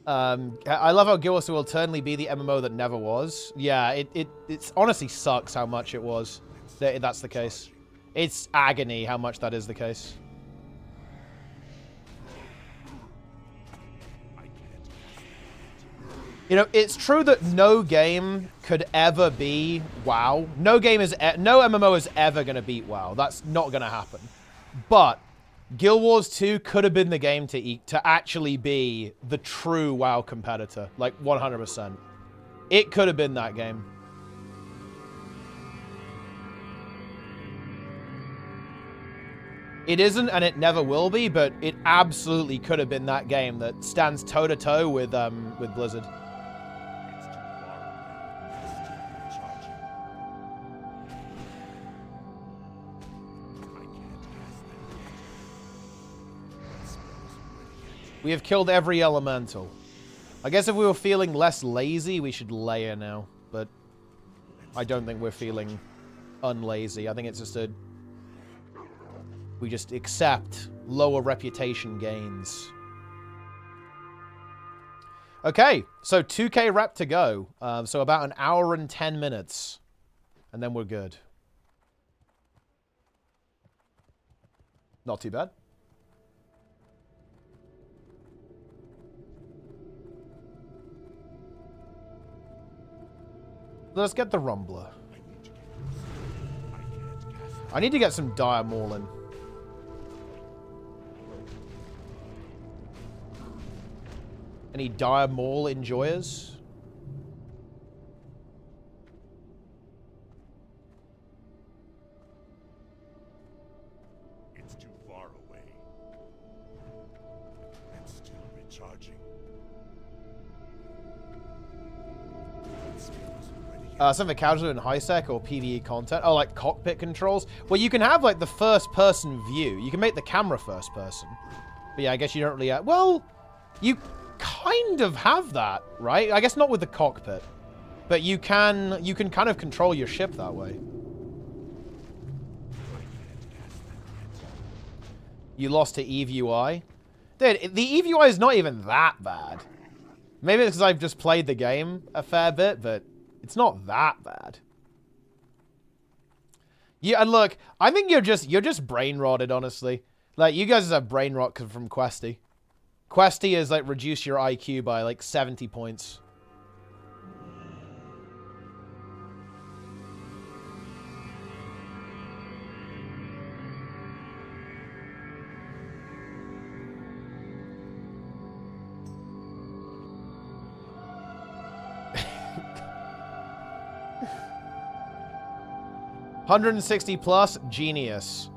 I love how Guild Wars 2 will eternally be the MMO that never was. Yeah, it honestly sucks how much it was. That's the case. It's agony how much that is the case. You know, it's true that no game could ever be WoW. No MMO is ever going to beat WoW. That's not going to happen. But Guild Wars 2 could have been the game to actually be the true WoW competitor. Like, 100%. It could have been that game. It isn't, and it never will be, but it absolutely could have been that game that stands toe-to-toe with Blizzard. It's too far away. It's recharging. I can't cast them. That spell isn't ready yet. We have killed every elemental. I guess if we were feeling less lazy, we should layer now, but I don't think we're feeling unlazy. I think it's just we just accept lower reputation gains. Okay, so 2K rep to go. So about an hour and 10 minutes. And then we're good. Not too bad. Let's get the Rumbler. I need to get some Dire Maulin'. Any Dire Maul enjoyers? It's too far away. And still recharging. That spell isn't ready yet. Something casual in high sec or PvE content. Oh, like cockpit controls. Well, you can have like the first person view. You can make the camera first person. But yeah, I guess you don't really. Well, you kind of have that, right? I guess not with the cockpit, but you can kind of control your ship that way. You lost to Eve UI. Dude, the Eve UI is not even that bad. Maybe it's because I've just played the game a fair bit, but it's not that bad. Yeah, and look, I think you're just brain rotted, honestly. Like, you guys have brain rot from Questy. Questy is like reduce your IQ by like 70 points. $160 plus, genius.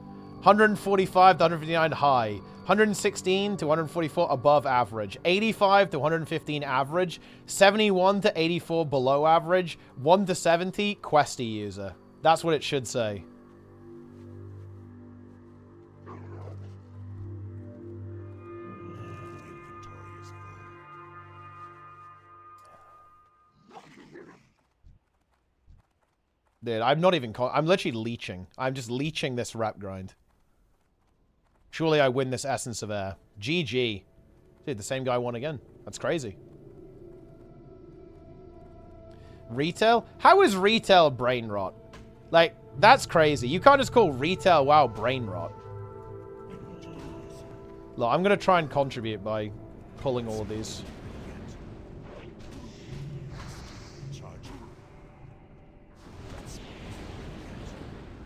145 to 159 high. 116 to 144 above average. 85 to 115 average. 71 to 84 below average. 1 to 70 Questy user. That's what it should say. Inventory is full. Dude, I'm not even... I'm literally leeching. I'm just leeching this rep grind. Surely I win this Essence of Air. GG. Dude, the same guy won again. That's crazy. Retail? How is retail brain rot? Like, that's crazy. You can't just call retail WoW brain rot. Look, I'm going to try and contribute by pulling all of these.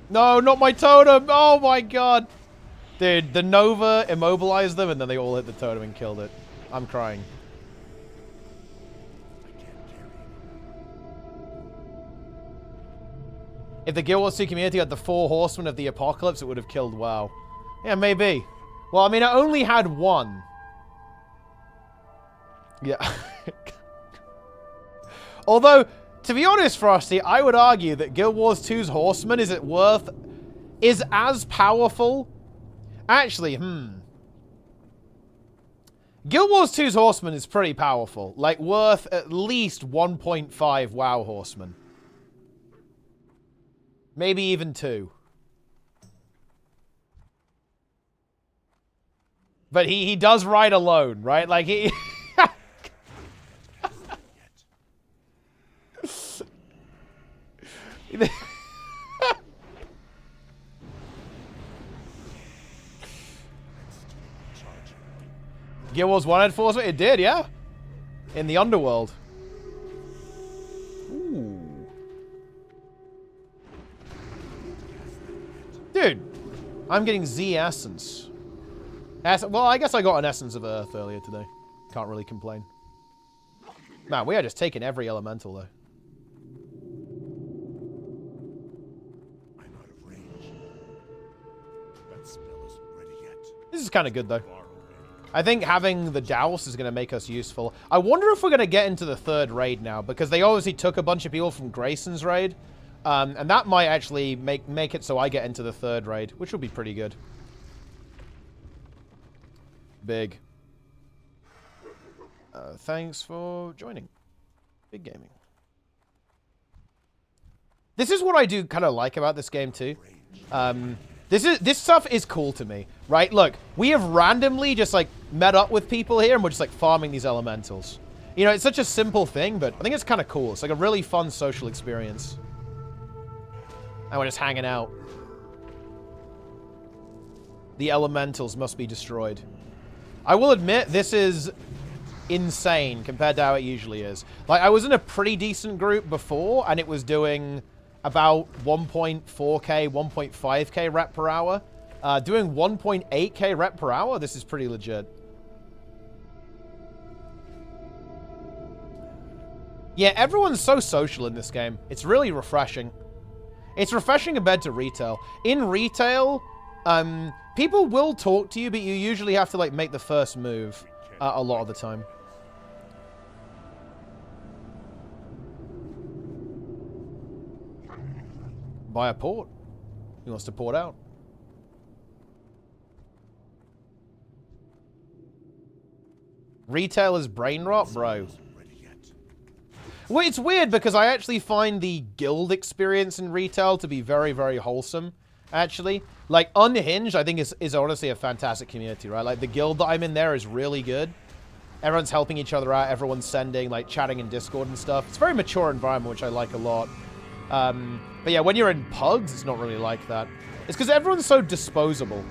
No, not my totem! Oh my god! Dude, the Nova immobilized them and then they all hit the totem and killed it. I'm crying. If the Guild Wars 2 community had the 4 Horsemen of the Apocalypse, it would have killed WoW. Yeah, maybe. Well, I mean, I only had 1. Yeah. Although, to be honest, Frosty, I would argue that Guild Wars 2's Horseman is as powerful. Actually, Guild Wars 2's Horseman is pretty powerful. Like, worth at least 1.5 WoW Horseman. Maybe even 2. But he does ride alone, right? Like, he... Guild Wars 1 had Force? It did, yeah. In the underworld. Ooh. Dude, I'm getting Z Essence. Well, I guess I got an Essence of Earth earlier today. Can't really complain. Man, we are just taking every elemental, though. I'm out of range. That spell isn't is kind of good, though. I think having the Douse is going to make us useful. I wonder if we're going to get into the 3rd raid now, because they obviously took a bunch of people from Grayson's raid. And that might actually make it so I get into the 3rd raid, which will be pretty good. Big. Thanks for joining. Big Gaming. This is what I do kind of like about this game, too. This stuff is cool to me, right? Look, we have randomly just, like, met up with people here, and we're just, like, farming these elementals. You know, it's such a simple thing, but I think it's kind of cool. It's, like, a really fun social experience. And we're just hanging out. The elementals must be destroyed. I will admit, this is insane compared to how it usually is. Like, I was in a pretty decent group before, and it was doing about 1.4k, 1.5k rep per hour. Doing 1.8k rep per hour, this is pretty legit. Yeah, everyone's so social in this game. It's really refreshing. It's refreshing compared to retail. In retail, people will talk to you, but you usually have to, like, make the first move a lot of the time. Buy a port. He wants to port out. Retail is brain rot, bro. Well, it's weird because I actually find the guild experience in retail to be very, very wholesome, actually. Like, Unhinged, I think, is honestly a fantastic community, right? Like, the guild that I'm in there is really good. Everyone's helping each other out. Everyone's sending, like, chatting in Discord and stuff. It's a very mature environment, which I like a lot. But yeah, when you're in Pugs, it's not really like that. It's because everyone's so disposable.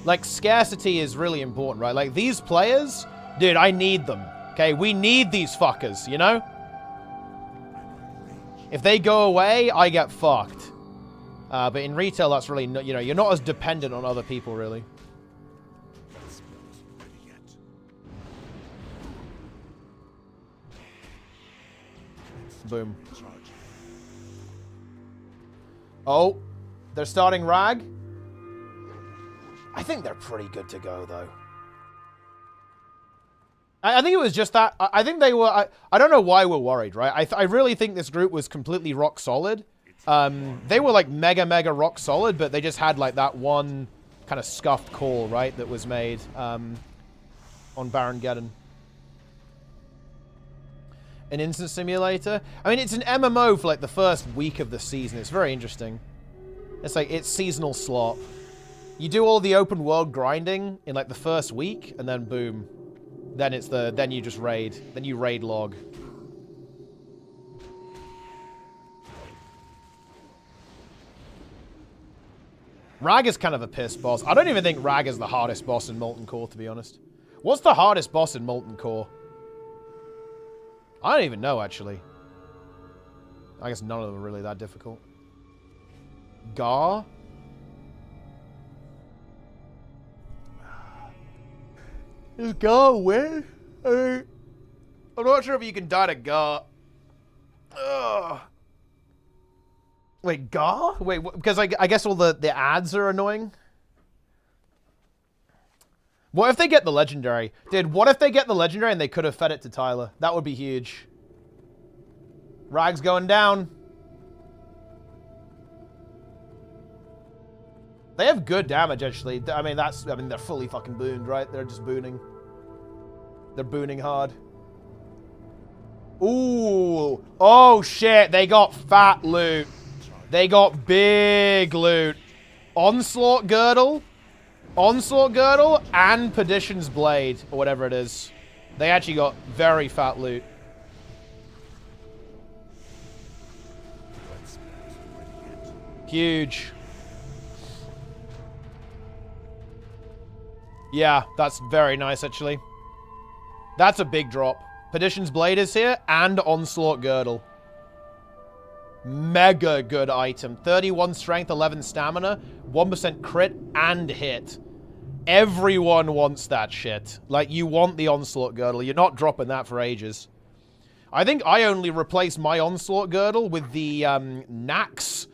Like, scarcity is really important, right? Like, these players, dude, I need them. Okay, we need these fuckers, you know? If they go away, I get fucked. But in retail, that's really, you know, you're not as dependent on other people, really. Boom. Oh, they're starting Rag. I think they're pretty good to go, though. I think it was just that. I think they were... I don't know why we're worried, right? I really think this group was completely rock solid. They were, like, mega rock solid, but they just had, like, that one kind of scuffed call, right, that was made on Baron Geddon. An instant simulator? I mean, it's an MMO for, like, the first week of the season. It's very interesting. It's like, it's seasonal slot. You do all the open world grinding in, like, the first week, and then boom. Then it's the... Then you just raid. Then you raid log. Rag is kind of a piss boss. I don't even think Rag is the hardest boss in Molten Core, to be honest. What's the hardest boss in Molten Core? I don't even know, actually. I guess none of them are really that difficult. Gar? Is Gar win? I'm not sure if you can die to Gar. Ugh. Wait, Gar? Wait, because I guess all the ads are annoying? What if they get the legendary? Dude, what if they get the legendary and they could have fed it to Tyler? That would be huge. Rag's going down. They have good damage, actually. I mean, they're fully fucking booned, right? They're just booning. They're booning hard. Ooh. Oh, shit. They got fat loot. They got big loot. Onslaught Girdle. Onslaught Girdle and Perdition's Blade, or whatever it is. They actually got very fat loot. Huge. Yeah, that's very nice, actually. That's a big drop. Perdition's Blade is here, and Onslaught Girdle. Mega good item. 31 strength, 11 stamina, 1% crit, and hit. Everyone wants that shit. Like, you want the Onslaught Girdle. You're not dropping that for ages. I think I only replaced my Onslaught Girdle with the, Nax.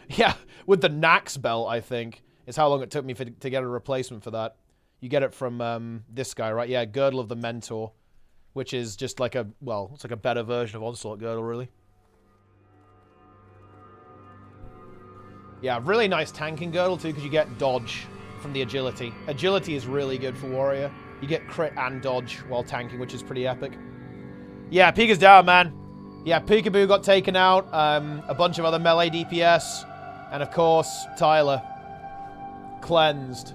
Yeah, with the Nax belt, I think. It's how long it took me to get a replacement for that. You get it from this guy, right? Yeah, Girdle of the Mentor, which is just like a, well, it's like a better version of Onslaught Girdle, really. Yeah, really nice tanking Girdle, too, because you get dodge from the agility. Agility is really good for Warrior. You get crit and dodge while tanking, which is pretty epic. Yeah, Pika's down, man. Yeah, Peekaboo got taken out. A bunch of other melee DPS. And, of course, Tyler. Cleansed.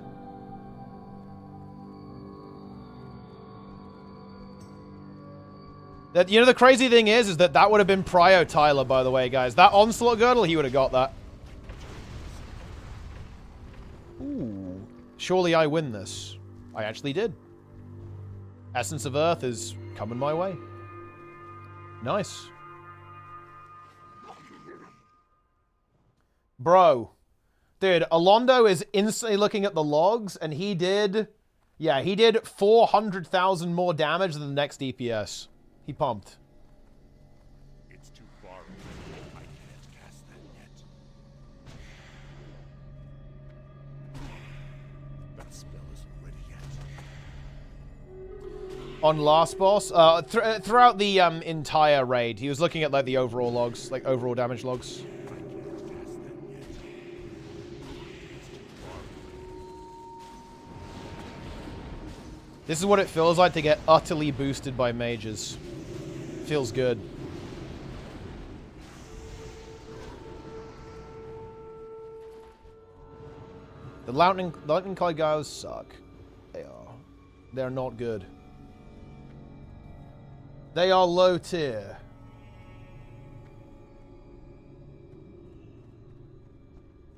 You know, the crazy thing is that would have been Prio Tyler, by the way, guys. That Onslaught Girdle, he would have got that. Ooh. Surely I win this. I actually did. Essence of Earth is coming my way. Nice. Bro. Dude, Alondo is instantly looking at the logs, and he did... Yeah, he did 400,000 more damage than the next DPS. He pumped. It's too far away. I can't cast that yet. That spell isn't ready yet. On last boss, throughout the entire raid, he was looking at like the overall logs, like overall damage logs. This is what it feels like to get utterly boosted by mages. Feels good. The lightning kite guys suck. They are. They're not good. They are low tier.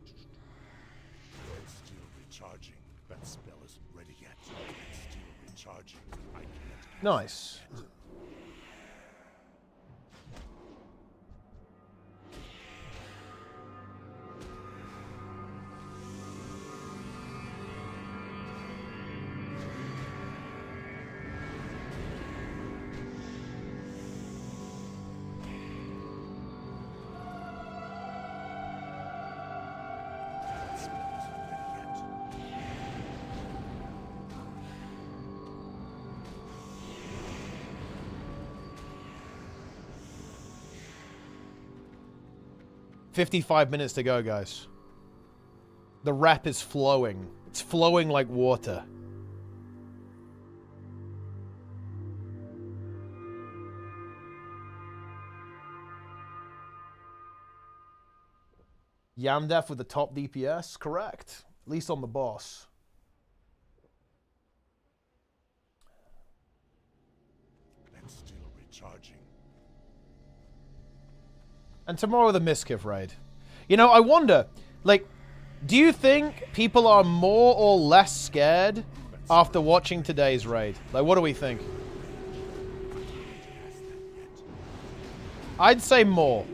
It's still recharging. That spell isn't ready yet. It's still recharging. I can't cast Nice. that spell isn't ready yet. 55 minutes to go, guys. The rep is flowing. It's flowing like water. Yamdef with the top DPS? Correct. At least on the boss. And still recharging. And tomorrow the Miskiff raid. You know, I wonder, like, do you think people are more or less scared after watching today's raid? Like, what do we think? I'd say more.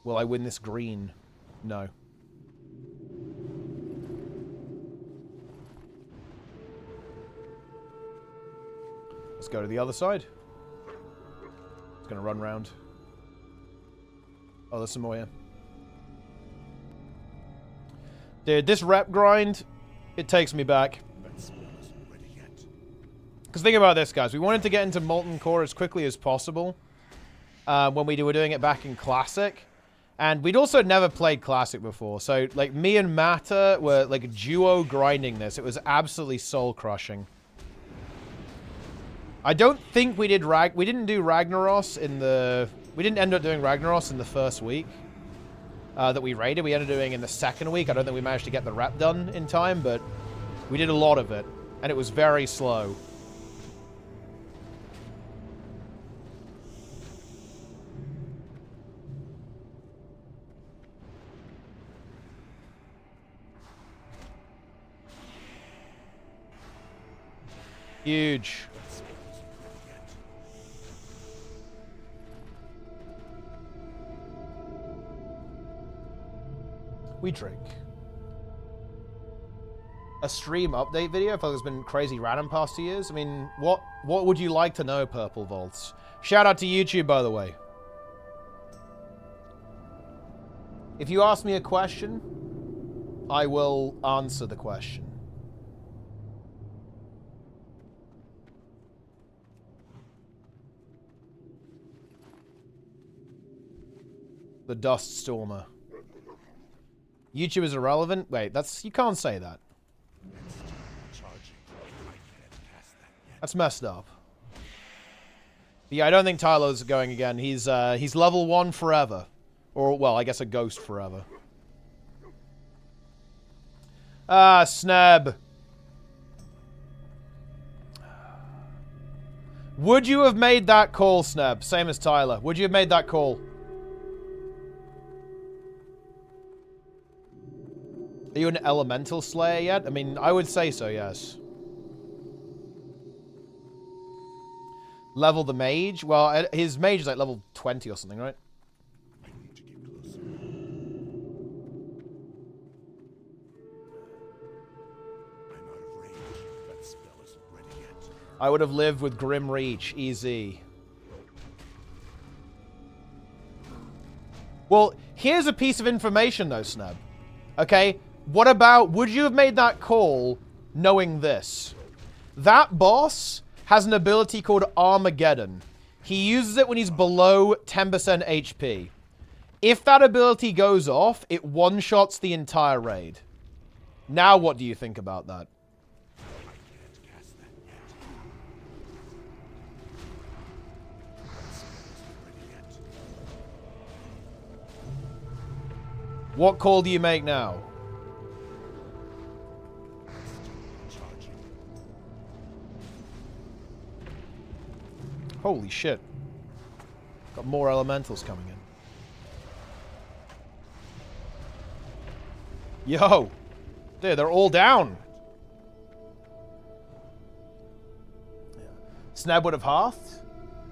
Will I win this green? No. Let's go to the other side. It's gonna run round. Oh, there's some more here. Dude, this rep grind, it takes me back. Because think about this, guys. We wanted to get into Molten Core as quickly as possible when we were doing it back in Classic. And we'd also never played Classic before. So, like, me and Matta were, like, duo grinding this. It was absolutely soul-crushing. I don't think we did we didn't do Ragnaros in the... We didn't end up doing Ragnaros in the first week that we raided. We ended up doing in the second week. I don't think we managed to get the rep done in time, but we did a lot of it. And it was very slow. Huge. We drink. a stream update video. I feel like it's been crazy random past 2 years. I mean, what would you like to know, Purple Volts? Shout out to YouTube, by the way. If you ask me a question, I will answer the question. The Dust Stormer. YouTube is irrelevant? Wait, you can't say that. That's messed up. But yeah, I don't think Tyler's going again. He's level 1 forever. Or, well, I guess a ghost forever. Ah, Sneb. Would you have made that call, Sneb? Same as Tyler. Would you have made that call? Are you an elemental slayer yet? I mean, I would say so, yes. Level the mage? Well, his mage is like level 20 or something, right? I need to get closer. I'm out of range. That spell isn't ready yet. I would have lived with Grim Reach. Easy. Well, here's a piece of information, though, Sneb. Okay? What about, would you have made that call knowing this? That boss has an ability called Armageddon. He uses it when he's below 10% HP. If that ability goes off, it one-shots the entire raid. Now what do you think about that? I can't cast that yet. That spell isn't ready yet. What call do you make now? Holy shit. Got more elementals coming in. Yo! Dude, they're all down. Yeah. Sneb would have halved?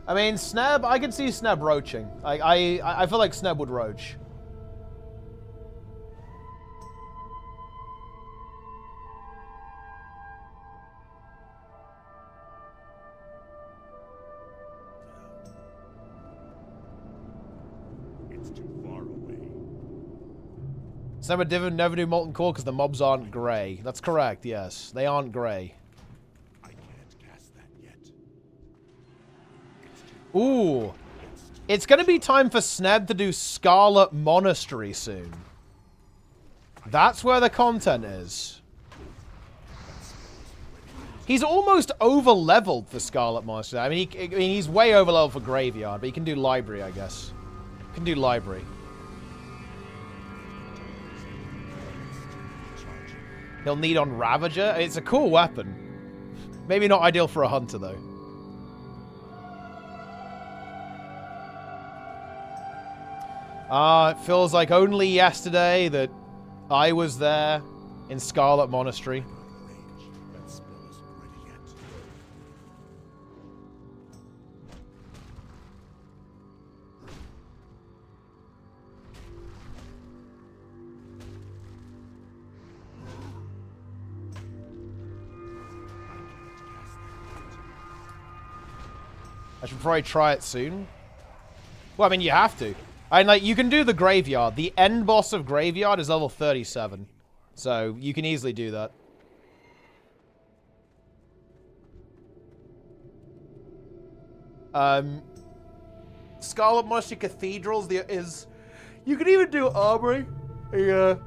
I mean, Sneb, I can see Sneb roaching. I feel like Sneb would roach. Sneb would never do Molten Core because the mobs aren't grey. That's correct, yes. They aren't grey. I can't cast that yet. Ooh. It's going to be time for Sneb to do Scarlet Monastery soon. That's where the content is. He's almost over-leveled for Scarlet Monastery. I mean, he's way over-leveled for Graveyard, but he can do Library, I guess. He can do Library. He'll need on Ravager. It's a cool weapon. Maybe not ideal for a hunter, though. It feels like only yesterday that I was there in Scarlet Monastery. That spell isn't ready yet. I should probably try it soon. Well, I mean, you have to. And, like, you can do the Graveyard. The end boss of Graveyard is level 37. So, you can easily do that. Scarlet Monastery Cathedrals is... You can even do Armory. The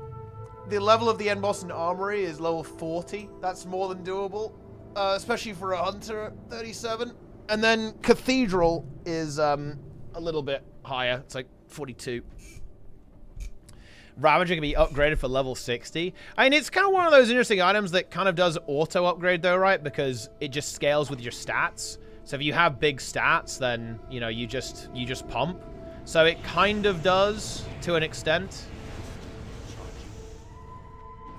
level of the end boss in Armory is level 40. That's more than doable. Especially for a hunter at 37. And then Cathedral is a little bit higher. It's like 42. Ravager can be upgraded for level 60. I mean, it's kind of one of those interesting items that kind of does auto upgrade though, right? Because it just scales with your stats. So if you have big stats, then, you know, you just pump. So it kind of does to an extent.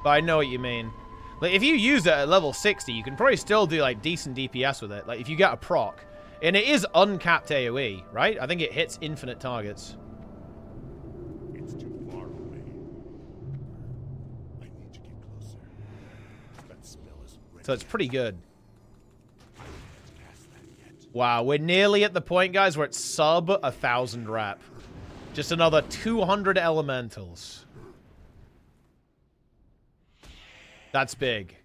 But I know what you mean. Like, if you use it at level 60, you can probably still do, like, decent DPS with it. Like, if you get a proc. And it is uncapped AoE, right? I think it hits infinite targets. It's too far away. I need to get closer. That So it's pretty good. Wow, we're nearly at the point, guys, where it's sub 1,000 rep. Just another 200 elementals. That's big.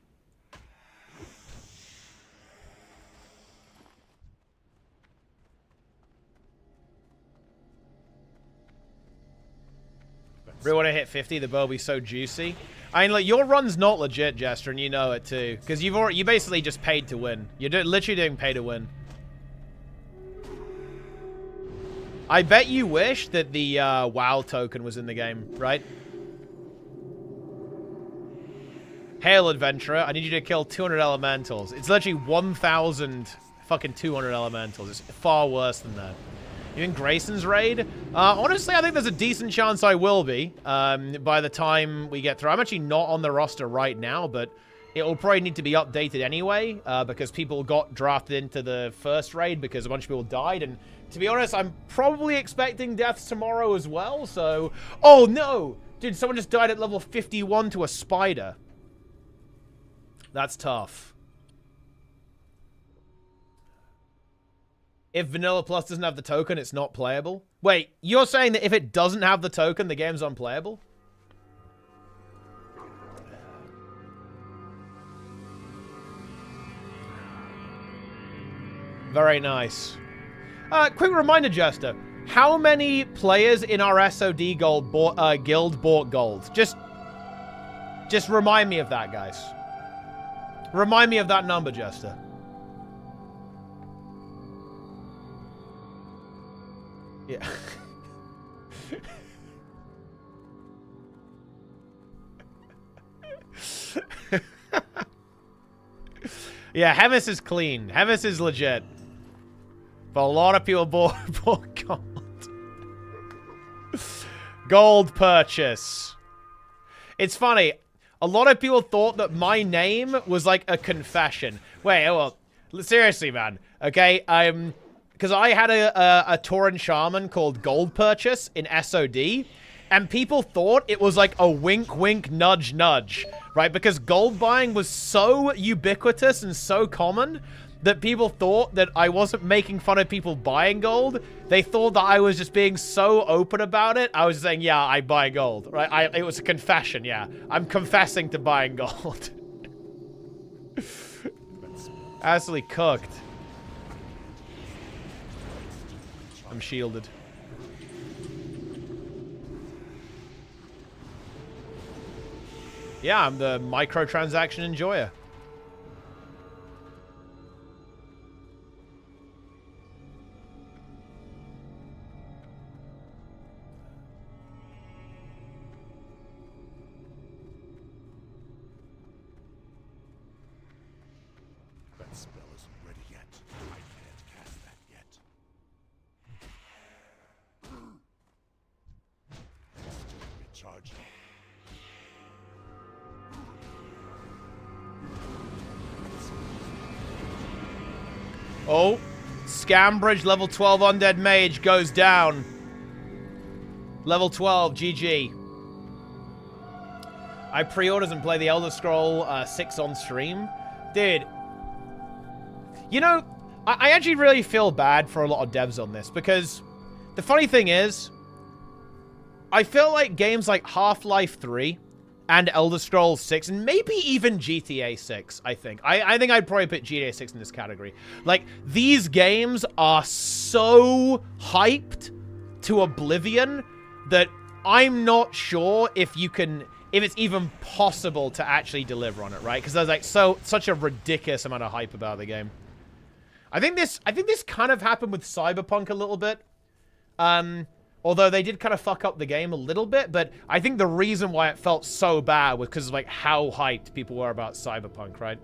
Really want to hit 50, the bow will be so juicy. I mean, like, your run's not legit, Jester, and you know it too. Because you basically just paid to win. You're literally doing pay to win. I bet you wish that the WoW token was in the game, right? Hail, Adventurer. I need you to kill 200 elementals. It's literally 1,000 fucking 200 elementals. It's far worse than that. You in Grayson's raid? Honestly, I think there's a decent chance I will be by the time we get through. I'm actually not on the roster right now, but it will probably need to be updated anyway because people got drafted into the first raid because a bunch of people died. And to be honest, I'm probably expecting deaths tomorrow as well. So, oh no! Dude, someone just died at level 51 to a spider. That's tough. If Vanilla Plus doesn't have the token, it's not playable? Wait, you're saying that if it doesn't have the token, the game's unplayable? Very nice. Quick reminder, Jester. How many players in our SOD guild bought gold? Just remind me of that, guys. Remind me of that number, Jester. Yeah. Yeah, Hemis is clean. Hemis is legit. But a lot of people bought gold. Gold purchase. It's funny. A lot of people thought that my name was like a confession. Wait, well, seriously, man. Okay, because I had a Tauren Shaman called Gold Purchase in SOD, and people thought it was like a wink, wink, nudge, nudge, right? Because gold buying was so ubiquitous and so common that people thought that I wasn't making fun of people buying gold. They thought that I was just being so open about it. I was saying, yeah, I buy gold, right? It was a confession, yeah. I'm confessing to buying gold. Absolutely cooked. I'm shielded. Yeah, I'm the microtransaction enjoyer. That spell isn't ready yet. I can't cast that yet. Still recharging. Oh, Scambridge level 12 undead mage goes down. Level 12, GG. I pre-orders and play the Elder Scroll 6 on stream. Dude, you know, I actually really feel bad for a lot of devs on this because the funny thing is, I feel like games like Half-Life 3 and Elder Scrolls 6, and maybe even GTA 6, I think. I think I'd probably put GTA 6 in this category. Like, these games are so hyped to oblivion that I'm not sure if it's even possible to actually deliver on it, right? Because there's like such a ridiculous amount of hype about the game. I think this kind of happened with Cyberpunk a little bit. Although they did kind of fuck up the game a little bit, but I think the reason why it felt so bad was because of like how hyped people were about Cyberpunk, right?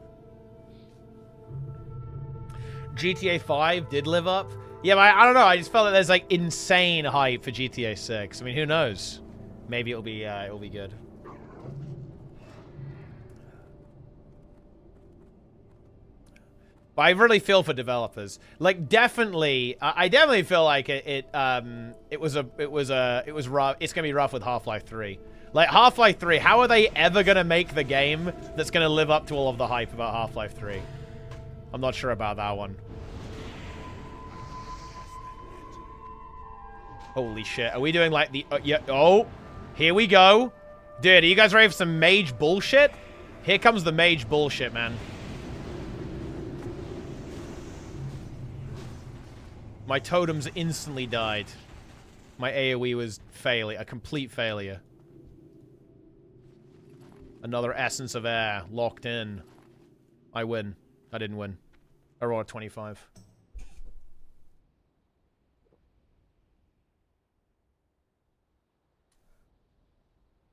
GTA 5 did live up. Yeah, but I don't know. I just felt like there's like insane hype for GTA 6. I mean, who knows? Maybe it'll be good. But I really feel for developers. Like, definitely, I definitely feel like it was rough. It's gonna be rough with Half-Life 3. Like, Half-Life 3, how are they ever going to make the game that's going to live up to all of the hype about Half-Life 3? I'm not sure about that one. Holy shit. Are we doing, like, the... yeah, oh, here we go. Dude, are you guys ready for some mage bullshit? Here comes the mage bullshit, man. My totems instantly died. My AoE was a complete failure. Another Essence of Air locked in. I win. I didn't win. Aurora 25.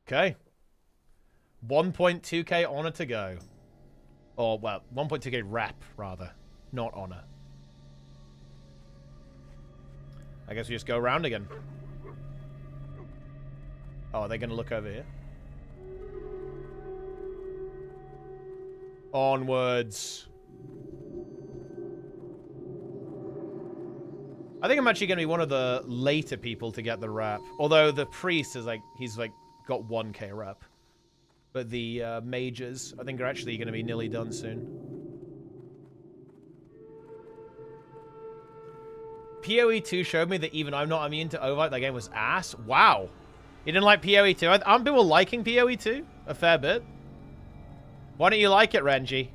Okay. 1.2k honor to go. Or, well, 1.2k rep, rather. Not honor. I guess we just go around again. Oh, are they going to look over here? Onwards. I think I'm actually going to be one of the later people to get the rep. Although the priest is like, he's like got 1k rep. But the mages, I think, are actually going to be nearly done soon. PoE 2 showed me that even I'm not immune to overlight. That game was ass. Wow. You didn't like PoE 2? Aren't people liking PoE 2 a fair bit? Why don't you like it, Renji?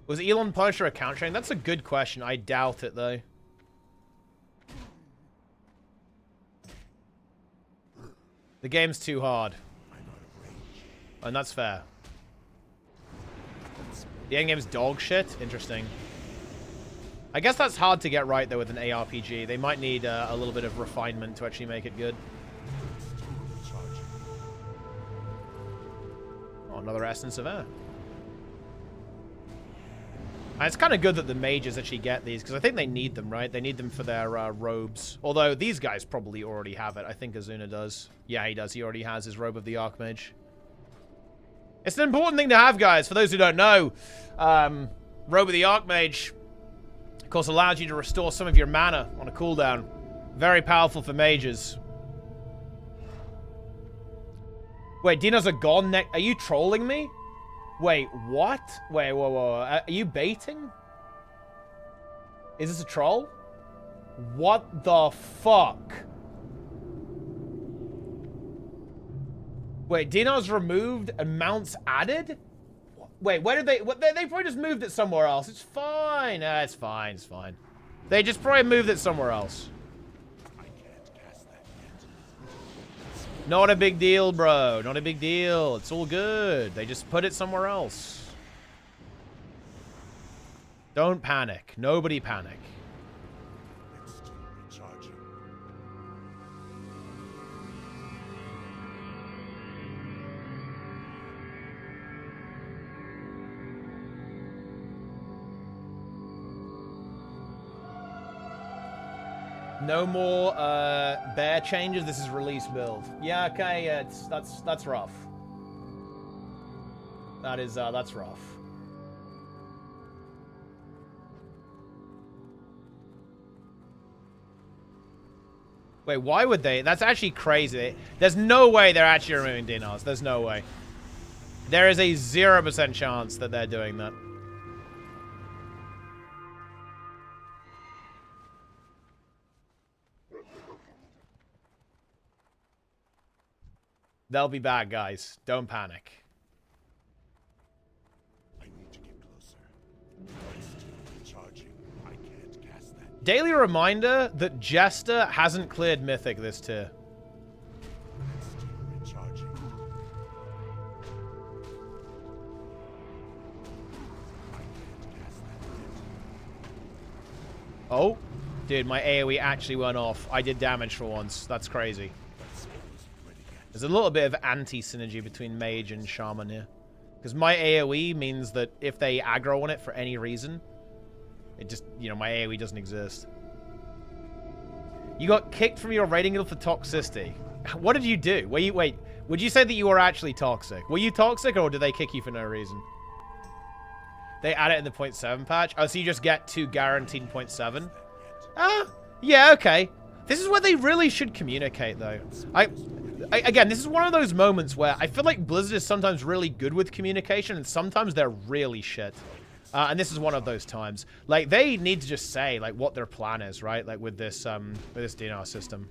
Was Elon Punisher account sharing? That's a good question. I doubt it, though. The game's too hard. And that's fair. The endgame's dog shit? Interesting. I guess that's hard to get right, though, with an ARPG. They might need a little bit of refinement to actually make it good. Oh, another Essence of Air. And it's kind of good that the mages actually get these, because I think they need them, right? They need them for their robes. Although, these guys probably already have it. I think Azuna does. Yeah, he does. He already has his Robe of the Archmage. It's an important thing to have, guys. For those who don't know, Robe of the Archmage, of course, allows you to restore some of your mana on a cooldown. Very powerful for mages. Wait, dinos are gone next. Are you trolling me? Wait, what? Wait, whoa. Are you baiting? Is this a troll? What the fuck? Wait, dinos removed and mounts added? Wait, where did they... They probably just moved it somewhere else. It's fine. It's fine. It's fine. They just probably moved it somewhere else. Not a big deal, bro. Not a big deal. It's all good. They just put it somewhere else. Don't panic. Nobody panic. No more bear changes. This is release build. Yeah, okay. Yeah, that's rough. That's rough. Wait, why would they? That's actually crazy. There's no way they're actually removing dinos. There's no way. There is a 0% chance that they're doing that. They'll be back, guys. Don't panic. I need to get closer. I'm still recharging. I can't cast that. Daily reminder that Jester hasn't cleared Mythic this tier. I'm still recharging. I can't cast that yet. Oh, dude, my AoE actually went off. I did damage for once. That's crazy. There's a little bit of anti-synergy between Mage and Shaman here. Because my AoE means that if they aggro on it for any reason, it just, you know, my AoE doesn't exist. You got kicked from your raiding guild for toxicity. What did you do? Wait, would you say that you were actually toxic? Were you toxic, or did they kick you for no reason? They add it in the 0.7 patch? Oh, so you just get 2 guaranteed 0.7? Ah, Yeah, okay. This is where they really should communicate, though. Again, this is one of those moments where I feel like Blizzard is sometimes really good with communication, and sometimes they're really shit. And this is one of those times. Like, they need to just say, like, what their plan is, right? Like, with this DNR system.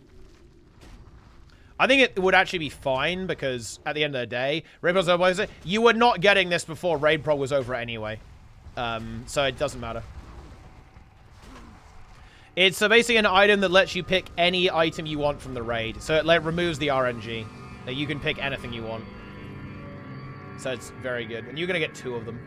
I think it would actually be fine, because at the end of the day, Raid Prog's over, you were not getting this before Raid Prog was over anyway. So it doesn't matter. It's basically an item that lets you pick any item you want from the raid. So it removes the RNG. That you can pick anything you want. So it's very good. And you're going to get 2 of them.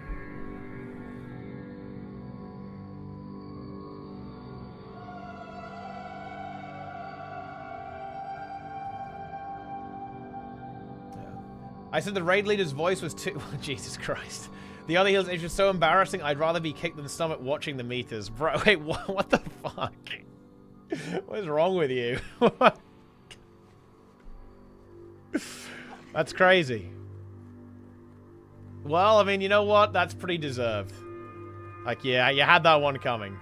I said the raid leader's voice was too... Jesus Christ. The other heals, it's just so embarrassing. I'd rather be kicked in the stomach watching the meters. Bro, wait, what the fuck? What is wrong with you? That's crazy. Well, I mean, you know what? That's pretty deserved. Like, yeah, you had that one coming.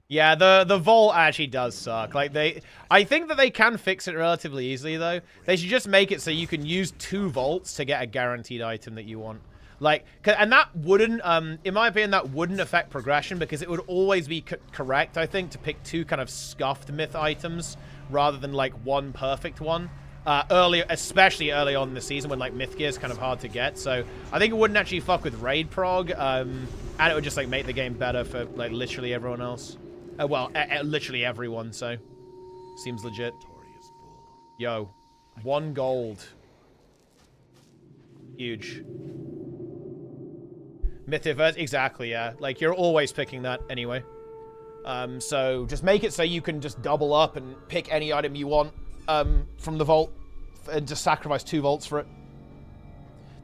Yeah, the vault actually does suck. Like, I think that they can fix it relatively easily, though. They should just make it so you can use 2 vaults to get a guaranteed item that you want. Like, and that wouldn't, in my opinion, that wouldn't affect progression, because it would always be correct, I think, to pick 2 kind of scuffed myth items rather than, like, 1 perfect one. Especially early on in the season when, like, myth gear is kind of hard to get. So I think it wouldn't actually fuck with raid prog, and it would just, like, make the game better for, like, literally everyone else. Well, literally everyone, so seems legit. Yo, 1 gold. Huge. Mythiverse, exactly, yeah. Like, you're always picking that anyway. So just make it so you can just double up and pick any item you want from the vault and just sacrifice 2 vaults for it.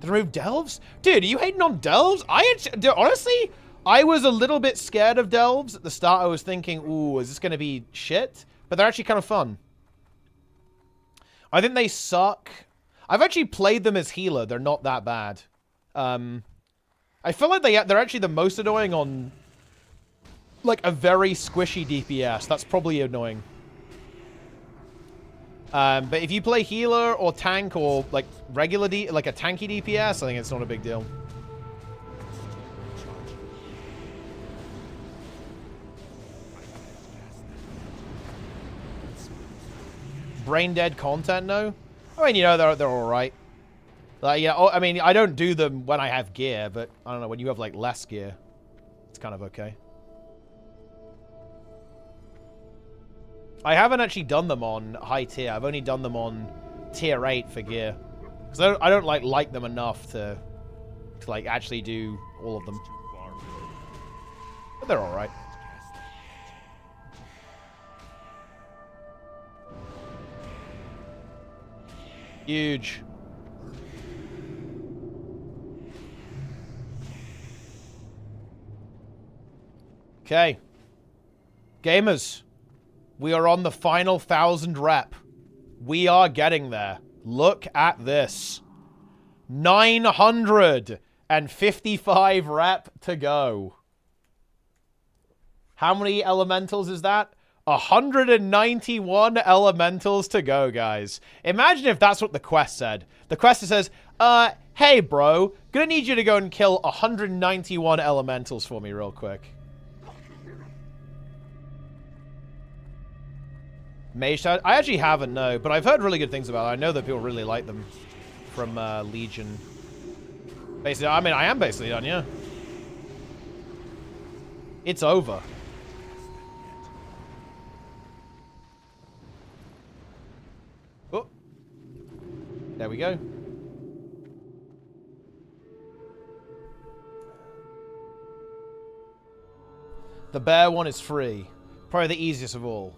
Did remove delves? Dude, are you hating on delves? Honestly, I was a little bit scared of delves. At the start, I was thinking, ooh, is this going to be shit? But they're actually kind of fun. I think they suck. I've actually played them as healer. They're not that bad. I feel like they're actually the most annoying on, like, a very squishy DPS. That's probably annoying. But if you play healer or tank or, like, regular like a tanky DPS, I think it's not a big deal. Brain dead content, no? I mean, you know, they're all right. Like, yeah, I mean, I don't do them when I have gear, but I don't know, when you have, like, less gear, it's kind of okay. I haven't actually done them on high tier. I've only done them on tier 8 for gear. Because I don't like them enough to like, actually do all of them. But they're all right. Huge. Okay. Gamers, we are on the final 1,000 rep. We are getting there. Look at this. 955 rep to go. How many elementals is that? 191 elementals to go, guys. Imagine if that's what the quest said. The quest says, hey, bro, gonna need you to go and kill 191 elementals for me real quick. Mage Tower? I actually haven't, no, but I've heard really good things about it. I know that people really like them from Legion. Basically, I mean, I am basically done, yeah. It's over. Oh. There we go. The bear one is free. Probably the easiest of all.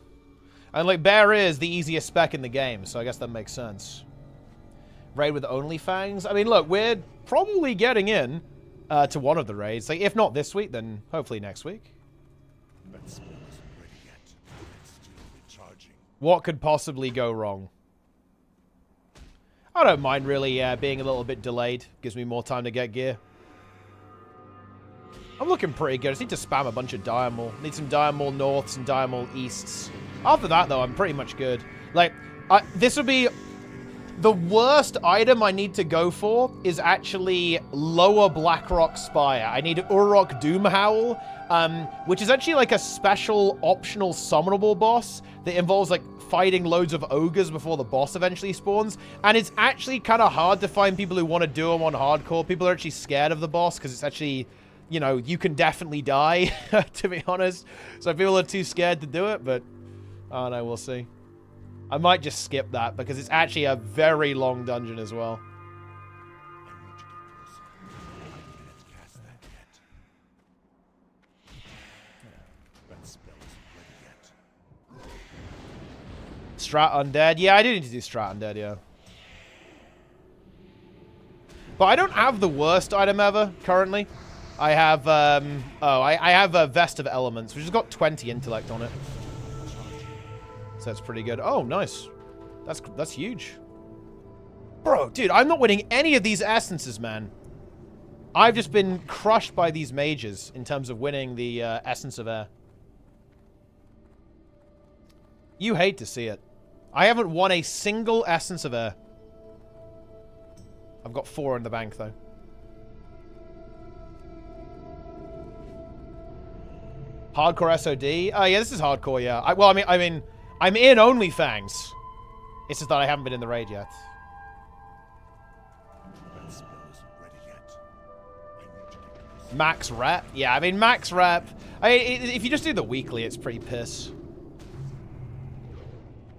And, like, bear is the easiest spec in the game, so I guess that makes sense. Raid with Onlyfangs? I mean, look, we're probably getting in to one of the raids. Like, if not this week, then hopefully next week. What could possibly go wrong? I don't mind really being a little bit delayed. Gives me more time to get gear. I'm looking pretty good. I just need to spam a bunch of Diamol. Need some Diamol Norths and Diamol Easts. After that, though, I'm pretty much good. Like, this would be... The worst item I need to go for is actually Lower Blackrock Spire. I need Urok Doomhowl, which is actually like a special optional summonable boss that involves like fighting loads of ogres before the boss eventually spawns. And it's actually kind of hard to find people who want to do them on hardcore. People are actually scared of the boss because it's actually, you know, you can definitely die, to be honest. So people are too scared to do it, but I don't know, we'll see. I might just skip that because it's actually a very long dungeon as well. Strat Undead. Yeah, I do need to do Strat Undead, yeah. But I don't have the worst item ever, currently. I have, I have a Vest of Elements, which has got 20 intellect on it. So that's pretty good. Oh, nice. That's huge. Bro, dude, I'm not winning any of these essences, man. I've just been crushed by these mages in terms of winning the Essence of Air. You hate to see it. I haven't won a single Essence of Air. I've got 4 in the bank, though. Hardcore SOD? Oh, yeah, this is hardcore, yeah. I mean, I'm in Onlyfangs. It's just that I haven't been in the raid yet. Max rep? Yeah, I mean, max rep. If you just do the weekly, it's pretty piss.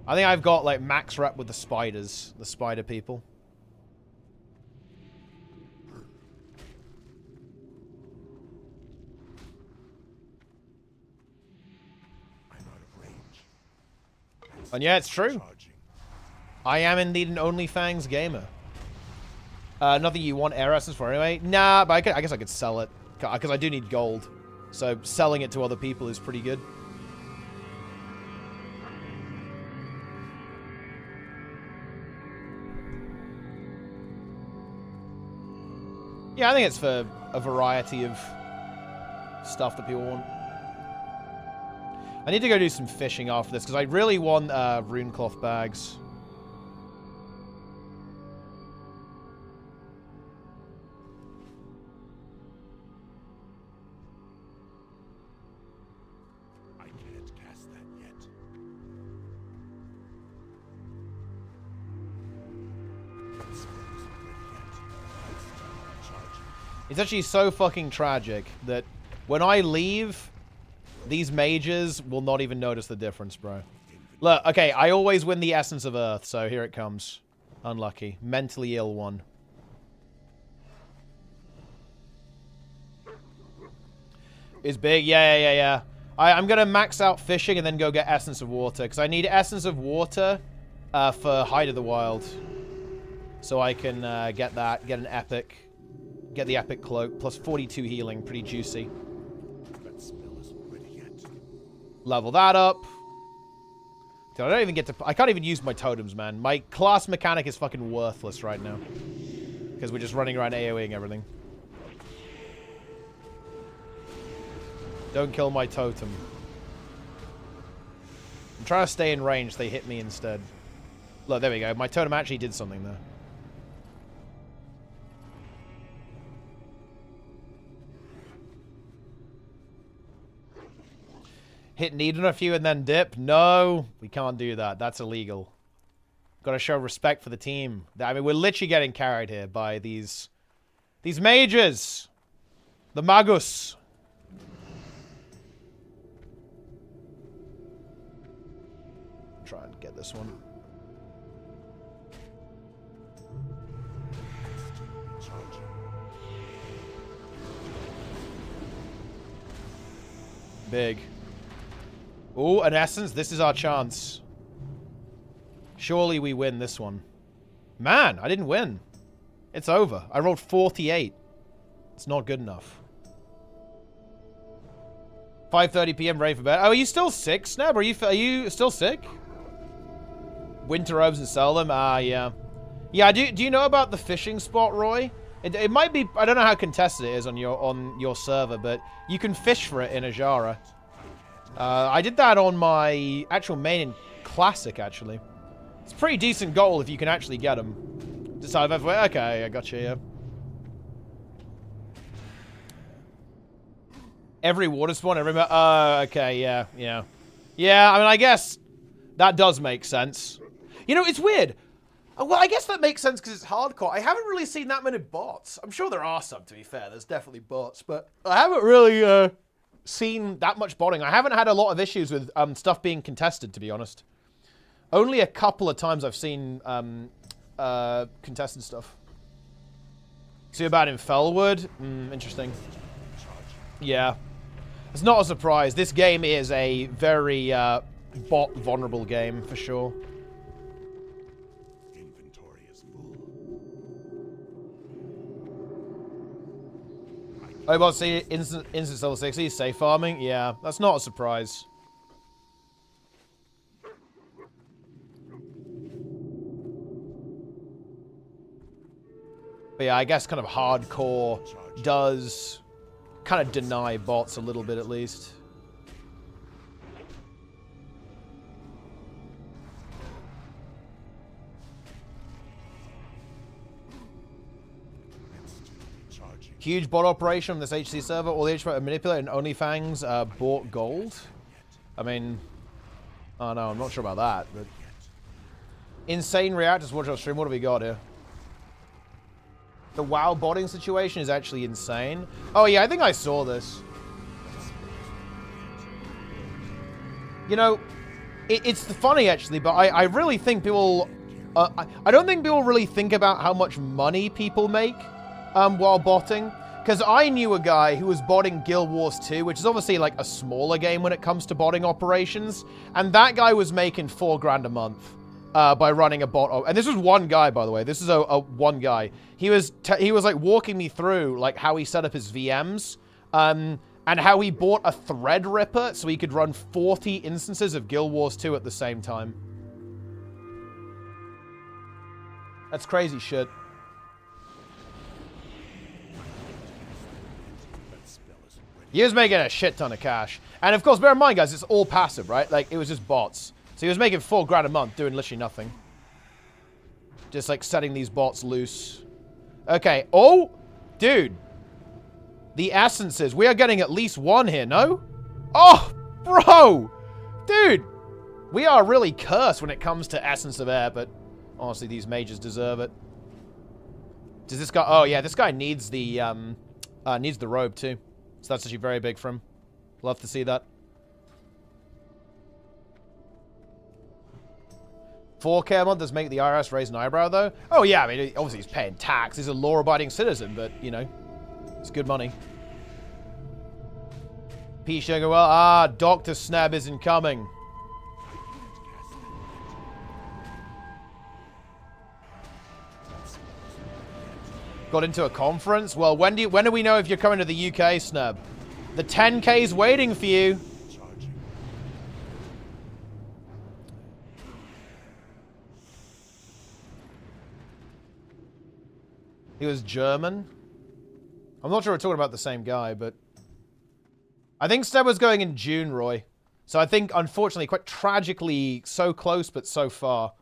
I think I've got, like, max rep with the spiders. The spider people. And yeah, it's true. I am indeed an Onlyfangs gamer. Nothing you want air essence for anyway. Nah, but I guess I could sell it. Because I do need gold. So selling it to other people is pretty good. Yeah, I think it's for a variety of stuff that people want. I need to go do some fishing after this, because I really want rune cloth bags. I can't cast that yet. It's actually so fucking tragic that when I leave, these mages will not even notice the difference, bro. Look, okay, I always win the Essence of Earth, so here it comes. Unlucky. Mentally ill one. It's big. Yeah. I'm going to max out fishing and then go get Essence of Water, because I need Essence of Water for Hide of the Wild. So I can get that, get an epic, get the epic cloak, plus 42 healing, pretty juicy. Level that up. Dude, I don't even get to... I can't even use my totems, man. My class mechanic is fucking worthless right now. Because we're just running around AoEing everything. Don't kill my totem. I'm trying to stay in range. They hit me instead. Look, there we go. My totem actually did something there. Hit need on a few and then dip? No, we can't do that. That's illegal. Got to show respect for the team. I mean, we're literally getting carried here by these mages. The magus. Try and get this one. Big. Ooh, an essence. This is our chance. Surely we win this one. Man, I didn't win. It's over. I rolled 48. It's not good enough. 5:30 p.m. ready for bed. Oh, are you still sick, Sneb? Are you still sick? Winter robes and sell them? Ah, yeah. Yeah, do you know about the fishing spot, Roy? It might be, I don't know how contested it is on your server, but you can fish for it in Ajara. I did that on my actual main in Classic, actually. It's a pretty decent goal if you can actually get them. Just out of everywhere. Okay, I got you, yeah. Every water spawn, okay, yeah. Yeah, I mean, I guess that does make sense. You know, it's weird. Well, I guess that makes sense because it's hardcore. I haven't really seen that many bots. I'm sure there are some, to be fair. There's definitely bots, but I haven't really seen that much botting. I haven't had a lot of issues with stuff being contested, to be honest. Only a couple of times I've seen contested stuff. See about in Fellwood? Interesting. Yeah. It's not a surprise. This game is a very bot vulnerable game, for sure. Inventory is full. Oh, about to see instant level 60, safe farming? Yeah, that's not a surprise. But yeah, I guess kind of hardcore does kind of deny bots a little bit at least. Huge bot operation on this HC server. All the HC manipulated and Onlyfangs bought gold. I mean, oh no, I'm not sure about that. But insane reactors. Watch our stream. What have we got here? The WoW botting situation is actually insane. Oh yeah, I think I saw this. You know, it's funny actually, but I really think people... I don't think people really think about how much money people make while botting. Because I knew a guy who was botting Guild Wars 2, which is obviously like a smaller game when it comes to botting operations. And that guy was making $4 grand a month. By running a bot, and this was one guy, by the way. This is a one guy. He was like walking me through like how he set up his VMs, and how he bought a thread ripper so he could run 40 instances of Guild Wars 2 at the same time. That's crazy shit. He was making a shit ton of cash, and of course, bear in mind, guys, it's all passive, right? Like it was just bots. So he was making $4 grand a month doing literally nothing. Just like setting these bots loose. Okay. Oh, dude. The essences. We are getting at least one here, no? Oh, bro. Dude. We are really cursed when it comes to Essence of Air, but honestly, these mages deserve it. Does this guy... Oh, yeah, this guy needs the robe, too. So that's actually very big for him. Love to see that. 4K a month does make the IRS raise an eyebrow, though? Oh, yeah, I mean, obviously he's paying tax. He's a law-abiding citizen, but, you know, it's good money. P. Sugarwell. Dr. Sneb is incoming. Got into a conference? Well, when do we know if you're coming to the UK, Sneb? The 10K's waiting for you. He was German. I'm not sure we're talking about the same guy, but... I think Steb was going in June, Roy. So I think, unfortunately, quite tragically, so close, but so far.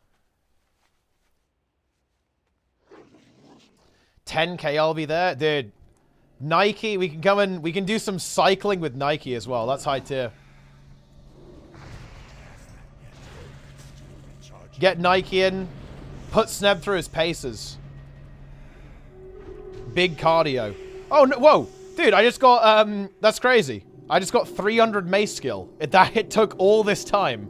10K, I'll be there. Dude, Nike, we can come in, we can do some cycling with Nike as well. That's high tier. Get Nike in, put Sneb through his paces. Big cardio. Oh, no, whoa. Dude, I just got, that's crazy. I just got 300 mace skill. It took all this time.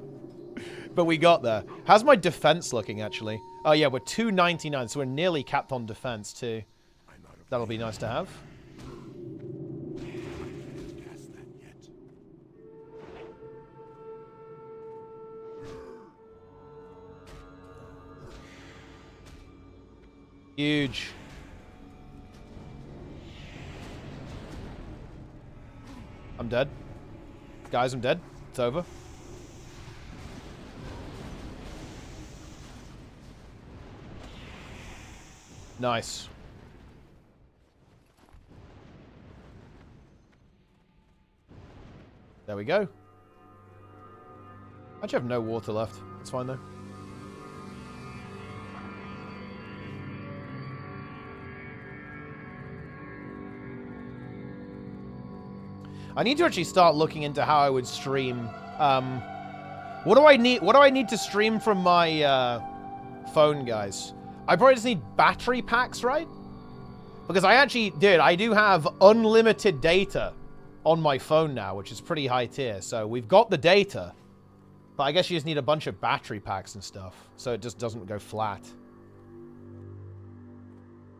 But we got there. How's my defense looking, actually? Oh, yeah, we're 299, so we're nearly capped on defense, too. That'll be nice to have. Huge. I'm dead. Guys, I'm dead. It's over. Nice. There we go. I actually have no water left. It's fine, though. I need to actually start looking into how I would stream. What do I need? What do I need to stream from my phone, guys? I probably just need battery packs, right? Because I actually, dude, I do have unlimited data on my phone now, which is pretty high tier. So we've got the data, but I guess you just need a bunch of battery packs and stuff, so it just doesn't go flat.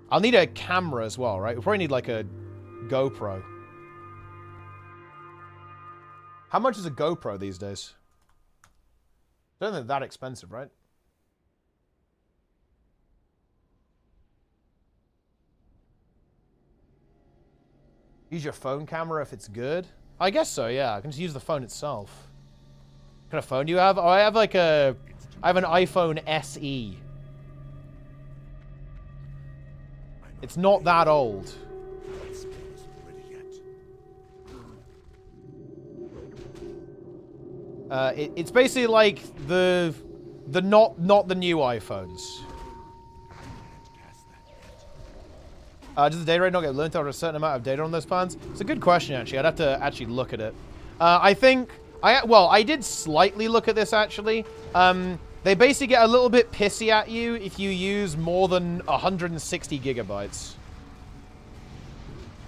I'll need a camera as well, right? We'll probably need like a GoPro. How much is a GoPro these days? I don't think they're that expensive, right? Use your phone camera if it's good? I guess so, yeah. I can just use the phone itself. What kind of phone do you have? Oh, I have like a... I have an iPhone SE. It's not that old. It's basically like the not the new iPhones. Does the data rate not get learned over a certain amount of data on those plans? It's a good question, actually. I'd have to actually look at it. I think I did slightly look at this actually. They basically get a little bit pissy at you if you use more than 160 gigabytes.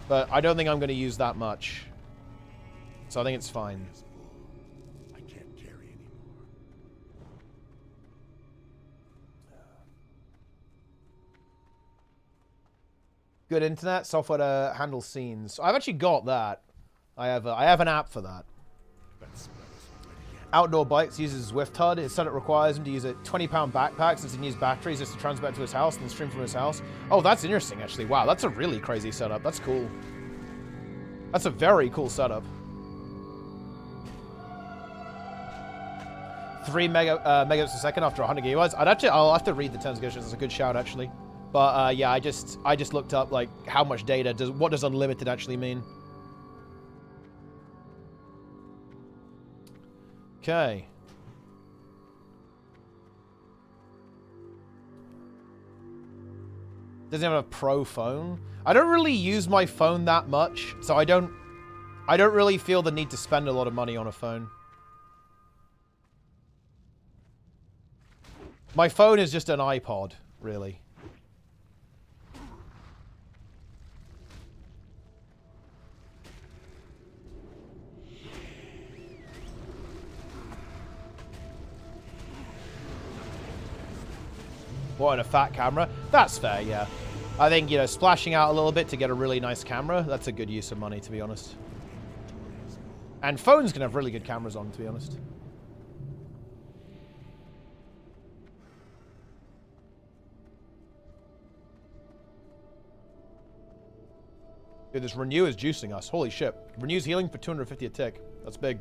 But I don't think I'm going to use that much. So I think it's fine. Good internet software to handle scenes. I've actually got that. I have an app for that. Outdoor Bikes uses Zwift HUD. His setup requires him to use a 20-pound backpack since he needs batteries just to transport to his house and then stream from his house. Oh, that's interesting, actually. Wow, that's a really crazy setup. That's cool. That's a very cool setup. 3 megabits a second after 100 gigabytes. I'll have to read the terms and conditions. It's a good shout, actually. But yeah, I just looked up like how much data what does unlimited actually mean? Okay. Doesn't have a pro phone. I don't really use my phone that much, so I don't really feel the need to spend a lot of money on a phone. My phone is just an iPod, really. What, a fat camera? That's fair, yeah. I think, you know, splashing out a little bit to get a really nice camera, that's a good use of money, to be honest. And phones can have really good cameras on, to be honest. Dude, this Renew is juicing us. Holy shit. Renew's healing for 250 a tick. That's big.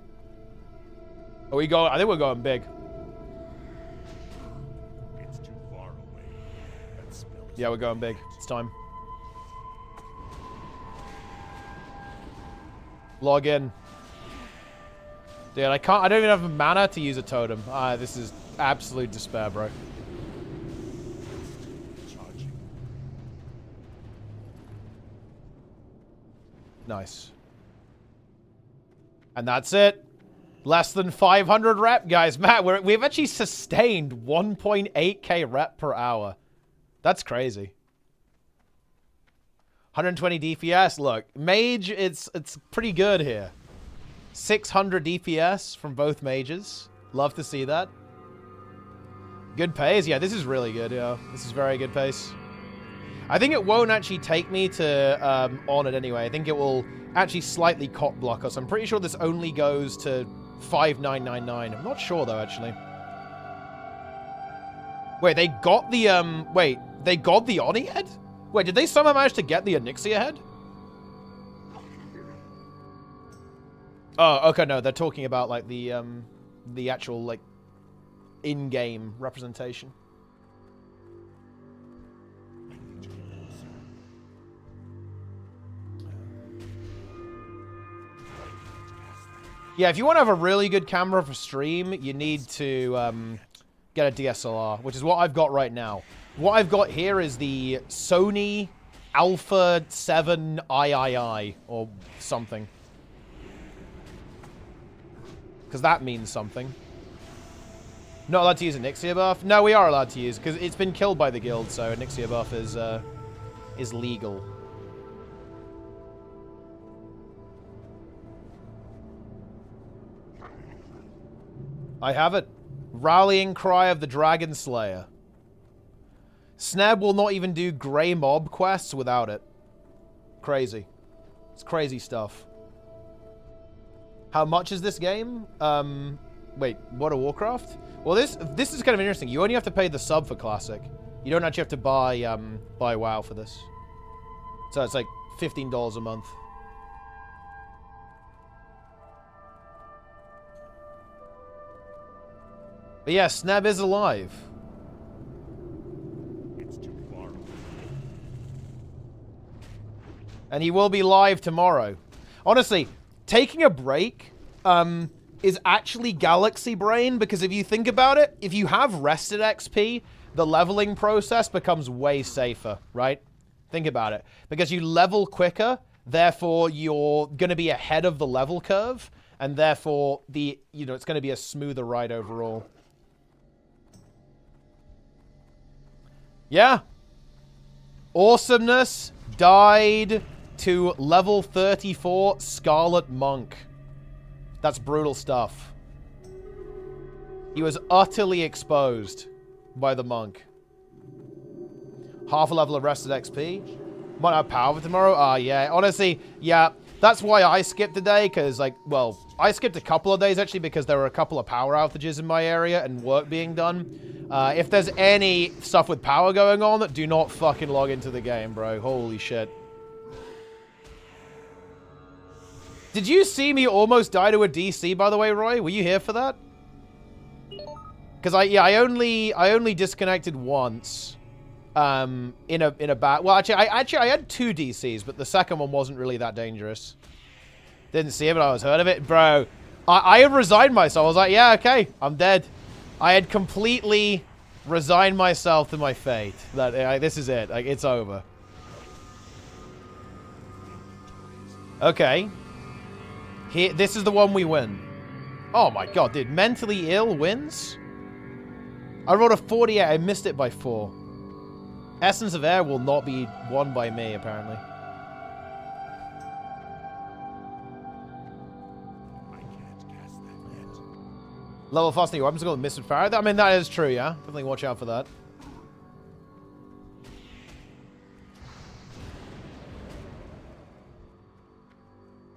Are we going? I think we're going big. Yeah, we're going big. It's time. Log in. Dude, I don't even have mana to use a totem. This is absolute despair, bro. Nice. And that's it. Less than 500 rep, guys. Matt, we've actually sustained 1.8k rep per hour. That's crazy. 120 DPS. Look, Mage, it's pretty good here. 600 DPS from both mages. Love to see that. Good pace. Yeah, this is really good. Yeah, this is very good pace. I think it won't actually take me to on it anyway. I think it will actually slightly cop block us. I'm pretty sure this only goes to 5999. I'm not sure though, actually. Wait, they got the wait, they got the Oni head? Wait, did they somehow manage to get the Onyxia head? Oh, okay, no, they're talking about like the actual like in-game representation. Yeah, if you want to have a really good camera for stream, you need to get a DSLR, which is what I've got right now. What I've got here is the Sony Alpha 7 III or something. Because that means something. Not allowed to use a Nixia buff? No, we are allowed to use, because it's been killed by the guild, so a Nixia buff is legal. I have it. Rallying Cry of the Dragon Slayer. Sneb will not even do Grey Mob quests without it. Crazy. It's crazy stuff. How much is this game? Wait, World of Warcraft? Well, this is kind of interesting. You only have to pay the sub for Classic. You don't actually have to buy WoW for this. So it's like $15 a month. But yeah, Sneb is alive. It's too far away. And he will be live tomorrow. Honestly, taking a break is actually galaxy brain, because if you think about it, if you have rested XP, the leveling process becomes way safer, right? Think about it. Because you level quicker, therefore you're going to be ahead of the level curve, and therefore it's going to be a smoother ride overall. Yeah. Awesomeness died to level 34 Scarlet Monk. That's brutal stuff. He was utterly exposed by the monk. Half a level of rested XP. Might have power for tomorrow. Yeah. Honestly, yeah. That's why I skipped a day, because, like, well, I skipped a couple of days, actually, because there were a couple of power outages in my area and work being done. If there's any stuff with power going on, do not fucking log into the game, bro. Holy shit. Did you see me almost die to a DC, by the way, Roy? Were you here for that? Because I only disconnected once. In a bat. Well, actually, I had 2 DCs, but the second one wasn't really that dangerous. Didn't see it, but I was heard of it, bro. I had resigned myself. I was like, yeah, okay, I'm dead. I had completely resigned myself to my fate. That this is it. Like, it's over. Okay. Here, this is the one we win. Oh my god, dude. Mentally ill wins? I rolled a 48. I missed it by 4. Essence of Air will not be won by me, apparently. I can't cast that yet. Level faster weapons go with Mist and Fire. I mean, that is true, yeah. Definitely watch out for that.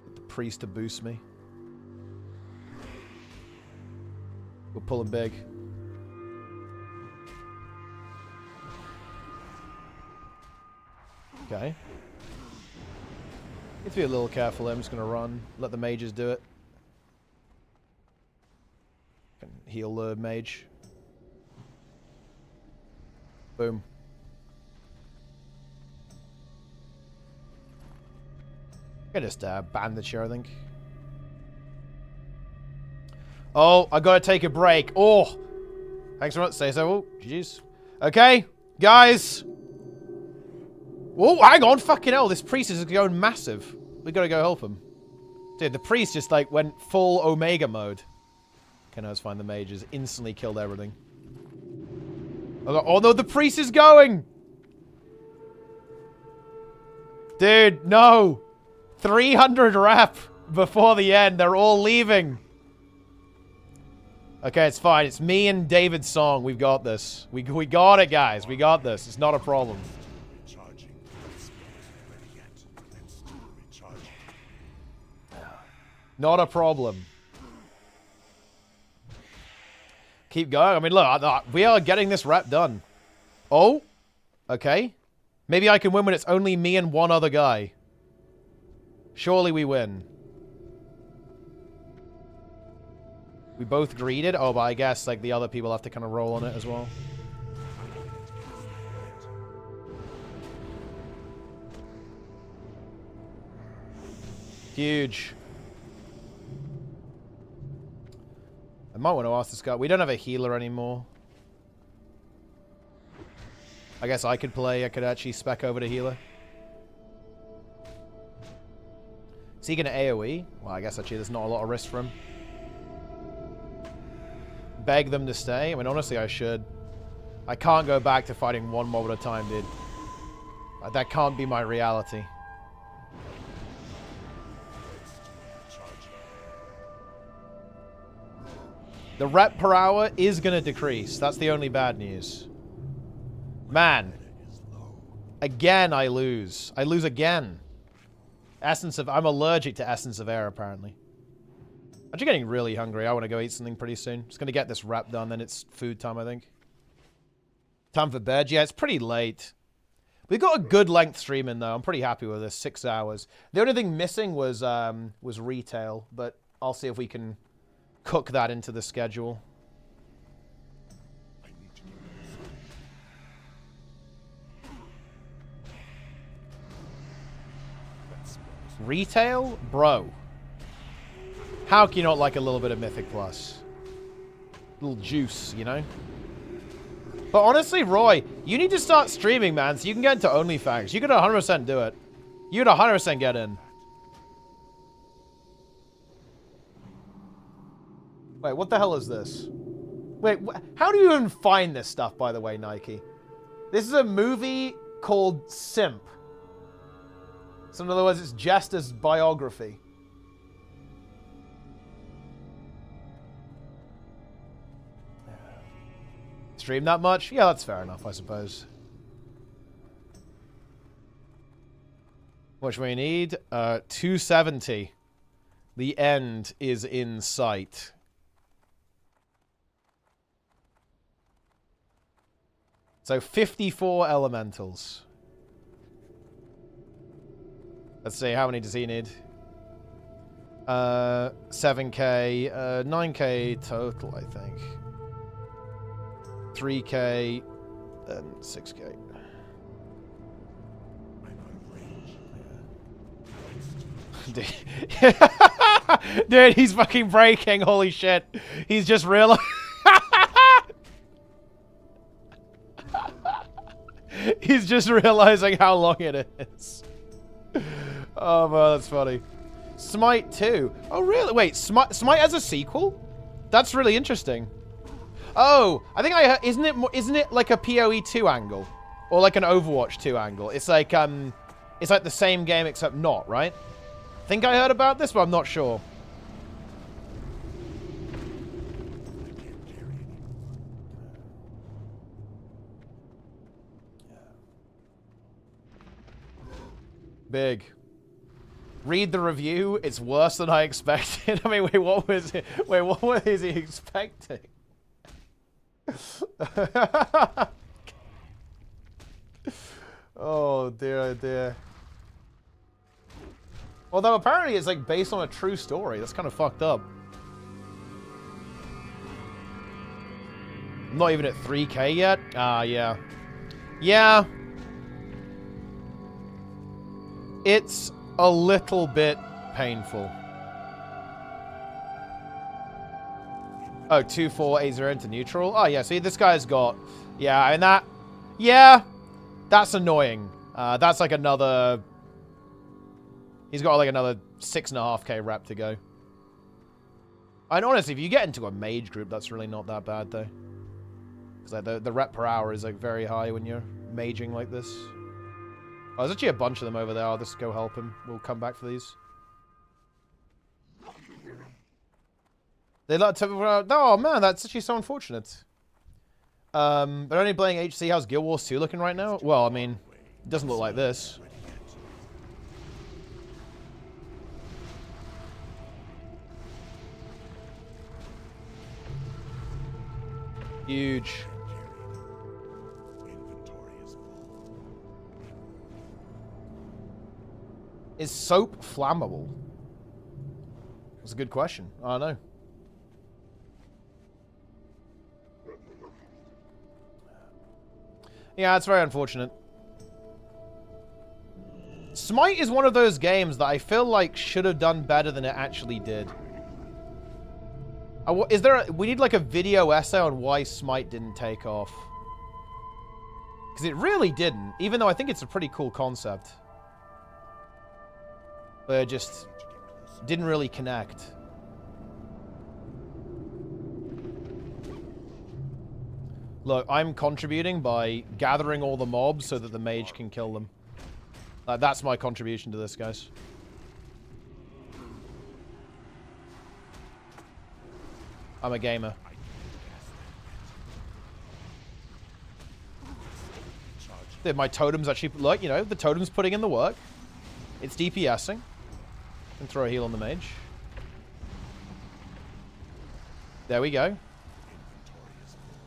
Get the priest to boost me. We're pulling big. Okay. Need to be a little careful. I'm just going to run. Let the mages do it. Can heal the mage. Boom. I just ban the chair, I think. Oh, I gotta take a break. Oh! Thanks very much. Say so. Oh, GG's. Okay, guys. Whoa, hang on. Fucking hell, this priest is going massive. We gotta go help him. Dude, the priest just, like, went full Omega mode. Okay, now let's find the mages. Instantly killed everything. Oh, no, the priest is going! Dude, no! 300 rep before the end. They're all leaving. Okay, it's fine. It's me and David's song. We've got this. We got it, guys. We got this. It's not a problem. Not a problem. Keep going. I mean, look, we are getting this rep done. Oh, okay. Maybe I can win when it's only me and one other guy. Surely we win. We both greeted? Oh, but I guess, like, the other people have to kind of roll on it as well. Huge. I might want to ask this guy. We don't have a healer anymore. I guess I could play. I could actually spec over to healer. Is he going to AoE? Well, I guess actually there's not a lot of risk for him. Beg them to stay? I mean, honestly, I should. I can't go back to fighting one mob at a time, dude. That can't be my reality. The rep per hour is going to decrease. That's the only bad news. Man. Again, I lose. I lose again. Essence of... I'm allergic to Essence of Air, apparently. I'm actually getting really hungry. I want to go eat something pretty soon. Just going to get this rep done, then it's food time, I think. Time for bed. Yeah, it's pretty late. We've got a good length stream in, though. I'm pretty happy with this. 6 hours. The only thing missing was retail, but I'll see if we can cook that into the schedule. Retail? Bro. How can you not like a little bit of Mythic Plus? A little juice, you know? But honestly, Roy, you need to start streaming, man, so you can get into Onlyfangs. You could 100% do it. You'd 100% get in. Wait, what the hell is this? Wait, how do you even find this stuff, by the way, Nike? This is a movie called Simp. So in other words, it's Jester's biography. Stream that much? Yeah, that's fair enough, I suppose. What do we need? 270. The end is in sight. So 54 elementals. Let's see, how many does he need? 7k, 9k total, I think. 3k, then 6k. Dude, he's fucking breaking, holy shit. He's just realized... He's just realizing how long it is. Oh, man, that's funny. Smite 2. Oh, really? Wait, Smite has a sequel? That's really interesting. Oh, I think I heard, isn't it like a PoE 2 angle? Or like an Overwatch 2 angle? It's like the same game except not, right? I think I heard about this, but I'm not sure. Big. Read the review. It's worse than I expected. I mean, wait, what was it? Wait, what was he expecting? Oh dear, oh dear. Although apparently it's like based on a true story. That's kind of fucked up. I'm not even at 3k yet. Yeah. Yeah. It's a little bit painful. Oh, 2-4-8-0 into neutral. Oh, yeah. See, this guy's got... Yeah, and that... Yeah. That's annoying. That's like another... He's got like another 6.5k rep to go. And honestly, if you get into a mage group, that's really not that bad, though. Because like, the rep per hour is like very high when you're maging like this. Oh, there's actually a bunch of them over there. I'll just go help him. We'll come back for these. They like to... Oh, man, that's actually so unfortunate. But only playing HC. How's Guild Wars 2 looking right now? Well, I mean, it doesn't look like this. Huge. Is soap flammable? That's a good question. I don't know. Yeah, it's very unfortunate. Smite is one of those games that I feel like should have done better than it actually did. Is there we need like a video essay on why Smite didn't take off. Because it really didn't, even though I think it's a pretty cool concept. But it just didn't really connect. Look, I'm contributing by gathering all the mobs so that the mage can kill them. That's my contribution to this, guys. I'm a gamer. Dude, my totem's actually... Look, you know, the totem's putting in the work. It's DPSing. And throw a heal on the mage. There we go.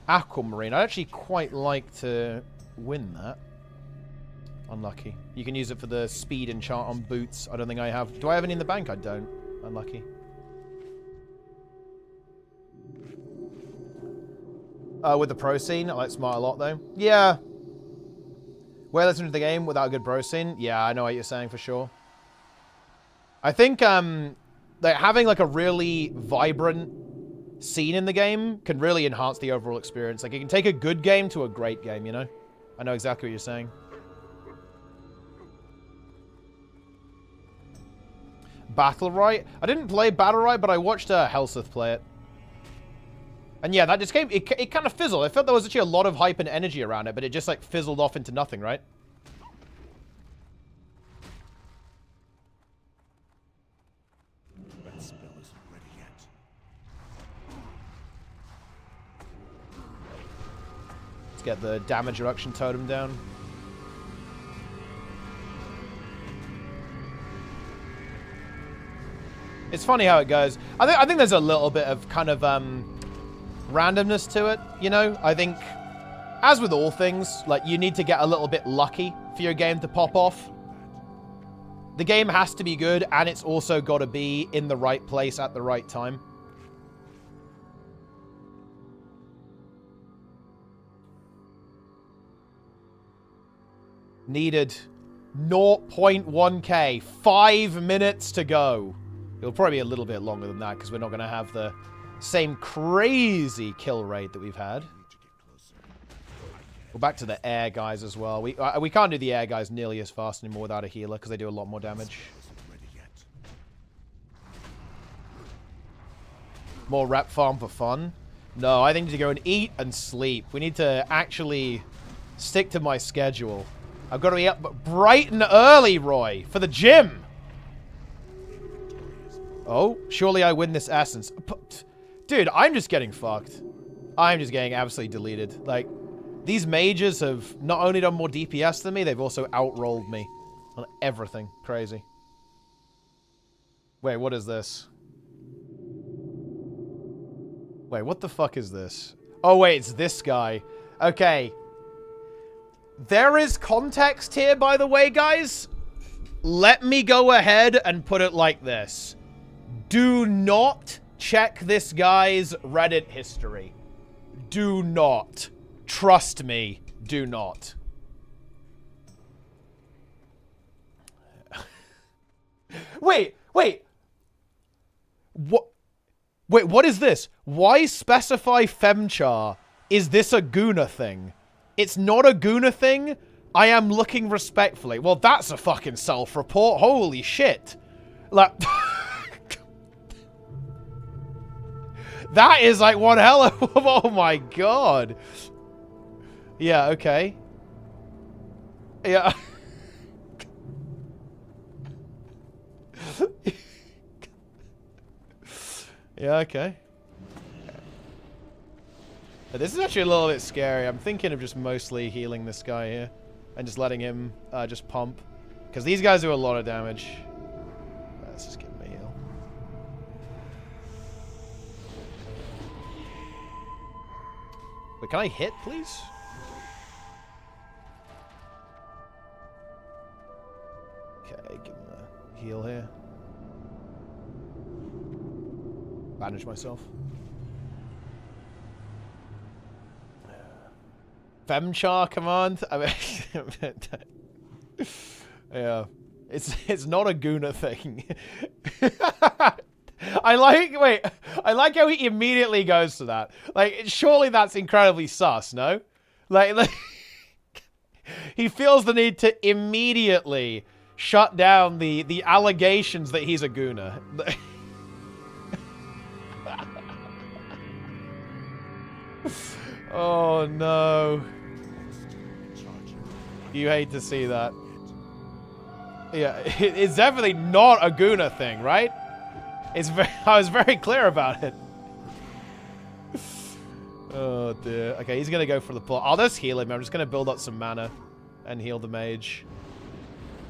Aquamarine. I'd actually quite like to win that. Unlucky. You can use it for the speed enchant on boots. I don't think I have. Do I have any in the bank? I don't. Unlucky. With the pro scene, I like Smart a lot, though. Yeah. We're listening to the game without a good pro scene. Yeah, I know what you're saying for sure. I think like having like a really vibrant scene in the game can really enhance the overall experience. Like, it can take a good game to a great game, you know? I know exactly what you're saying. Battle Right? I didn't play Battle Right, but I watched Helseth play it. And yeah, that just came... It kind of fizzled. I felt there was actually a lot of hype and energy around it, but it just, like, fizzled off into nothing, right? That spell isn't ready yet. Let's get the damage reduction totem down. It's funny how it goes. I think there's a little bit of kind of randomness to it, you know? I think, as with all things, like, you need to get a little bit lucky for your game to pop off. The game has to be good, and it's also got to be in the right place at the right time. Needed 0.1k. 5 minutes to go. It'll probably be a little bit longer than that because we're not going to have the same crazy kill rate that we've had. We're back to the air guys as well. We can't do the air guys nearly as fast anymore without a healer because they do a lot more damage. More rep farm for fun? No, I think I need to go and eat and sleep. We need to actually stick to my schedule. I've got to be up bright and early, Roy, for the gym. Oh, surely I win this essence. Dude, I'm just getting fucked. I'm just getting absolutely deleted. Like, these mages have not only done more DPS than me, they've also outrolled me on everything. Crazy. Wait, what is this? Wait, what the fuck is this? Oh, wait, it's this guy. Okay. There is context here, by the way, guys. Let me go ahead and put it like this. Do not check this guy's Reddit history. Do not. Trust me. Do not. Wait. What? Wait, what is this? Why specify Femchar? Is this a Guna thing? It's not a Guna thing. I am looking respectfully. Well, that's a fucking self-report. Holy shit. Like... That is like one hell of... Oh my god. Yeah, okay. Yeah. Yeah, okay. This is actually a little bit scary. I'm thinking of just mostly healing this guy here. And just letting him just pump. Because these guys do a lot of damage. Let's just give him a heal. Wait, can I hit, please? Okay, give him a heal here. Bandage myself. Femchar command? I mean, yeah. It's not a Guna thing. I like how he immediately goes to that. Like, surely that's incredibly sus, no? Like he feels the need to immediately shut down the allegations that he's a gooner. Oh no. You hate to see that. Yeah, it's definitely not a gooner thing, right? I was very clear about it. Oh dear. Okay, he's gonna go for the pull. I'll just heal him. I'm just gonna build up some mana and heal the mage.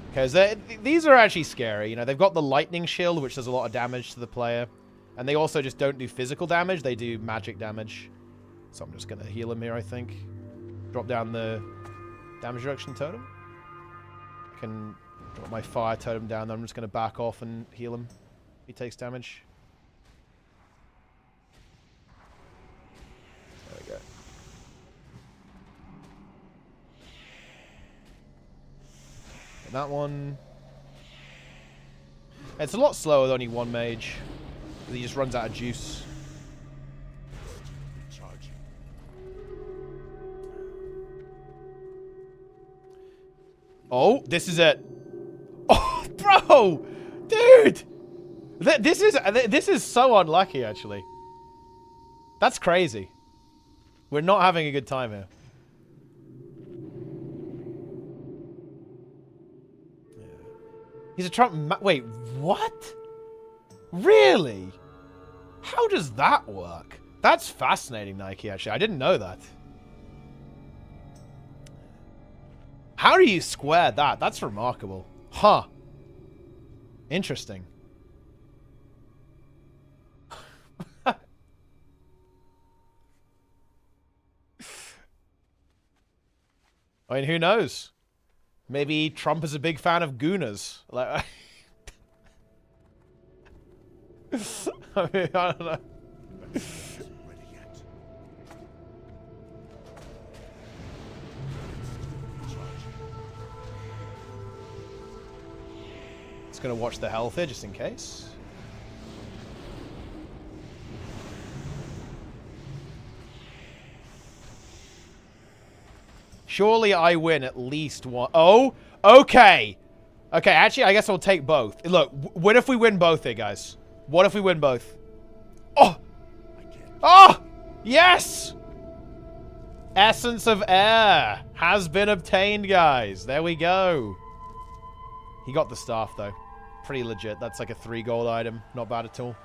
Because these are actually scary. You know, they've got the lightning shield, which does a lot of damage to the player. And they also just don't do physical damage, they do magic damage. So I'm just gonna heal him here, I think. Drop down the damage reduction totem. I can drop my fire totem down, then I'm just gonna back off and heal him. He takes damage. There we go. And that one. It's a lot slower with only one mage. He just runs out of juice. Oh, this is it. Oh, bro! Dude! This is so unlucky, actually. That's crazy. We're not having a good time here. He's a Trump... Wait, what? Really? How does that work? That's fascinating, Nike, actually. I didn't know that. How do you square that? That's remarkable. Huh. Interesting. I mean, who knows? Maybe Trump is a big fan of gooners. Like, I mean, I don't know. Just gonna watch the health here just in case. Surely I win at least one. Oh, okay. Okay, actually, I guess I'll take both. Look, what if we win both here, guys? What if we win both? Oh! Oh! Yes! Essence of Air has been obtained, guys. There we go. He got the staff, though. Pretty legit. That's like a 3 gold item. Not bad at all.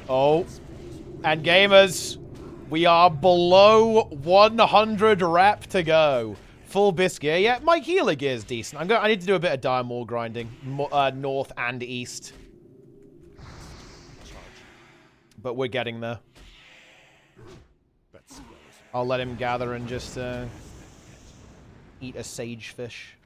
Oh. And gamers, we are below 100 rep to go. Full biscuit. Yeah, my healer gear is decent. I need to do a bit of dire maul grinding. North and east. But we're getting there. I'll let him gather and just eat a sage fish.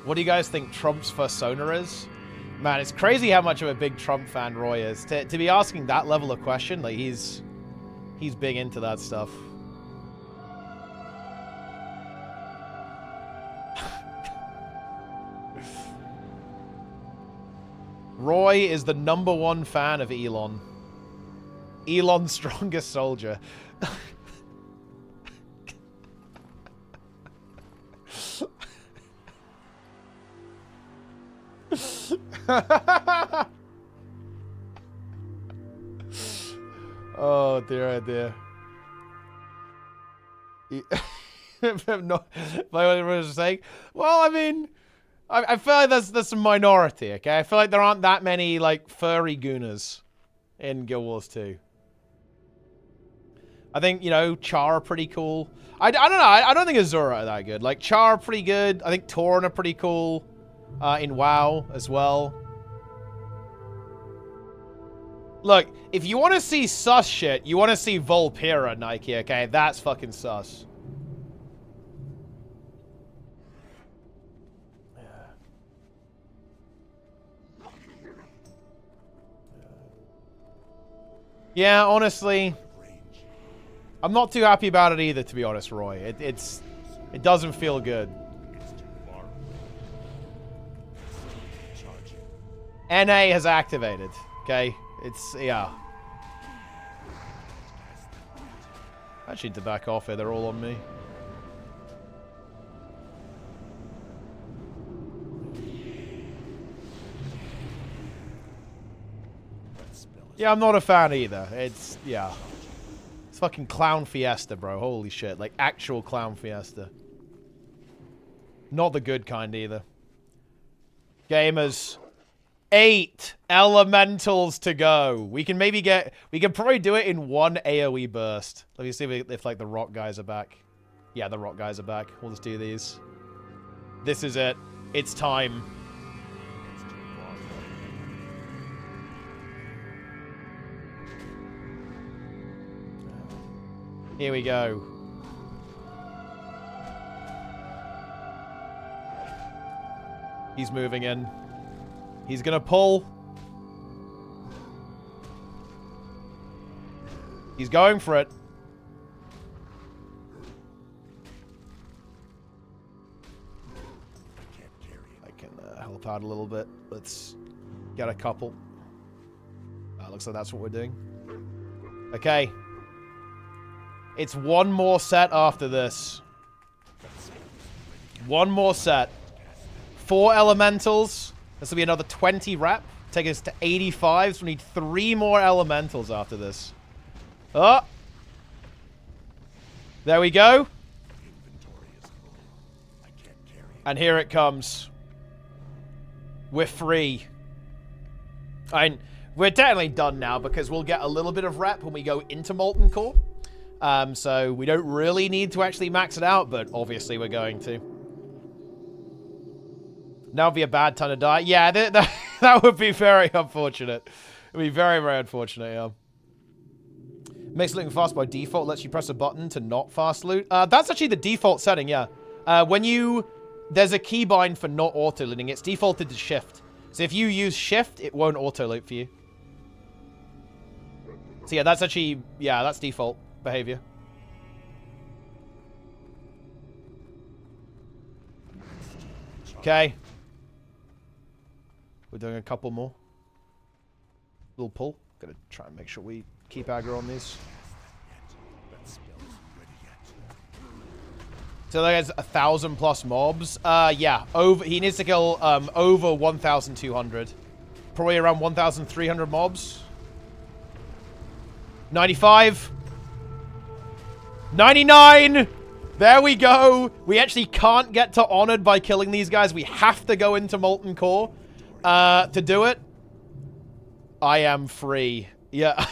What do you guys think Trump's persona is? Man, it's crazy how much of a big Trump fan Roy is. To be asking that level of question, like he's big into that stuff. Roy is the #1 fan of Elon. Elon's strongest soldier. Oh dear, oh dear. No, like what I was saying. Well, I mean, I feel like there's a minority. Okay, I feel like there aren't that many like furry gooners in Guild Wars 2. I think, you know, Char are pretty cool. I don't know. I don't think Azura are that good. Like Char are pretty good. I think Tauren are pretty cool. In WoW as well. Look, if you want to see sus shit, you want to see Volpira, Nike, okay? That's fucking sus. Yeah, honestly, I'm not too happy about it either, to be honest, Roy. It doesn't feel good. NA has activated. Okay, it's yeah. I actually need to back off here. They're all on me. Yeah, I'm not a fan either. It's, yeah. It's fucking Clown Fiesta, bro. Holy shit. Like, actual Clown Fiesta. Not the good kind either. Gamers. 8 elementals to go. We can maybe get... We can probably do it in one AoE burst. Let me see if like, the rock guys are back. Yeah, the rock guys are back. We'll just do these. This is it. It's time. Here we go. He's moving in. He's gonna pull. He's going for it. I can help out a little bit. Let's get a couple. Looks like that's what we're doing. Okay. It's one more set after this. One more set. 4 elementals. This will be another 20 rep. Take us to 85. So we need 3 more elementals after this. Oh! There we go. And here it comes. We're free. We're technically done now because we'll get a little bit of rep when we go into Molten Core. So we don't really need to actually max it out, but obviously we're going to. Now would be a bad time to die. Yeah, that would be very unfortunate. It would be very, very unfortunate, yeah. Makes looting fast by default, lets you press a button to not fast loot. That's actually the default setting, yeah. There's a keybind for not auto-looting. It's defaulted to shift. So if you use shift, it won't auto-loot for you. So yeah, that's actually, yeah, that's default behavior. Okay. We're doing a couple more. Little pull. Gonna try and make sure we keep aggro on these. So there's 1,000+ mobs. Yeah, he needs to kill over 1,200. Probably around 1,300 mobs. 95. 99! There we go! We actually can't get to Honored by killing these guys. We have to go into Molten Core to do it. I am free. Yeah.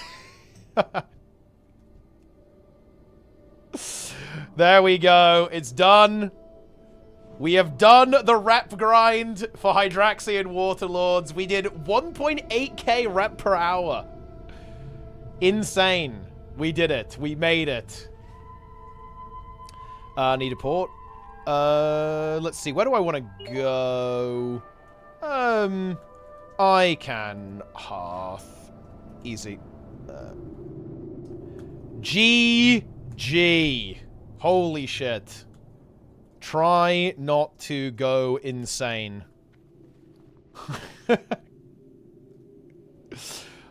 There we go. It's done. We have done the rep grind for Hydraxian Waterlords. We did 1.8k rep per hour. Insane. We did it. We made it. Need a port. Let's see. Where do I want to go? I can Hearth. Easy. GG. Holy shit. Try not to go insane.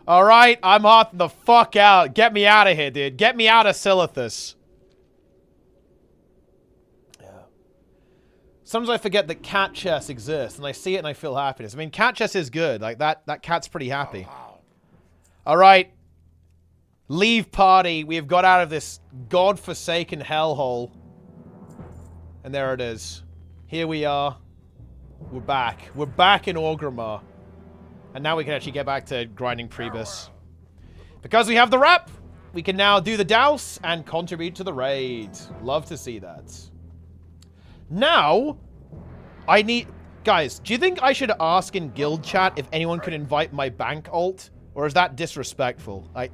Alright, I'm hearting the fuck out. Get me out of here, dude. Get me out of Silithus. Yeah. Sometimes I forget that cat chess exists, and I see it and I feel happiness. I mean, cat chess is good. Like, that cat's pretty happy. Alright. Leave party. We have got out of this godforsaken hellhole. And there it is. Here we are. We're back. We're back in Orgrimmar. And now we can actually get back to grinding Priebus. Because we have the rep, we can now do the douse and contribute to the raid. Love to see that. Now, I need... Guys, do you think I should ask in guild chat if anyone can invite my bank alt? Or is that disrespectful? I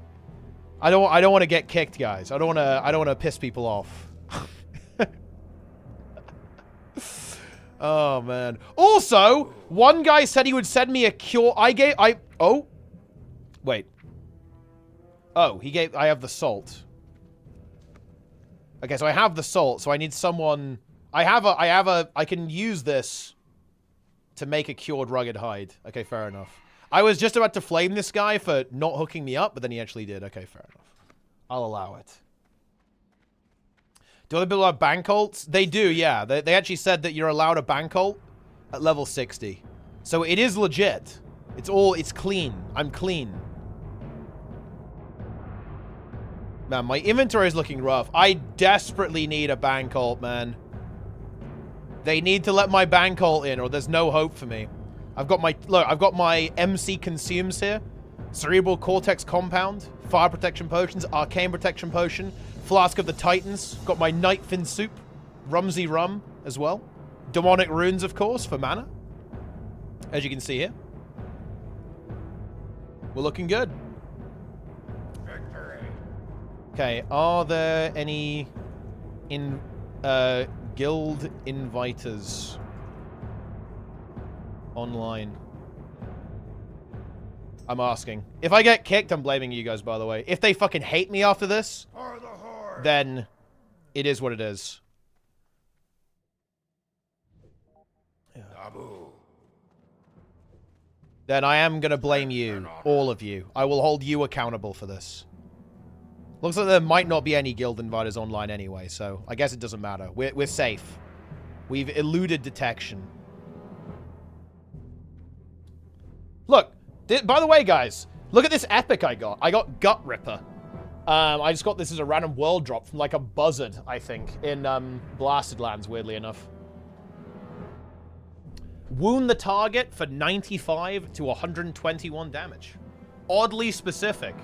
don't want to get kicked, guys. I don't want to piss people off. Oh man. Also, one guy said he would send me a cure. Oh. Wait. Oh, I have the salt. Okay, so I have the salt, so I need someone... I can use this to make a cured rugged hide. Okay, fair enough. I was just about to flame this guy for not hooking me up, but then he actually did. Okay, fair enough. I'll allow it. Do other people have bank ults? They do, yeah. They actually said that you're allowed a bank ult at level 60. So it is legit. It's clean. I'm clean. Man, my inventory is looking rough. I desperately need a bank ult, man. They need to let my bank ult in or there's no hope for me. I've got my MC consumes here. Cerebral Cortex Compound, Fire Protection Potions, Arcane Protection Potion, Flask of the Titans, got my Nightfin Soup, Rumsy Rum as well. Demonic Runes, of course, for mana. As you can see here. We're looking good. Okay, are there any guild inviters online? I'm asking. If I get kicked, I'm blaming you guys, by the way. If they fucking hate me after this, then it is what it is. Yeah. Then I am gonna blame you, all of you. I will hold you accountable for this. Looks like there might not be any guild inviters online anyway, so I guess it doesn't matter. We're safe. We've eluded detection. Look, by the way, guys, look at this epic I got. I got Gut Ripper. I just got this as a random world drop from like a buzzard, I think, in Blasted Lands, weirdly enough. Wound the target for 95 to 121 damage. Oddly specific.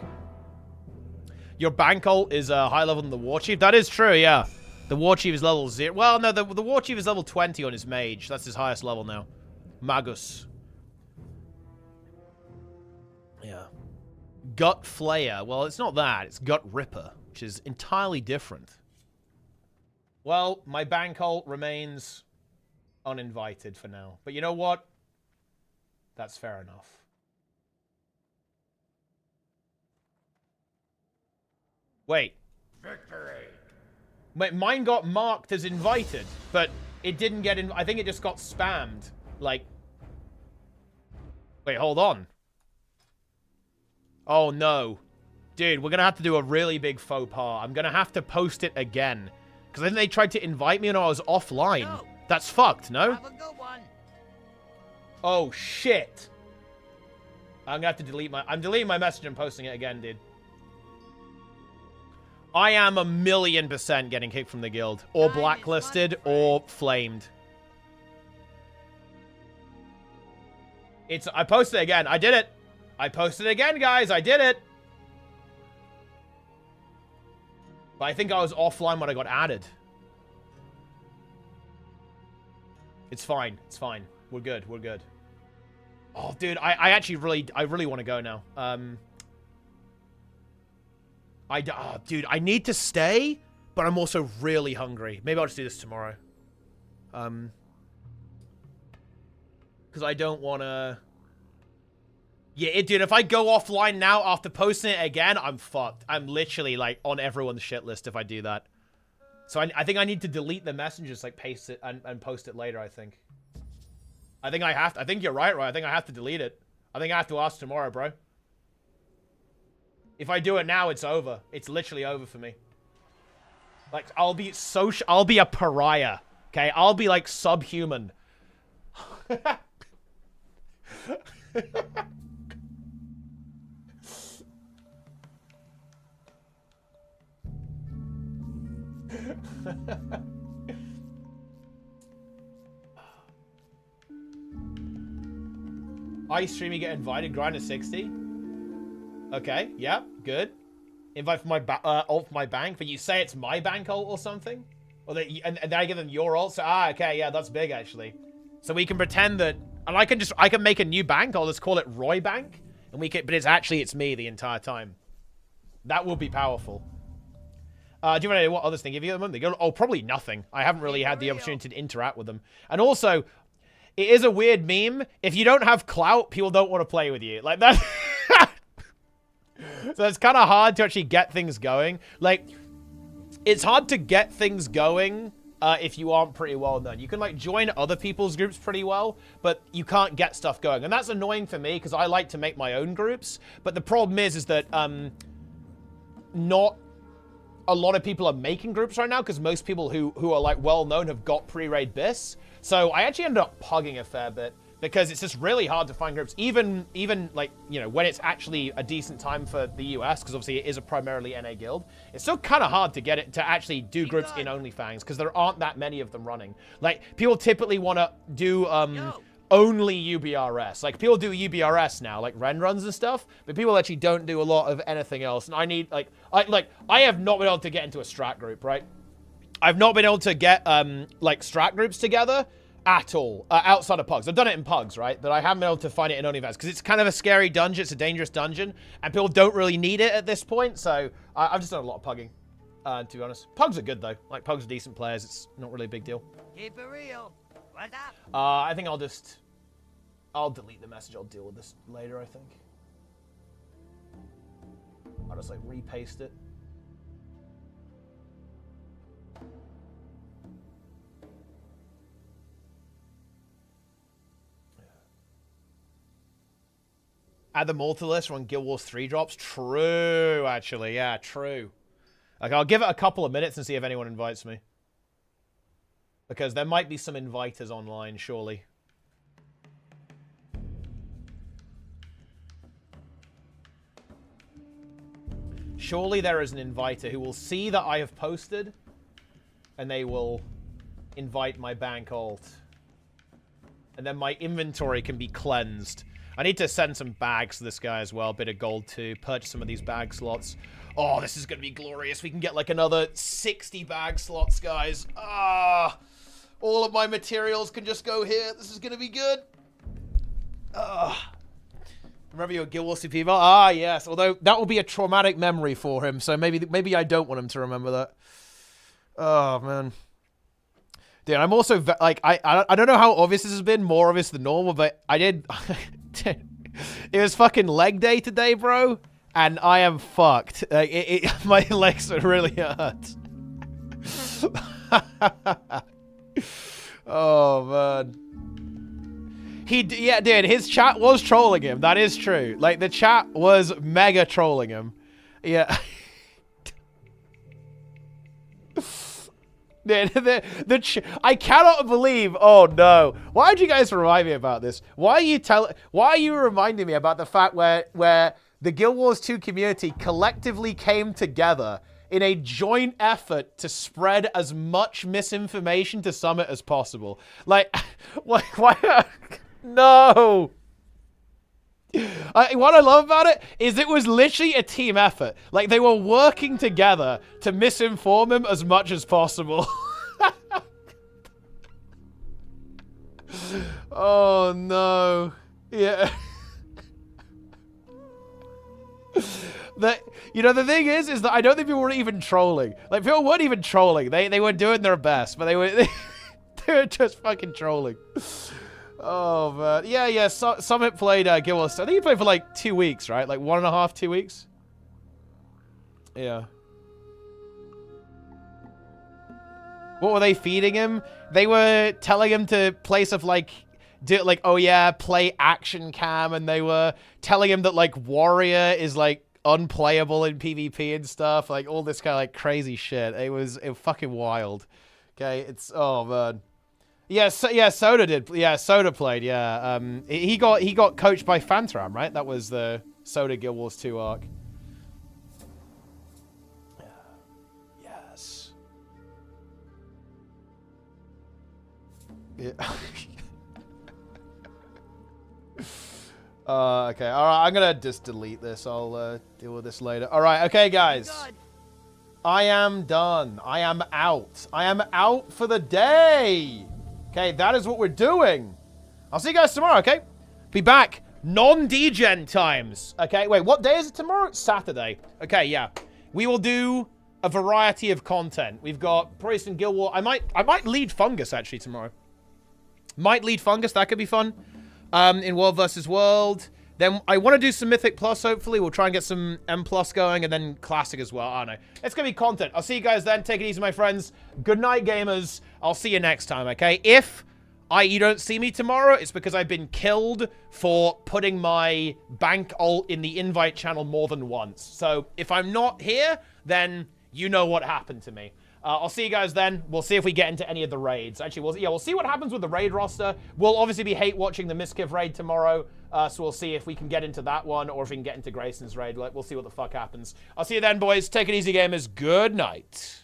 Your bank ult is higher level than the Warchief. That is true, yeah. The Warchief is level 0. Well, no, the Warchief is level 20 on his mage. That's his highest level now. Magus. Yeah. Gut Flayer. Well, it's not that. It's Gut Ripper, which is entirely different. Well, my bank ult remains uninvited for now. But you know what? That's fair enough. Wait. Victory. Wait, mine got marked as invited, but it didn't get in. I think it just got spammed. Like. Wait, hold on. Oh, no. Dude, we're going to have to do a really big faux pas. I'm going to have to post it again. Because I think they tried to invite me and I was offline. No. That's fucked, no? Have a good one. Oh, shit. I'm going to have to delete my... I'm deleting my message and posting it again, dude. I am 1,000,000% getting kicked from the guild. Or blacklisted, or flamed. I posted it again. I did it. I posted it again, guys. I did it. But I think I was offline when I got added. It's fine. It's fine. We're good. We're good. Oh, dude. I actually really want to go now. Dude, I need to stay, but I'm also really hungry. Maybe I'll just do this tomorrow. Because I don't want to... Yeah, dude, if I go offline now after posting it again, I'm fucked. I'm literally, like, on everyone's shit list if I do that. So I think I need to delete the messages, like, paste it and post it later, I think. I think I have to. I think you're right, right? I think I have to delete it. I think I have to ask tomorrow, bro. If I do it now, it's over. It's literally over for me. Like, I'll be a pariah. Okay? I'll be, like, subhuman. I stream, you get invited, grind to 60. Okay, yeah, good. Invite for my ult for my bank, but you say it's my bank ult or something? Or that and then I give them your ult, so okay, yeah, that's big actually. So we can pretend that, and I can make a new bank, I'll just call it Roy Bank, and we can, but it's me the entire time. That will be powerful. Do you want to know what others think? If you get them, oh, probably nothing. I haven't really had the opportunity to interact with them. And also, it is a weird meme. If you don't have clout, people don't want to play with you. Like that. So it's kind of hard to actually get things going. Like, it's hard to get things going if you aren't pretty well known. You can like join other people's groups pretty well, but you can't get stuff going. And that's annoying for me because I like to make my own groups. But the problem is that not a lot of people are making groups right now because most people who are like well known have got pre-raid bis. So I actually ended up pugging a fair bit because it's just really hard to find groups, even like, you know, when it's actually a decent time for the US, because obviously it is a primarily NA guild. It's still kind of hard to get it to actually do groups in Onlyfangs because there aren't that many of them running. Like, people typically want to do only UBRS. Like, people do UBRS now, like Ren runs and stuff, but people actually don't do a lot of anything else. And I need, like, I have not been able to get into a strat group, right? I've not been able to get, like, strat groups together at all, outside of Pugs. I've done it in Pugs, right? But I haven't been able to find it in OnlyFans because it's kind of a scary dungeon. It's a dangerous dungeon, and people don't really need it at this point. So I've just done a lot of pugging, to be honest. Pugs are good, though. Like, Pugs are decent players. It's not really a big deal. Keep it real. What's up? I think I'll delete the message. I'll deal with this later, I think. I'll just, like, repaste it. Add the multi list when Guild Wars 3 drops. True, actually. Yeah, true. Like, I'll give it a couple of minutes and see if anyone invites me. Because there might be some inviters online, surely. Surely there is an inviter who will see that I have posted, and they will invite my bank alt. And then my inventory can be cleansed. I need to send some bags to this guy as well. A bit of gold to purchase some of these bag slots. Oh, this is going to be glorious. We can get like another 60 bag slots, guys. Ah, all of my materials can just go here. This is going to be good. Ah. Remember your Guild Wars CP? Ah, yes. Although that will be a traumatic memory for him. So maybe I don't want him to remember that. Oh, man. Dude, I'm also, like, I don't know how obvious this has been, more obvious than normal, but I did, it was fucking leg day today, bro, and I am fucked. Like, my legs are really hurt. Oh, man. Yeah, dude, his chat was trolling him, that is true. Like, the chat was mega trolling him. Yeah. I cannot believe. Oh no! Why did you guys remind me about this? Why are you reminding me about the fact where the Guild Wars 2 community collectively came together in a joint effort to spread as much misinformation to Summit as possible? Like, why? No. What I love about it is it was literally a team effort. Like, they were working together to misinform him as much as possible. Oh, no. Yeah. You know, the thing is that I don't think people were even trolling. Like, people weren't even trolling. They were doing their best, but they were just fucking trolling. Oh, man. Yeah, Summit played Guild Wars. I think he played for, like, 2 weeks, right? Like, 1.5, 2 weeks? Yeah. What were they feeding him? They were telling him to play stuff like, oh, yeah, play action cam, and they were telling him that, like, Warrior is, like, unplayable in PvP and stuff. Like, all this kind of, like, crazy shit. It was fucking wild. Okay, oh, man. Yeah, Soda did. Yeah, Soda played. Yeah, he got coached by Fantram, right? That was the Soda Guild Wars 2 arc. Yes. Yeah. Okay. All right. I'm gonna just delete this. I'll deal with this later. All right. Okay, guys. I am done. I am out. I am out for the day. Okay, that is what we're doing. I'll see you guys tomorrow, okay? Be back. Non-degen times. Okay, wait, what day is it tomorrow? It's Saturday. Okay, yeah. We will do a variety of content. We've got probably some Guild War. I might lead Fungus, actually, tomorrow. Might lead Fungus. That could be fun. In World vs. World. Then I want to do some Mythic Plus, hopefully. We'll try and get some M Plus going, and then Classic as well. I don't know. It's going to be content. I'll see you guys then. Take it easy, my friends. Good night, gamers. I'll see you next time, okay? If you don't see me tomorrow, it's because I've been killed for putting my bank alt in the invite channel more than once. So if I'm not here, then you know what happened to me. I'll see you guys then. We'll see if we get into any of the raids. Actually, we'll see what happens with the raid roster. We'll obviously be hate watching the Miskiv raid tomorrow. So we'll see if we can get into that one or if we can get into Grayson's raid. Like, we'll see what the fuck happens. I'll see you then, boys. Take it easy, gamers. Good night.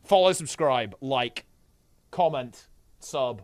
Follow, subscribe, like, comment, sub.